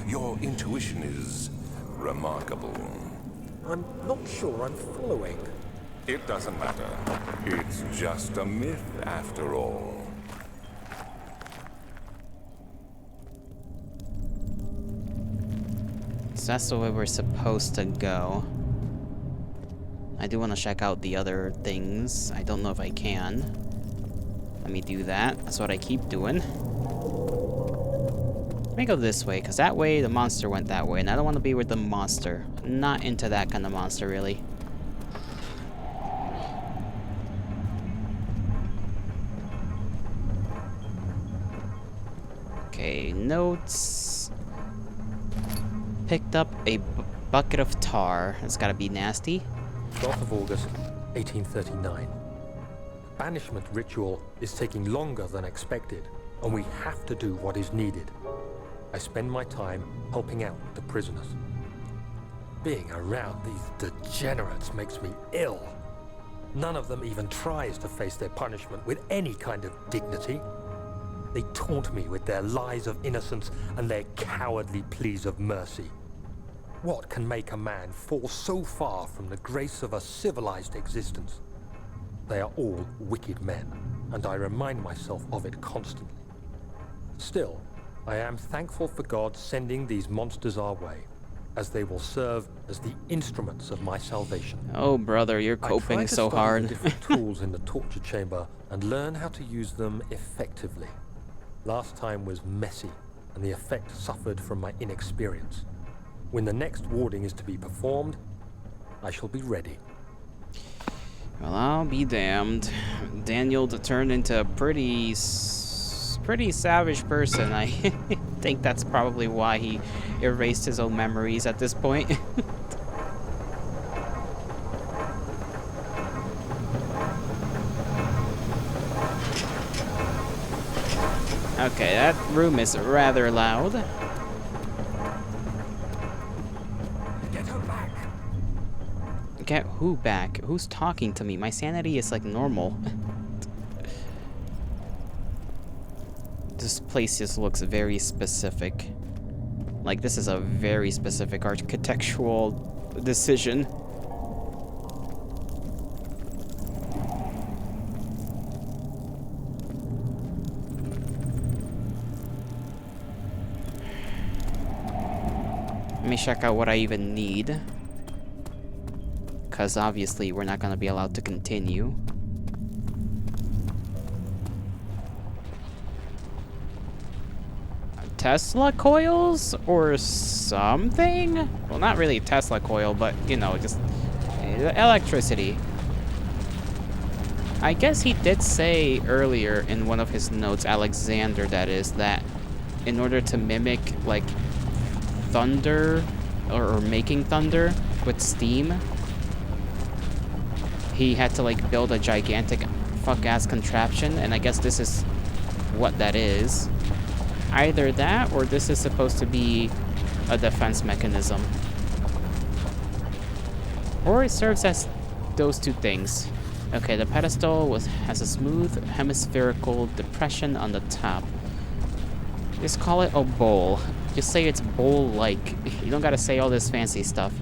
Your intuition is remarkable. I'm not sure I'm following. It doesn't matter. It's just a myth after all. So that's the way we're supposed to go. I do want to check out the other things. I don't know if I can. Let me do that. That's what I keep doing. Let me go this way, because that way the monster went that way, and I don't want to be with the monster. I'm not into that kind of monster, really. Okay, notes. Picked up a bucket of tar. It's gotta be nasty. 12th of August, 1839. Banishment ritual is taking longer than expected, and we have to do what is needed. I spend my time helping out the prisoners. Being around these degenerates makes me ill. None of them even tries to face their punishment with any kind of dignity. They taunt me with their lies of innocence and their cowardly pleas of mercy. What can make a man fall so far from the grace of a civilized existence? They are all wicked men, and I remind myself of it constantly. Still, I am thankful for God sending these monsters our way, as they will serve as the instruments of my salvation. Oh, brother, you're coping so hard. I try to study the different tools in the torture chamber and learn how to use them effectively. Last time was messy, and the effect suffered from my inexperience. When the next warding is to be performed, I shall be ready. Well, I'll be damned. Daniel turned into a pretty savage person. I think that's probably why he erased his own memories at this point. Okay, that room is rather loud. Get her back. Get who back? Who's talking to me? My sanity is like normal. This place just looks very specific. Like this is a very specific architectural decision. Let me check out what I even need. Because obviously we're not going to be allowed to continue. Tesla coils or something? Well, not really Tesla coil, but, you know, just electricity. I guess he did say earlier in one of his notes, Alexander that is, that in order to mimic, like, thunder, or making thunder with steam, he had to, like, build a gigantic fuck-ass contraption, and I guess this is what that is. Either that, or this is supposed to be a defense mechanism. Or it serves as those two things. Okay, the pedestal has a smooth hemispherical depression on the top. Just call it a bowl. Just say it's bowl-like. You don't gotta say all this fancy stuff.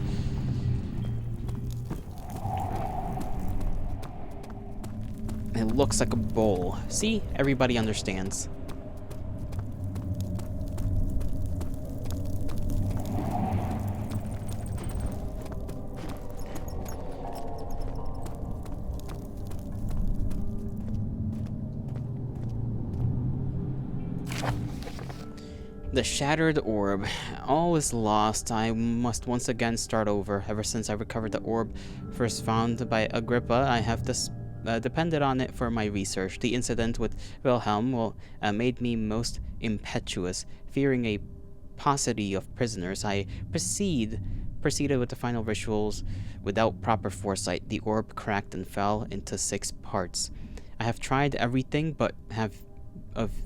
It looks like a bowl. See? Everybody understands. The shattered orb. All is lost. I must once again start over. Ever since I recovered the orb first found by Agrippa, I have depended on it for my research. The incident with Wilhelm made me most impetuous. Fearing a paucity of prisoners, I proceeded with the final rituals without proper foresight. The orb cracked and fell into 6 parts. I have tried everything, but have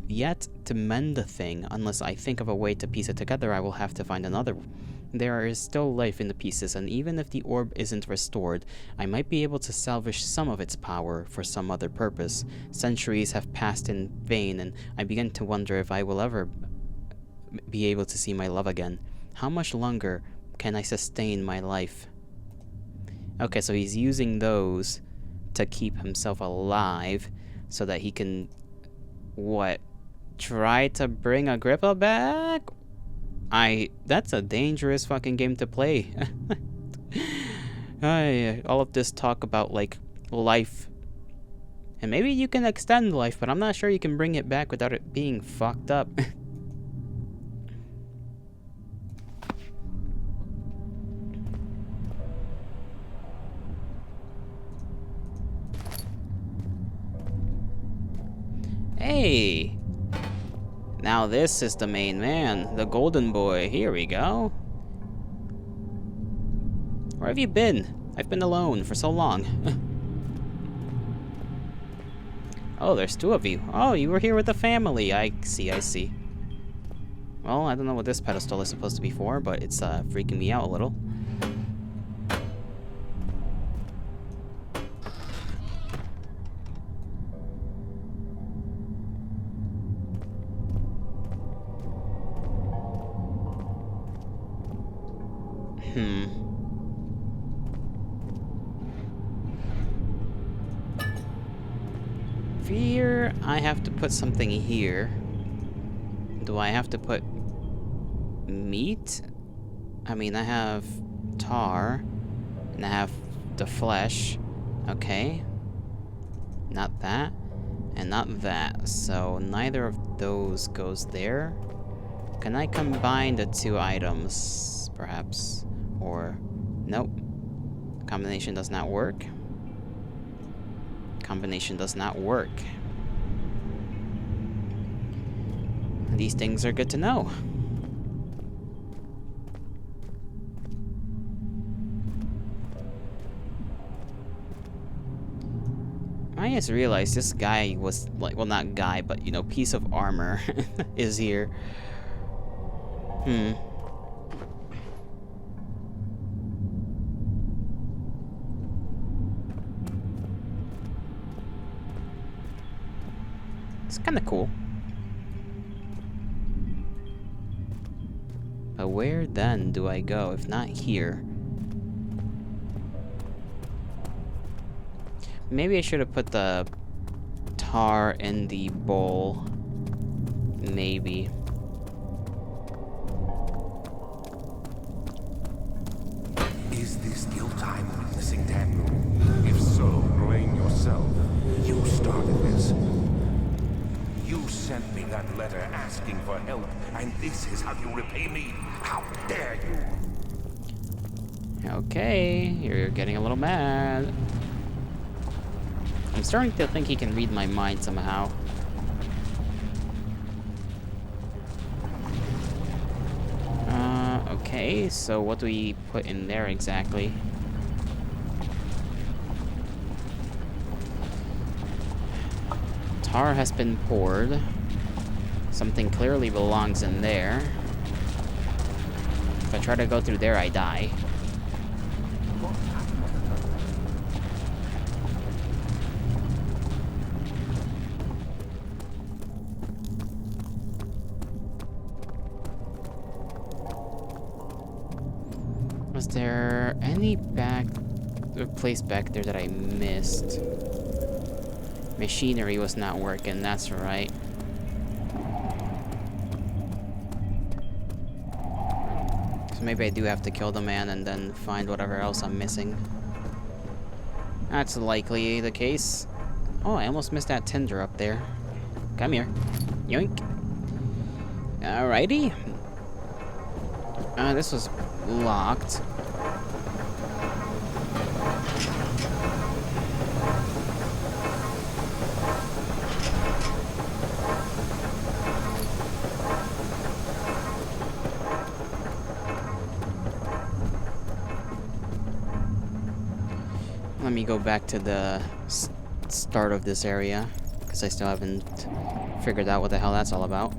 yet to mend the thing. Unless I think of a way to piece it together, I will have to find another. There is still life in the pieces, and even if the orb isn't restored, I might be able to salvage some of its power for some other purpose. Centuries have passed in vain, and I begin to wonder if I will ever be able to see my love again. How much longer can I sustain my life? Okay, so he's using those to keep himself alive so that he can, what, try to bring Agrippa back? That's a dangerous fucking game to play. All of this talk about, like, life. And maybe you can extend life, but I'm not sure you can bring it back without it being fucked up. Hey! Now this is the main man, the golden boy. Here we go. Where have you been? I've been alone for so long. Oh, there's 2 of you. Oh, you were here with the family. I see. Well, I don't know what this pedestal is supposed to be for, but it's freaking me out a little. Here, I have to put something here. Do I have to put meat? I mean, I have tar, and I have the flesh. Okay. Not that, and not that. So neither of those goes there. Can I combine the two items, perhaps? Or, nope. Combination does not work. Combination does not work. These things are good to know. I just realized this guy was like, well, not guy, but you know, piece of armor is here. It's kind of cool. But where then do I go if not here? Maybe I should have put the tar in the bowl. Maybe. Is this guilt I'm witnessing, Daniel? If so, blame yourself. You started this. You sent me that letter asking for help, and this is how you repay me? How dare you? Okay, you're getting a little mad. I'm starting to think he can read my mind somehow. Okay, so what do we put in there exactly? Tar has been poured. Something clearly belongs in there. If I try to go through there, I die. Was there any place back there that I missed? Machinery was not working, that's right. So maybe I do have to kill the man and then find whatever else I'm missing. That's likely the case. Oh, I almost missed that tinder up there. Come here. Yoink. Alrighty. This was locked. Let me go back to the start of this area, because I still haven't figured out what the hell that's all about.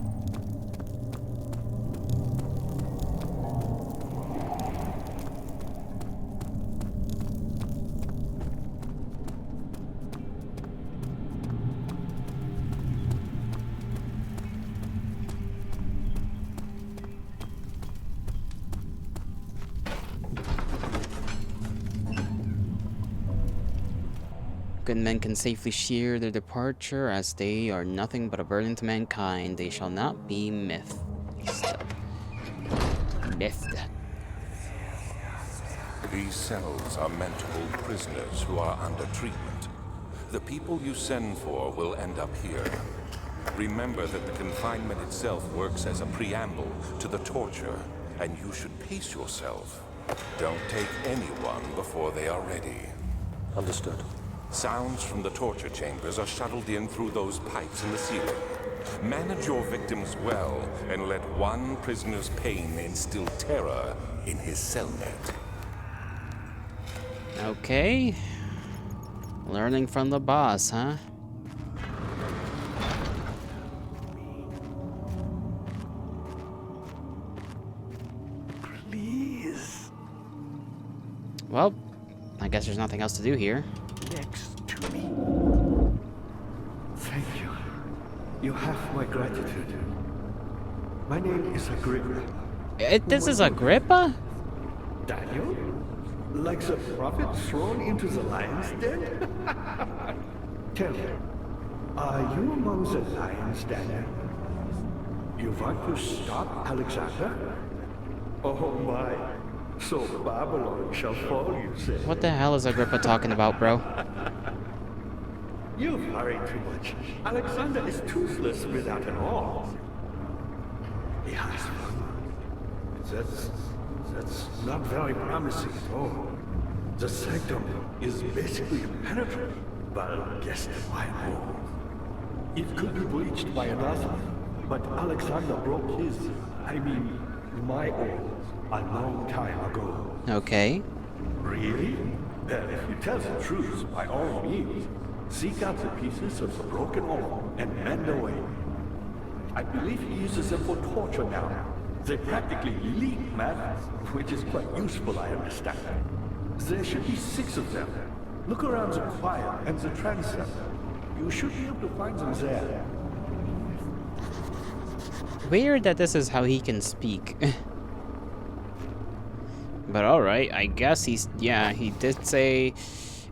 Good men can safely share their departure, as they are nothing but a burden to mankind. They shall not be mythed. These cells are meant to hold prisoners who are under treatment. The people you send for will end up here. Remember that the confinement itself works as a preamble to the torture, and you should pace yourself. Don't take anyone before they are ready. Understood. Sounds from the torture chambers are shuttled in through those pipes in the ceiling. Manage your victims well, and let one prisoner's pain instill terror in his cellmate. Okay. Learning from the boss, huh? Please. Well, I guess there's nothing else to do here. Next to me. Thank you. You have my gratitude. My name is Agrippa. This is Agrippa? Daniel? Like the prophet thrown into the lion's den? Tell me, are you among the lions, Daniel? You want to stop Alexander? Oh my, so Babylon shall fall, you say? What the hell is Agrippa talking about, bro? You worry too much. Alexander is toothless without an arm. He has one. That's not very promising at all. The sanctum is basically impenetrable. Well, guess why more? It could be breached by another, but Alexander broke his, my arm, a long time ago. Okay. Really? Well, if you tell the truth, by all means, seek out the pieces of the broken arm and mend away. I believe he uses them for torture now. They practically leak matter, which is quite useful, I understand. There should be 6 of them. Look around the choir and the transept. You should be able to find them there. Weird that this is how he can speak. But alright, I guess he did say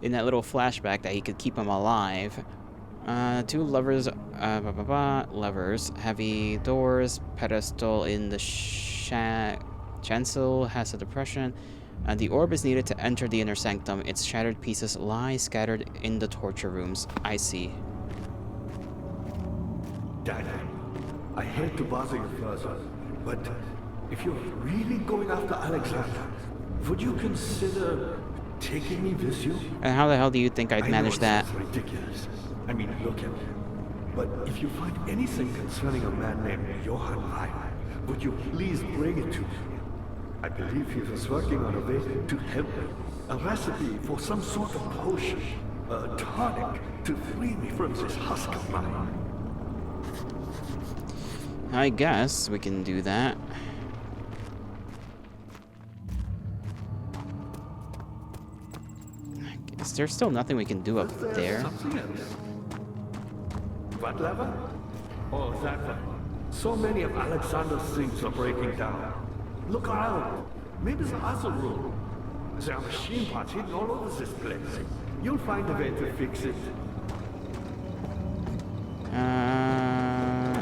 in that little flashback that he could keep him alive. 2 levers, levers, heavy doors, pedestal in the chancel has a depression. The orb is needed to enter the inner sanctum. Its shattered pieces lie scattered in the torture rooms. I see. Daniel, I hate to bother you further, but if you're really going after Alexander, would you consider taking me with you? And how the hell do you think I'd manage that? It's ridiculous. I mean, look at me. But if you find anything concerning a man named Johann Reich, would you please bring it to me? I believe he was working on a way to help me. A recipe for some sort of potion, a tonic to free me from this husk of mine. I guess we can do that. Is there still nothing we can do up there? Something else. What lever? Oh, that one. So many of Alexander's things are breaking down. Look around. Maybe the other room. There are machine parts hidden all over this place. You'll find a way to fix it.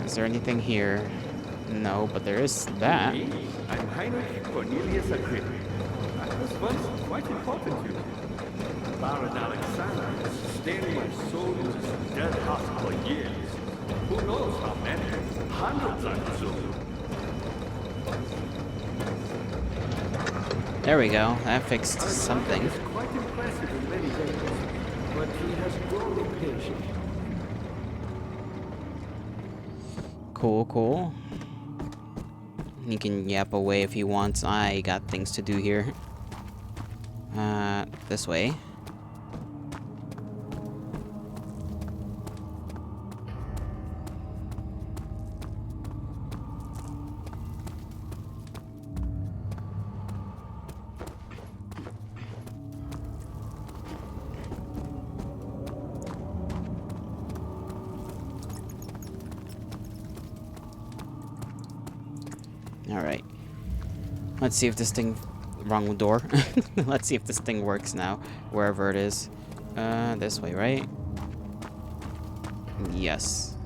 Is there anything here? No, but there is that. Me? I'm Heinrich Cornelius Agrippa. I was once quite important to you. Baron Alexander has sustained my soul in this dead house for years. Who knows how many? Hundreds, I presume. There we go. That fixed something. He's quite impressive in many ways, but he has grown impatient. Cool, cool. He can yap away if he wants. I got things to do here. This way. Alright. Let's see if this thing... Wrong door. Let's see if this thing works now. Wherever it is. This way, right? Yes.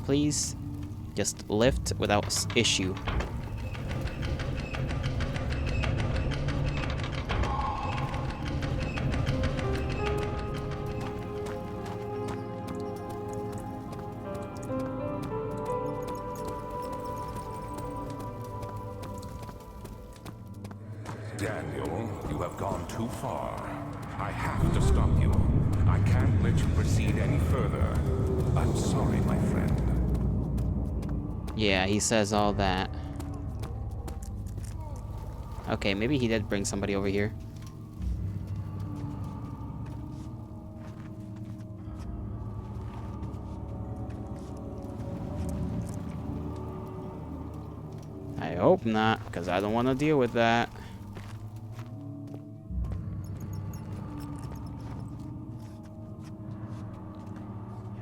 Please, just lift without issue. Daniel, you have gone too far. I have to stop you. I can't let you proceed any further. I'm sorry, my friend. Yeah, he says all that. Okay, maybe he did bring somebody over here. I hope not, because I don't want to deal with that.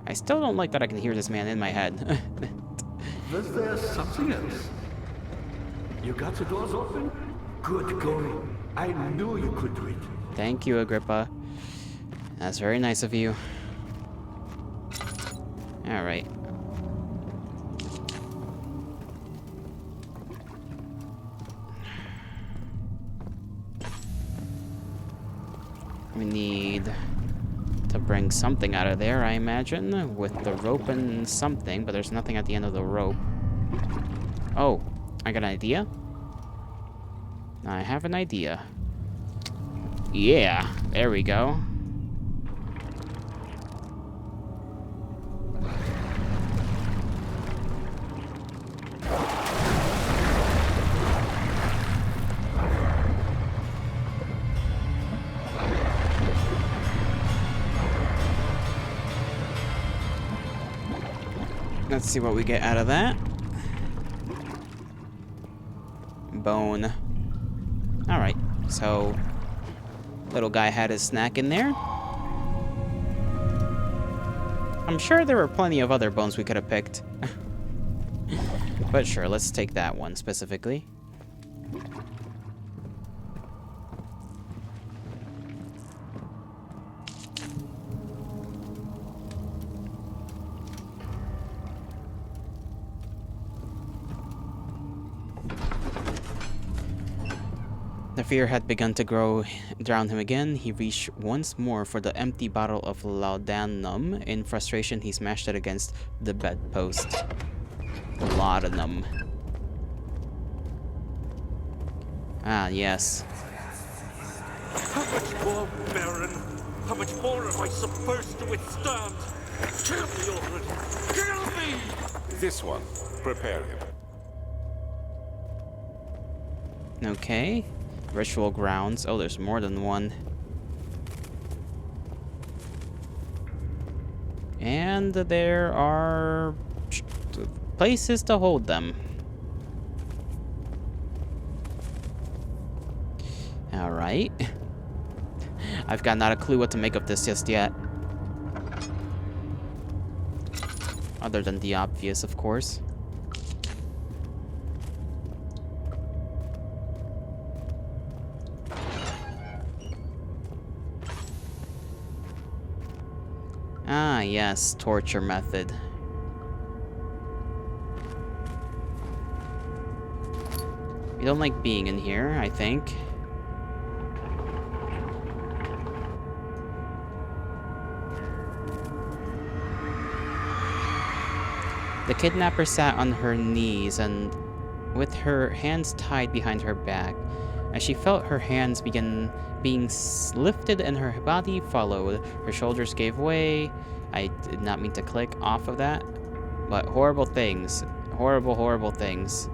I still don't like that I can hear this man in my head. Was there something else? You got the doors open? Good going. I knew you could do it. Thank you, Agrippa. That's very nice of you. Alright. We need to bring something out of there, I imagine, with the rope and something, but there's nothing at the end of the rope. Oh, I got an idea? I have an idea. Yeah, there we go. Let's see what we get out of that. Bone. Alright, so little guy had his snack in there. I'm sure there were plenty of other bones we could have picked. But sure, let's take that one specifically. The fear had begun to grow around him again. He reached once more for the empty bottle of laudanum. In frustration, he smashed it against the bedpost. Laudanum. Ah, yes. How much more, Baron? How much more am I supposed to withstand? Kill me already! Kill me! This one. Prepare him. Okay. Ritual grounds. Oh, there's more than one. And there are places to hold them. Alright. I've got not a clue what to make of this just yet. Other than the obvious, of course. Ah, yes, torture method. You don't like being in here, I think. The kidnapper sat on her knees and with her hands tied behind her back. As she felt her hands begin being lifted and her body followed, her shoulders gave way. I did not mean to click off of that, but horrible things. Horrible, horrible things.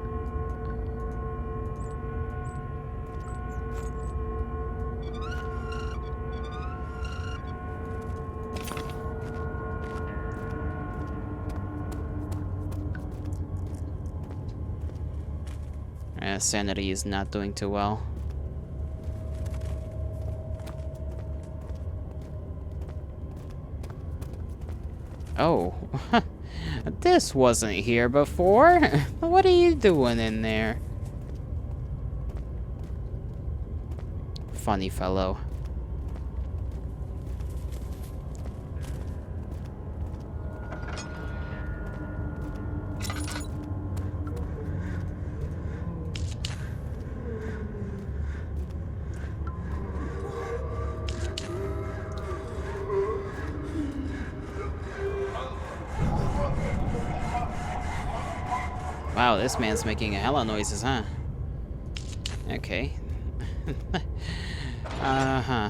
Sanity is not doing too well. Oh, this wasn't here before. What are you doing in there? Funny fellow. Wow, this man's making a hella noises, huh? Okay. Uh-huh.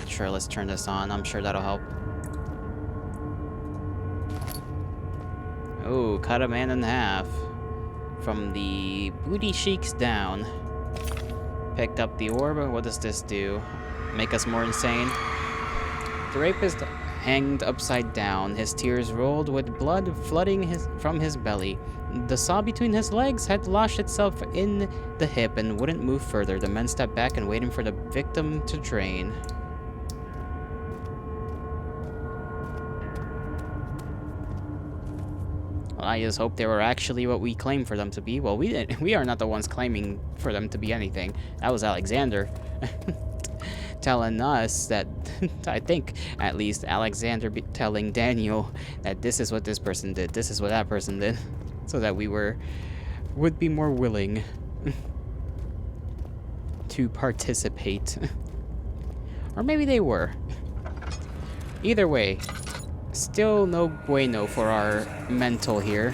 Sure, let's turn this on. I'm sure that'll help. Oh, cut a man in half. From the booty cheeks down. Picked up the orb. What does this do? Make us more insane? The rapist hanged upside down. His tears rolled with blood flooding from his belly. The saw between his legs had lodged itself in the hip and wouldn't move further. The men stepped back and waited for the victim to drain. Well, I just hope they were actually what we claimed for them to be. Well, we didn't. We are not the ones claiming for them to be anything. That was Alexander telling us that. I think at least Alexander telling Daniel that this is what this person did, this is what that person did, so that we would be more willing to participate. Or maybe they were. Either way, still no bueno for our mental here.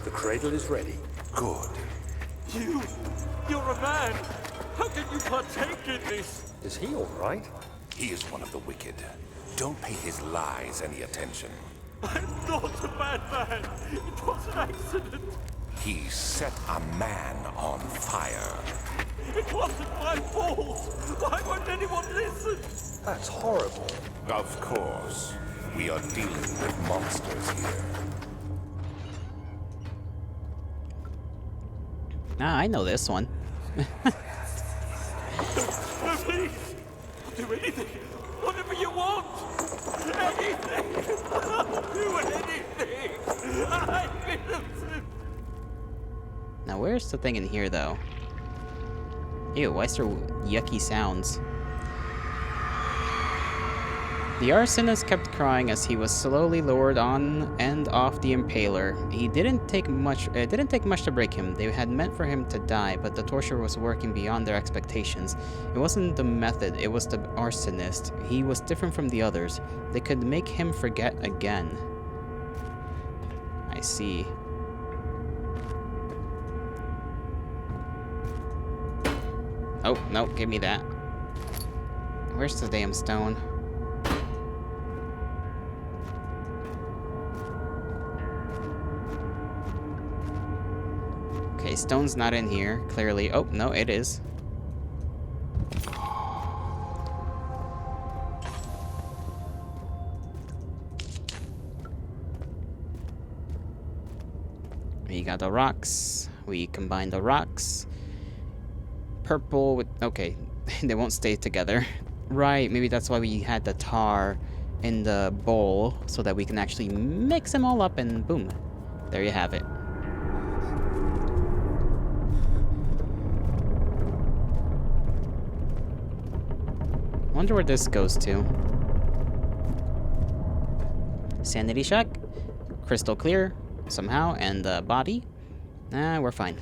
The cradle is ready. Good. You're a man. How can you partake in this? Is he all right? He is one of the wicked. Don't pay his lies any attention. I'm not a bad man. It was an accident. He set a man on fire. It wasn't my fault. Why won't anyone listen? That's horrible. Of course. We are dealing with monsters here. Ah, I know this one. No, please. I'll do anything. Whatever you want. Anything. I'll do anything. I'm innocent. Now, where's the thing in here, though? Ew, why is there yucky sounds? The arsonist kept crying as he was slowly lowered on and off the impaler. It didn't take much to break him. They had meant for him to die, but the torture was working beyond their expectations. It wasn't the method, it was the arsonist. He was different from the others. They could make him forget again. I see. Oh, no, give me that. Where's the damn stone? Okay, stone's not in here, clearly. Oh, no, it is. We got the rocks. We combine the rocks. Purple with... Okay, they won't stay together. Right, maybe that's why we had the tar in the bowl, so that we can actually mix them all up and boom. There you have it. Wonder where this goes to. Sanity check. Crystal clear, somehow, and the body. We're fine.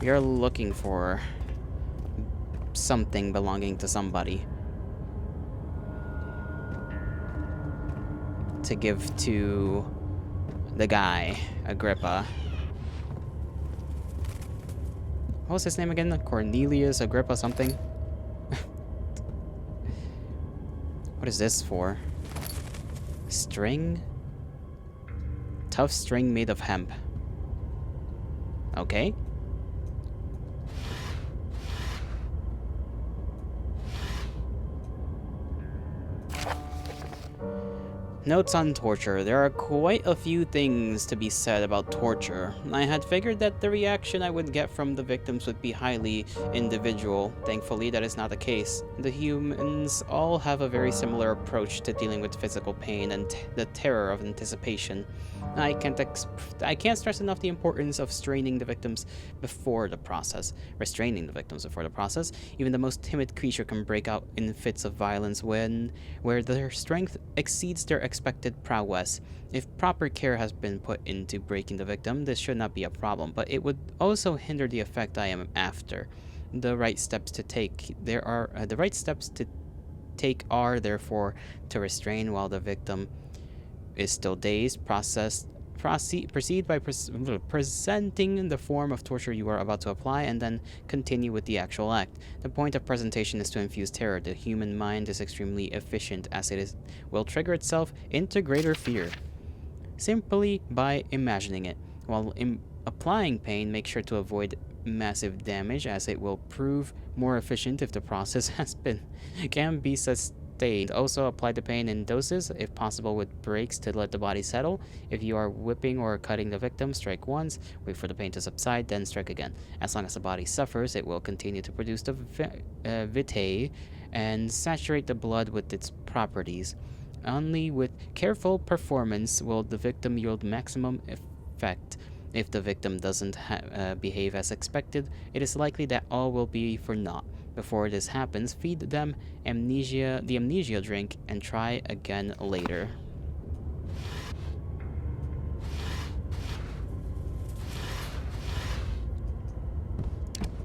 We are looking for something belonging to somebody to give to the guy, Agrippa. What was his name again? Cornelius Agrippa something? What is this for? String? Tough string made of hemp. Okay. Notes on torture. There are quite a few things to be said about torture. I had figured that the reaction I would get from the victims would be highly individual. Thankfully, that is not the case. The humans all have a very similar approach to dealing with physical pain and the terror of anticipation. I can't stress enough the importance of restraining the victims before the process. Even the most timid creature can break out in fits of violence where their strength exceeds their expected prowess. If proper care has been put into breaking the victim, this should not be a problem, but it would also hinder the effect I am after. The right steps to take are therefore to restrain while the victim is still dazed. Proceed by presenting the form of torture you are about to apply, and then continue with the actual act. The point of presentation is to infuse terror. The human mind is extremely efficient, as it will trigger itself into greater fear simply by imagining it. While applying pain, make sure to avoid massive damage, as it will prove more efficient if the process can be aid. Also, apply the pain in doses, if possible with breaks to let the body settle. If you are whipping or cutting the victim, strike once, wait for the pain to subside, then strike again. As long as the body suffers, it will continue to produce the vitae and saturate the blood with its properties. Only with careful performance will the victim yield maximum effect. If the victim doesn't behave as expected, it is likely that all will be for naught. Before this happens, feed them the amnesia drink and try again later.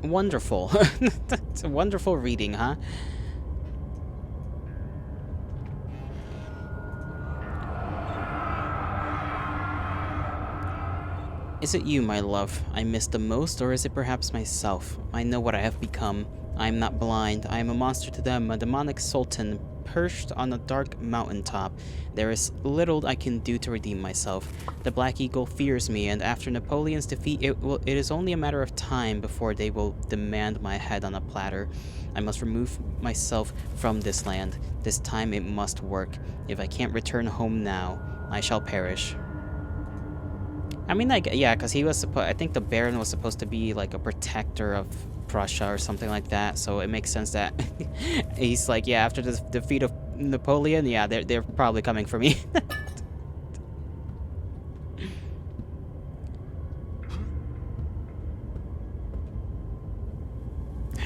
Wonderful. It's a wonderful reading, huh? Is it you, my love, I miss the most, or is it perhaps myself? I know what I have become. I am not blind. I am a monster to them, a demonic sultan perched on a dark mountaintop. There is little I can do to redeem myself. The Black Eagle fears me, and after Napoleon's defeat, it is only a matter of time before they will demand my head on a platter. I must remove myself from this land. This time it must work. If I can't return home now, I shall perish. I mean, like, yeah, because he was I think the Baron was supposed to be like a protector of Prussia or something like that. So it makes sense that he's like, yeah, after the defeat of Napoleon, yeah, they're probably coming for me.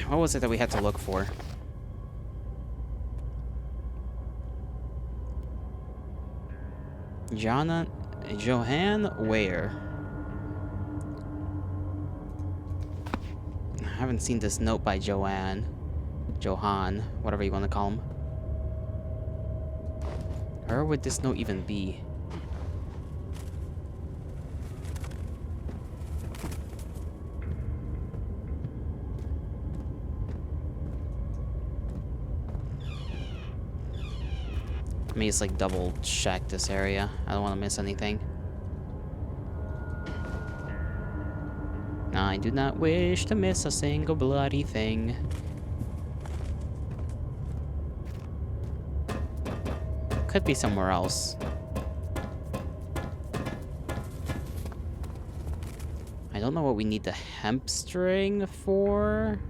What was it that we had to look for? Johann Ware. I haven't seen this note by Johan, whatever you want to call him. Where would this note even be? Let me just like double check this area. I don't want to miss anything. I do not wish to miss a single bloody thing. Could be somewhere else. I don't know what we need the hemp string for.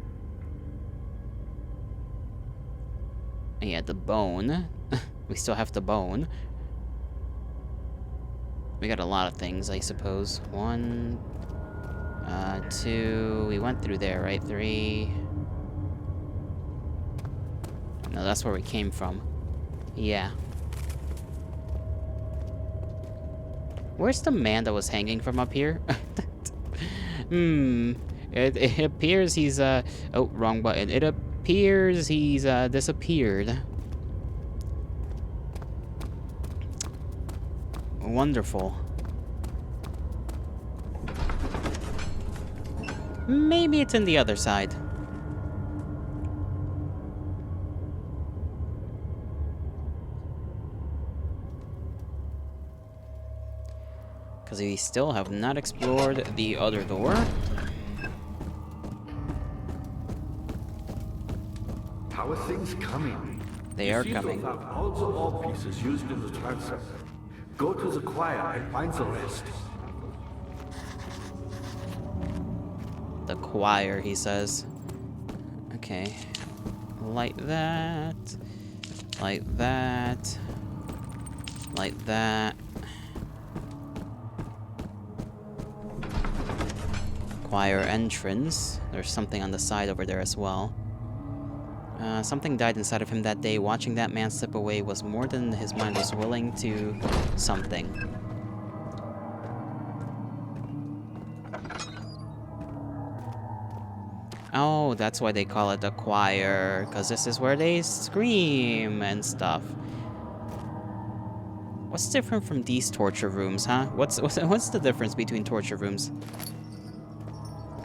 Yeah, the bone. We still have the bone. We got a lot of things, I suppose. 1, 2. We went through there, right? 3. No, that's where we came from. Yeah. Where's the man that was hanging from up here? It appears he's, oh, wrong button. It appears he's, disappeared. Wonderful. Maybe it's in the other side. Because we still have not explored the other door. How are things coming? They are coming. You found all the ore pieces used in the transfer. Go to the choir and find the rest. The choir, he says. Okay. Like that. Like that. Like that. Choir entrance. There's something on the side over there as well. Something died inside of him that day. Watching that man slip away was more than his mind was willing to something. Oh, that's why they call it the choir, because this is where they scream and stuff. What's different from these torture rooms, huh? What's the difference between torture rooms?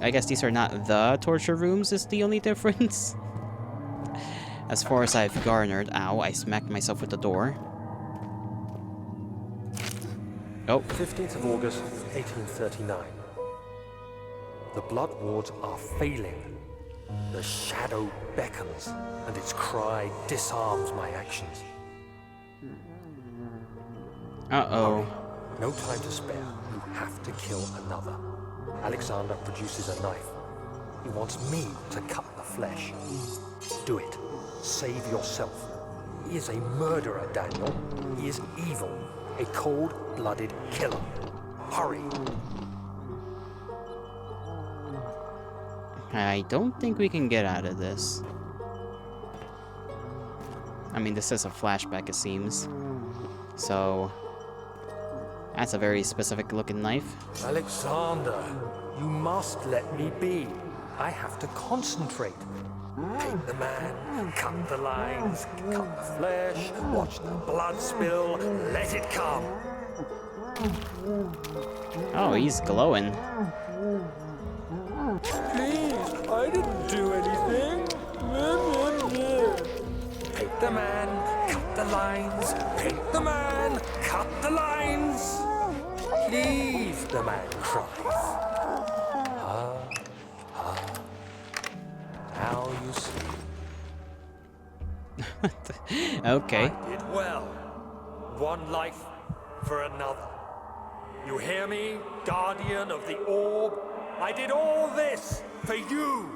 I guess these are not the torture rooms is the only difference. As far as I've garnered, ow, I smacked myself with the door. Oh. 15th of August, 1839. The blood wards are failing. The shadow beckons, and its cry disarms my actions. Uh-oh. No time to spare. You have to kill another. Alexander produces a knife. He wants me to cut the flesh. Do it. Save yourself. He is a murderer, Daniel. He is evil. A cold-blooded killer. Hurry. I don't think we can get out of this. I mean, this is a flashback, it seems. So, that's a very specific looking knife. Alexander, you must let me be. I have to concentrate. Take the man, cut the lines, cut the flesh, watch the blood spill, let it come. Oh, he's glowing. Please, I didn't do anything. Take the man, cut the lines. Take the man, cut the lines. Please, the man cries. Now you see. Okay. I did well. One life for another. You hear me, guardian of the orb? I did all this for you.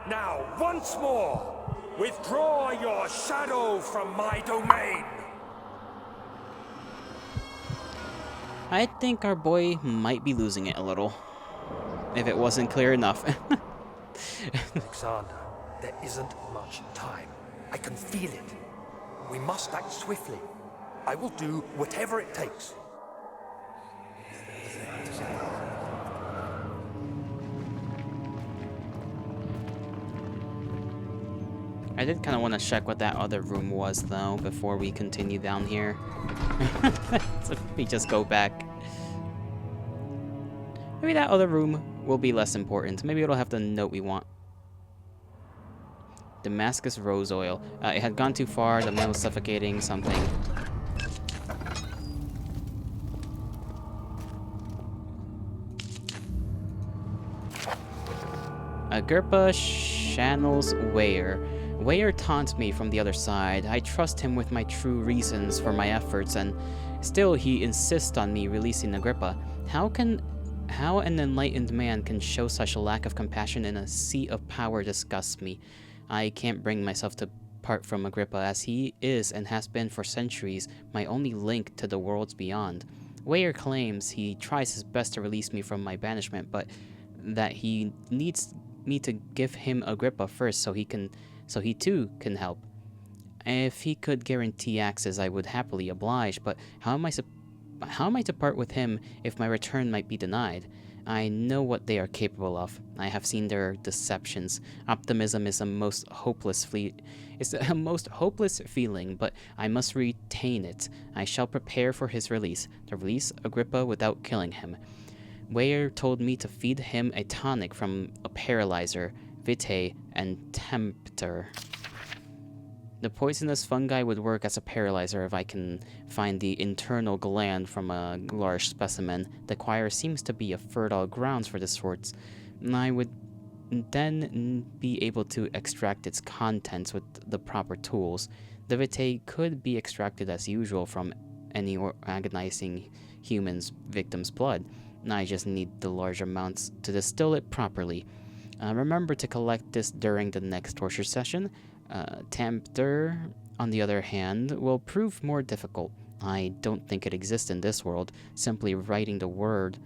Now, once more, withdraw your shadow from my domain. I think our boy might be losing it a little. If it wasn't clear enough. Alexander, there isn't much time. I can feel it. We must act swiftly. I will do whatever it takes. I did kind of want to check what that other room was, though, before we continue down here. So we just go back. Maybe that other room will be less important. Maybe it'll have the note we want. Damascus rose oil. It had gone too far. The man was suffocating something. Agrippa channels Weyer. Weyer taunts me from the other side. I trust him with my true reasons for my efforts, and still he insists on me releasing Agrippa. How an enlightened man can show such a lack of compassion in a seat of power disgusts me. I can't bring myself to part from Agrippa, as he is and has been for centuries my only link to the worlds beyond. Weyer claims he tries his best to release me from my banishment, but that he needs me to give him Agrippa first so he too can help. If he could guarantee access, I would happily oblige, but how am I to part with him if my return might be denied? I know what they are capable of. I have seen their deceptions. Optimism is a most hopeless feeling, but I must retain it. I shall prepare for his release, to release Agrippa without killing him. Weyer told me to feed him a tonic from a paralyzer, vitae, and tempter. The poisonous fungi would work as a paralyzer if I can find the internal gland from a large specimen. The choir seems to be a fertile grounds for this sort. I would then be able to extract its contents with the proper tools. The vitae could be extracted as usual from any agonizing victim's blood. I just need the large amounts to distill it properly. Remember to collect this during the next torture session. Tempter, on the other hand, will prove more difficult. I don't think it exists in this world. Simply writing the word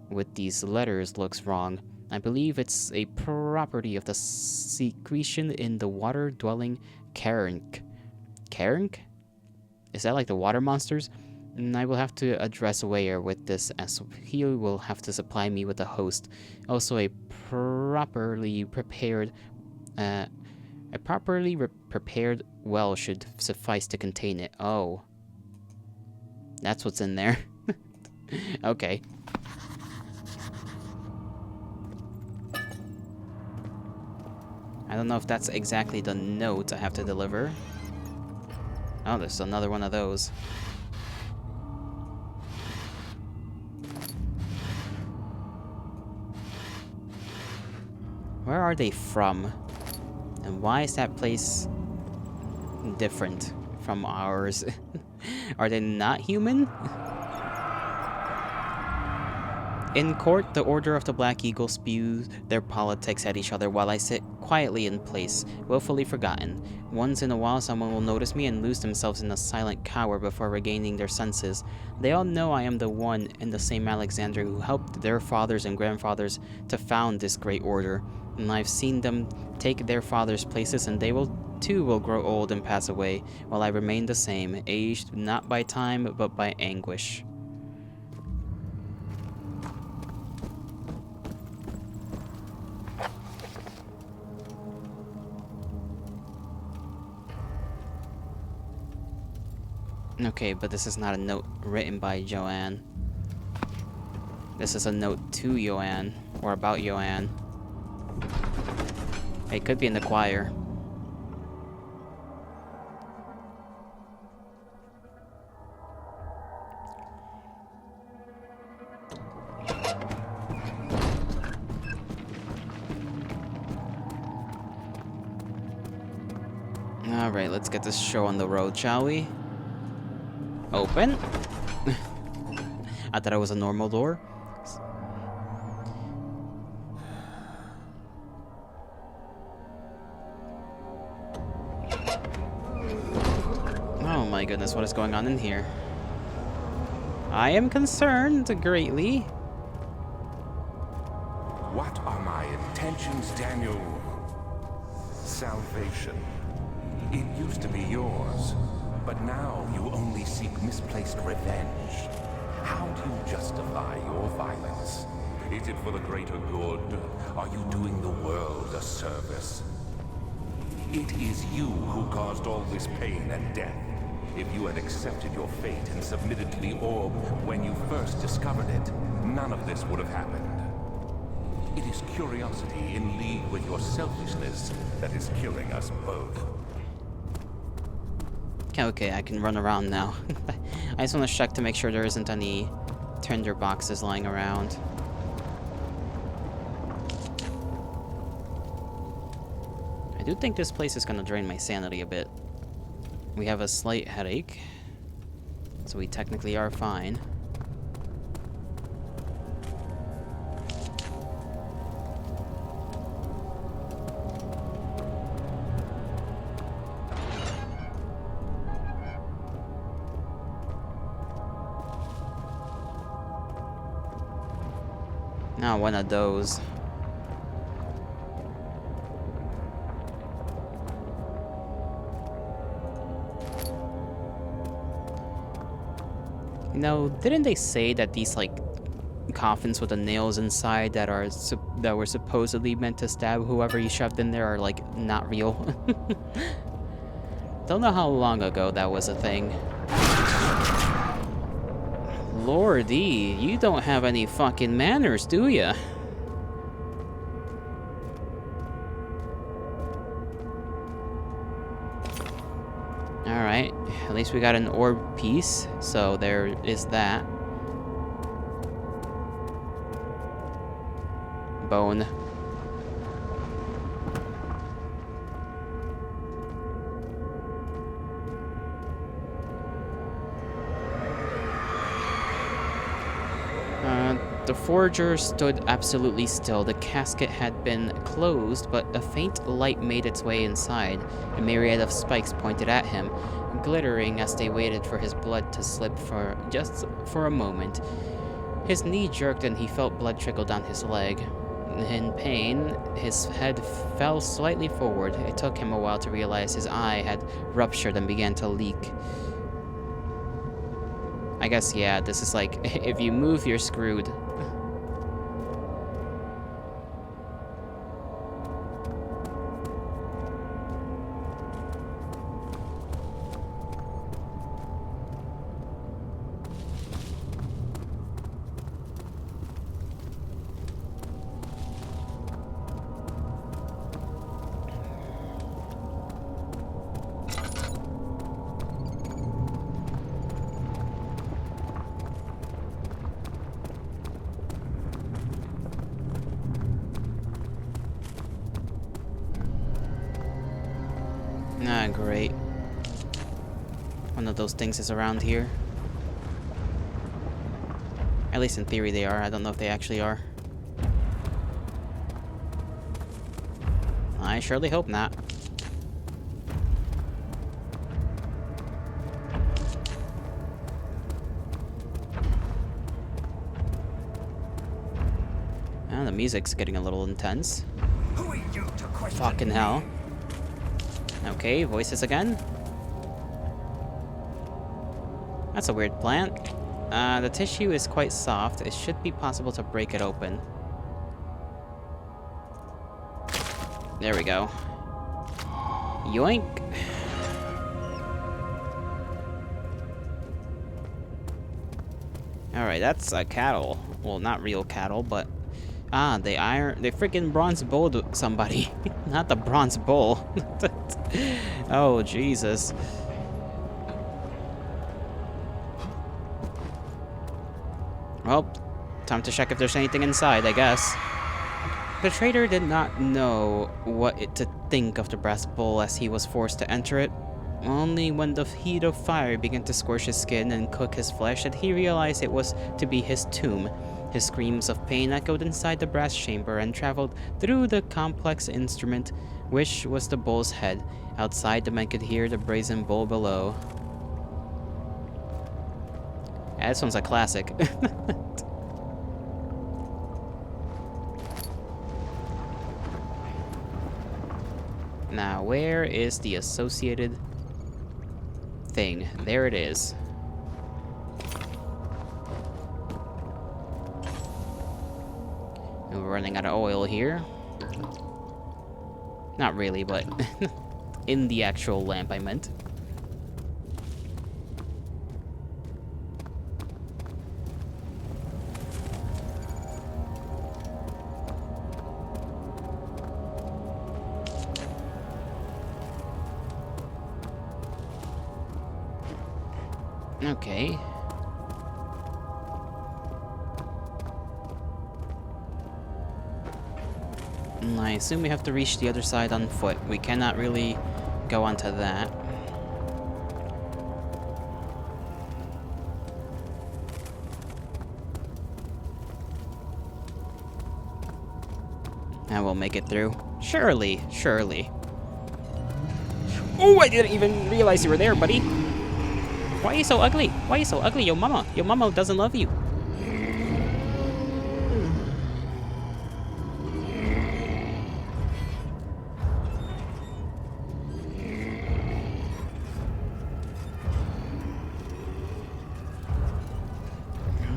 with these letters looks wrong. I believe it's a property of the secretion in the water-dwelling Carank. Carank? Is that like the water monsters? I will have to address Weyer with this, as he will have to supply me with a host. Also, a properly prepared well should suffice to contain it. Oh. That's what's in there. Okay. I don't know if that's exactly the note I have to deliver. Oh, there's another one of those. Where where are they from? And why is that place different from ours? Are they not human? In court, the Order of the Black Eagle spew their politics at each other while I sit quietly in place, willfully forgotten. Once in a while, someone will notice me and lose themselves in a silent cower before regaining their senses. They all know I am the one and the same Alexander who helped their fathers and grandfathers to found this great order. And I've seen them take their fathers' places, and they too will grow old and pass away, while I remain the same, aged not by time, but by anguish. Okay, but this is not a note written by Joanne. This is a note to Joanne, or about Joanne. It could be in the choir. Alright, let's get this show on the road, shall we? Open? I thought it was a normal door. Oh my goodness, what is going on in here? I am concerned greatly. What are my intentions, Daniel? Salvation. It used to be yours, but now you only seek misplaced revenge. How do you justify your violence? Is it for the greater good? Are you doing the world a service? It is you who caused all this pain and death. If you had accepted your fate and submitted to the orb when you first discovered it, none of this would have happened. It is curiosity in league with your selfishness that is killing us both. Okay, I can run around now. I just want to check to make sure there isn't any tinder boxes lying around. I do think this place is going to drain my sanity a bit. We have a slight headache, so we technically are fine. Not one of those. No, didn't they say that these like coffins with the nails inside that are that were supposedly meant to stab whoever you shoved in there are like not real? Don't know how long ago that was a thing. Lordy, you don't have any fucking manners, do ya? Alright, at least we got an orb piece, so there is that. Bone. The forger stood absolutely still. The casket had been closed, but a faint light made its way inside. A myriad of spikes pointed at him, glittering as they waited for his blood to slip for just a moment. His knee jerked and he felt blood trickle down his leg. In pain, his head fell slightly forward. It took him a while to realize his eye had ruptured and began to leak. I guess, yeah, this is like, if you move, you're screwed. those things is around here. At least in theory they are. I don't know if they actually are. I surely hope not. Ah, the music's getting a little intense. Who are you to question Fucking me? hell. Okay, voices again. That's a weird plant. The tissue is quite soft. It should be possible to break it open. There we go. Yoink. Alright, that's a cattle. Well, not real cattle, but... Ah, they freaking bronze bulled somebody. Not the bronze bull. Oh, Jesus. Well, time to check if there's anything inside, I guess. The trader did not know what to think of the brass bowl as he was forced to enter it. Only when the heat of fire began to scorch his skin and cook his flesh did he realize it was to be his tomb. His screams of pain echoed inside the brass chamber and traveled through the complex instrument, which was the bull's head. Outside, the men could hear the brazen bull below. Yeah, this one's a classic. Now, where is the associated thing? There it is. And we're running out of oil here. Not really, but in the actual lamp, I meant. Okay. I assume we have to reach the other side on foot. We cannot really go onto that. And we'll make it through. Surely, surely. Oh, I didn't even realize you were there, buddy. Why are you so ugly? Why are you so ugly? Your mama doesn't love you.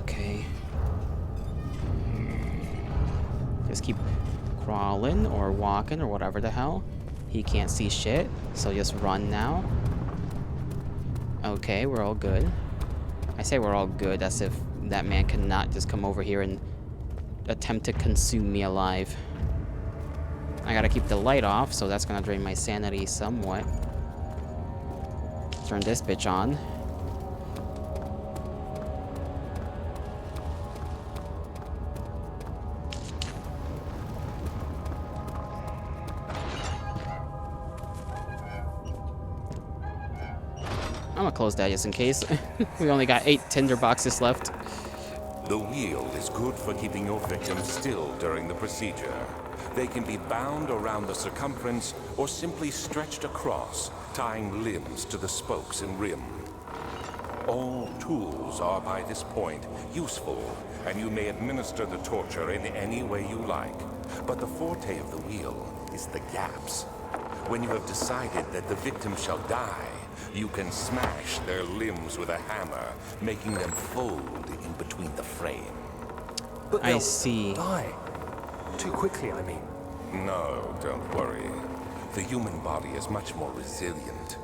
Okay. Just keep crawling or walking or whatever the hell. He can't see shit, so just run now. Okay, we're all good. I say we're all good as if that man cannot just come over here and attempt to consume me alive. I gotta keep the light off, so that's gonna drain my sanity somewhat. Turn this bitch on. I'm gonna close that just in case. We only got 8 tinder boxes left. The wheel is good for keeping your victims still during the procedure. They can be bound around the circumference or simply stretched across, tying limbs to the spokes and rim. All tools are by this point useful, and you may administer the torture in any way you like. But the forte of the wheel is the gaps. When you have decided that the victim shall die, you can smash their limbs with a hammer, making them fold in between the frame. But I they'll see. die. Too quickly, I mean. No, don't worry. The human body is much more resilient.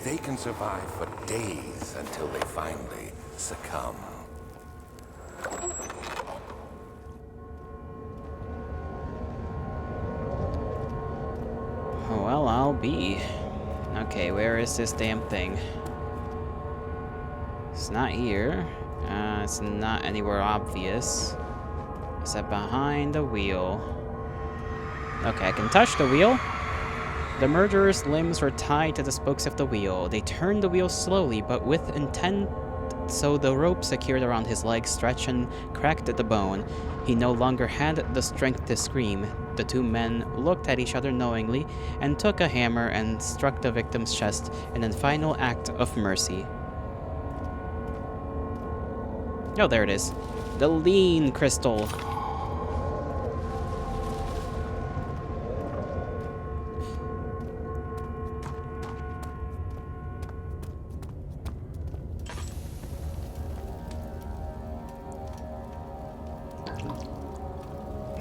They can survive for days until they finally succumb. Well, I'll be. Okay, where is this damn thing? It's not here. It's not anywhere obvious. Is that behind the wheel? Okay, I can touch the wheel. The murderer's limbs were tied to the spokes of the wheel. They turned the wheel slowly, but with intent, so the rope secured around his legs stretched and cracked at the bone. He no longer had the strength to scream. The two men looked at each other knowingly and took a hammer and struck the victim's chest in a final act of mercy. Oh, there it is. The lean crystal.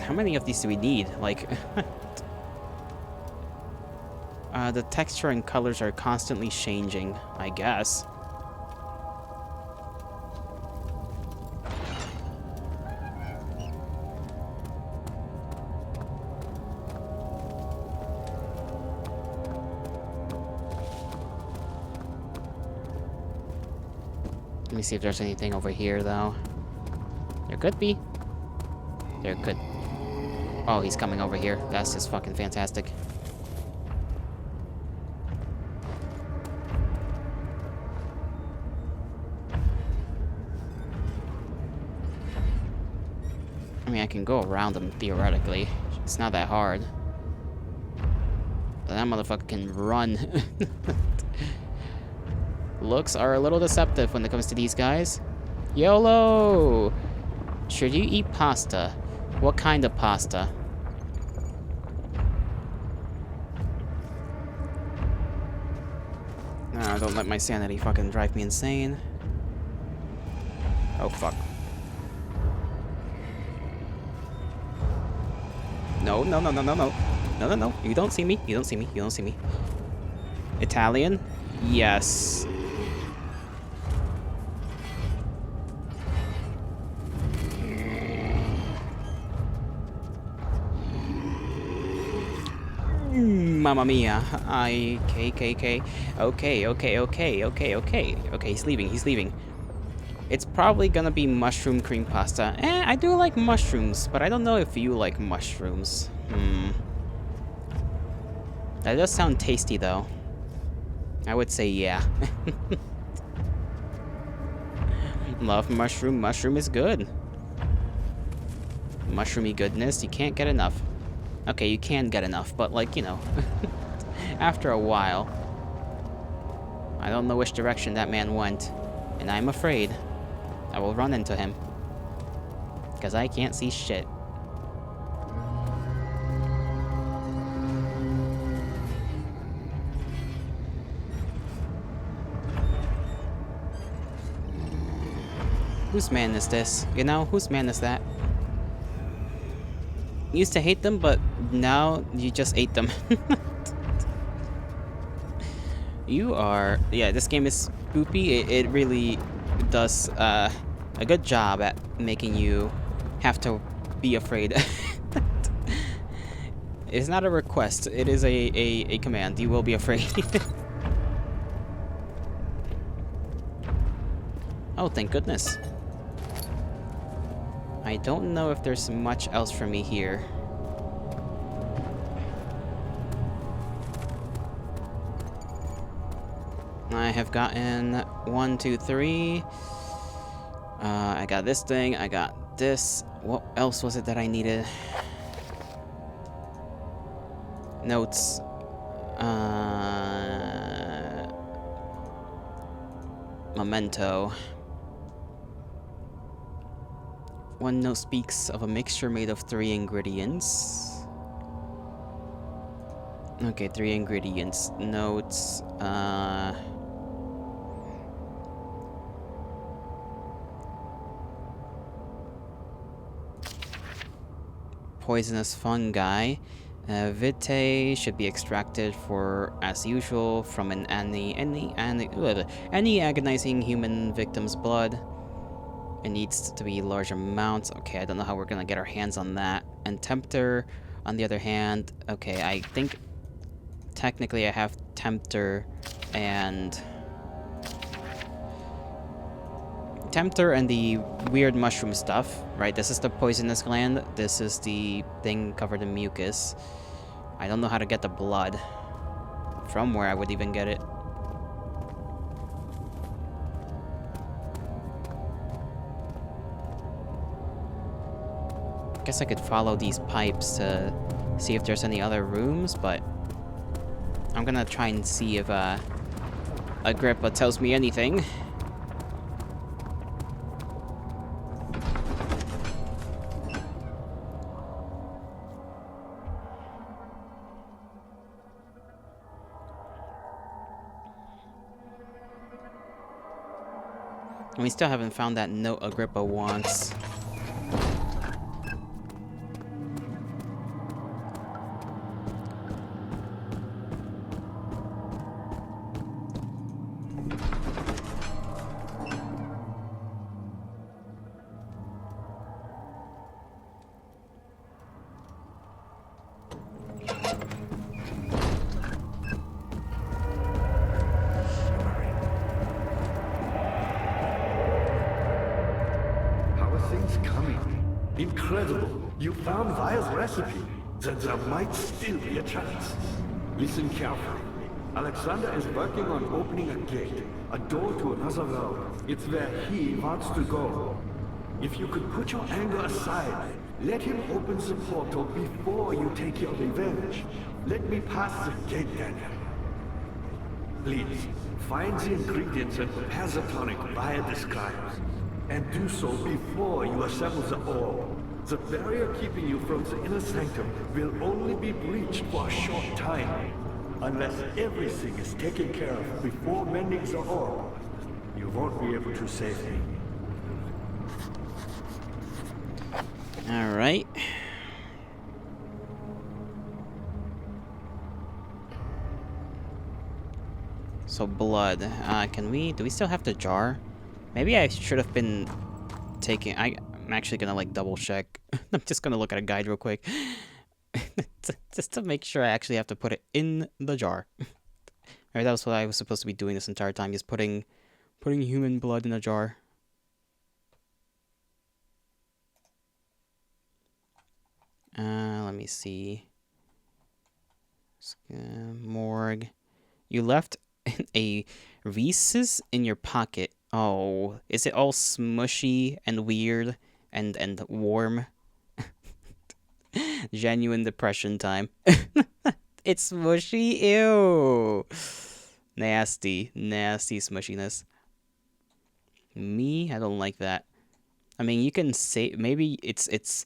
How many of these do we need? Like, the texture and colors are constantly changing, I guess. Let me see if there's anything over here, though. There could be. There could. Oh, he's coming over here. That's just fucking fantastic. I mean, I can go around him, theoretically. It's not that hard. But that motherfucker can run. Looks are a little deceptive when it comes to these guys. YOLO! Should you eat pasta? What kind of pasta? Nah, don't let my sanity fucking drive me insane. Oh, fuck. No, no, no, no, no, no. No, no, no. You don't see me. You don't see me. You don't see me. Italian? Yes. Mamma mia. Okay. Okay, he's leaving. He's leaving. It's probably gonna be mushroom cream pasta. I do like mushrooms, but I don't know if you like mushrooms. That does sound tasty, though. I would say yeah. Love mushroom. Mushroom is good. Mushroomy goodness, you can't get enough. Okay, you can get enough, but like, you know, after a while. I don't know which direction that man went, and I'm afraid I will run into him. Because I can't see shit. Whose man is this? You know, whose man is that? Used to hate them, but now you just ate them. You are... Yeah, this game is spoopy. It really does a good job at making you have to be afraid. It's not a request. It is a command. You will be afraid. Oh, thank goodness. I don't know if there's much else for me here. I have gotten 1, 2, 3. I got this thing. I got this. What else was it that I needed? Notes. Memento. One note speaks of a mixture made of 3 ingredients. Okay, 3 ingredients. Notes. Poisonous fungi. Vitae should be extracted as usual from any agonizing human victim's blood. It needs to be large amounts. Okay, I don't know how we're gonna get our hands on that. And Tempter, on the other hand, okay, I think technically I have Tempter and the weird mushroom stuff, right? This is the poisonous gland. This is the thing covered in mucus. I don't know how to get the blood. from where I would even get it. Guess I could follow these pipes to see if there's any other rooms, but I'm gonna try and see if Agrippa tells me anything. And we still haven't found that note Agrippa wants. Incredible! You found Vire's recipe. Then there might still be a chance. Listen carefully. Alexander is working on opening a gate, a door to another world. It's where he wants to go. If you could put your anger aside, let him open the portal before you take your revenge. Let me pass the gate, Daniel. Please, find the ingredients and prepare the tonic Vire describes. And do so before you assemble the orb. The barrier keeping you from the inner sanctum will only be breached for a short time. Unless everything is taken care of before mending the orb, you won't be able to save me. Alright. So blood. Do we still have the jar? Maybe I should have been taking... I'm actually gonna, like, double check. I'm just gonna look at a guide real quick. Just to make sure I actually have to put it in the jar. Alright, that was what I was supposed to be doing this entire time. Just putting human blood in a jar. Let me see. Morgue. You left a Reese's in your pocket. Oh, is it all smushy and weird and warm? Genuine depression time. It's smushy. Ew. Nasty smushiness. Me, I don't like that. I mean, you can say maybe it's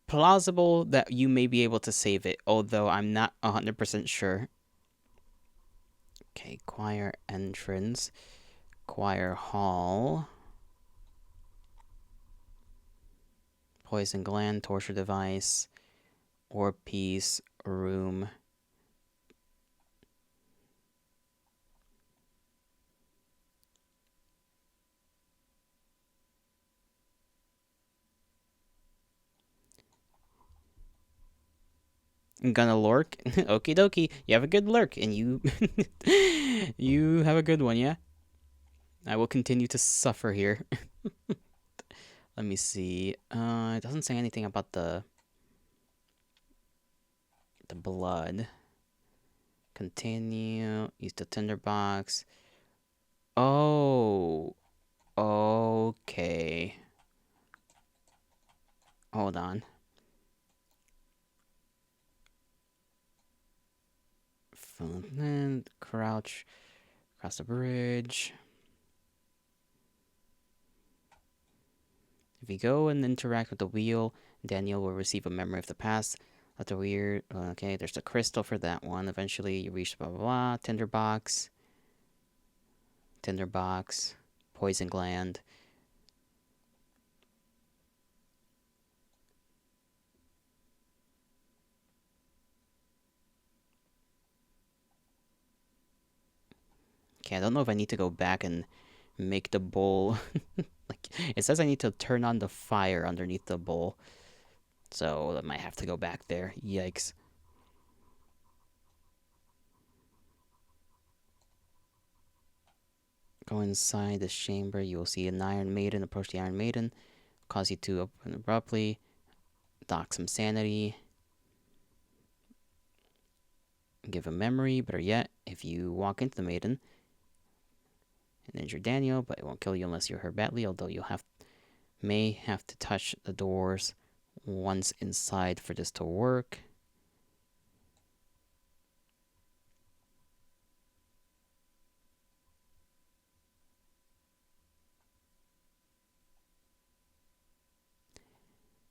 plausible that you may be able to save it, although I'm not 100% sure. Okay, choir entrance, choir hall, poison gland, torture device, orb piece, room. I'm gonna lurk. Okie dokie. You have a good lurk, and you you have a good one, yeah? I will continue to suffer here. Let me see. It doesn't say anything about the blood. Continue. Use the tinderbox. Oh. Okay. Hold on. Then crouch across the bridge. If you go and interact with the wheel, Daniel will receive a memory of the past. That's a weird. Okay, there's the crystal for that one. Eventually, you reach blah blah blah. Tinderbox. Poison gland. Okay, I don't know if I need to go back and make the bowl. Like, it says I need to turn on the fire underneath the bowl. So, I might have to go back there. Yikes. Go inside this chamber. You will see an Iron Maiden. Approach the Iron Maiden. Cause you to open abruptly. Dock some sanity. Give a memory. Better yet, if you walk into the maiden and injure Daniel, but it won't kill you unless you're hurt badly, although may have to touch the doors once inside for this to work.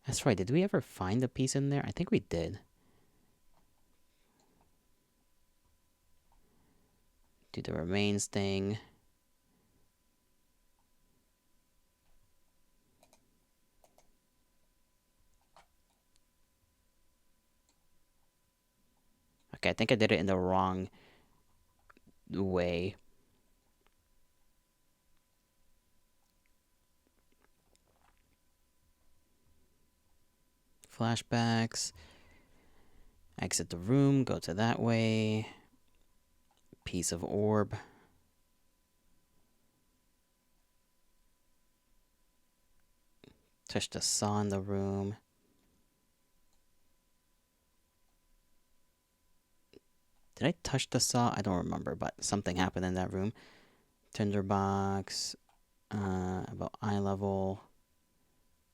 That's right, did we ever find a piece in there? I think we did. Do the remains thing. Okay, I think I did it in the wrong way. Flashbacks. Exit the room, go to that way. Piece of orb. Touch the saw in the room. Did I touch the saw? I don't remember, but something happened in that room. Tinderbox. About eye level.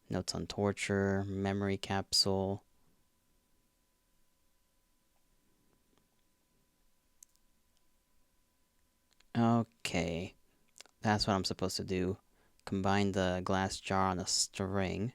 Notes on torture. Memory capsule. Okay. That's what I'm supposed to do. Combine the glass jar on a string.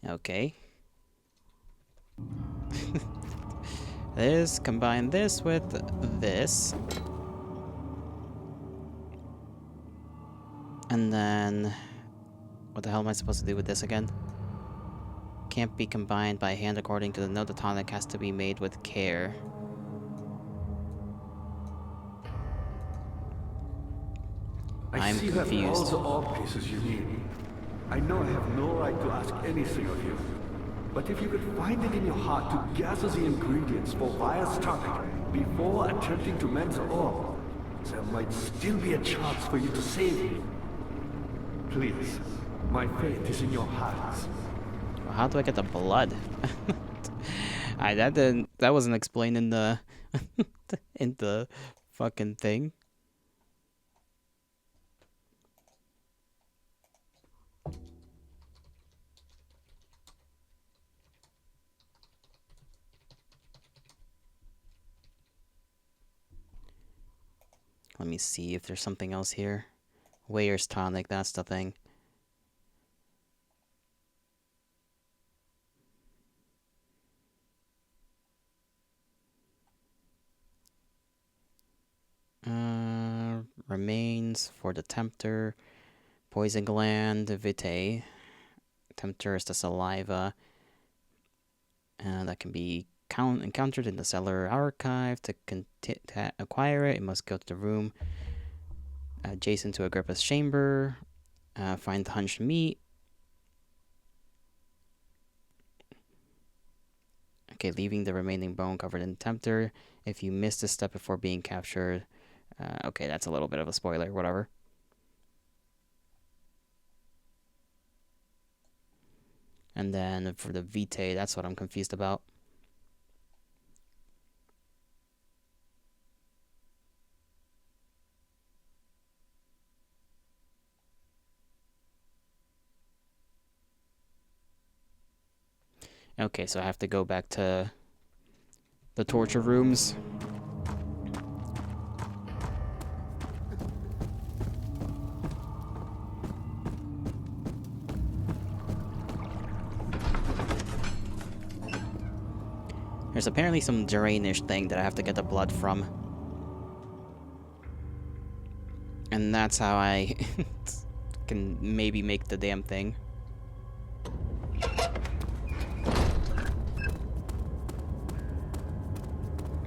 Okay. Combine this with this. And then... What the hell am I supposed to do with this again? Can't be combined by hand according to the note. The tonic has to be made with care. I'm see you have all confused. the orb pieces you need. I know I have no right to ask anything of you, but if you could find it in your heart to gather the ingredients for Vire's tonic before attempting to mend the orb, there might still be a chance for you to save him. Please, my faith is in your hands. How do I get the blood? That wasn't explained in the in the fucking thing. Let me see if there's something else here. Weir's tonic, that's the thing. Remains for the tempter. Poison gland, vitae. Tempter is the saliva. That can be encountered in the cellar archive. To acquire it, it must go to the room adjacent to Agrippa's chamber. Find the hunched meat. Okay, leaving the remaining bone covered in tempter. If you miss this step before being captured... okay, that's a little bit of a spoiler, whatever. And then for the vitae, that's what I'm confused about. Okay, so I have to go back to the torture rooms. There's apparently some drainage thing that I have to get the blood from. And that's how I can maybe make the damn thing.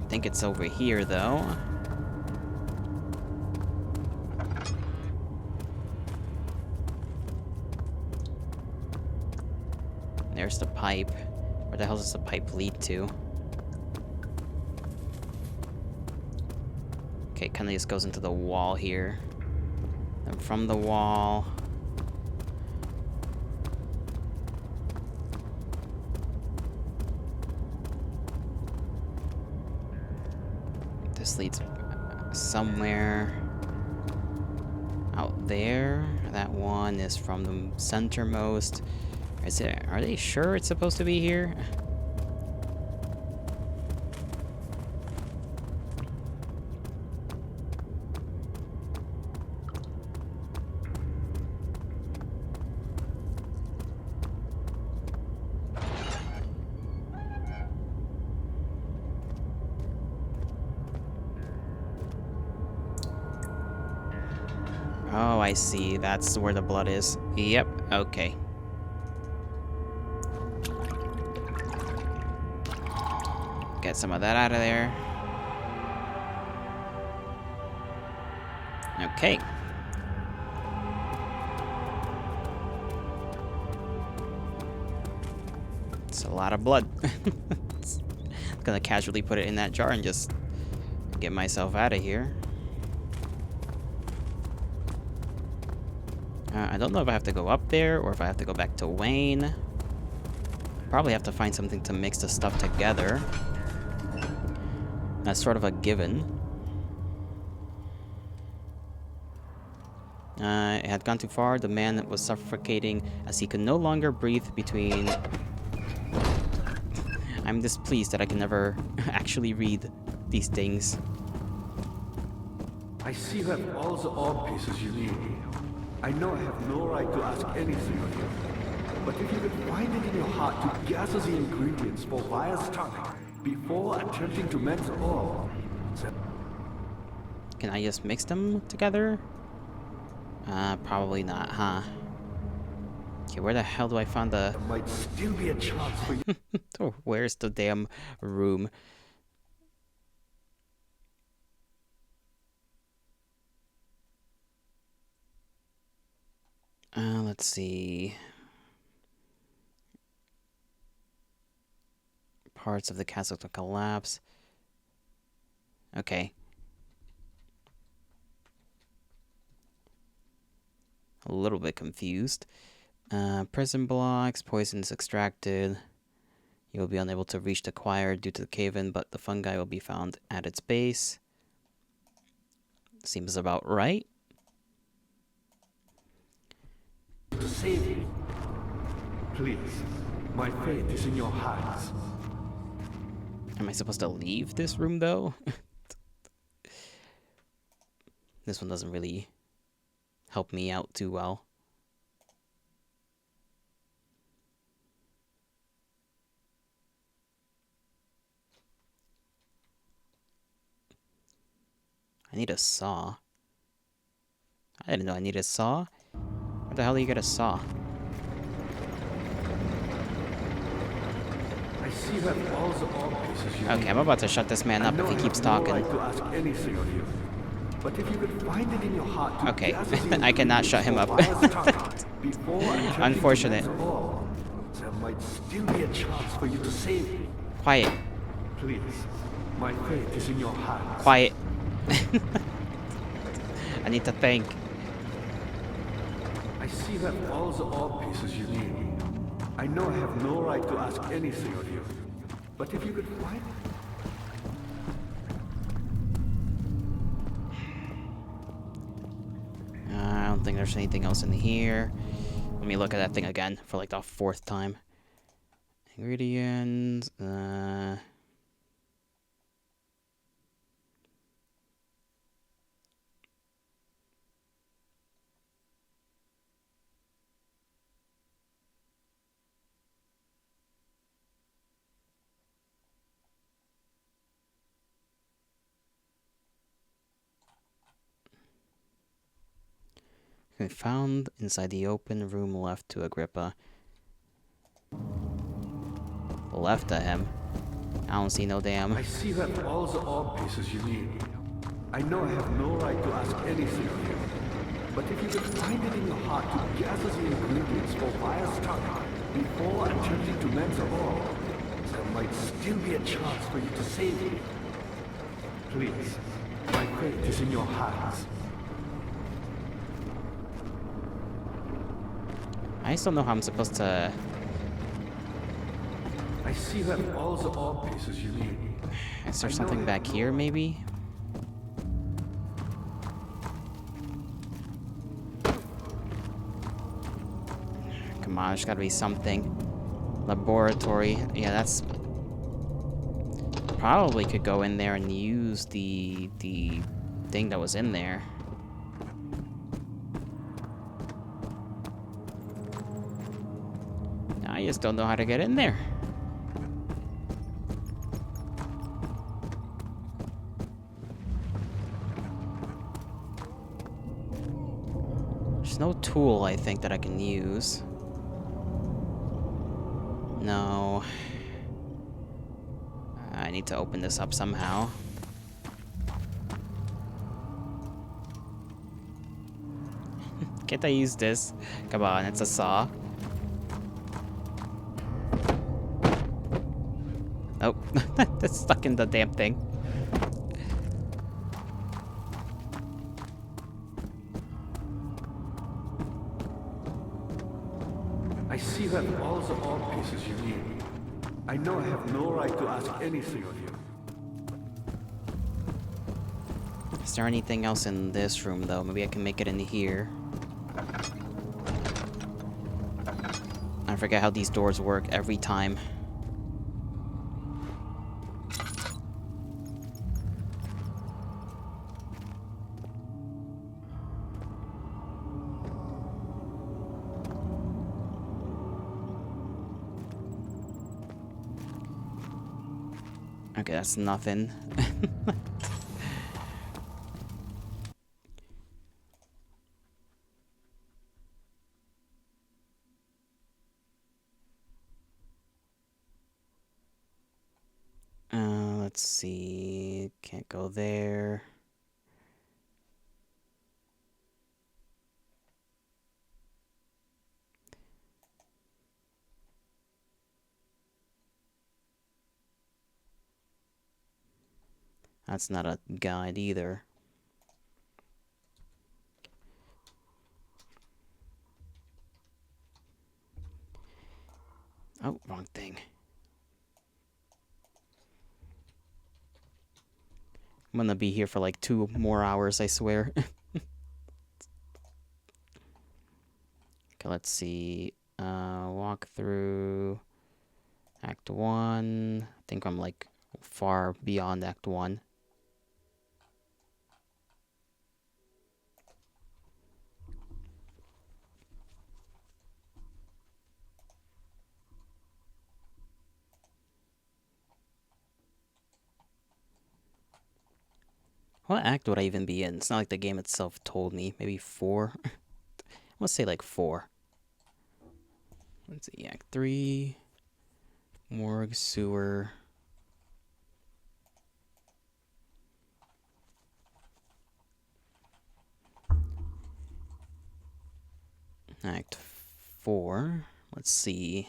I think it's over here, though. There's the pipe. Where the hell does the pipe lead to? Okay, kind of just goes into the wall here. And from the wall... This leads somewhere out there. That one is from the centermost. Is it? Are they sure it's supposed to be here? Oh, I see. That's where the blood is. Yep, okay. Get some of that out of there. Okay. It's a lot of blood. I'm gonna casually put it in that jar and just get myself out of here. I don't know if I have to go up there or if I have to go back to Wayne. Probably have to find something to mix the stuff together. That's sort of a given. It had gone too far. The man was suffocating as he could no longer breathe between... I'm displeased that I can never actually read these things. I see you have all the orb pieces you need. I know I have no right to ask anything of you, but if you could find it in your heart to gather the ingredients for Vire's tonic before attempting to mend the orb, then... Can I just mix them together? Probably not, huh? Okay, where the hell do I find the... There might still be a chance for you. Oh, where's the damn room? Let's see. Parts of the castle to collapse. Okay. A little bit confused. Prison blocks, poisons extracted. You will be unable to reach the choir due to the cave-in, but the fungi will be found at its base. Seems about right. To save you. Please, my fate is in your hands. Am I supposed to leave this room, though? This one doesn't really help me out too well. I need a saw. I didn't know I needed a saw. Where the hell do you get a saw? I see you have all the orb pieces you Okay, need. I'm about to shut this man up if he keeps talking. I know I have no right to ask anything of you, but if you could find it in your heart to Okay, gather the I cannot shut him up. before attempting Unfortunate. to mend the orb, there might still be a chance for you to save me. Quiet. Please, my fate is in your hands. Quiet. I need to think. I see you have all the orb pieces you need. I know I have no right to ask anything of you, but if you could find it... I don't think there's anything else in here. Let me look at that thing again for like the 4th time. Ingredients. Found inside the open room left to Agrippa. Left to him. I don't see no damn. I see you have all the orb pieces you need. I know I have no right to ask anything of you, but if you could find it in your heart to gather the ingredients for Fire's Tuck before attempting to mend the orb, there might still be a chance for you to save me. Please, my fate is in your hands. I just don't know how I'm supposed to... I see you have all the orb pieces you need. Is there something back here, maybe? Come on, there's gotta be something. Laboratory. Yeah, that's... Probably could go in there and use the thing that was in there. I just don't know how to get in there. There's no tool, I think, that I can use. No. I need to open this up somehow. Can't I use this? Come on, it's a saw. Oh, that's stuck in the damn thing. I see you have all the orb pieces you need. I know I have no right to ask anything of you. Is there anything else in this room, though? Maybe I can make it in here. I forget how these doors work every time. Okay, that's nothing. Let's see. Can't go there. That's not a guide either. Oh, wrong thing. I'm gonna be here for like 2 more hours, I swear. Okay, let's see. Walk through Act 1. I think I'm like far beyond Act 1. What act would I even be in? It's not like the game itself told me. Maybe 4? I want to say like 4. Let's see. Act 3. Morgue, sewer. Act 4. Let's see.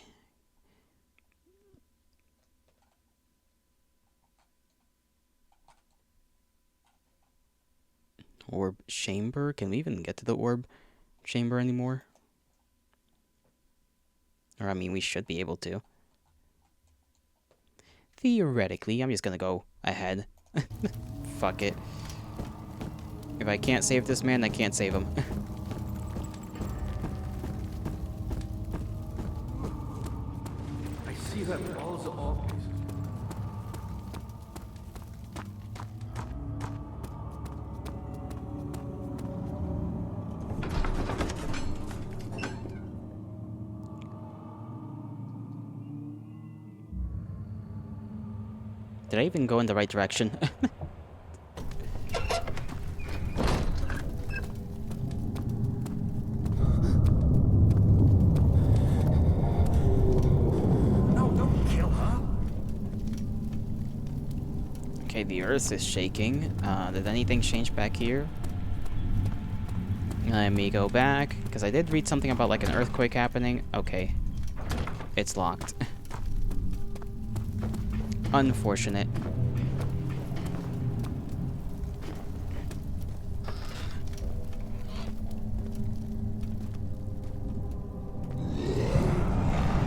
Orb chamber? Can we even get to the orb chamber anymore? Or, I mean, we should be able to. Theoretically, I'm just gonna go ahead. Fuck it. If I can't save this man, I can't save him. I see you have all the orb pieces. Did I even go in the right direction? No, don't kill her. Okay, the earth is shaking. Did anything change back here? Let me go back, because I did read something about like an earthquake happening. Okay. It's locked. Unfortunate.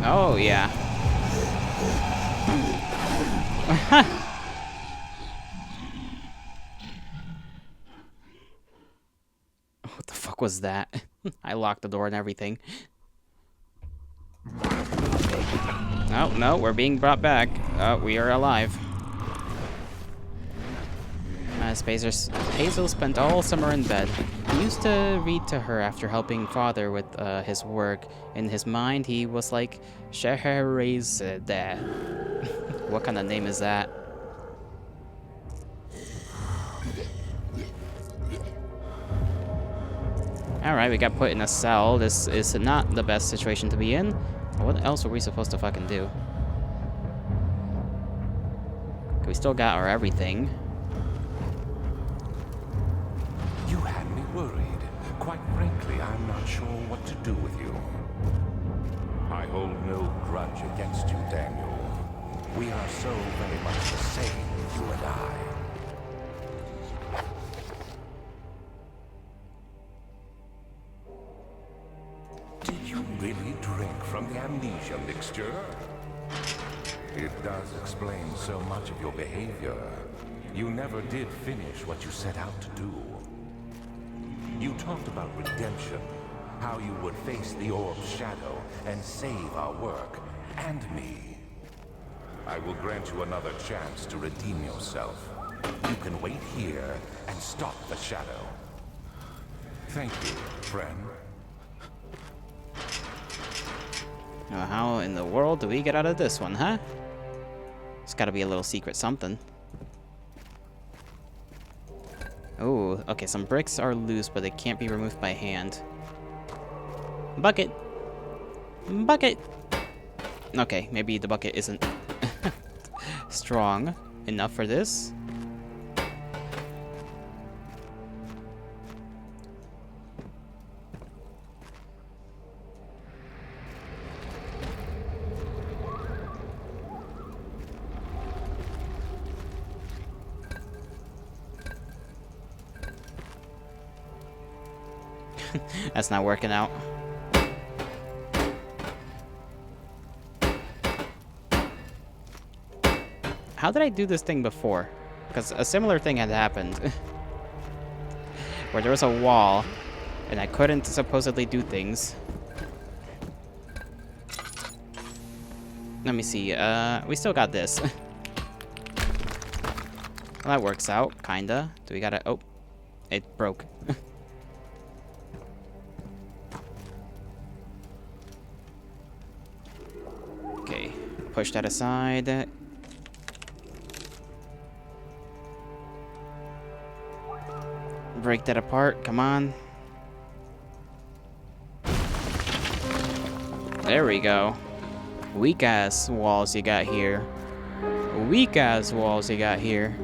Oh, yeah. What the fuck was that? I locked the door and everything. Oh, no, we're being brought back. We are alive. As Hazel spent all summer in bed. He used to read to her after helping father with his work. In his mind, he was like Scheherazade. What kind of name is that? Alright, we got put in a cell. This is not the best situation to be in. What else are we supposed to fucking do? We still got our everything. You had me worried. Quite frankly, I'm not sure what to do with you. I hold no grudge against you, Daniel. We are so very much the same, you and I. Did you really drink from the amnesia mixture? It does explain so much of your behavior. You never did finish what you set out to do. You talked about redemption, how you would face the orb's shadow and save our work, and me. I will grant you another chance to redeem yourself. You can wait here and stop the shadow. Thank you, friend. Now, how in the world do we get out of this one, huh? It's gotta be a little secret something. Oh, okay, some bricks are loose, but they can't be removed by hand. Bucket! Bucket! Okay, maybe the bucket isn't strong enough for this. That's not working out. How did I do this thing before? Because a similar thing had happened. Where there was a wall, and I couldn't supposedly do things. Let me see, we still got this. Well, that works out, kinda. Do we gotta... Oh, it broke. Okay, push that aside. Break that apart, come on. There we go. Weak ass walls you got here. Weak ass walls you got here.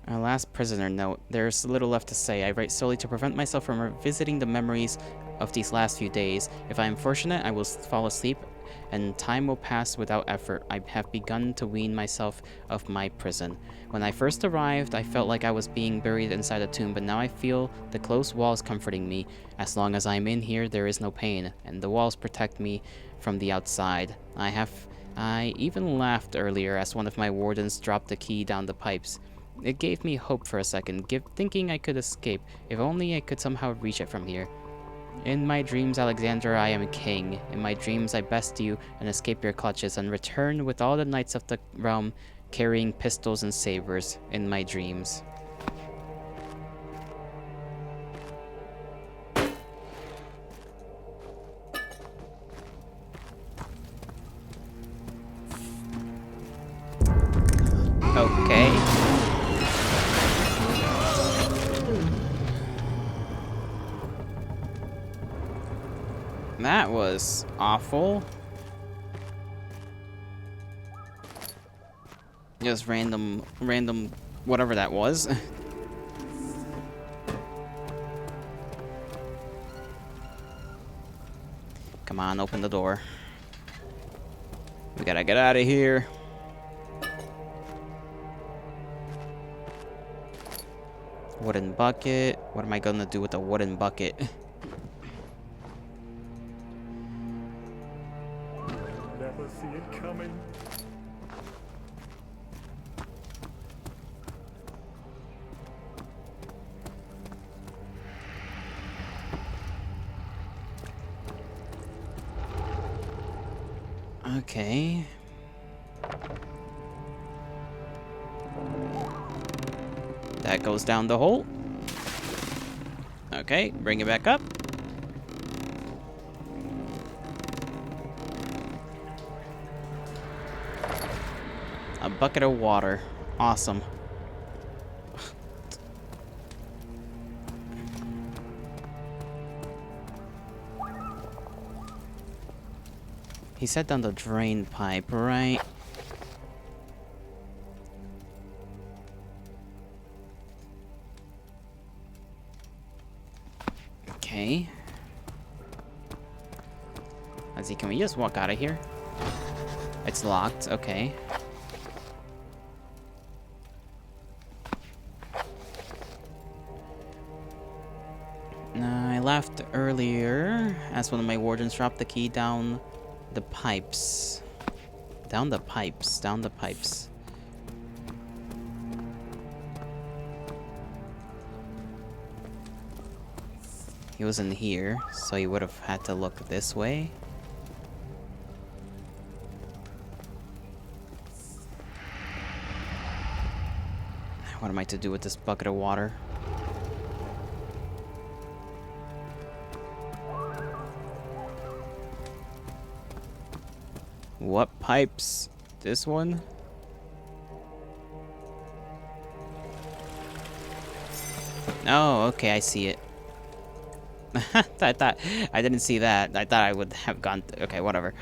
Last prisoner note. There's little left to say. I write solely to prevent myself from revisiting the memories of these last few days. If I am fortunate, I will fall asleep, and time will pass without effort. I have begun to wean myself of my prison. When I first arrived, I felt like I was being buried inside a tomb, but now I feel the closed walls comforting me. As long as I'm in here, there is no pain, and the walls protect me from the outside. I even laughed earlier as one of my wardens dropped the key down the pipes. It gave me hope for a second, thinking I could escape, if only I could somehow reach it from here. In my dreams, Alexander, I am a king. In my dreams, I best you and escape your clutches and return with all the knights of the realm carrying pistols and sabers in my dreams. Oh. That was awful. Just random, whatever that was. Come on, open the door. We gotta get out of here. Wooden bucket. What am I gonna do with a wooden bucket? Never see it coming. Okay. That goes down the hole. Okay, bring it back up. A bucket of water. Awesome. He set down the drain pipe, right? Okay. Let's see, can we just walk out of here? It's locked, okay. I left earlier as one of my wardens dropped the key down the pipes. Down the pipes. He was in here, so he would have had to look this way. What am I to do with this bucket of water? What pipes? This one? Oh, okay, I see it. I thought I didn't see that. I thought I would have gone. Okay, whatever.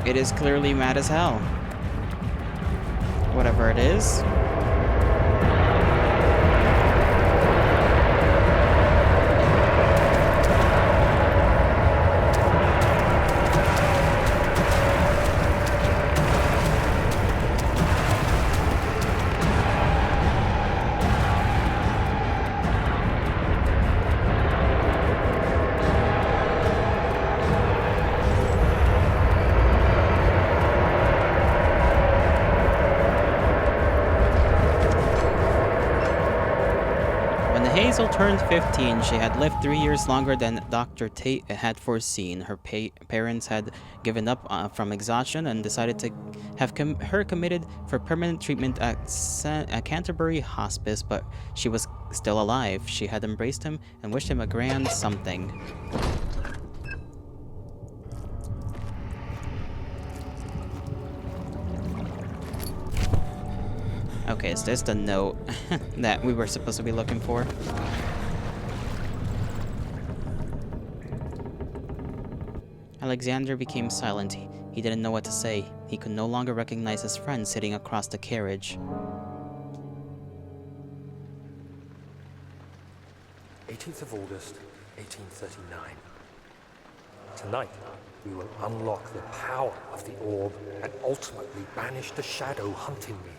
It is clearly mad as hell. Whatever it is. Hazel turned 15. She had lived 3 years longer than Dr. Tate had foreseen. Her parents had given up from exhaustion and decided to have her committed for permanent treatment at Canterbury Hospice, but she was still alive. She had embraced him and wished him a grand something. Okay, is this the note that we were supposed to be looking for? Alexander became silent. He didn't know what to say. He could no longer recognize his friend sitting across the carriage. 18th of August, 1839. Tonight, we will unlock the power of the orb and ultimately banish the shadow hunting me.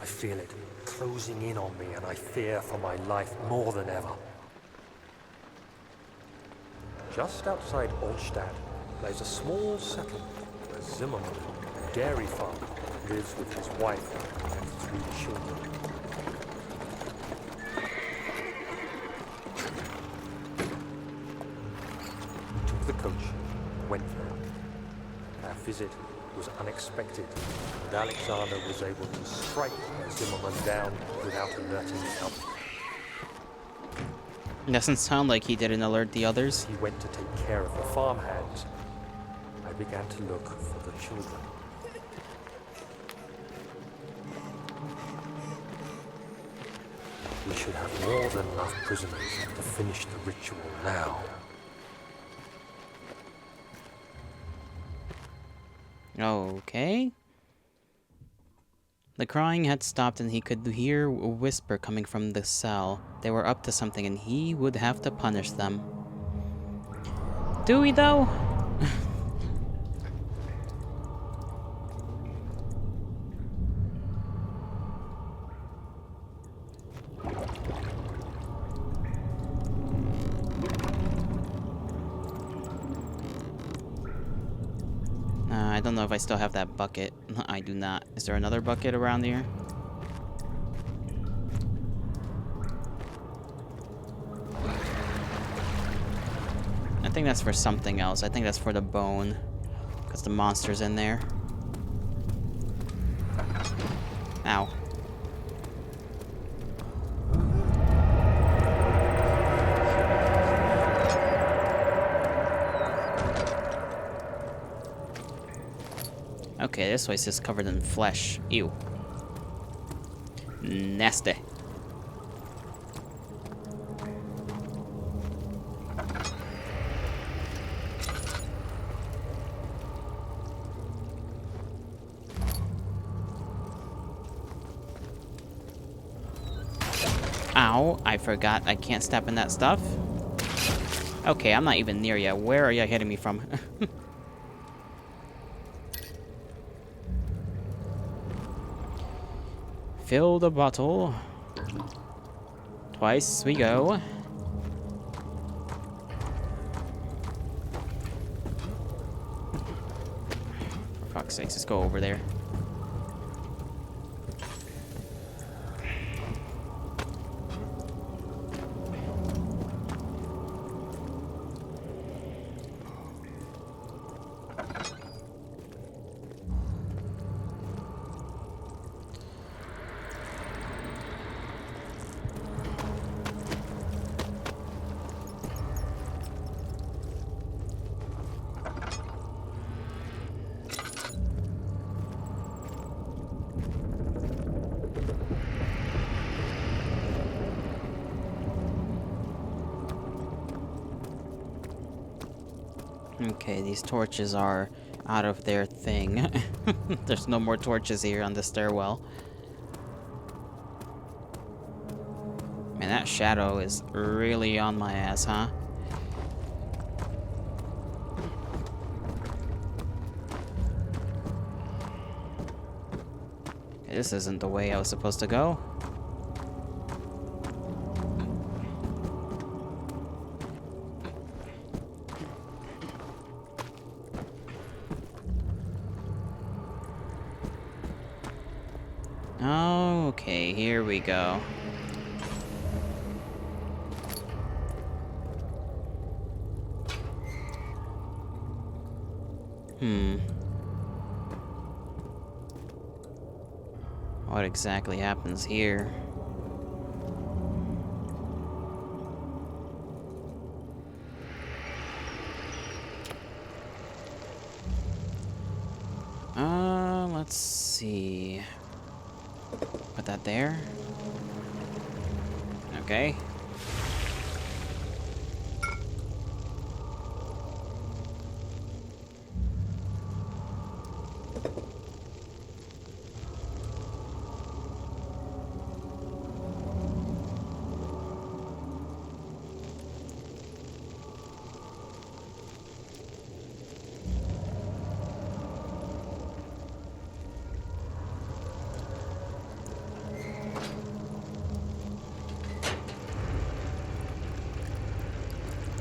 I feel it closing in on me, and I fear for my life more than ever. Just outside Olstadt lies a small settlement where Zimmerman, a dairy farmer, lives with his wife and 3 children. coach went there. Our visit was unexpected, and Alexander was able to strike Zimmerman down without alerting the others. Doesn't sound like he didn't alert the others. He went to take care of the farmhands. I began to look for the children. We should have more than enough prisoners to finish the ritual now. Okay. The crying had stopped and he could hear a whisper coming from the cell. They were up to something and he would have to punish them. Do we though? I don't know if I still have that bucket. I do not. Is there another bucket around here? I think that's for something else. I think that's for the bone. Because the monster's in there. Ow. Okay, this place is covered in flesh. Ew. Nasty. Ow, I forgot I can't step in that stuff. Okay, I'm not even near yet. Where are you hitting me from? Fill the bottle. Twice we go. For fuck's sakes, let's go over there. Okay, these torches are out of their thing. There's no more torches here on the stairwell. Man, that shadow is really on my ass, huh? Okay, this isn't the way I was supposed to go. Okay, here we go. What exactly happens here? Let's see. Put that there. Okay.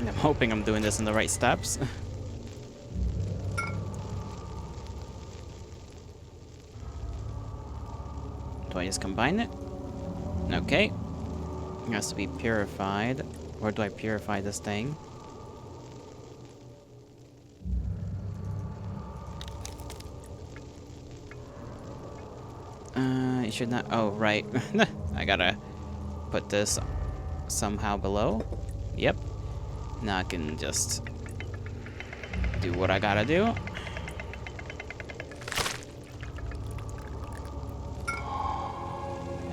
I'm hoping I'm doing this in the right steps. Do I just combine it? Okay. It has to be purified. Where do I purify this thing? It should not... Oh, right. I gotta put this somehow below. Yep. Now I can just do what I gotta do.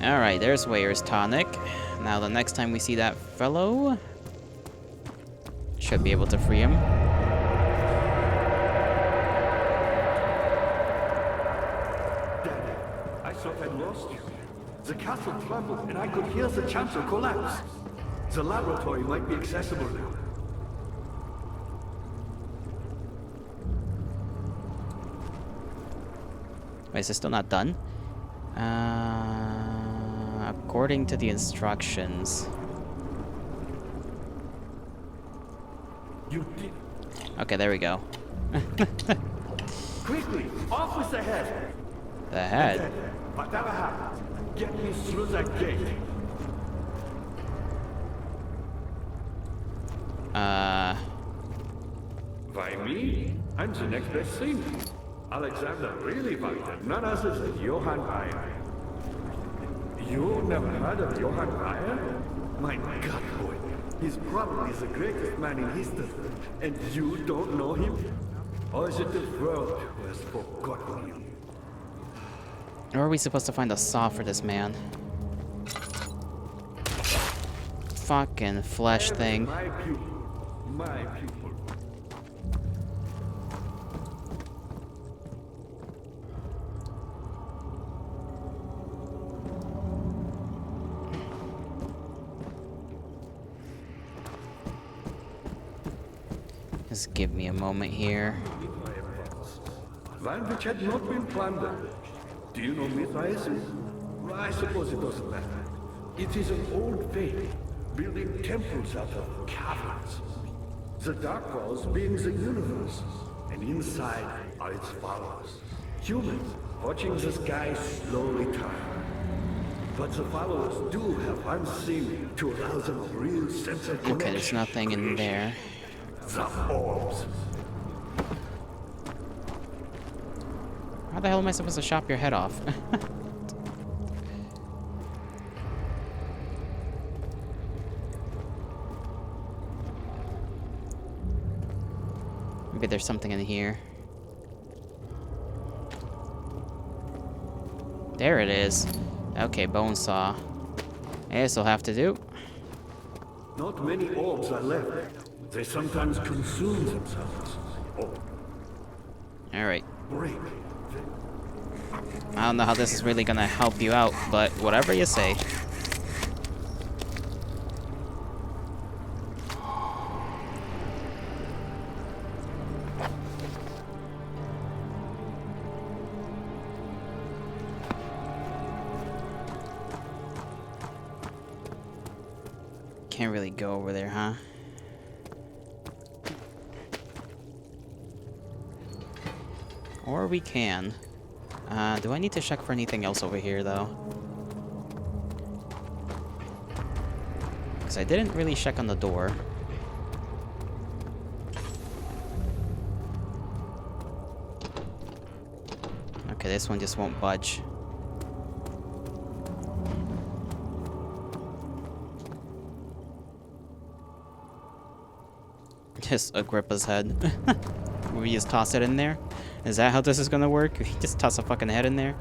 Alright, there's Weir's tonic. Now the next time we see that fellow, should be able to free him. Daddy, I thought I'd lost you. The castle trembled and I could hear the chancel collapse. The laboratory might be accessible now. Wait, is it still not done? According to the instructions. You did. Okay, there we go. Quickly, off with the head. The head? Daddy, whatever happens, get me through that gate. Why me? I'm the next best thing. Alexander really wanted none other than Johann Ryan. You never heard of Johann Ryan? My God, boy. He's probably the greatest man in history. And you don't know him? Or is it the world who has forgotten him? Or are we supposed to find a saw for this man? Fucking flesh thing. My pupil. My pupil. Just give me a moment here. Land which had not been plundered. Do you know Mithraism? I suppose it doesn't matter. It is an old faith, building temples out of caverns. The dark walls being the universe, and inside are its followers. Humans, watching the sky slowly turn. But the followers do have one thing to allow them a real sense of connection. Okay, there's nothing in there. The orbs. How the hell am I supposed to chop your head off? Maybe there's something in here. There it is. Okay, bone saw. This'll have to do. Not many orbs are left. They sometimes consume themselves. Oh, Alright. break. I don't know how this is really gonna help you out, but whatever you say. Can't really go over there, huh? Or we can. Do I need to check for anything else over here, though? Because I didn't really check on the door. Okay, this one just won't budge. Just Agrippa's head. We just toss it in there? Is that how this is gonna work? We just toss a fucking head in there?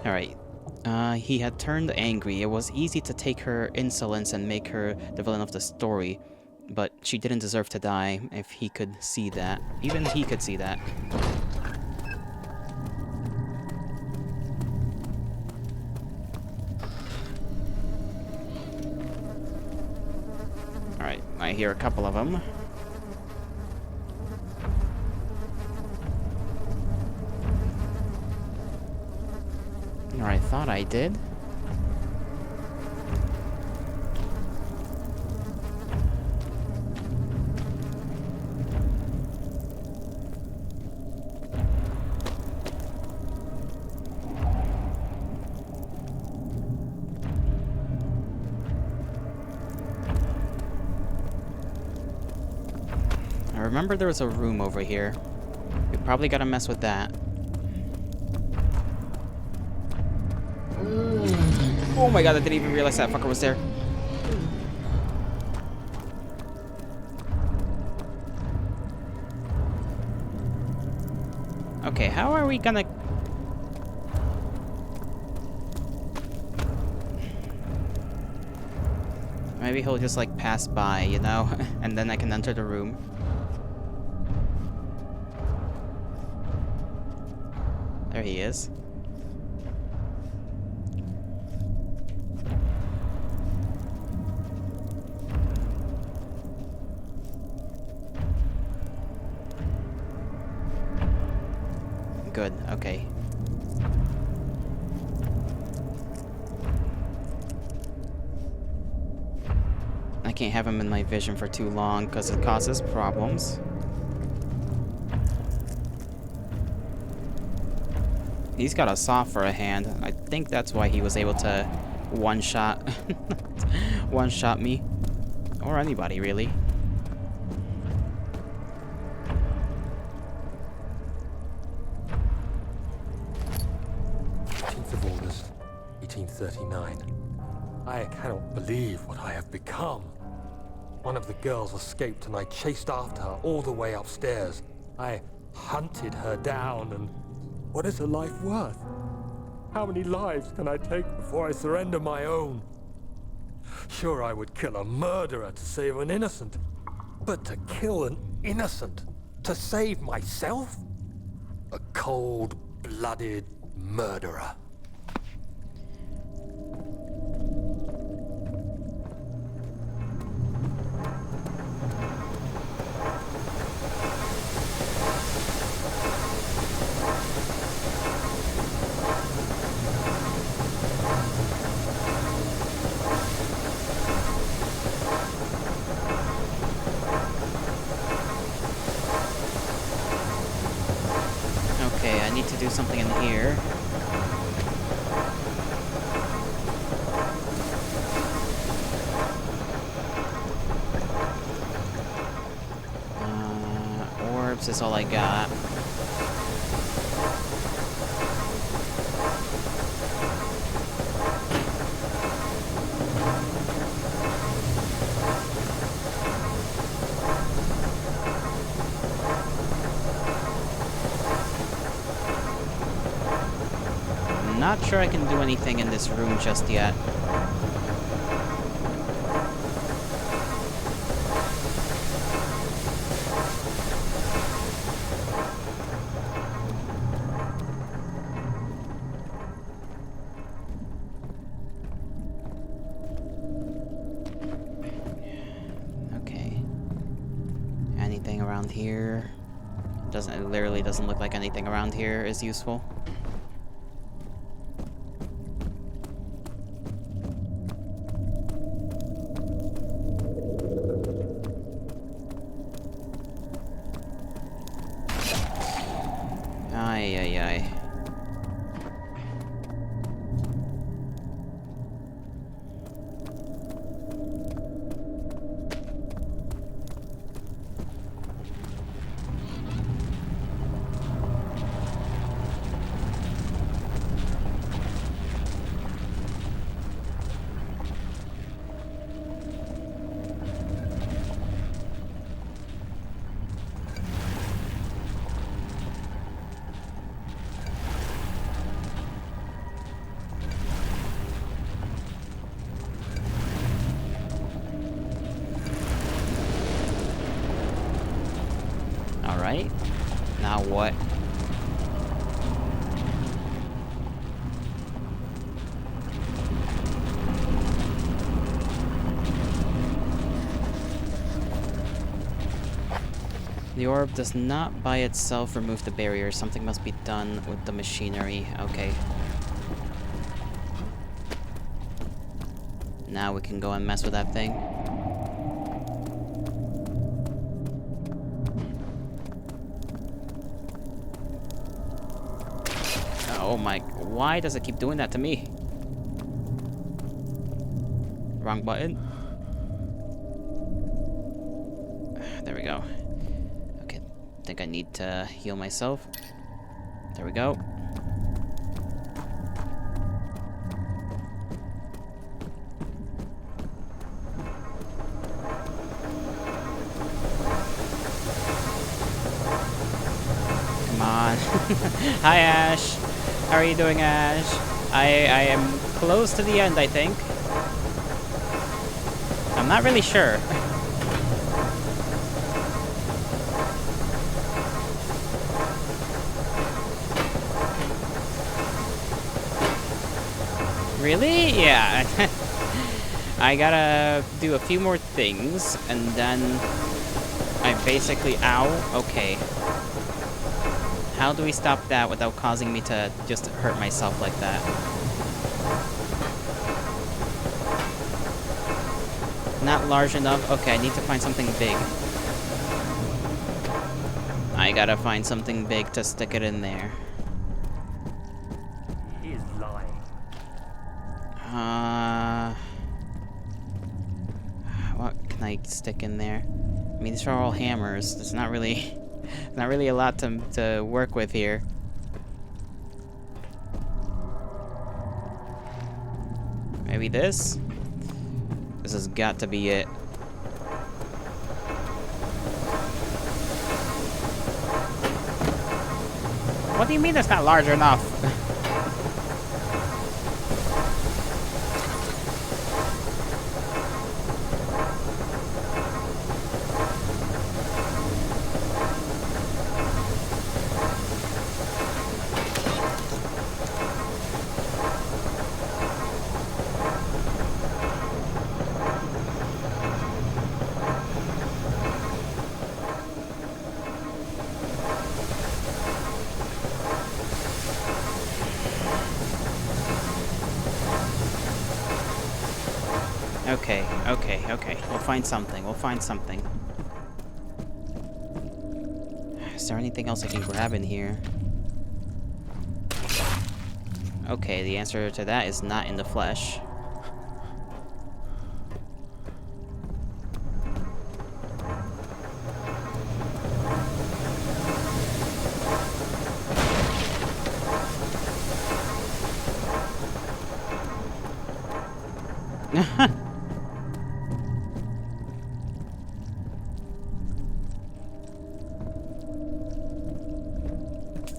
Alright. He had turned angry. It was easy to take her insolence and make her the villain of the story. But she didn't deserve to die if he could see that. Even he could see that. Alright, I hear a couple of them. Or I thought I did. I remember there was a room over here. We probably gotta mess with that. Oh my god, I didn't even realize that fucker was there. Okay, how are we gonna... Maybe he'll just like pass by, you know? And then I can enter the room. There he is. Good, okay. I can't have him in my vision for too long because it causes problems. He's got a saw for a hand. I think that's why he was able to one-shot one-shot me. Or anybody, really. August, 1839. I cannot believe what I have become. One of the girls escaped and I chased after her all the way upstairs. I hunted her down, and what is a life worth? How many lives can I take before I surrender my own? Sure, I would kill a murderer to save an innocent, but to kill an innocent to save myself? A cold-blooded murderer. Okay, I need to do something in here. Orbs is all I got. Not sure I can do anything in this room just yet. Okay. Anything around here? It literally doesn't look like anything around here is useful. Ay, ay, ay. Alright. Now what? The orb does not by itself remove the barrier. Something must be done with the machinery. Okay. Now we can go and mess with that thing. Oh my, why does it keep doing that to me? Wrong button. There we go. think I need to heal myself. There we go. Come on. Hi, Ash. How are you doing, Ash? I am close to the end, I think. I'm not really sure. Really? Yeah. I gotta do a few more things, and then I basically... Ow. Okay. How do we stop that without causing me to just hurt myself like that? Not large enough? Okay, I need to find something big. I gotta find something big to stick it in there. He is lying. What can I stick in there? I mean, these are all hammers. It's not really a lot to work with here. Maybe this? This has got to be it. What do you mean it's not large enough? Okay. We'll find something. Is there anything else I can grab in here? Okay, the answer to that is not in the flesh.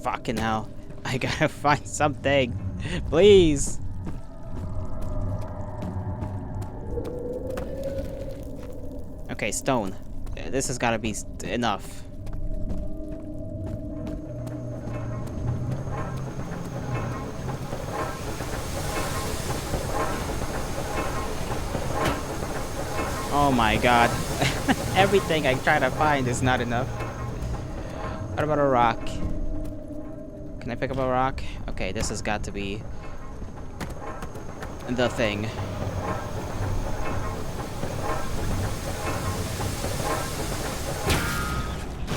Fucking hell. I gotta find something. Please. Okay, stone. This has gotta be enough. Oh my god. Everything I try to find is not enough. What about a rock? Can I pick up a rock? Okay, this has got to be the thing.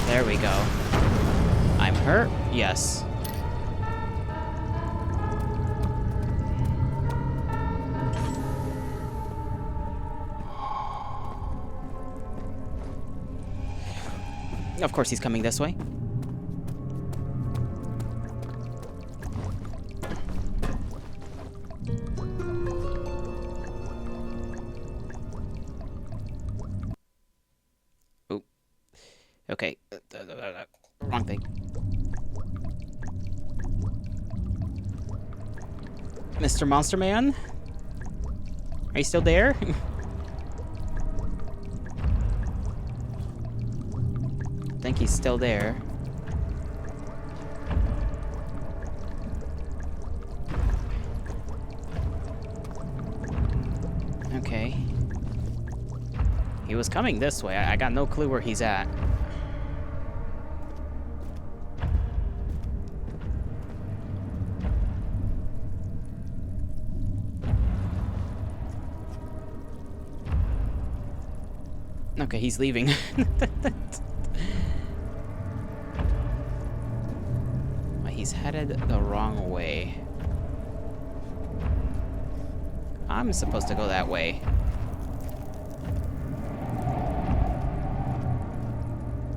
There we go. I'm hurt? Yes. Of course he's coming this way. Ooh. Okay. Wrong thing. Mr. Monster Man? Are you still there? I think he's still there. Okay. He was coming this way. I got no clue where he's at. Okay, he's leaving. He's headed the wrong way. I'm supposed to go that way.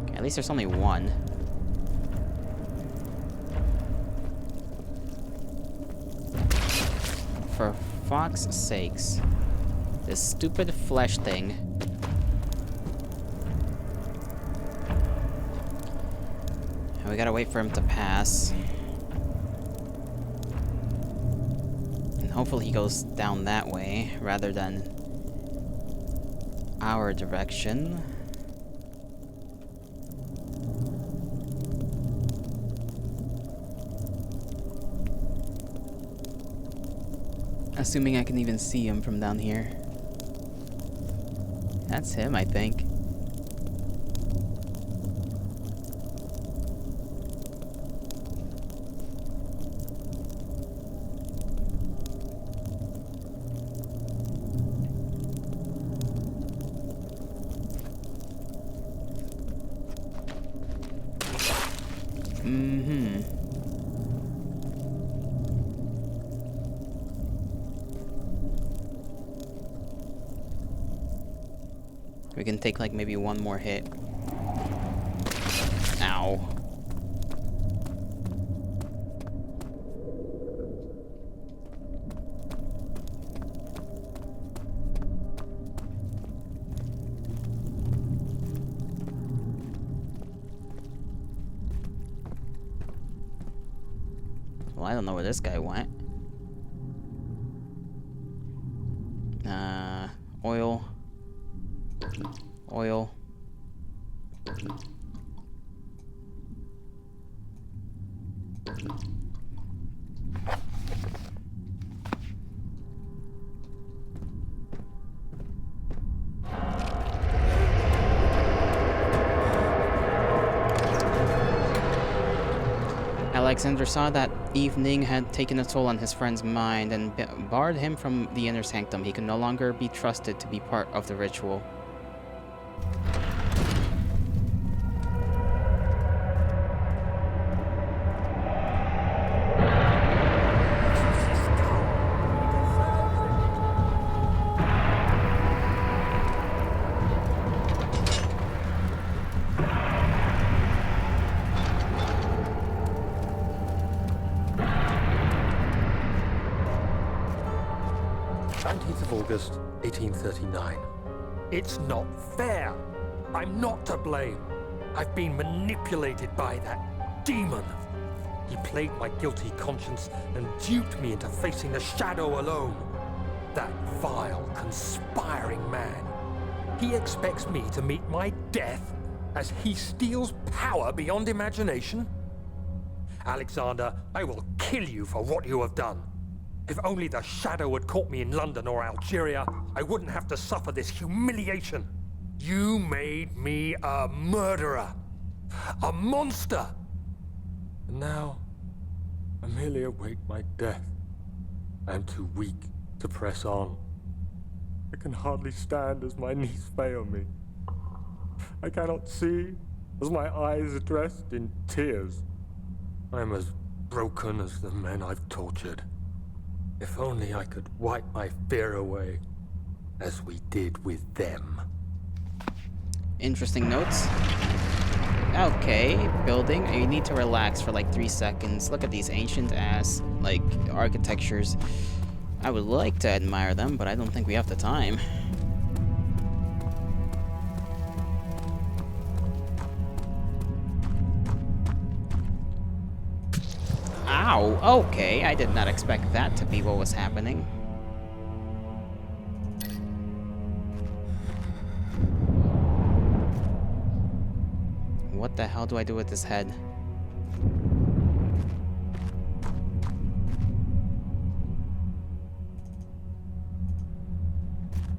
Okay, at least there's only one. For fuck's sakes. This stupid flesh thing. And we gotta wait for him to pass. And hopefully he goes down that way rather than our direction. Assuming I can even see him from down here. That's him, I think. We can take like maybe one more hit. Ow. Well, I don't know where this guy went. Oil. Oil. Alexander saw that evening had taken a toll on his friend's mind and barred him from the inner sanctum. He could no longer be trusted to be part of the ritual. August 1839. It's not fair. I'm not to blame. I've been manipulated by that demon. He played my guilty conscience and duped me into facing the shadow alone. That vile, conspiring man. He expects me to meet my death as he steals power beyond imagination. Alexander, I will kill you for what you have done. If only the shadow had caught me in London or Algeria, I wouldn't have to suffer this humiliation. You made me a murderer. A monster. And now, I merely await my death. I am too weak to press on. I can hardly stand as my knees fail me. I cannot see as my eyes are dressed in tears. I am as broken as the men I've tortured. If only I could wipe my fear away, as we did with them. Interesting notes. Okay, building. You need to relax for like 3 seconds. Look at these ancient ass, like, architectures. I would like to admire them, but I don't think we have the time. Ow, okay, I did not expect that to be what was happening. What the hell do I do with this head?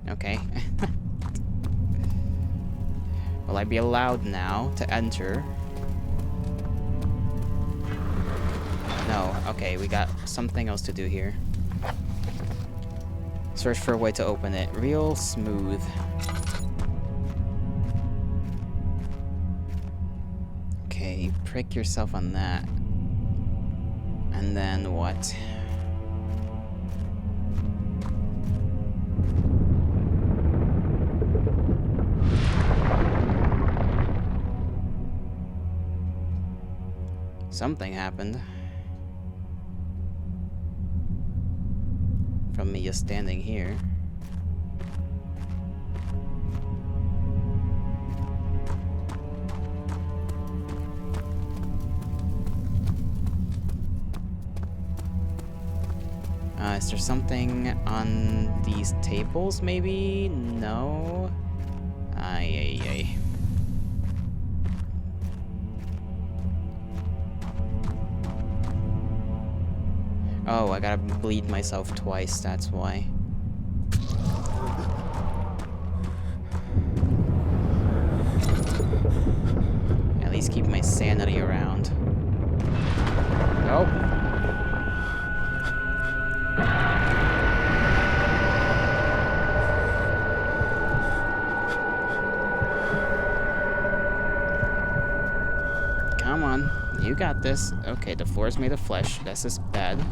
Okay. Will I be allowed now to enter? No. Okay, we got something else to do here. Search for a way to open it. Real smooth. Okay, prick yourself on that. And then what? Something happened. of me just standing here. Is there something on these tables, maybe? No? Ay, ay, ay. Oh, I gotta bleed myself twice, that's why. At least keep my sanity around. Nope. Come on, you got this. Okay, the floor's made of flesh. This is bad.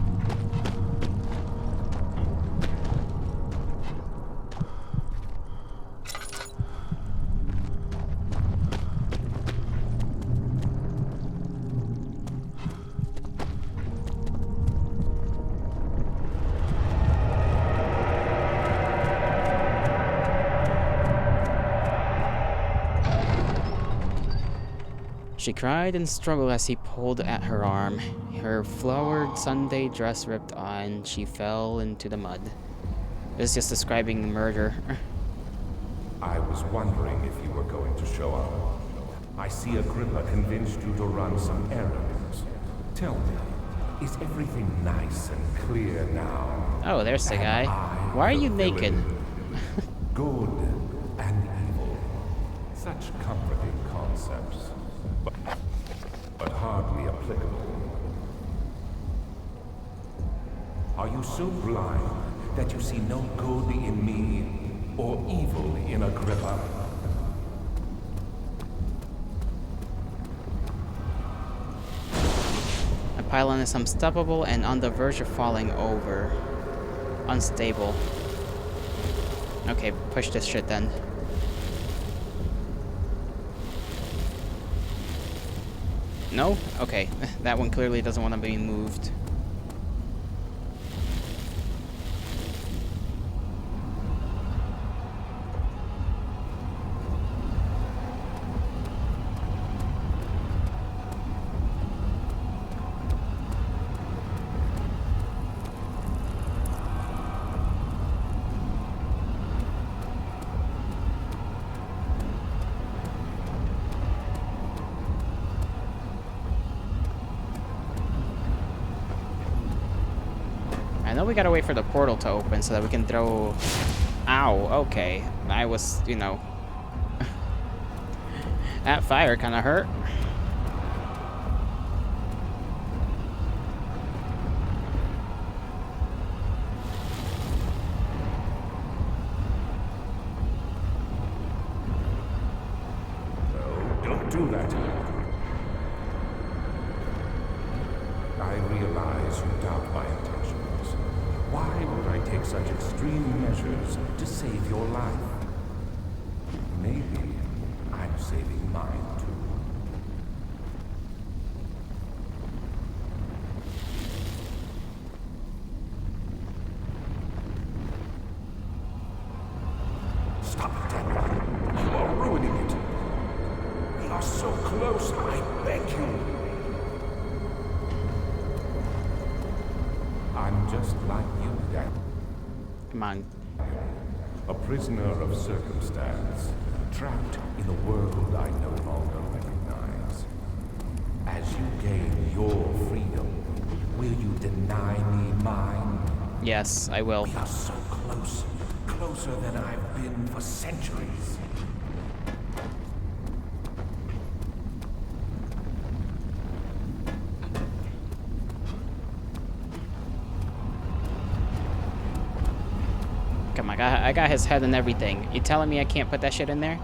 She cried and struggled as he pulled at her arm. Her flowered Sunday dress ripped on. She fell into the mud. This is just describing murder. I was wondering if you were going to show up. I see Agrippa convinced you to run some errands. Tell me, is everything nice and clear now? Oh, there's the guy. Why are you naked? Good and evil. Such comforting concepts. But hardly applicable. Are you so blind that you see no good in me or evil in Agrippa? A pylon is unstoppable and on the verge of falling over. Unstable. Okay, push this shit then. No? Okay. That one clearly doesn't want to be moved. I know we gotta wait for the portal to open so that we can throw... Ow, okay. I was, you know... that fire kinda hurt. No, don't do that. I realize you doubt my intentions. Why would I take such extreme measures to save your life? Maybe I'm saving mine too. Stop it, Daniel. You are ruining it. We are so close, I beg you. I'm just like you, Daniel. Come on. A prisoner of circumstance, trapped in a world I no longer recognize. As you gain your freedom, will you deny me mine? Yes, I will. We are so close, closer than I've been for centuries. Come on, I got his head and everything. You telling me I can't put that shit in there?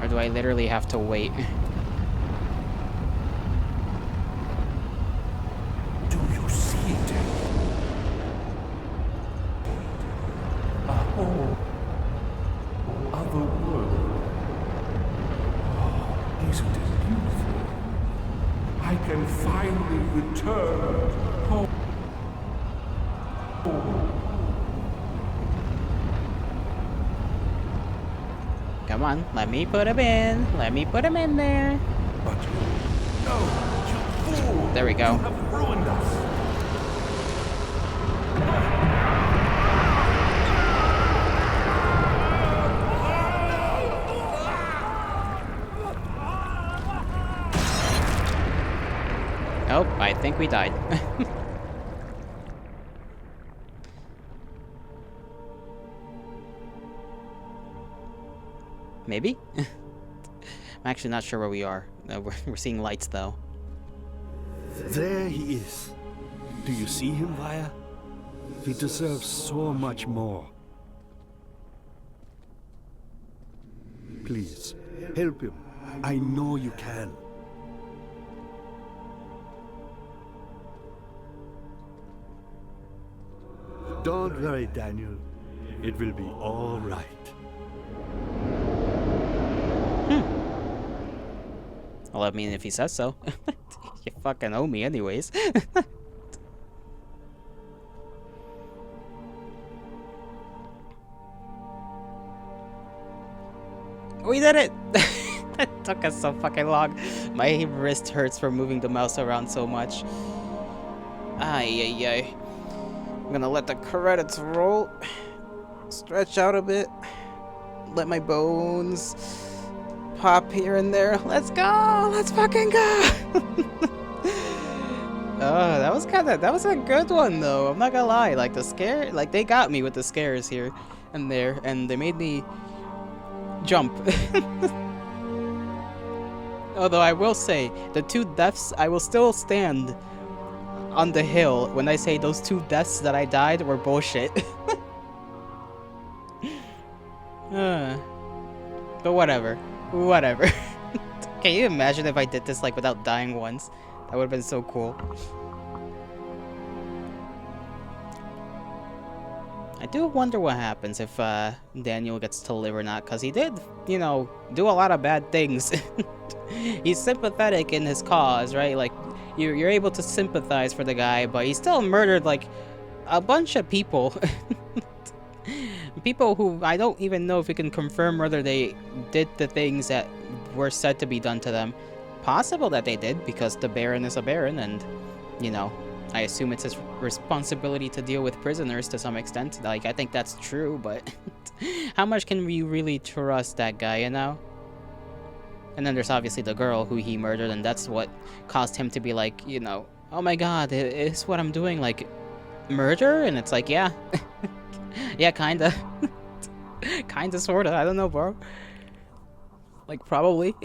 Or do I literally have to wait? Do you see it? A whole other world. Oh, isn't it beautiful? I can finally return home. Come on, let me put him in. Let me put him in there. But no, you fool! There we go. You have ruined us. Oh, I think we died. Maybe? I'm actually not sure where we are. We're seeing lights, though. There he is. Do you see him, Vaya? He deserves so much more. Please, help him. I know you can. Don't worry, Daniel. It will be all right. Well, I mean, if he says so. You fucking owe me anyways. We did it! That took us so fucking long. My wrist hurts from moving the mouse around so much. Ay, ay, ay. I'm gonna let the credits roll. Stretch out a bit. Let my bones pop here and there. Let's go! Let's fucking go! Oh, that was a good one though. I'm not gonna lie. Like the scare, like they got me with the scares here and there, and they made me jump. Although I will say, the 2 deaths, I will still stand on the hill when I say those 2 deaths that I died were bullshit. But whatever. Whatever. Can you imagine if I did this like without dying once? That would have been so cool. I do wonder what happens if Daniel gets to live or not, because he did, you know, do a lot of bad things. He's sympathetic in his cause, right? Like, you're able to sympathize for the guy, but he still murdered, like, a bunch of people. People who I don't even know if we can confirm whether they did the things that were said to be done to them. Possible that they did, because the Baron is a Baron, and, you know, I assume it's his responsibility to deal with prisoners to some extent. Like, I think that's true, but how much can we really trust that guy, you know? And then there's obviously the girl who he murdered, and that's what caused him to be like, you know, oh my god, is what I'm doing, like, murder? And it's like, yeah. Yeah, kinda. Kinda, sorta, I don't know, bro. Like, probably.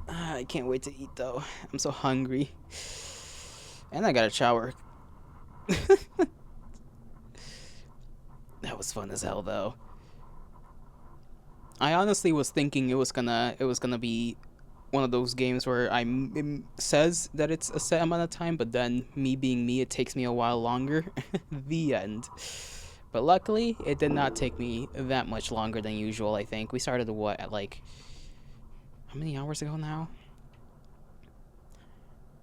I can't wait to eat, though. I'm so hungry. And I got a shower. That was fun as hell, though. I honestly was thinking it was gonna be one of those games where it says that it's a set amount of time, but then me being me, it takes me a while longer. The end. But luckily, it did not take me that much longer than usual, I think. We started, what, at like... How many hours ago now?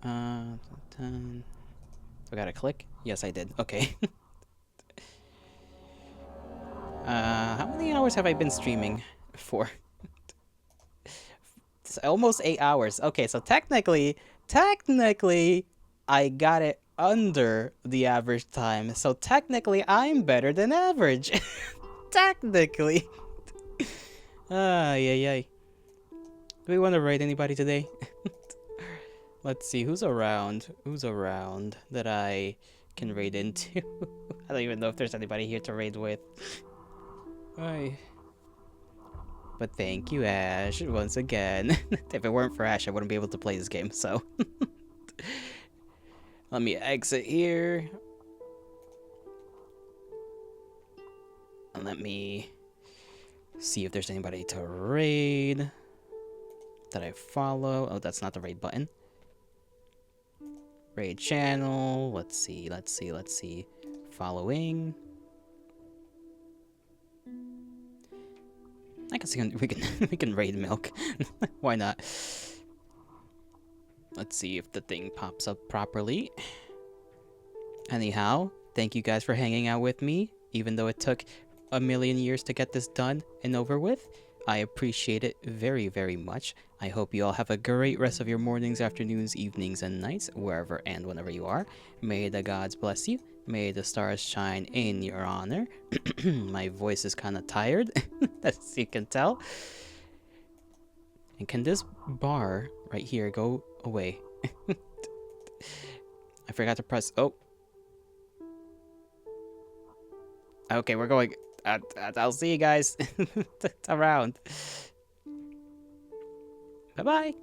10. I gotta click? Yes, I did. Okay. How many hours have I been streaming for? It's almost 8 hours. Okay, so technically, I got it under the average time. So technically, I'm better than average. Technically. Yay. Do we want to raid anybody today? Let's see, who's around? Who's around that I can raid into? I don't even know if there's anybody here to raid with. Hi. But thank you, Ash, once again. If it weren't for Ash, I wouldn't be able to play this game, so. Let me exit here. And let me see if there's anybody to raid that I follow. Oh, that's not the raid button. Raid channel. Let's see. Following. I guess we can raid milk. Why not? Let's see if the thing pops up properly. Anyhow, thank you guys for hanging out with me, even though it took a million years to get this done and over with. I appreciate it very, very much. I hope you all have a great rest of your mornings, afternoons, evenings, and nights, wherever and whenever you are. May the gods bless you. May the stars shine in your honor. My voice is kind of tired, as you can tell. And can this bar right here go away? I forgot to press... Oh. Okay, we're going... I'll see you guys around. Bye-bye.